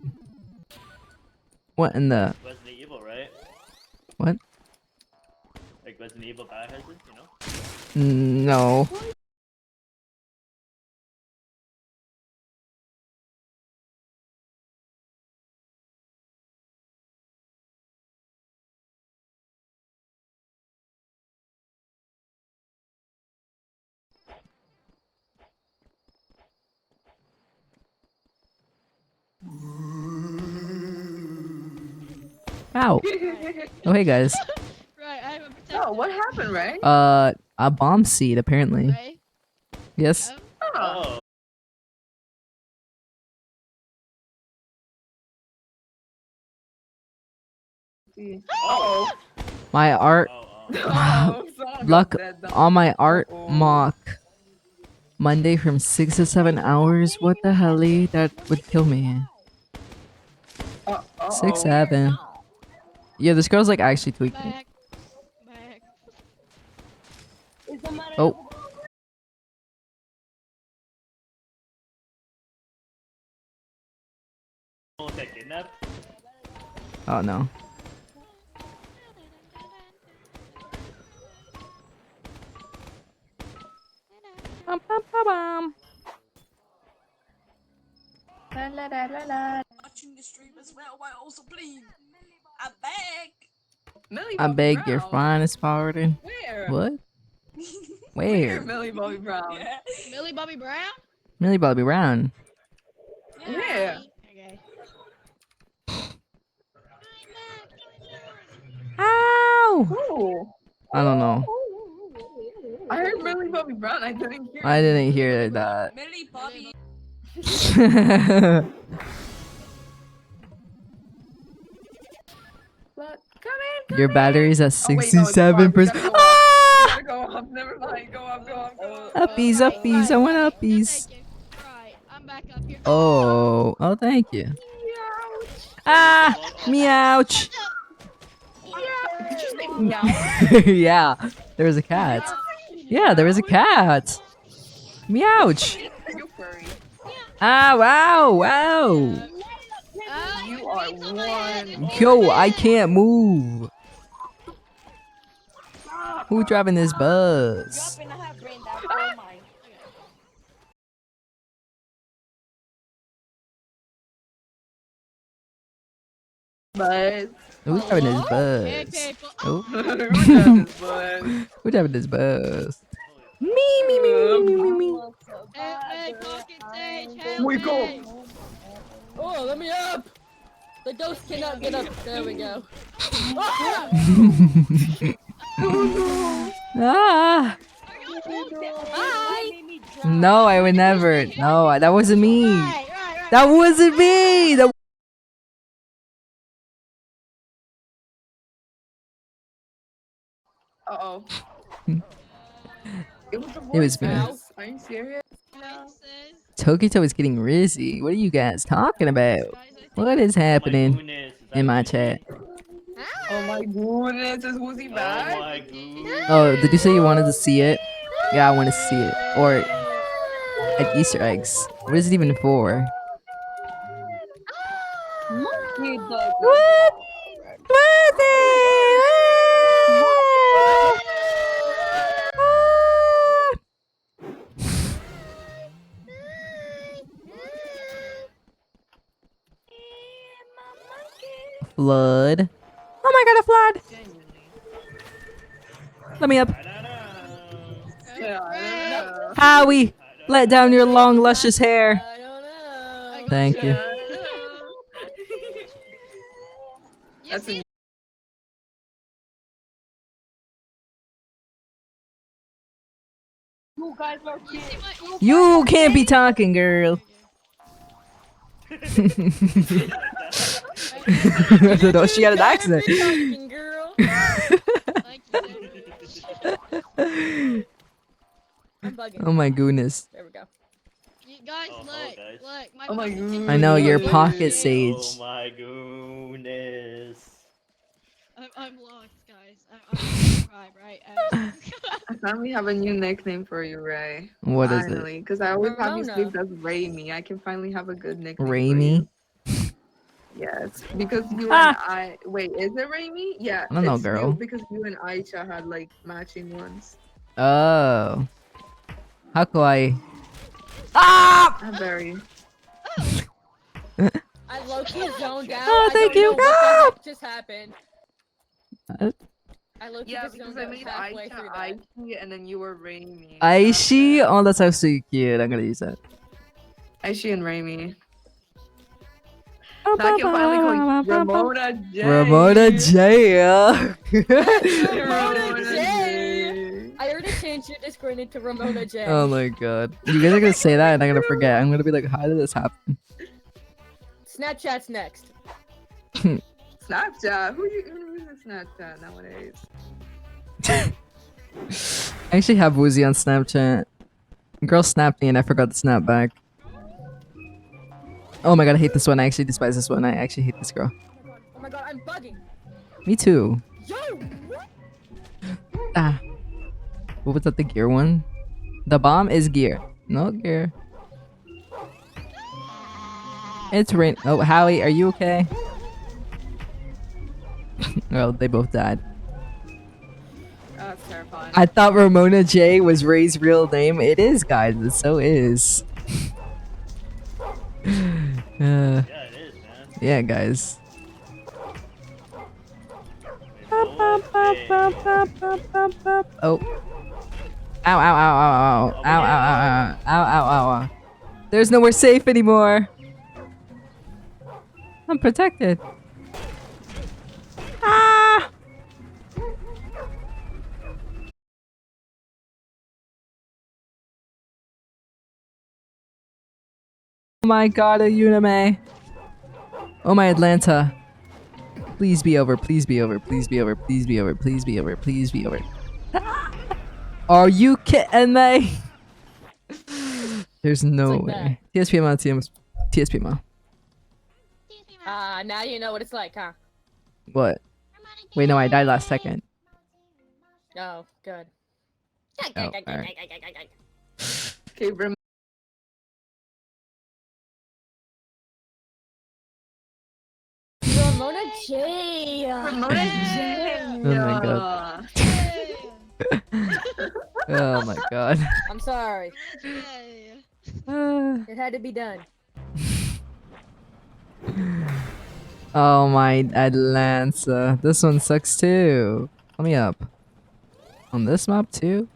What in the... Resident Evil, right? What? Like Resident Evil Biohazard, you know? No. Ow. Oh, hey guys. Right, I have a protector. Oh, what happened, Ray? A bomb seed, apparently. Right? Yes. Oh. Uh-oh. My art... Oh, someone Luck got dead down. on my art Uh-oh. mock. Monday from 6 to 7 hours? What the helly? That would kill me. 6, 7. Yeah, this girl's like actually tweaking. Back. Back. Oh. Almost got kidnapped. Oh no. Bum, bum, bum, bum. Watching the stream as well. Why also please? I beg. Millie I Bobby beg your Brown. finest pardon. Where? What? Where? Millie Bobby Brown. Yeah. Millie Bobby Brown? Millie Bobby Brown. Where? Okay. Ow! Ooh. I don't know. I heard Millie Bobby Brown. I didn't hear. I didn't hear that. Millie Bobby. But come Your in. battery's at Oh, wait, no, it's fine. 67%. We gotta go up. Ah! We gotta go up. Never mind. Go up. Go up. Go up. Uppies, uppies. I want uppies. Thank you. Right, I'm back up here. Oh, oh, thank you. Ah, meowch. Did you say meow? Yeah, there was a cat. Yeah, there was a cat. Meowch. You furry. Ah, wow, wow. You are one. Yo, I can't move. Who driving this bus? Dropping a half brain down. Oh my. Buzz. Who's driving this Hey, bus? people. Oh, Buzz. who's driving this bus? Me, me, me, me, me, me, me. Help me, fucking stage. Help Wake me. up. Oh, let me up! The ghost cannot get up. There we go. Ah! Hi. No, I would never. No, that wasn't me. Right, right, right. That wasn't me. That. Uh-oh. It was the It was voice, me. guys. Are you serious? Princess. Tokito is getting rizzy. What are you guys talking about? Guys, I What is Oh my happening goodness, is that in my me? chat? Oh my goodness, is Woozy Oh back? my goodness. Oh, did you say you wanted to see it? Yeah, I want to see it. Or at Easter eggs. What is it even for? Monkey dog. What? What? Flood. Oh my god, a flood! Let me up. Yeah. Howie, let down your long, luscious hair. I don't know. Thank you. That's a You guys are You see my You can't be talking, girl. I don't know. She had an accent. talking, girl. Thank you. I'm bugging. Oh my goodness. There we go. You guys, Oh, look, guys. look. My Oh my pocket goodness. I know your changes. pocket Oh sage. my goodness. I'm lost, guys. I'm subscribed, right? I finally have a new nickname for you, Ray. What is it? Finally, because I always have you Ramona. saved as Raimi. I can finally have a good nickname for Raimi? you. Yes, because you Ah! and I. Wait, is it Raimi? Yeah, I don't know, it's you, girl. because you and Aisha had like matching ones. Oh. How could I? Ah! I'm very. I low-key zoned out. Oh, I thank don't you. know what the heck just happened. I low-key Yeah, just because zoned I out made halfway through Aisha that. Aishi, and then you were Raimi. Aishi? Oh, that's actually cute. I'm gonna use that. Aishi and Raimi. Now I can finally call you Ramona J. Ramona J. Ramona J. I already changed your Discord into Ramona J. Oh my god. You guys are gonna say that and I'm gonna forget. I'm gonna be like, how did this happen? Snapchat's next. Snapchat? Who uses Snapchat nowadays? I actually have Woozy on Snapchat. Girl snapped me and I forgot to snap back. Oh my god, I hate this one. I actually despise this one. I actually hate this girl. Oh my god, I'm bugging. Me too. Yo, what? Ah. What was that, the gear one? The bomb is gear. No gear. It's rain. Oh, Howie, are you okay? Well, they both died. That's terrifying. I thought Ramona J was Ray's real name. It is, guys. It so is. Yeah, it is, man. Yeah, guys. Oh. Ow, ow, ow, ow, ow. Ow, ow, ow, ow, ow, ow, ow, ow. There's nowhere safe anymore. I'm protected. Ah! Oh my god, a Unime. Oh my Atlanta. Please be over, please be over, please be over, please be over, please be over, please be over. Are you kidding me? There's no like way. TSPMO, TSPMO. Now you know what it's like, huh? What? Wait, no, I died last second. Oh, good. Oh, alright. Okay, Ramona J. Ramona J. Oh my god. Oh my god. I'm sorry. Yay. It had to be done. Oh my Atlanta. This one sucks too. Let me up. On this map too?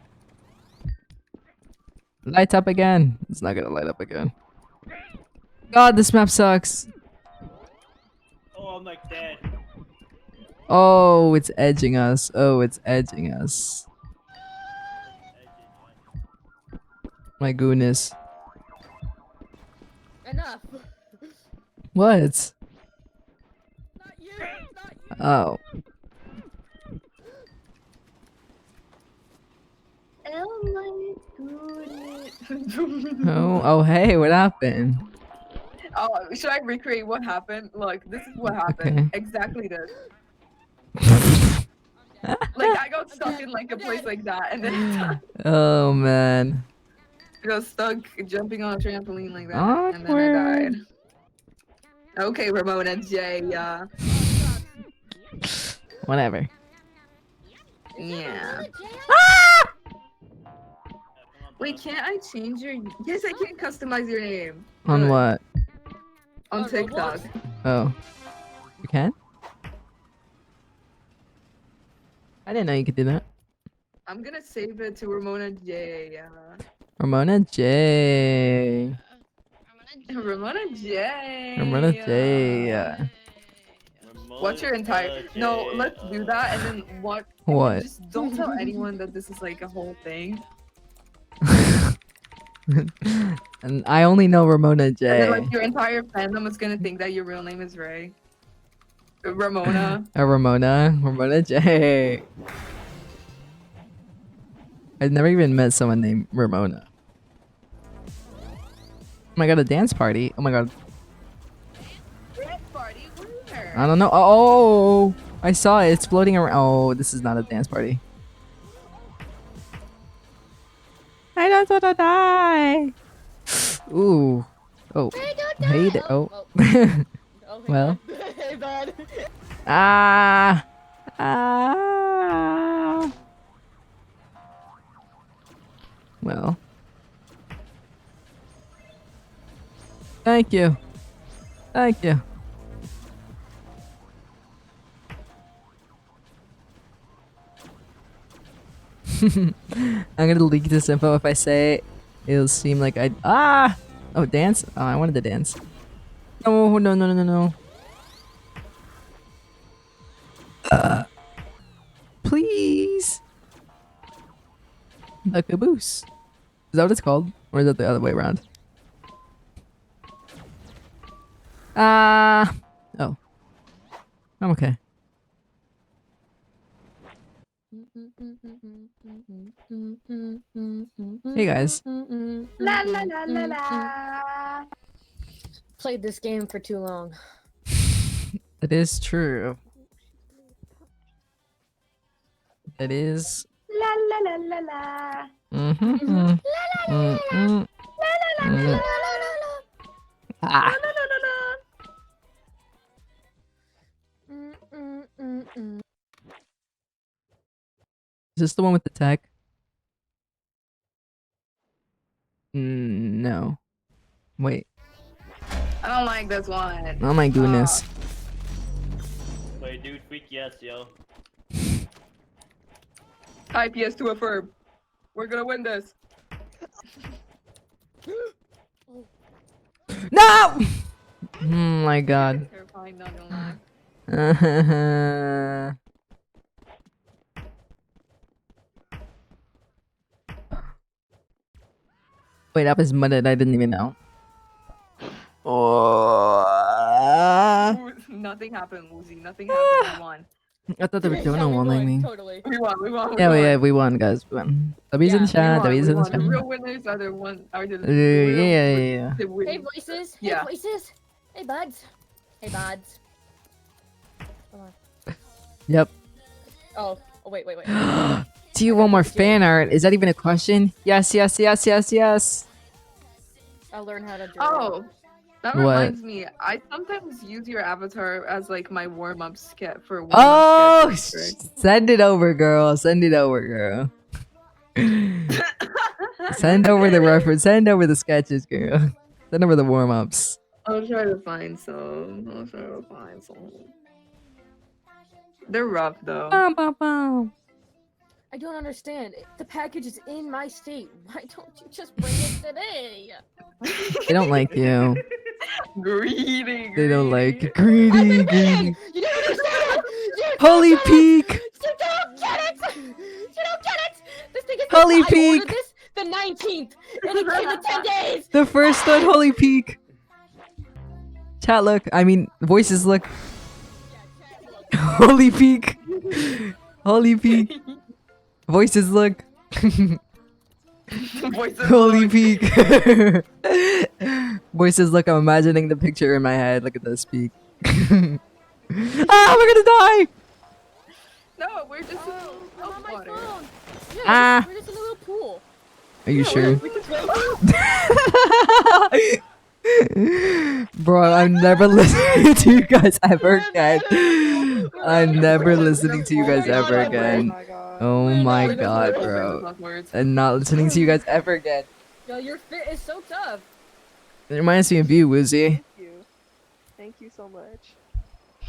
Light up again. It's not gonna light up again. God, this map sucks. Oh, I'm like dead. Oh, it's edging us. Oh, it's edging us. My goodness. Enough. What? Not you. Not you. Oh. Oh my goodness. Oh, oh hey, what happened? Should I recreate what happened? Look, this is what happened. Okay. Exactly this. Like I got stuck in like a place like that, and then Oh man. I got stuck jumping on a trampoline like that, and then I Awkward. died. Okay, Ramona J. Whatever. Yeah. Wait, can't I change your? Yes, I can customize your name. On Good. what? On TikTok. Oh. You can? I didn't know you could do that. I'm gonna save it to Ramona J. Ramona J. Ramona J. Ramona J. What's your entire? No, let's do that, and then what? What? Just don't tell anyone that this is like a whole thing. And I only know Ramona And J. then, like your entire fandom is gonna think that your real name is Ray. Ramona. Ramona J. I've never even met someone named Ramona. Oh my god, a dance party. Oh my god. Party? Where? I don't know. Oh, I saw it. It's floating around. Oh, this is not a dance party. I don't want to die. Ooh. Oh. Hey there. Oh. Well. Hey, bud. Ah. Well. Thank you. Thank you. I'm gonna leak this info. If I say it, it'll seem like I. Ah! Oh, dance? Oh, I wanted to dance. No, no, no, no, no, no. Please. The caboose. Is that what it's called? Or is that the other way around? Oh. I'm okay. Hey guys. La la la la la. Played this game for too long. It is true. It is. La la la la la. Mm-hmm. Ah. Is this the one with the tech? No. Wait. I don't like this one. Oh my goodness. Wait, dude, freak yes, yo. Type yes to affirm. We're gonna win this. No! Oh my god. Terrifying, not gonna lie. Wait, that was mudded. I didn't even know. Oh. Nothing happened, Woozy. Nothing happened. We won. I thought they were doing a one like me. Totally. We won. Yeah, we won, guys. We won. W's in the chat. W's in the The chat. real winners are the ones. Are the Yeah. the win- Hey, voices. Yeah. Hey, voices. Hey, buds. Hey, buds. Come on. Yep. Oh, wait. Do you want more fan art? Is that even a question? Yes. I'll learn how to draw. Oh, that What? reminds me. I sometimes use your avatar as like my warm-up sketch for warm-up Oh, sketches, send it over, girl. Send it over, girl. Send over the reference. Send over the sketches, girl. Send over the warm-ups. I'll try to find some. They're rough though. Bum, bum, bum. I don't understand. The package is in my state. Why don't you just bring it today? They don't like you. Greedy. They don't like you. I've been Greedy. waiting! You don't understand! You Holy don't peak! You don't get it! You don't get it! This thing is Holy I peak! ordered this the 19th, and it came in 10 days! The first one, Holy Peak. Chat look. I mean, voices look. Holy Peak. Holy Peak. Voices look. Voices Holy look. Peak. Voices, look, I'm imagining the picture in my head. Look at this peak. Ah, we're gonna die! No, we're just I'm on my water. phone. Yeah, Ah. we're just in a little pool. Are you Yeah, sure? we can swim. Bro, I'm never listening to you guys ever again. I'm never listening to you guys ever again. Oh my god, bro. I'm not listening to you guys ever again. Yo, your fit is so tough. It reminds me of you, Woozy. Thank you so much.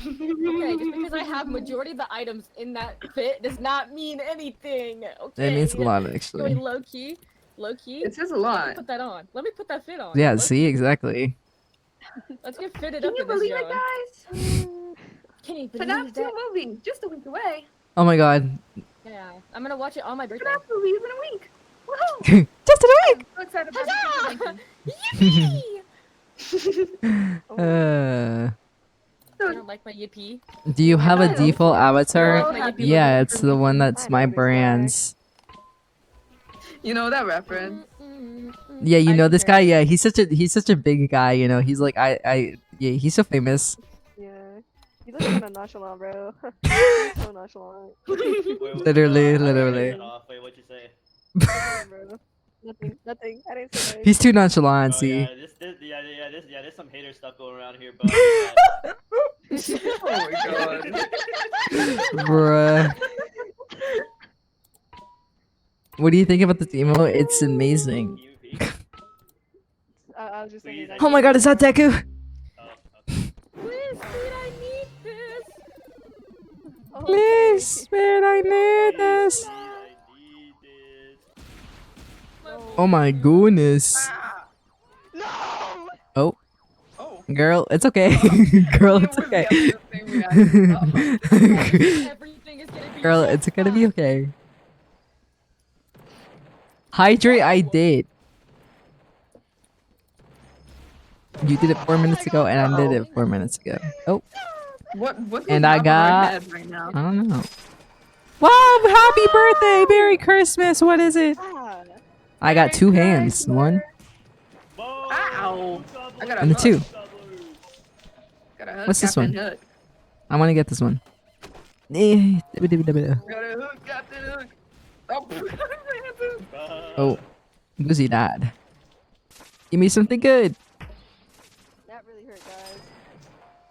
Okay, just because I have majority of the items in that fit does not mean anything. Okay. It means a lot, Going actually. low key. Low key. It says a Let lot. me put that on. Let me put that fit on. Yeah, Low see, key. exactly. Let's get fitted Can up you in this believe it, yacht. guys? Can you FNAF believe 2 that? movie, just a week away. Oh my god. Yeah, I'm gonna watch it on my birthday. FNAF movie is in a week. Woohoo! Just in a I'm so excited about week! You don't like my yippee? Do you have a I default avatar? Oh, happy Yeah, birthday it's for the me. one that's I my know this guy. brand's. You know that reference? Yeah, you I know this care. guy? Yeah, he's such a big guy, you know. He's like yeah, he's so famous. Yeah. You look kind of nonchalant, bro. You're so nonchalant. Literally, I literally. cut off. Wait, what'd you say? Nothing, bro. Nothing. I didn't say He's too nonchalant, Oh, see. yeah, there's some hater stuff going around here, but Oh my god. Bruh. What do you think about this emo? It's amazing. I was just saying that. Oh my god, is that Deku? Please, dude, I need this. Please, man, I need this. Oh my goodness. No! Oh. Oh. Girl, it's okay. Girl, it's okay. Everything is gonna be Girl, so it's gonna be fine. okay. Hydrate, I did. You did it 4 minutes ago, and I did it 4 minutes ago. Oh, What's and the I top of our got. head right now? I don't know. Wow! Happy birthday! Merry Christmas! What is it? Ah, I got two hands. One Ow! I got a and the hook. two. Got a hook, What's this Captain one? Hook. I want to get this one. Got a hook, Captain Hook. Oh, Oh, Woozy died. Give me something good. that really hurt, guys.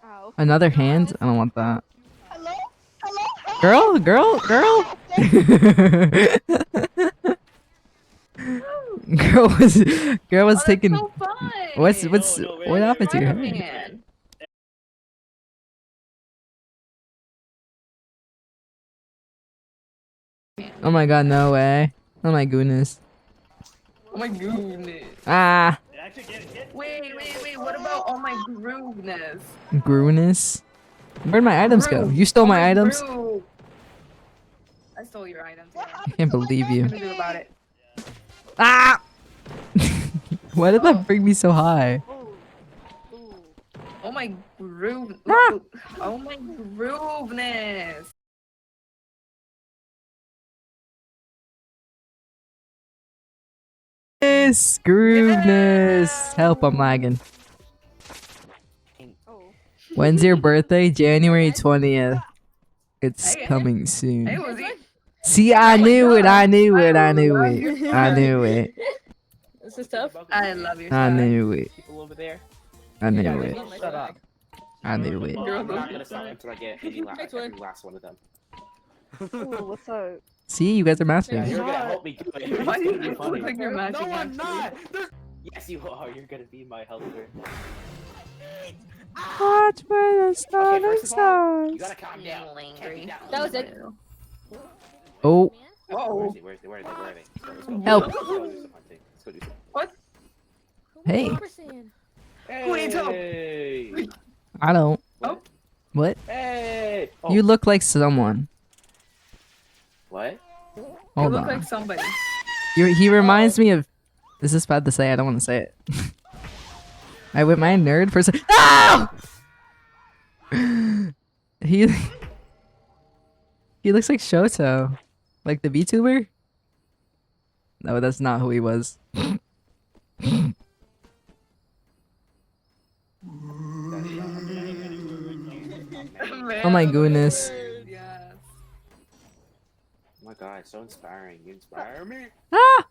Ow. Another hand? I don't want that. Hello? Hello? Girl. girl was oh, taking. that's so fun. What wait, happened to your head? Spider-Man. Oh my god, no way. Oh my goodness. Oh my goodness. Ah, Wait. What about all my grooveness? goodness. Where'd my items go? You stole my items? Groove. I stole your items. Yeah. I can't believe you. What are you gonna do about it? Ah! Why did that bring me so high? Oh my groove. Ah! Oh my grooveness. Yes, grooveness. Help, I'm lagging. Oh. When's your birthday? January 20th. It's Hey, coming Hey, soon. Woozy. See, I knew it. I knew it. I knew it. This is tough. I love your I style. knew it. People over there. I knew Yeah, it. shut up. I knew it. Well, I'm not gonna stop until I get Thanks, every Wood. last one of them. Ooh, what's up? See, you guys are Yeah, mastering. you're gonna help me do it. It's Why do gonna you be look funny. like you're matching? No, I'm actually? not. Yes, you are. You're gonna be my helper. Watch where the Okay, sun first of all, you stars. gotta calm down. Calm down. That was it. Oh, Whoa. Where is he? Where are they? Let's go. Help. Let's go do some hunting. Let's go do some. What? hey. Who needs help? Hey. I don't. Oh. What? Hey. Oh. You look like someone. What? You Hold look on. like somebody. He reminds me of. This is bad to say. I don't want to say it. I went my nerd for a second. Ah! He looks like Shoto, like the VTuber. No, that's not who he was. Oh my goodness. Yes. Oh my god, so inspiring. You inspire me. Ah!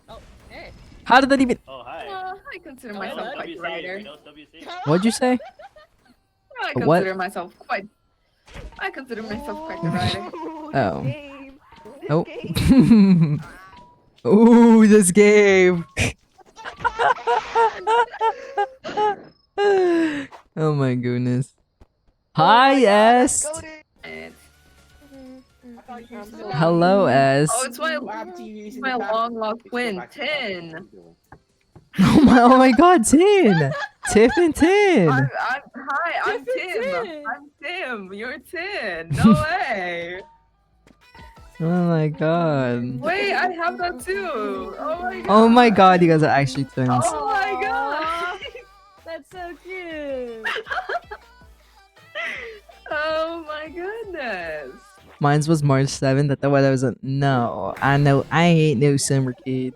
Oh, hey. How did that even? Oh, hi. I consider Oh, myself hello. quite a WC, writer. you know WC? What'd you say? I What? consider myself quite. I consider myself quite a writer. Oh. Game. Oh. Ooh, this game. Oh my goodness. Hi, S. Hello, S. Oh, it's my long lost twin, Tin. Oh my god, Tin. Tiff and Tin. Hi, I'm Tim. I'm Tim. You're Tin. No way. Oh my god. Wait, I have that too. Oh my god. Oh my god, you guys are actually twins. Oh my god. That's so cute. Oh my goodness. Mine's was March 7th. I thought what I was a no. I know I ain't no summer kid.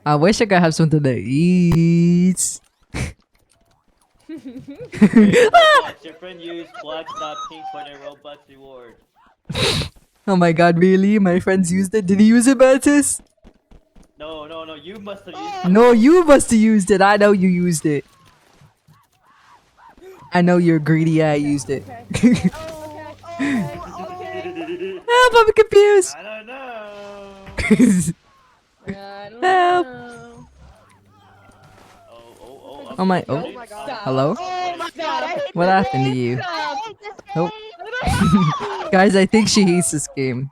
I wish I could have something to eat. Your friend used black dot pink for their Roblox reward. Oh my god, really? My friends used it? Did he use it, Mantis? No, you must have used it. No, you must have used it. I know you used it. I know you're greedy. I used it. Help, I'm confused. I don't know. Help. Oh, Oh my. Oh. Hello? Oh my god, I hate What this happened to game. you? I hate this Oh. game. Guys, I think she hates this game.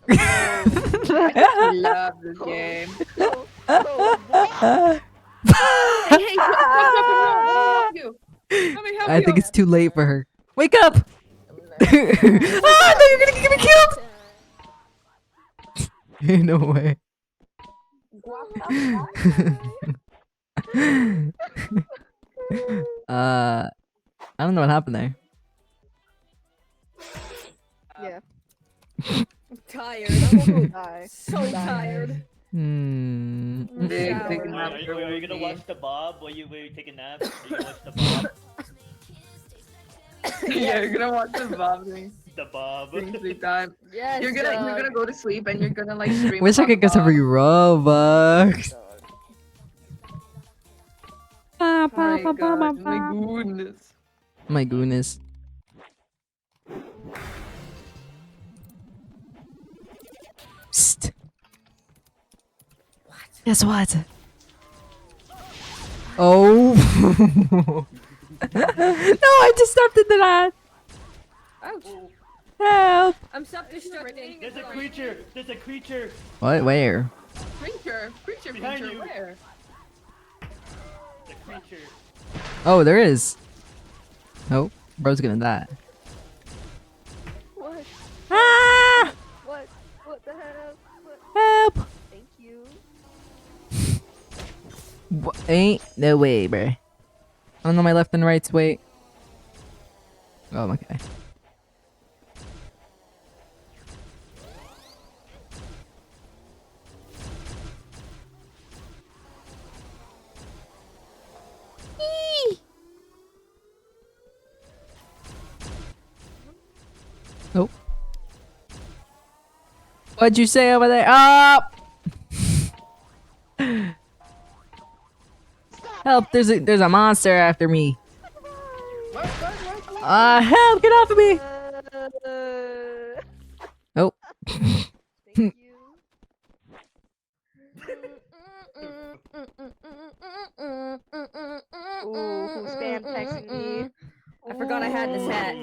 I love this game. Hey, I think it's too late for her. Wake up! Ah, no, you're gonna get me killed! No way. I don't know what happened there. Yeah. I'm tired. I'm die. So tired. Big Are nap. you gonna watch the Bob while you take a nap? Are you gonna watch the Bob? Yeah, you're gonna watch the Bob thing. The Bob. Sleep time. Yes. You're gonna go to sleep and you're gonna like stream. Wish I about could get some Bob. free Robux. Oh my god, my goodness. My goodness. Psst. What? Guess what? Oh. No, I just stepped into that. Ouch. Help. I'm self-destructing. There's a creature. There's a creature. What? Where? Creature, Behind you. where? The creature. Oh, there is. Oh, bro's gonna die. What? Ah! What? What the hell? What? Help! Thank you. Ain't no way, bruh. I don't know my left and right's wait. Oh, okay. Oh. What'd you say over there? Up! Help! There's a monster after me. Help! Get off of me! Oh. Thank you. Ooh, who's spam texting me? I forgot I had this hat.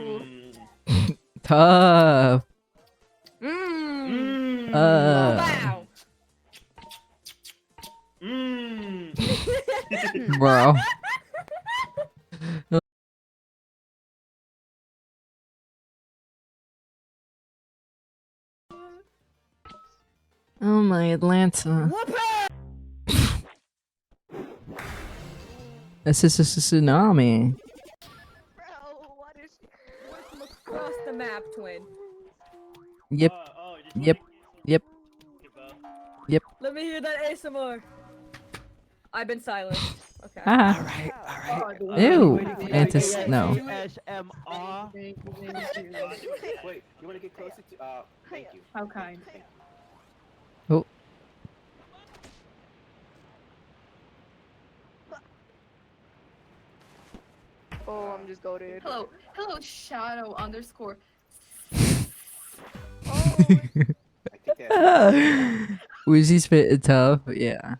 Tough. Wow. Bro. Oh my Atlanta. This is a tsunami. Bro, what is? Welcome across the map, twin. Yep. Yep. Yep. Yep. Let me hear that ASMR. I've been silent. Okay. Ah. Alright. Ew. Antis. No. ASMR. Wait, you want to get closer to? Thank you. How kind. Oh. Oh, I'm just goated. Hello, shadow underscore. Woozy's fit is tough. Yeah.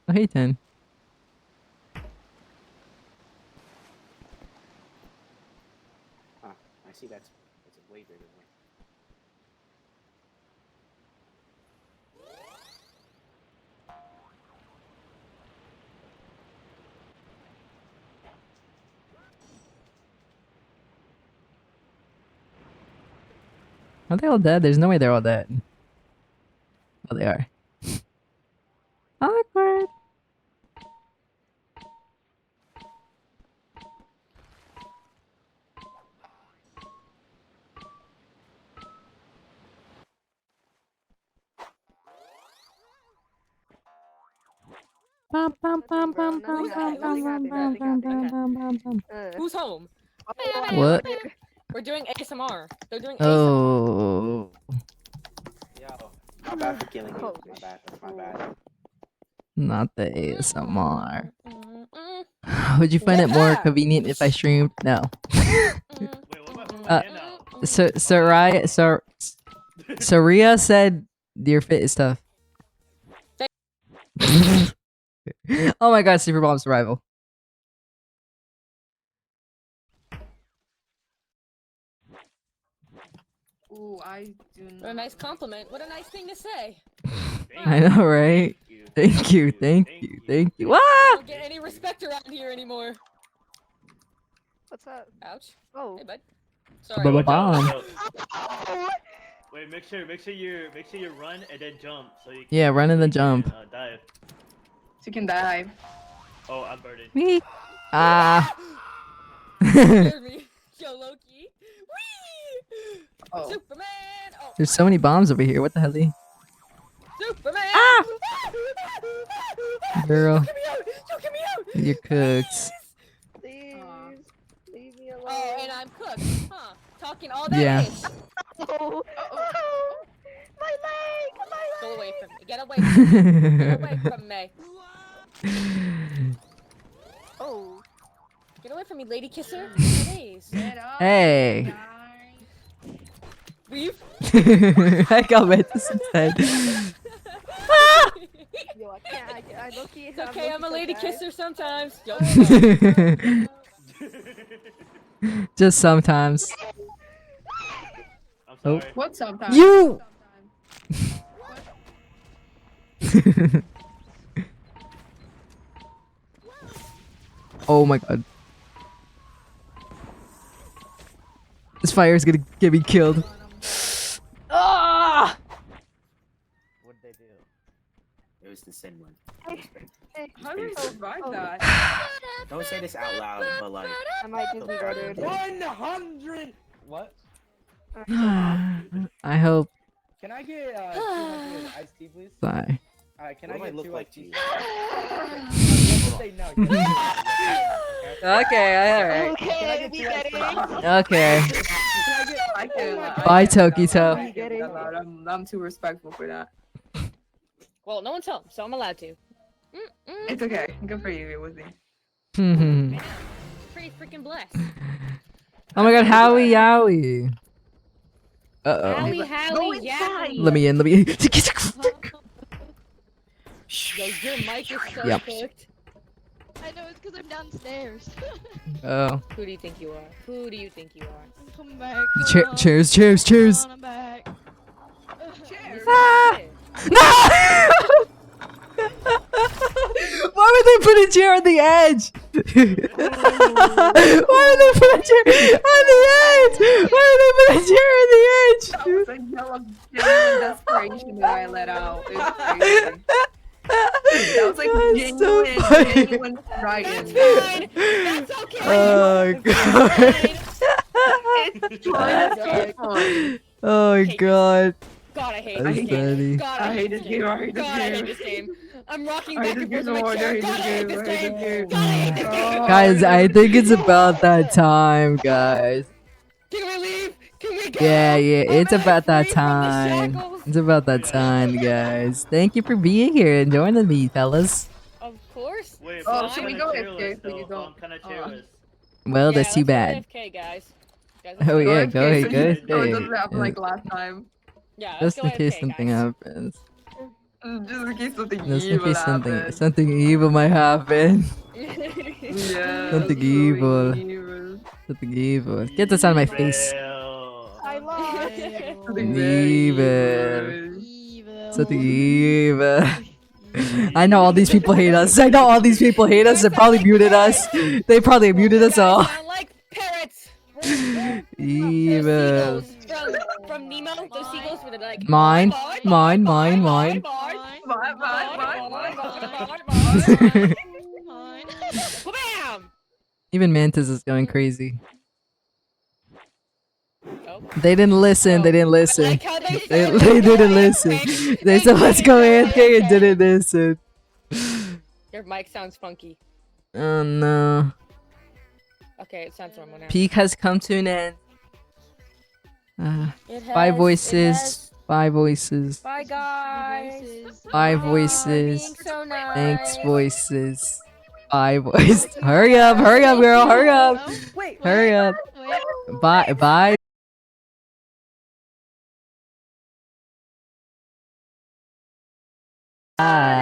Oh, hey, 10. Huh, I see that's a way bigger one. Are they all dead? There's no way they're all dead. Oh, they are. Awkward. Bum, bum, bum, bum, bum, bum, bum, bum, bum, bum, bum, bum, bum. Who's home? What? We're doing ASMR. They're doing ASMR. Oh. Yo, my bad for killing you. My bad. That's my bad. Not the ASMR. Would you find it more convenient if I streamed? No. Saria said your fit is tough. Oh my god, Super Bomb Survival. Ooh, I do not. What a nice compliment. What a nice thing to say. I know, right? Thank you, thank you, thank you. I don't get any respect around here anymore. What's up? Ouch. Oh. Hey, bud. Sorry. Bomb. Wait, make sure you run and then jump so you can. Yeah, run and then jump. Dive. So you can dive. Oh, I'm burning. Me. Ah. Scared me. Yo, Loki. Whee! Oh. Superman. Oh. There's so many bombs over here. What the hell? Superman. Ah! Girl. Get me out. Yo, get me out. You're cooked. Please. Leave me alone. Oh, and I'm cooked. Huh. Talking all that Yeah. ish. Oh. My leg. My leg. Go away from me. Get away from me. Get away from me. Oh. Get away from me, lady kisser. Please. Hey. Weave. I got Mantis instead. Yo, I can't. I low-key It's okay, I'm a lady kisser sometimes. Yo. Just sometimes. I'm Oh. sorry. What sometimes? You. Oh my god. This fire is gonna get me killed. Ah! What did they do? It was the sin one. How did I survive that? Don't say this out loud, but like. I might just be goated. 100. What? I hope. Can I get 200 iced tea, please? Bye. Alright, can What I do get look 2 like iced to tea? you? Say no. Okay, alright. Okay, we get it. Okay. I can't. Bye, Tokito. I can't get loud. I'm too respectful for that. Well, no one's home, so I'm allowed to. It's okay. Good for you, it was me. Pretty freaking blessed. Oh my god, Howie Yowie. Uh-oh. Howie, Howie, yeah. Let me in, let me in. Yo, your mic is so Yep. cooked. I know, it's because I'm downstairs. Oh. Who do you think you are? Who do you think you are? I'm coming back. Cheers, cheers, cheers. I'm back. Cheers. Ah! No! Why would they put a chair on the edge? Why would they put a chair on the edge? Why would they put a chair on the edge? That was a yell of genuine desperation that I let out. It's crazy. That was like genuine frightened. That's okay. Oh god. It's fine. Oh god. God, I hate That's this game. funny. God, I hate this game. I hate this God, I hate game. this game. I'm rocking I back hate and this forth in my game. chair. God, I hate this game. God, I hate this game. Guys, I think it's about that time, guys. Can we leave? Can we go? Yeah, it's Am I about that free from the time. shackles? It's about that time, guys. Thank you for being here and joining me, fellas. Of course. Wait, Oh, but should we I'm go kinda AFK cheerless, so you though. don't? I'm kinda cheerless. Well, Yeah, that's too let's go bad. AFK, guys. Oh let's yeah, AFK go ahead, so go you- ahead. so it doesn't happen like last time. Yeah, let's Just go in case AFK, something guys. happens. Just in case something Just in evil case happens. something evil might happen. Yeah, Something evil. evil. Something evil. Get this out of my face. I lost. Something very Evil. Evil. Something evil. I know all these people hate us. I know all these people hate us. They probably muted us. They probably muted us all. Sound like parrots. Evil. From Nemo, those seagulls were like Mine, bye, mine, mine, mine. bye, Bye, bye, bye, bye. Bam! Even Mantis is going crazy. Oh. They didn't listen. They didn't listen. like how they They said, didn't listen. They said, "Let's go AFK," and didn't listen. Your mic sounds funky. Oh no. Okay, it sounds normal now. Peak has come to an end. It Five has- voices. it has- Five voices. Bye, guys. Five Being voices. so nice. Thanks, voices. Five voices. Hurry up, girl, hurry up. Hurry up. Bye, bye. Bye.